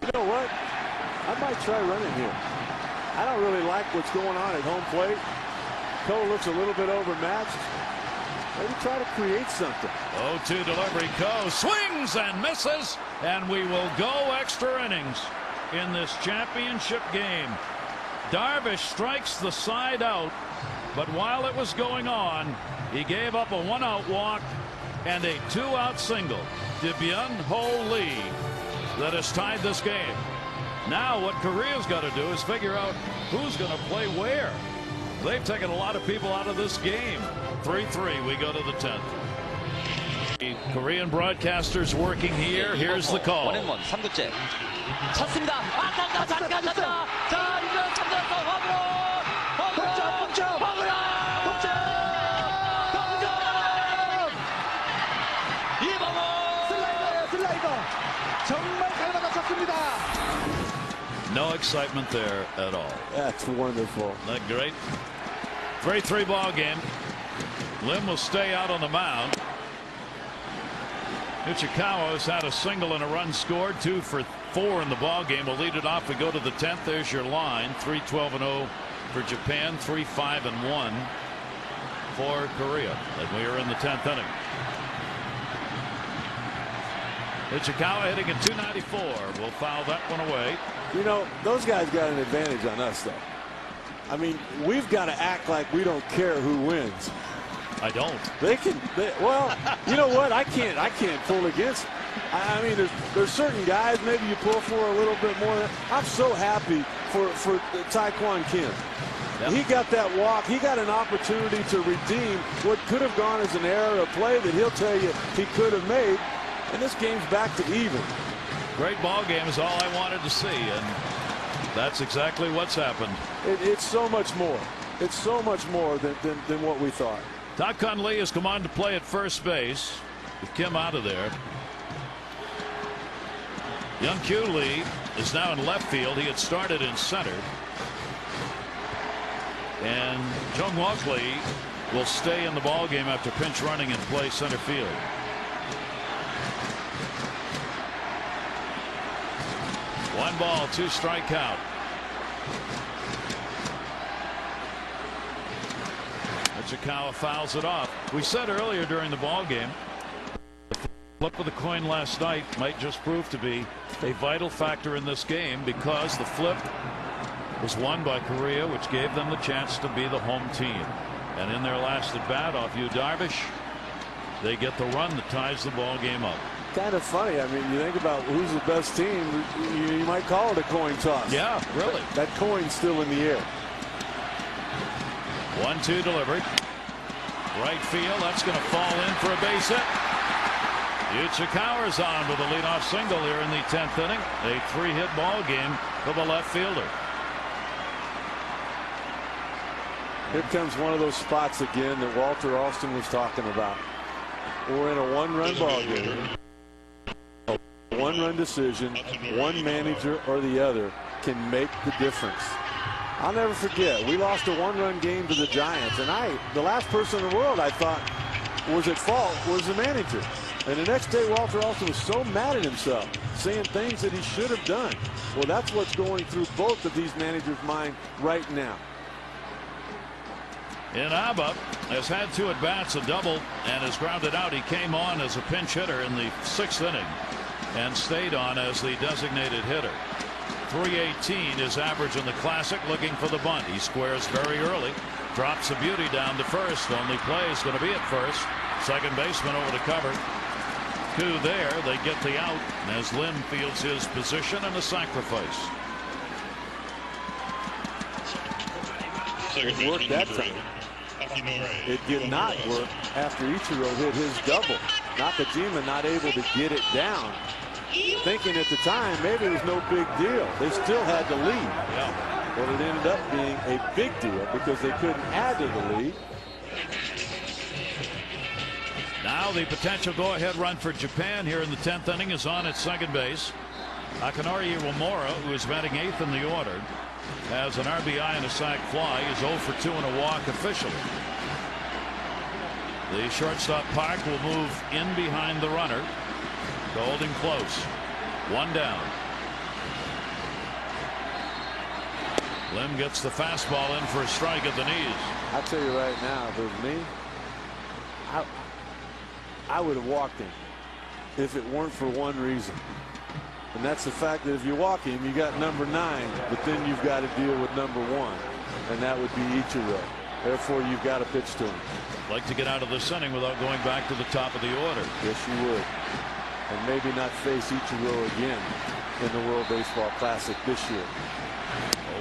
You know what? I might try running here. I don't really like what's going on at home plate. Cole looks a little bit overmatched. Maybe try to create something. 0-2 delivery. Ko swings and misses, and we will go extra innings in this championship game. Darvish strikes the side out, but while it was going on, he gave up a 1-out walk and a 2-out single to Byung-Ho Lee that has tied this game. Now what Korea's got to do is figure out who's going to play where. They've taken a lot of people out of this game. 3-3, we go to the 10th. The Korean broadcasters working here. Here's the call. 1&1 3구째 쳤습니다. 안타가 잠깐 쳤다. 자, 이거 잡았어. 홈으로. 홈으로. 이범호. 슬라이더. 정말 잘 받아쳤습니다. No excitement there at all. That's wonderful. Isn't that great? 3-3 ball game. Lim will stay out on the mound. Ichikawa has had a single and a run scored, 2 for 4 in the ball game. We'll lead it off. We go to the 10th. There's your line. 3-12-0 for Japan. 3-5-1 for Korea. And we are in the 10th inning. Ichikawa hitting at 294. We'll foul that one away. You know, those guys got an advantage on us, though. I mean, we've got to act like we don't care who wins. I don't. Well, you know what? I can't pull against. I mean, there's certain guys maybe you pull for a little bit more. I'm so happy for Taekwon Kim. Yep. He got that walk. He got an opportunity to redeem what could have gone as an error, a play that he'll tell you he could have made. And this game's back to even. Great ball game is all I wanted to see, and that's exactly what's happened. It's so much more. It's so much more than what we thought. Taekwon Lee has come on to play at first base with Kim out of there. Young-Kyu Lee is now in left field. He had started in center. And Jung-Wook Lee will stay in the ball game after pinch running and play center field. One ball, 2 strike count. Ichikawa fouls it off. We said earlier during the ball game, the flip of the coin last night might just prove to be a vital factor in this game, because the flip was won by Korea, which gave them the chance to be the home team. And in their last at bat off Yu Darvish, they get the run that ties the ball game up. Kind of funny. I mean, you think about who's the best team, you might call it a coin toss. Yeah, really. That coin's still in the air. 1-2 delivery. Right field. That's going to fall in for a base hit. Ichikawa's on with a leadoff single here in the 10th inning. A 3-hit ball game for the left fielder. Here comes one of those spots again that Walter Alston was talking about. We're in a 1-run ball game. A 1-run decision. One manager or the other can make the difference. I'll never forget, we lost a one-run game to the Giants, and the last person in the world I thought was at fault was the manager. And the next day, Walter Alston was so mad at himself, saying things that he should have done. Well, that's what's going through both of these managers' mind right now. Inaba has had 2 at-bats, a double, and is grounded out. He came on as a pinch hitter in the 6th inning and stayed on as the designated hitter. 318 is average in the Classic, looking for the bunt. He squares very early, drops a beauty down to first. Only play is going to be at first. Second baseman over to cover. 2 there. They get the out as Lim fields his position and a sacrifice. It worked that time. It did not work after Ichiro hit his double. Nakajima not able to get it down. Thinking at the time maybe it was no big deal. They still had the lead. Yeah. But it ended up being a big deal because they couldn't add to the lead. Now the potential go-ahead run for Japan here in the 10th inning is on at second base. Akinori Iwamura, who is batting 8th in the order, has an RBI and a sac fly. He's 0 for 2 and a walk officially. The shortstop Park will move in behind the runner, holding close. 1 down. Lim gets the fastball in for a strike at the knees. I'll tell you right now, if it was me, I would have walked him if it weren't for one reason. And that's the fact that if you walk him, you got number 9, but then you've got to deal with number 1, and that would be Ichiro. Therefore, you've got to pitch to him. Like to get out of this inning without going back to the top of the order. Yes, you would. And maybe not face Ichiro again in the World Baseball Classic this year.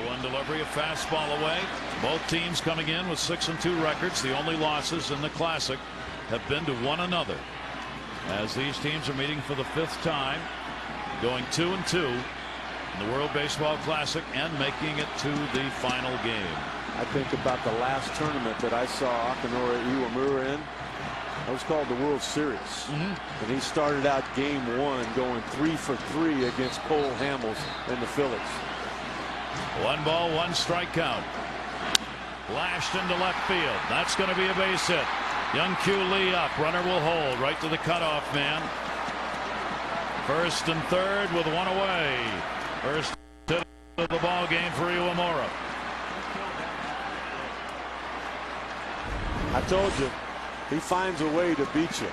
0-1 delivery, a fastball away. Both teams coming in with 6-2 records. The only losses in the Classic have been to one another, as these teams are meeting for the 5th time, going 2-2 in the World Baseball Classic and making it to the final game. I think about the last tournament that I saw Akinori Iwamura in. That was called the World Series. And he started out game 1 going 3 for 3 against Cole Hamels and the Phillies. 1 ball, 1 strike count. Lashed into left field. That's going to be a base hit. Young Q Lee up. Runner will hold right to the cutoff man. First and third with 1 away. First hit of the ball game for Iwamura. I told you, he finds a way to beat you.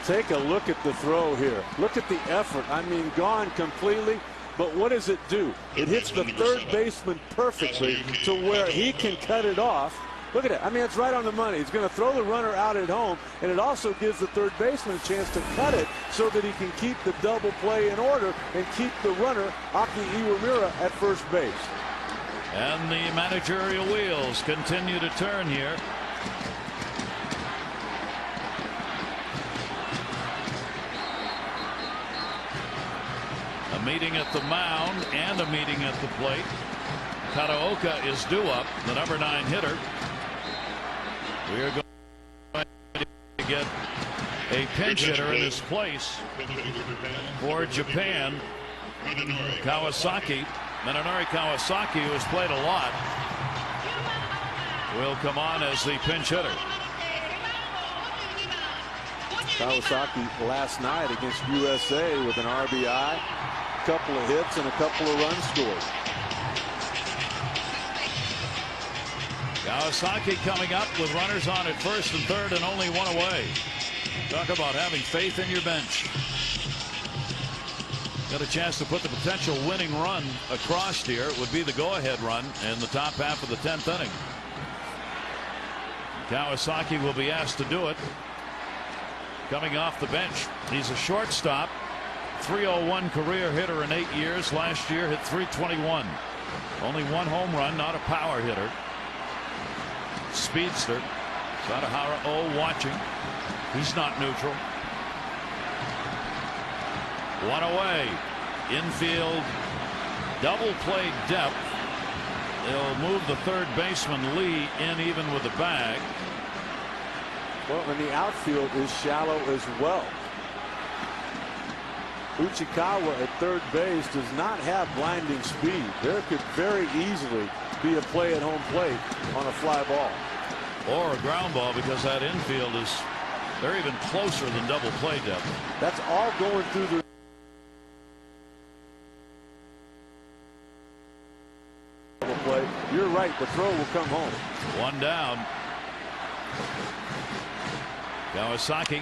Take a look at the throw here. Look at the effort. I mean, gone completely. But what does it do? It hits the third baseman perfectly to where he can cut it off. Look at it. I mean, it's right on the money. He's going to throw the runner out at home, and it also gives the third baseman a chance to cut it so that he can keep the double play in order and keep the runner, Aki Iwamura, at first base. And the managerial wheels continue to turn here. A meeting at the mound and a meeting at the plate. Kataoka is due up, the number 9 hitter. We are going to get a pinch hitter in his place for Japan. Kawasaki, Minonori Kawasaki, who has played a lot, will come on as the pinch hitter. Kawasaki last night against USA with an RBI, a couple of hits, and a couple of runs scored. Kawasaki coming up with runners on at first and third and only 1 away. Talk about having faith in your bench. Got a chance to put the potential winning run across here. It would be the go-ahead run in the top half of the 10th inning. Kawasaki will be asked to do it. Coming off the bench, he's a shortstop. 301 career hitter in 8 years. Last year hit 321. Only 1 home run, not a power hitter. Speedster. Sadahara watching. He's not neutral. 1 away. Infield double play depth. They'll move the third baseman Lee in even with the bag. Well, and the outfield is shallow as well. Uchikawa at third base does not have blinding speed. There could very easily be a play at home plate on a fly ball. Or a ground ball, because that infield is, they're even closer than double play depth. That's all going through the double play. You're right, the throw will come home. One down. Kawasaki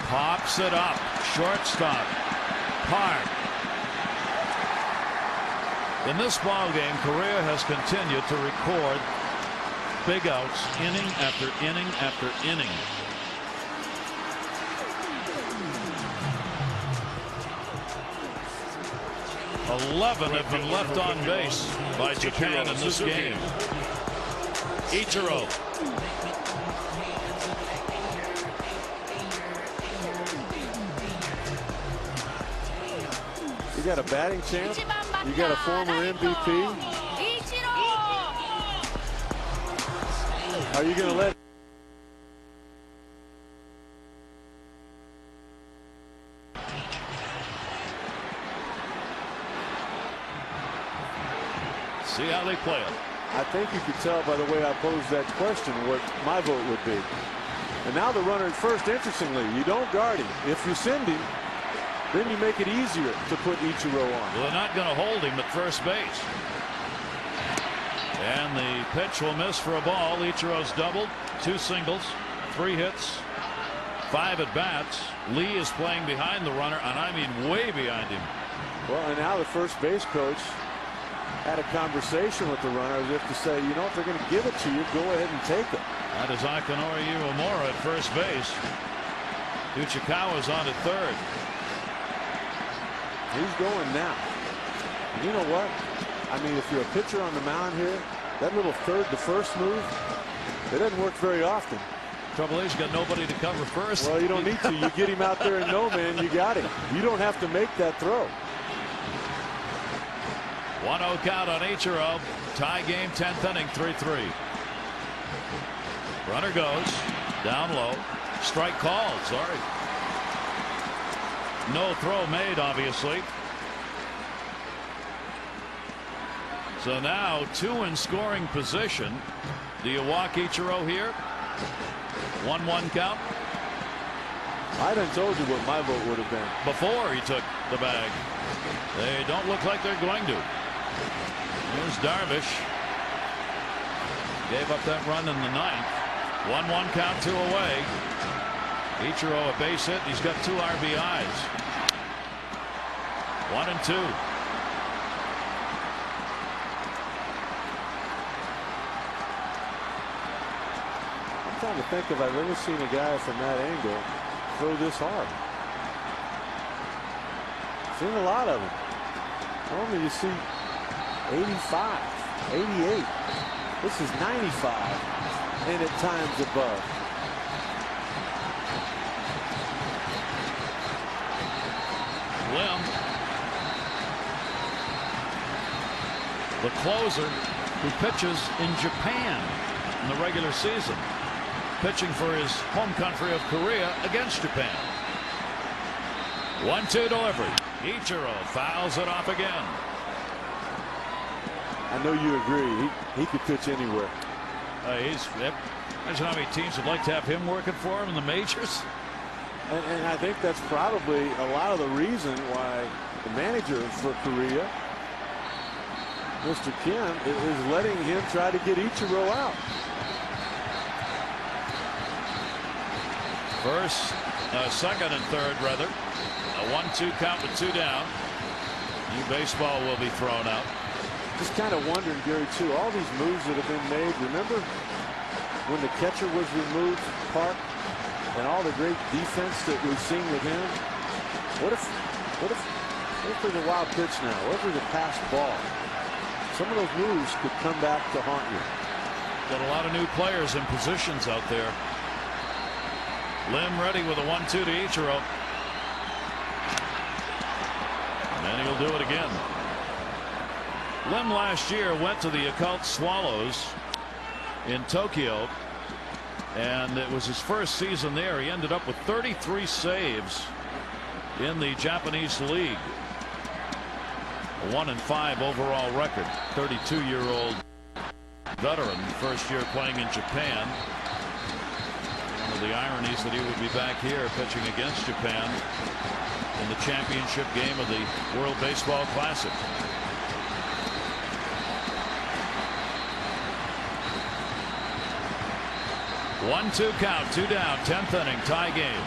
pops it up. Shortstop Park. In this ball game, Korea has continued to record big outs inning after inning after inning. $11 have been left on base by Japan in this game. Ichiro. You got a batting champ. You got a former MVP. Are you going to let see how they play it? I think you could tell by the way I posed that question what my vote would be. And now the runner at first, interestingly, you don't guard him. If you send him, then you make it easier to put Ichiro on. Well, they're not going to hold him at first base. And the pitch will miss for a ball. Ichiro's doubled, 2 singles, 3 hits, 5 at bats. Lee is playing behind the runner, and I mean way behind him. Well, and now the first base coach had a conversation with the runner as if to say, you know, if they're going to give it to you, go ahead and take it. That is Akinori Uemura at first base. Uchikawa's on at third. He's going now. And you know what? I mean, if you're a pitcher on the mound here, that little third to first move, it doesn't work very often. Trouble is, you got nobody to cover first. Well, you don't need to. You get him out there in no man, you got him. You don't have to make that throw. 1-0 count on Ichiro. Tie game, 10th inning, 3-3. Runner goes down low. Strike called. Sorry. No throw made, obviously. So now 2 in scoring position. Do you walk Ichiro here? 1-1 count. I done told you what my vote would have been. Before he took the bag. They don't look like they're going to. Here's Darvish. Gave up that run in the 9th. 1-1 count, 2 away. Ichiro a base hit. He's got 2 RBIs. 1 and 2. I'm trying to think if I've ever seen a guy from that angle throw this hard. Seen a lot of them. Normally you see 85, 88. This is 95 and at times above. Lim, the closer who pitches in Japan in the regular season, pitching for his home country of Korea against Japan. 1-2 delivery. Ichiro fouls it off again. I know you agree. He could pitch anywhere. Imagine how many teams would like to have him working for him in the majors. And I think that's probably a lot of the reason why the manager for Korea, Mr. Kim, is letting him try to get Ichiro out. Second and third, rather. A 1-2 count with 2 down. New baseball will be thrown out. Just kind of wondering, Gary, too, all these moves that have been made. Remember when the catcher was removed, Park, and all the great defense that we've seen with him? What if there's a wild pitch now? What if there's a passed ball? Some of those moves could come back to haunt you. Got a lot of new players in positions out there. Lim ready with a 1-2 to Ichiro. And he'll do it again. Lim last year went to the Occult Swallows in Tokyo, and it was his first season there. He ended up with 33 saves in the Japanese league. A 1-5 overall record. 32-year-old Veteran, first year playing in Japan. One of the ironies that he would be back here pitching against Japan in the championship game of the World Baseball Classic. One-two count, 2 down, 10th inning, tie game.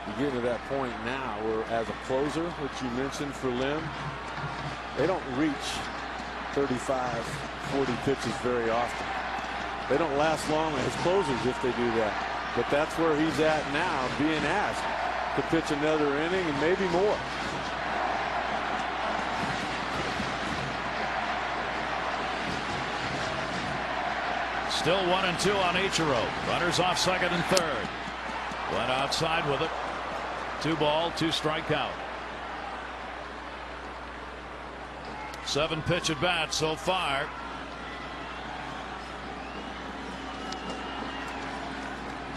You get to that point now where, as a closer, which you mentioned for Lim, they don't reach 35, 40 pitches very often. They don't last long as closers if they do that. But that's where he's at now, being asked to pitch another inning and maybe more. Still 1-2 on Ichiro. Runners off second and third. Went outside with it. 2 ball, 2 strike count. 7 pitch at bat so far.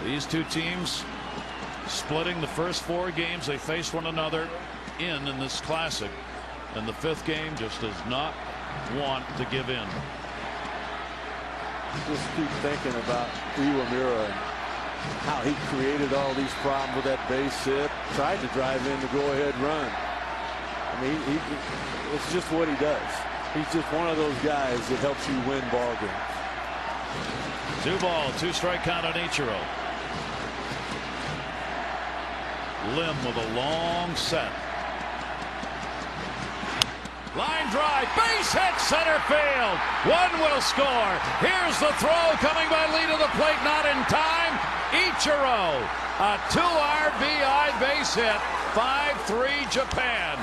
These two teams splitting the first 4 games they faced one another in this classic, and the 5th game just does not want to give in. Just keep thinking about Iwamura and how he created all these problems with that base hit, tried to drive in the go-ahead run. I mean, it's just what he does. He's just one of those guys that helps you win ball games. 2 ball, 2 strike count on Ichiro. Lim with a long set. Line drive, base hit, center field. One will score. Here's the throw coming by Lee to the plate, not in time. Ichiro, a 2 RBI base hit. 5-3 Japan.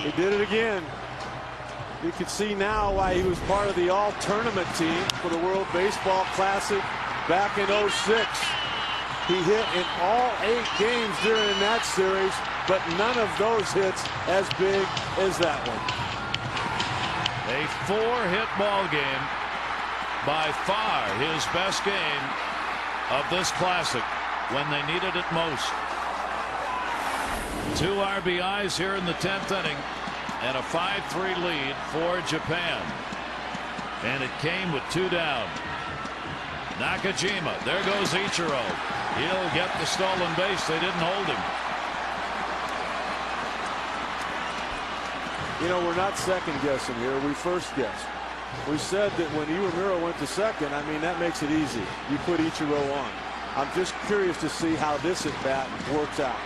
He did it again. You can see now why he was part of the all-tournament team for the World Baseball Classic back in '06. He hit in all 8 games during that series, but none of those hits as big as that one. A 4-hit ball game, by far his best game of this classic when they needed it most. 2 RBIs here in the 10th inning and a 5-3 lead for Japan. And it came with 2 down. Nakajima, there goes Ichiro. He'll get the stolen base. They didn't hold him. You know, we're not second guessing here. We first guessed. We said that when Iwamura went to second, I mean, that makes it easy. You put Ichiro on. I'm just curious to see how this at bat works out.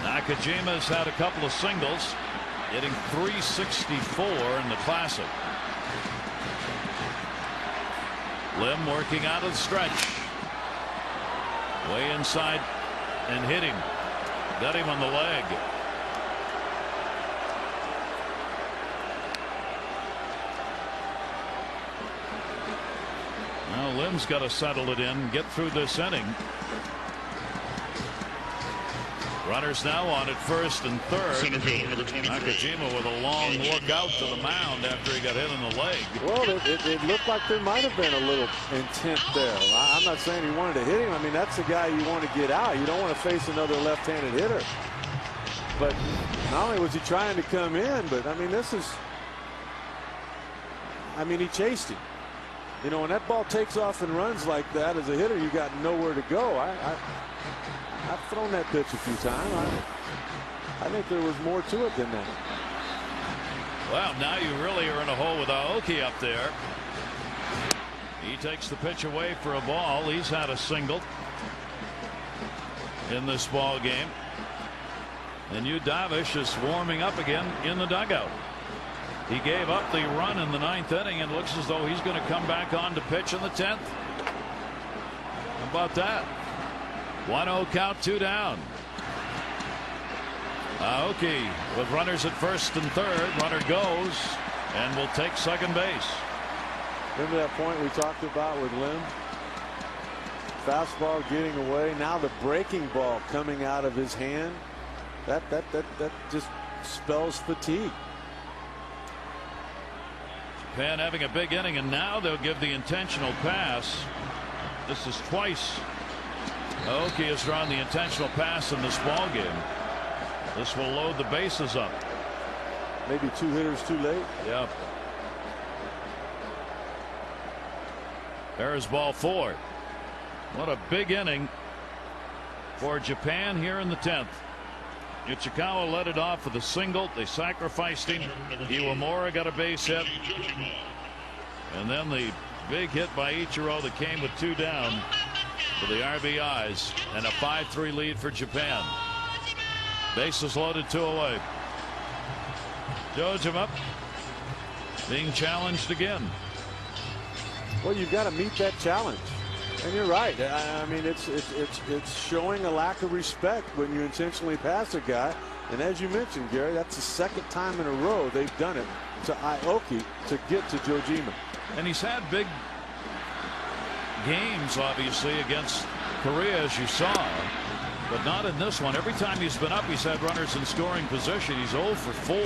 Nakajima's had a couple of singles, hitting .364 in the Classic. Lim working out of the stretch. Way inside and hit him. Got him on the leg. Now Lim's got to settle it in, get through this inning. Runners now on at first and third. Nakajima with a long look out to the mound after he got hit in the leg. Well, it looked like there might have been a little intent there. I'm not saying he wanted to hit him. I mean, that's the guy you want to get out. You don't want to face another left-handed hitter. But not only was he trying to come in, but I mean, he chased him. You know, when that ball takes off and runs like that, as a hitter, you got nowhere to go. I've thrown that pitch a few times. I think there was more to it than that. Well, now you really are in a hole with Aoki up there. He takes the pitch away for a ball. He's had a single in this ball game. And Yu Darvish is warming up again in the dugout. He gave up the run in the 9th inning and looks as though he's going to come back on to pitch in the 10th. about that? 1-0 count, 2 down. Aoki with runners at first and third. Runner goes and will take second base. Remember that point we talked about with Lim? Fastball getting away. Now the breaking ball coming out of his hand. That just spells fatigue. Japan having a big inning, and now they'll give the intentional pass. This is twice Aoki has drawn the intentional pass in this ball game. This will load the bases up. Maybe 2 hitters too late. Yep. There's ball 4. What a big inning for Japan here in the 10th. Ichikawa led it off with a single. They sacrificed him. Iwamura got a base hit. And then the big hit by Ichiro that came with 2 down for the RBIs, and a 5-3 lead for Japan. Bases loaded, 2 away. Jojima being challenged again. Well, you've got to meet that challenge. And you're right. I mean, it's showing a lack of respect when you intentionally pass a guy. And as you mentioned, Gary, that's the 2nd time in a row they've done it to Aoki to get to Jojima. And he's had big games, obviously, against Korea, as you saw, but not in this one. Every time he's been up, he's had runners in scoring position. He's 0 for 4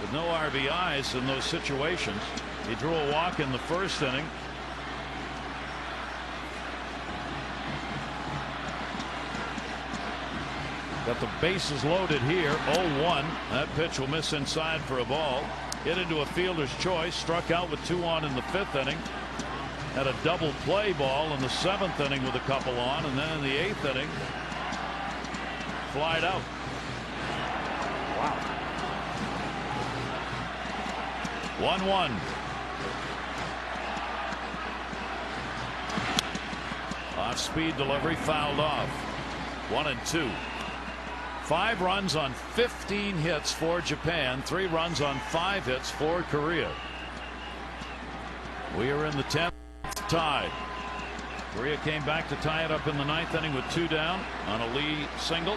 with no RBIs in those situations. He drew a walk in the first inning. Got the bases loaded here. 0-1. That pitch will miss inside for a ball. Hit into a fielder's choice. Struck out with 2 on in the 5th inning. Had a double play ball in the 7th inning with a couple on, and then in the 8th inning, flied out. Wow. 1-1. Off speed delivery, fouled off. 1-2. 5 runs on 15 hits for Japan. 3 runs on 5 hits for Korea. We are in the 10th, tied. Korea came back to tie it up in the 9th inning with 2 down on a Lee single.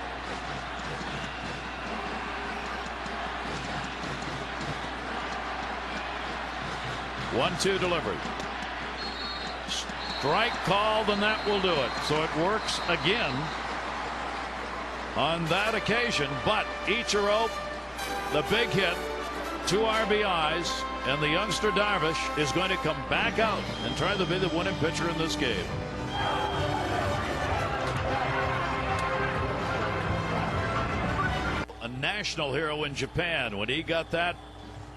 One-two delivery. Strike called, and that will do it. So it works again on that occasion, but Ichiro, the big hit, 2 RBIs, and the youngster Darvish is going to come back out and try to be the winning pitcher in this game. A national hero in Japan when he got that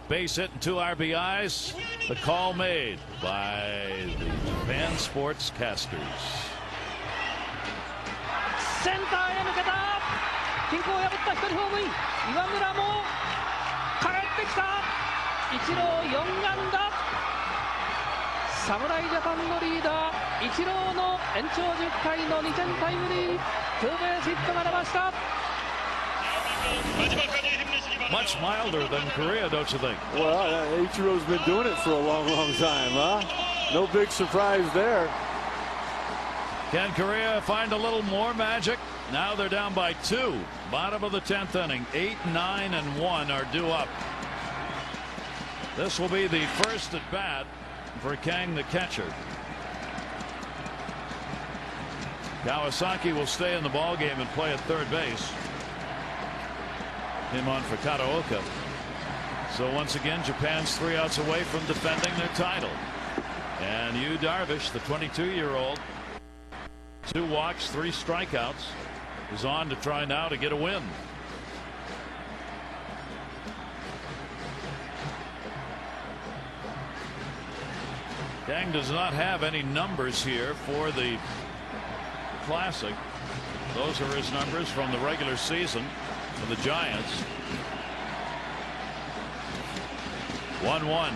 base hit and 2 RBIs. The call made by the Japan sportscasters. センターへ抜けた。均衡を破った1人ホームイン。岩村も帰ってきた。イチロー4安打。侍ジャパンのリーダーイチローの延長10回の2点タイムリーツーベースヒットが出ました。 Much milder than Korea, don't you think? Well, Ichiro's been doing it for a long time, huh? No big surprise there. Can Korea find a little more magic? Now they're down by 2. Bottom of the 10th inning. 8, 9, and 1 are due up. This will be the first at bat for Kang, the catcher. Kawasaki will stay in the ball game and play at third base. Him on for Kataoka. So once again, Japan's 3 outs away from defending their title. And Yu Darvish, the 22-year-old, 2 walks, 3 strikeouts, is on to try now to get a win. Kang does not have any numbers here for the Classic. Those are his numbers from the regular season for the Giants. 1-1.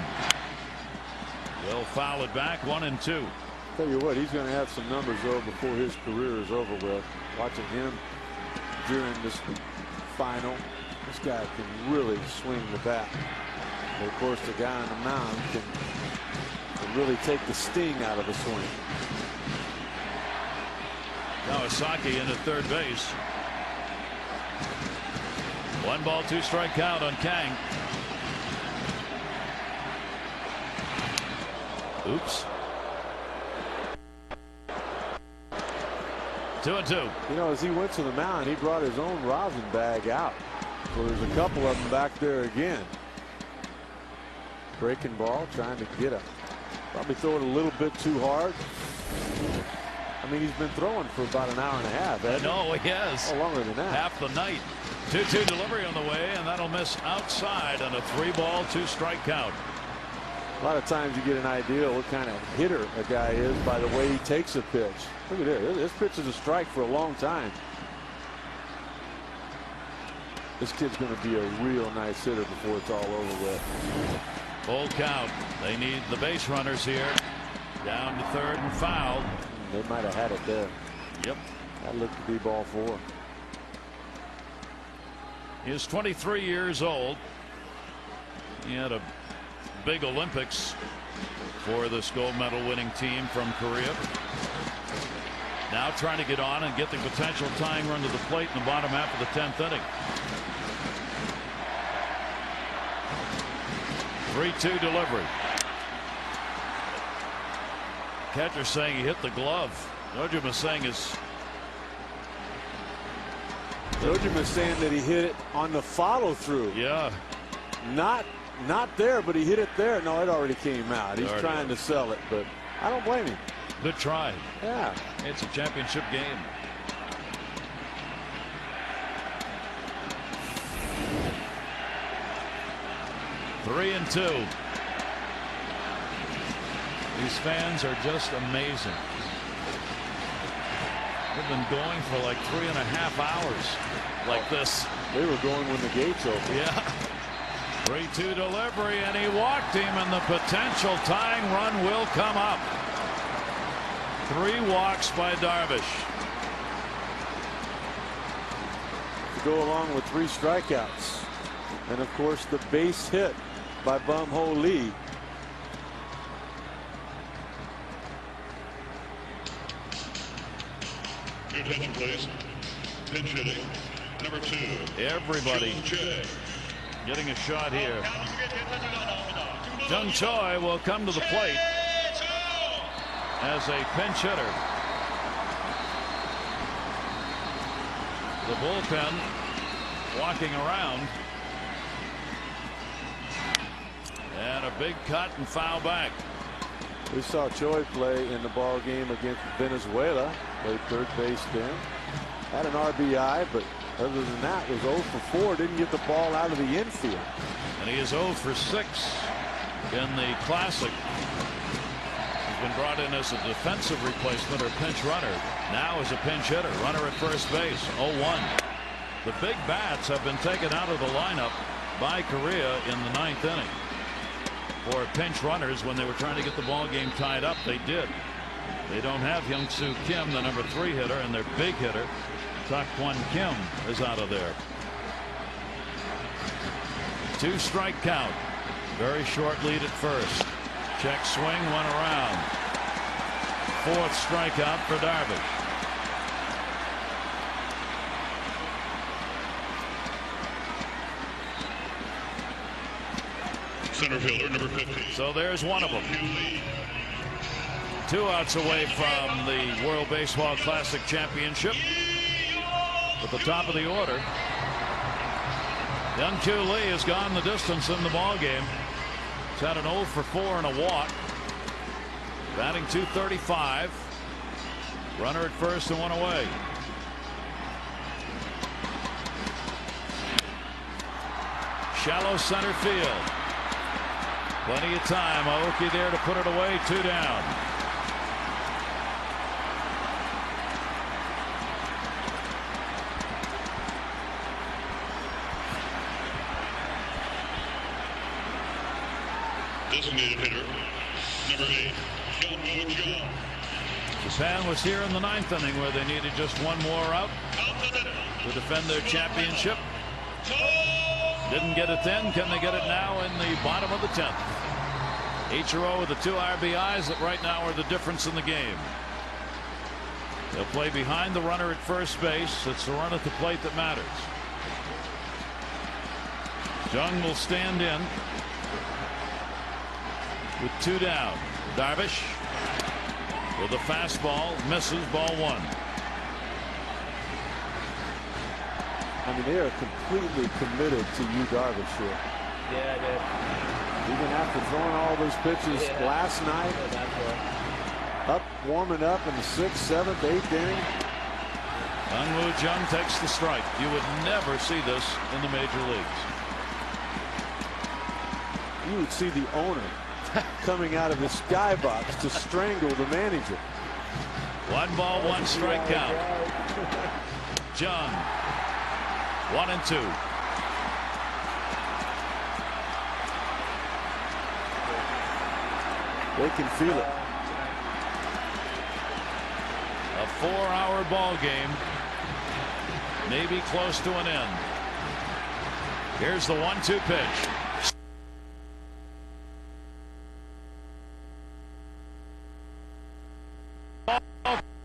They'll foul it back. 1-2. Tell you what, he's going to have some numbers though before his career is over with. Watching him during this final, this guy can really swing the bat. And of course, the guy on the mound can really take the sting out of the swing. Kawasaki in at third base. 1 ball, 2 strike count on Kang. Oops. 2-2. You know, as he went to the mound, he brought his own rosin bag out. So there's a couple of them back there again. Breaking ball, trying to get probably throw it a little bit too hard. I mean, he's been throwing for about an hour and a half. I know he has. Oh, longer than that. Half the night. 2-2 delivery on the way, and that'll miss outside on a 3 ball, 2 strike count. A lot of times you get an idea what kind of hitter a guy is by the way he takes a pitch. Look at this. This pitch is a strike for a long time. This kid's going to be a real nice hitter before it's all over with. Full count. They need the base runners here. Down to third and foul. They might have had it there. Yep. That looked to be ball 4. He is 23 years old. He had a big Olympics for this gold medal winning team from Korea. Now trying to get on and get the potential tying run to the plate in the bottom half of the 10th inning. 3-2 delivery. Catcher saying he hit the glove. Dojima saying is. Dojima saying that he hit it on the follow through. Yeah. Not there, but he hit it there. No, it already came out. He's trying to sell it, but I don't blame him. Good try. Yeah. It's a championship game. Three and 2. These fans are just amazing. They've been going for like 3.5 hours like this. They were going when the gates opened. Yeah. 3-2 delivery, and he walked him, and the potential tying run will come up. 3 walks by Darvish. To go along with 3 strikeouts. And of course the base hit by Bum Ho Lee. Your attention, please. Pinch hitting, number 2. Everybody getting a shot here. Jung Choi will come to the plate as a pinch hitter. The bullpen walking around. And a big cut and foul back. We saw Choi play in the ball game against Venezuela. Played third base then. Had an RBI, but other than that was 0 for 4. Didn't get the ball out of the infield. And he is 0 for 6 in the Classic. He's been brought in as a defensive replacement or pinch runner. Now as a pinch hitter. Runner at first base. 0-1. The big bats have been taken out of the lineup by Korea in the 9th inning. For pinch runners when they were trying to get the ball game tied up, they did. They don't have Hyung-Soo Kim, the number 3 hitter, and their big hitter, Tak Kwon Kim, is out of there. 2 strike count. Very short lead at first. Check swing, 1 around. 4th strikeout for Darvish. Center fielder, number 50. So there's one of them. 2 outs away from the World Baseball Classic Championship. At the top of the order, Hyung-Kyu Lee has gone the distance in the ball game. He's had an 0 for 4 and a walk. Batting .235. Runner at first and 1 away. Shallow center field. Plenty of time. Aoki there to put it away. 2 down. Designated hitter, number 8, Kyung-Woo Chung. Japan was here in the 9th inning where they needed just 1 more out to defend their championship. Didn't get it then. Can they get it now in the bottom of the 10th? Ichiro with the 2 RBIs that right now are the difference in the game. They'll play behind the runner at first base. It's the run at the plate that matters. Jung will stand in with 2 down. Darvish with a fastball, misses, ball 1. I mean, they are completely committed to Yu Darvish here. Yeah, they Even after throwing all those pitches last night, up warming up in the 6th, 7th, 8th inning. Unwoo Jung takes the strike. You would never see this in the major leagues. You would see the owner coming out of the skybox to strangle the manager. 1 ball, 1 strike count. Jung 1-2. They can feel it. A 4-hour ball game, maybe close to an end. Here's the 1-2 pitch.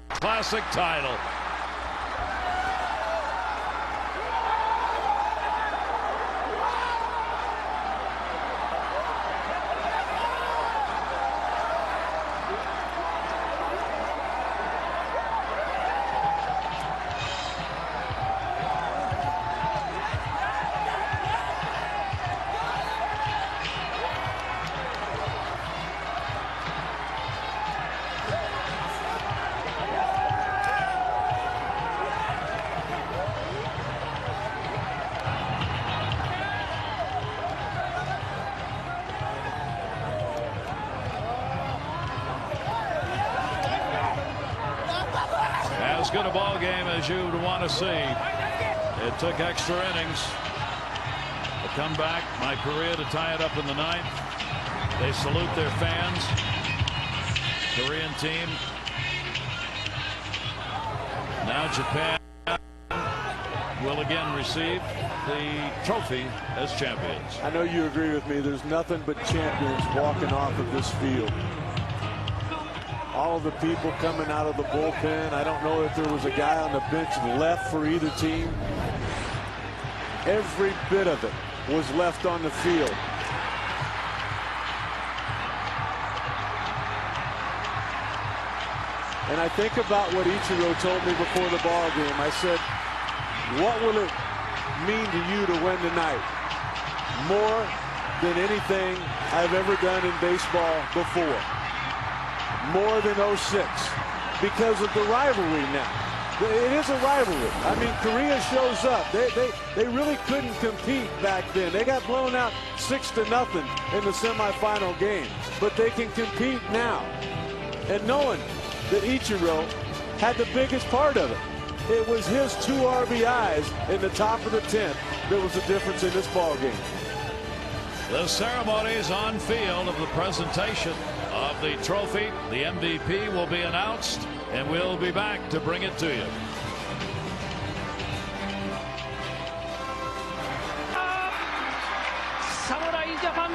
Classic title. As good a ball game as you would want to see. It took extra innings. A comeback by Korea to tie it up in the 9th. They salute their fans. Korean team. Now Japan will again receive the trophy as champions. I know you agree with me. There's nothing but champions walking off of this field. All of the people coming out of the bullpen. I don't know if there was a guy on the bench left for either team. Every bit of it was left on the field. And I think about what Ichiro told me before the ball game. I said, what will it mean to you to win tonight? More than anything I've ever done in baseball before. More than 06 because of the rivalry now. It is a rivalry. I mean, Korea shows up. They really couldn't compete back then. They got blown out 6-0 in the semifinal game. But they can compete now. And knowing that Ichiro had the biggest part of it. It was his 2 RBIs in the top of the 10th that was the difference in this ball game. The ceremonies on field of the presentation of the trophy, the MVP, will be announced, and we'll be back to bring it to you. Samurai Japan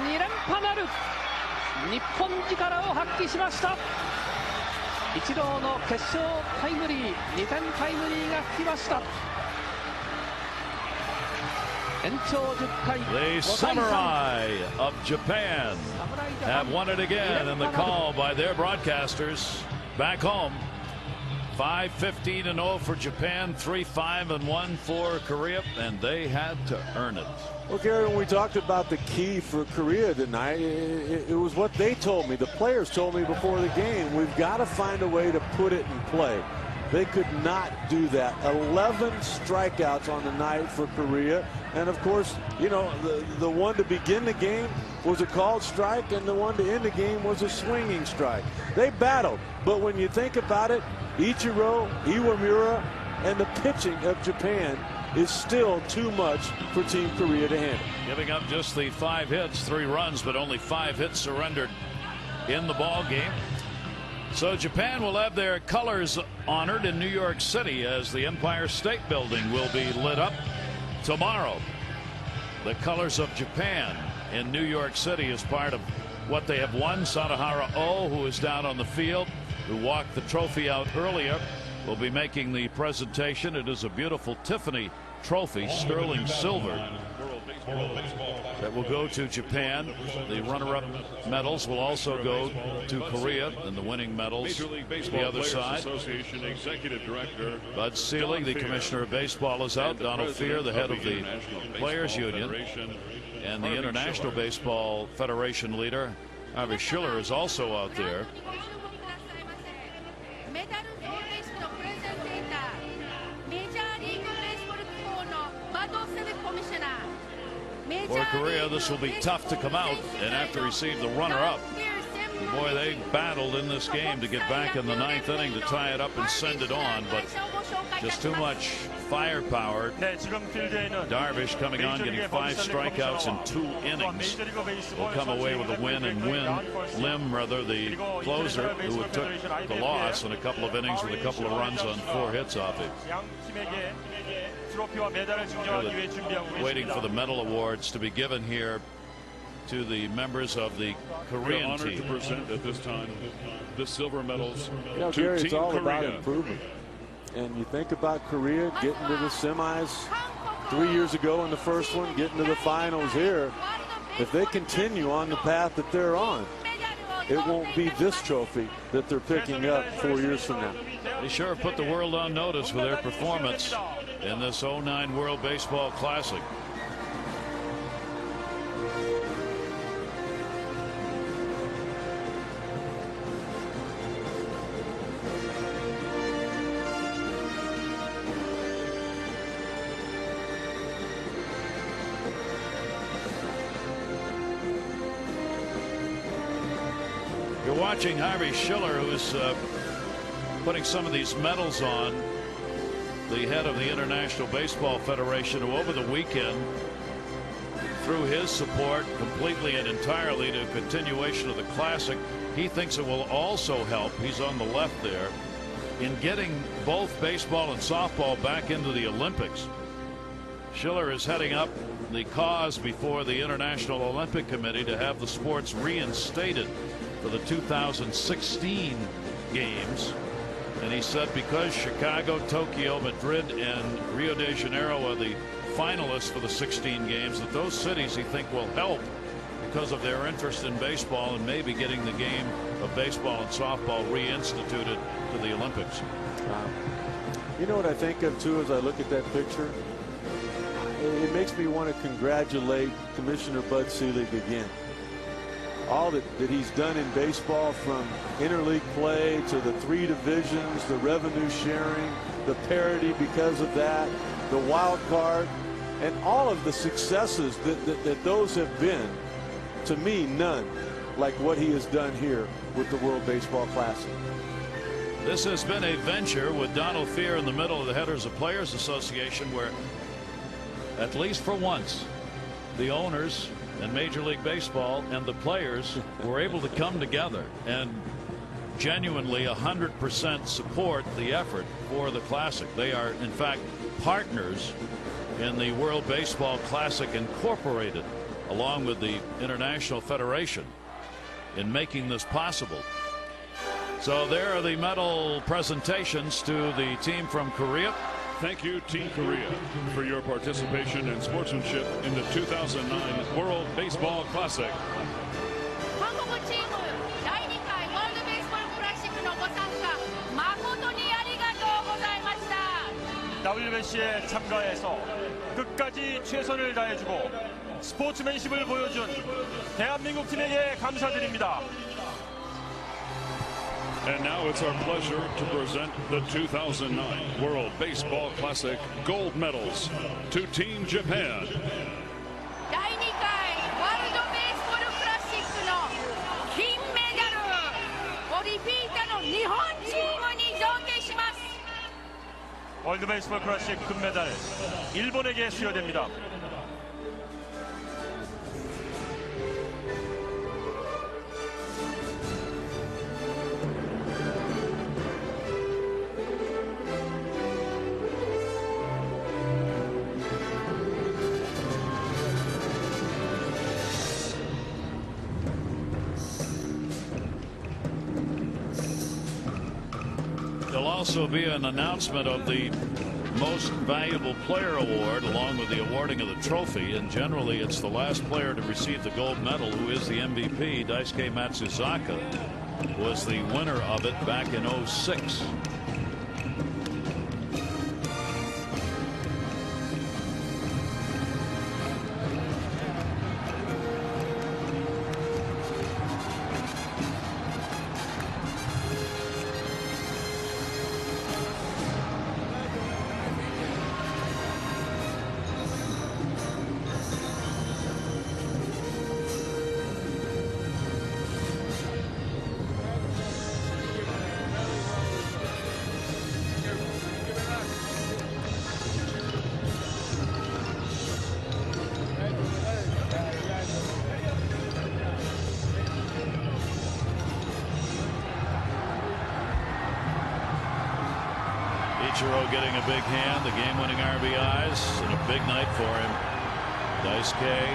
2連覇なる日本力を発揮しました。イチローの決勝タイムリー、2点タイムリーが吹きました。The Samurai of Japan have won it again in the call by their broadcasters back home. 5-15-0 for Japan, 3-5-1 for Korea, and they had to earn it. Well, Gary, when we talked about the key for Korea tonight, it was what they told me. The players told me before the game, we've got to find a way to put it in play. They could not do that. 11 strikeouts on the night for Korea. And, of course, you know, the one to begin the game was a called strike, and the one to end the game was a swinging strike. They battled. But when you think about it, Ichiro, Iwamura, and the pitching of Japan is still too much for Team Korea to handle. Giving up just the 5 hits, 3 runs, but only 5 hits surrendered in the ball game. So Japan will have their colors honored in New York City as the Empire State Building will be lit up tomorrow. The colors of Japan in New York City is part of what they have won. Sadahara Oh, who is down on the field, who walked the trophy out earlier, will be making the presentation. It is a beautiful Tiffany trophy, sterling silver, that will go to Japan. The runner-up medals will also go to Korea, and the winning medals Major League Baseball the other Players side. Association Executive Director Bud Selig, the commissioner of baseball, is out. Donald Fehr, the head of the Players Union, and the International Baseball Federation leader, Harvey Schiller, is also out there. For Korea, this will be tough to come out and have to receive the runner-up. Boy, they battled in this game to get back in the ninth inning to tie it up and send it on, but just too much firepower. Darvish coming on, getting 5 strikeouts in 2 innings, will come away with a win, and Lim, the closer, who took the loss in a couple of innings with a couple of runs on 4 hits off it. Waiting for the medal awards to be given here to the members of the Korean honored team. to present at this time the silver medals to Gary, Team it's all Korea. about improvement. And you think about Korea getting to the semis 3 years ago in the first one, getting to the finals here. If they continue on the path that they're on, it won't be this trophy that they're picking up 4 years from now. They sure have put the world on notice with their performance in this 09 World Baseball Classic. You're watching Harvey Schiller, who's putting some of these medals on, the head of the International Baseball Federation, who over the weekend, through his support completely and entirely to continuation of the Classic, he thinks it will also help, he's on the left there, in getting both baseball and softball back into the Olympics. Schiller is heading up the cause before the International Olympic Committee to have the sports reinstated for the 2016 games. And he said because Chicago, Tokyo, Madrid, and Rio de Janeiro are the finalists for the 16 games, that those cities he think will help because of their interest in baseball and maybe getting the game of baseball and softball reinstituted to the Olympics. You know what I think of too as I look at that picture? It makes me want to congratulate Commissioner Bud Selig again. All that he's done in baseball, from interleague play to the 3 divisions, the revenue sharing, the parity because of that, the wild card, and all of the successes that those have been, to me, none like what he has done here with the World Baseball Classic. This has been a venture with Donald Fehr in the middle of the Headers of Players Association, where at least for once the owners and Major League Baseball and the players were able to come together and genuinely 100% support the effort for the Classic. They are in fact partners in the World Baseball Classic Incorporated, along with the International Federation, in making this possible. So there are the medal presentations to the team from Korea. Thank you, Team Korea, for your participation and sportsmanship in the 2009 World Baseball Classic. WBC에 참가해서 끝까지 최선을 다해주고 스포츠맨십을 보여준 대한민국 팀에게 감사드립니다. And now it's our pleasure to present the 2009 World Baseball Classic gold medals to Team Japan. 第2回ワールドベースボールクラシックの金メダルをリピーターの日本チームに贈呈します。 월드 베이스볼 클래식 금메달 일본에게 수여됩니다. also be an announcement of the Most Valuable Player Award, along with the awarding of the trophy. And generally, it's the last player to receive the gold medal who is the MVP. Daisuke Matsuzaka was the winner of it back in '06. Ichiro getting a big hand, the game-winning RBIs, and a big night for him. Daisuke.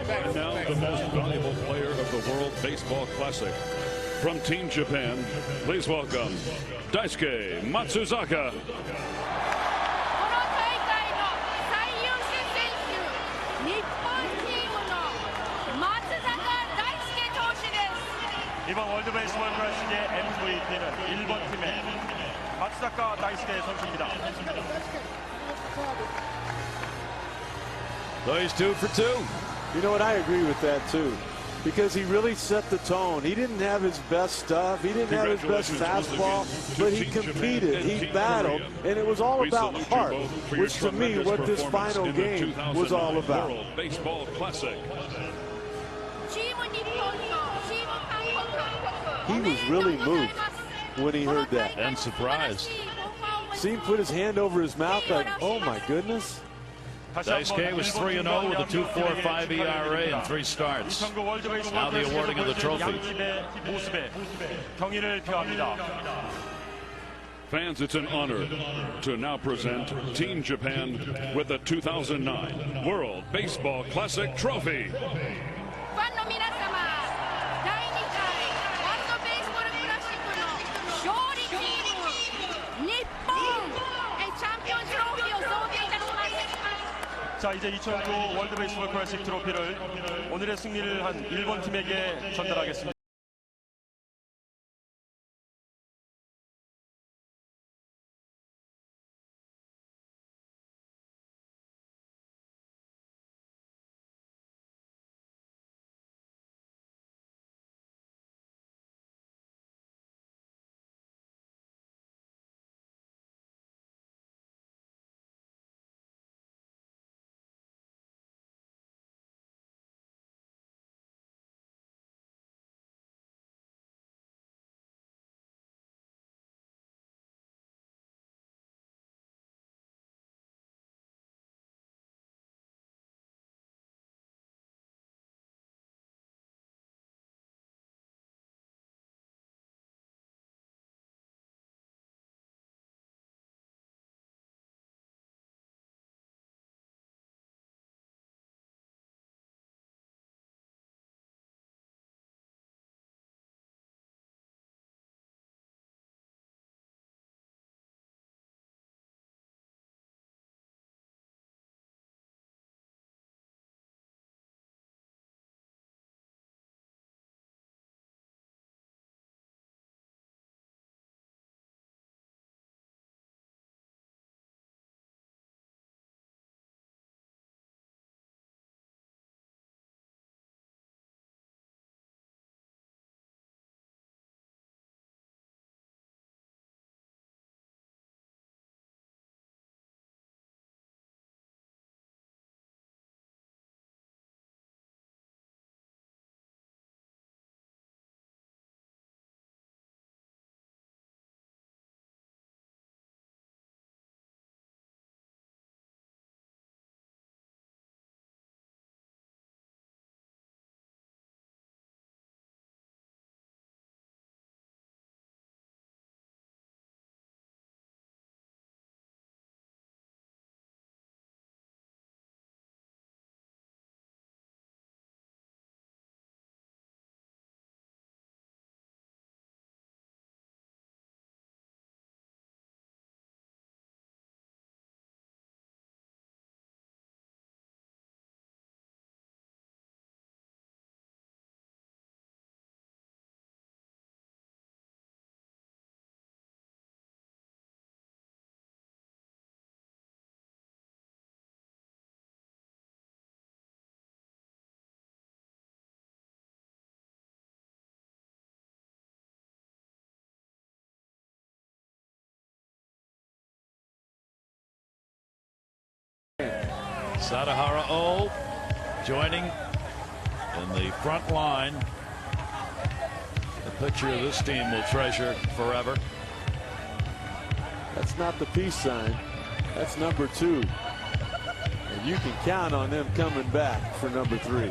And now the most valuable player of the World Baseball Classic. From Team Japan, please welcome Daisuke Matsuzaka. この大会の最優秀選手、日本チームの松坂大輔投手です。 이번 월드 베이스볼 클래식의 MVP는 일본 팀의 마츠다카 다이스케 선수입니다. So he's 2 for 2. You know what? I agree with that too. Because he really set the tone. He didn't have his best stuff. He didn't have his best fastball, but he competed. He battled, and it was all about heart, which to me, what this final game was all about. World Baseball Classic. チーム日本とチーム韓国、 He was really moved when he heard that. And surprised. See him put his hand over his mouth like, oh my goodness. Daisuke was 3-0 with a 2.45 ERA in 3 starts. Now the awarding of the trophy. Fans, it's an honor to now present Team Japan with the 2009 World Baseball Classic Trophy. ファンの皆様、第2回ワールドベースボールクラシックの勝利チーム、日本、チャンピオントロフィーを贈呈いたします。 자, 이제 2009 월드 베이스볼 클래식 트로피를 오늘의 승리를 한 일본 팀에게 전달하겠습니다. Sadahara joining in the front line. The picture of this team will treasure forever. That's not the peace sign. That's number 2. And you can count on them coming back for number 3.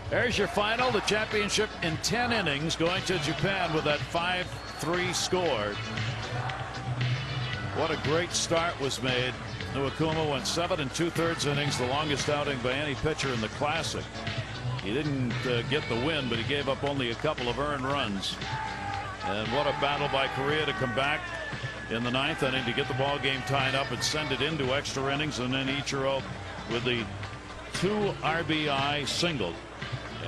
There's your final, the championship in 10 innings, going to Japan with that 5-3 score. What a great start was made. Iwakuma went 7 2/3 innings, the longest outing by any pitcher in the Classic. He didn't get the win, but he gave up only a couple of earned runs. And what a battle by Korea to come back in the 9th inning to get the ball game tied up and send it into extra innings. And then Ichiro with the 2 RBI single.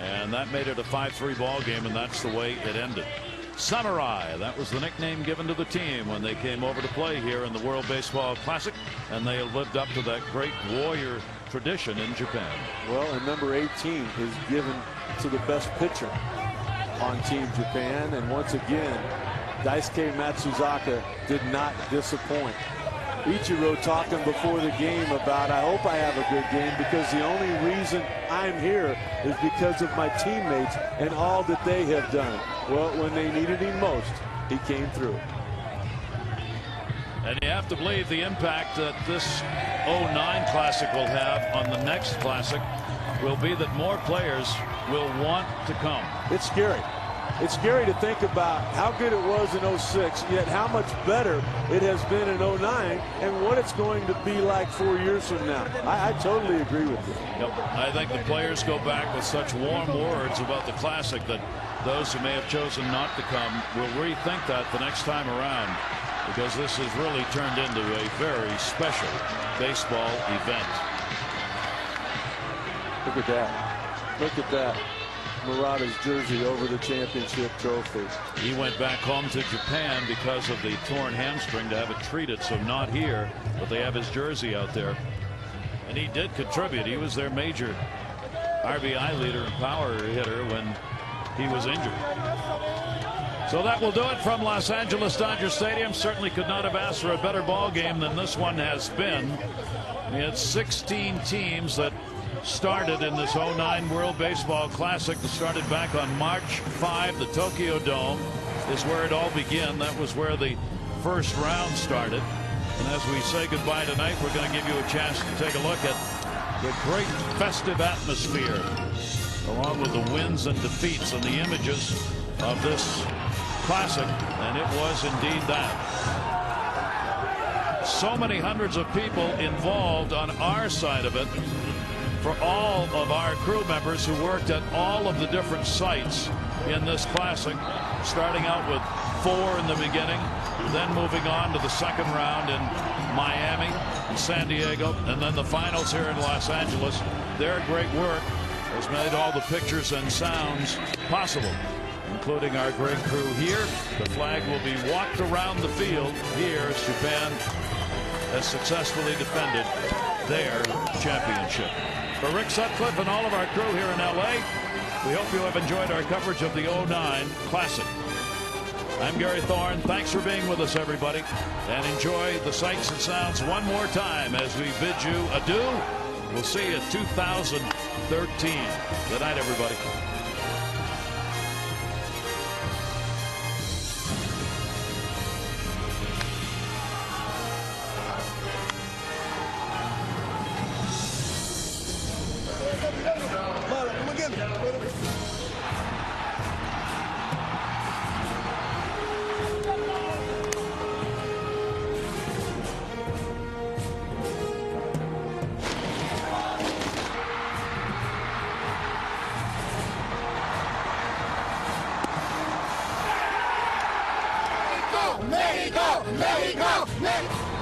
And that made it a 5-3 ball game, and that's the way it ended. Samurai, that was the nickname given to the team when they came over to play here in the World Baseball Classic, and they lived up to that great warrior tradition in Japan. Well, and number 18 is given to the best pitcher on Team Japan, and once again, Daisuke Matsuzaka did not disappoint. Ichiro talking before the game about, I hope I have a good game because the only reason I'm here is because of my teammates and all that they have done. Well, when they needed him most, he came through. And you have to believe the impact that this 09 Classic will have on the next Classic will be that more players will want to come. It's scary. It's scary to think about how good it was in 06, yet how much better it has been in 09 and what it's going to be like 4 years from now. I totally agree with you. Yep. I think the players go back with such warm words about the Classic that those who may have chosen not to come will rethink that the next time around, because this has really turned into a very special baseball event. Look at that. Look at that. Murata's jersey over the championship trophy. He went back home to Japan because of the torn hamstring to have it treated, so not here, but they have his jersey out there. And he did contribute. He was their major RBI leader and power hitter when he was injured. So that will do it from Los Angeles Dodger Stadium. Certainly could not have asked for a better ball game than this one has been. We had 16 teams that started in this 09 World Baseball Classic that started back on March 5. The Tokyo Dome is where it all began. That was where the first round started. And as we say goodbye tonight, we're going to give you a chance to take a look at the great festive atmosphere, along with the wins and defeats and the images of this Classic. And it was indeed that. So many hundreds of people involved on our side of it. For all of our crew members who worked at all of the different sites in this Classic, starting out with 4 in the beginning, then moving on to the second round in Miami and San Diego, and then the finals here in Los Angeles. Their great work has made all the pictures and sounds possible, including our great crew here. The flag will be walked around the field here as Japan has successfully defended their championship. For Rick Sutcliffe and all of our crew here in LA, we hope you have enjoyed our coverage of the 09 Classic. I'm Gary Thorne. Thanks for being with us, everybody. And enjoy the sights and sounds one more time as we bid you adieu. We'll see you in 2013. Good night, everybody. México, México, México.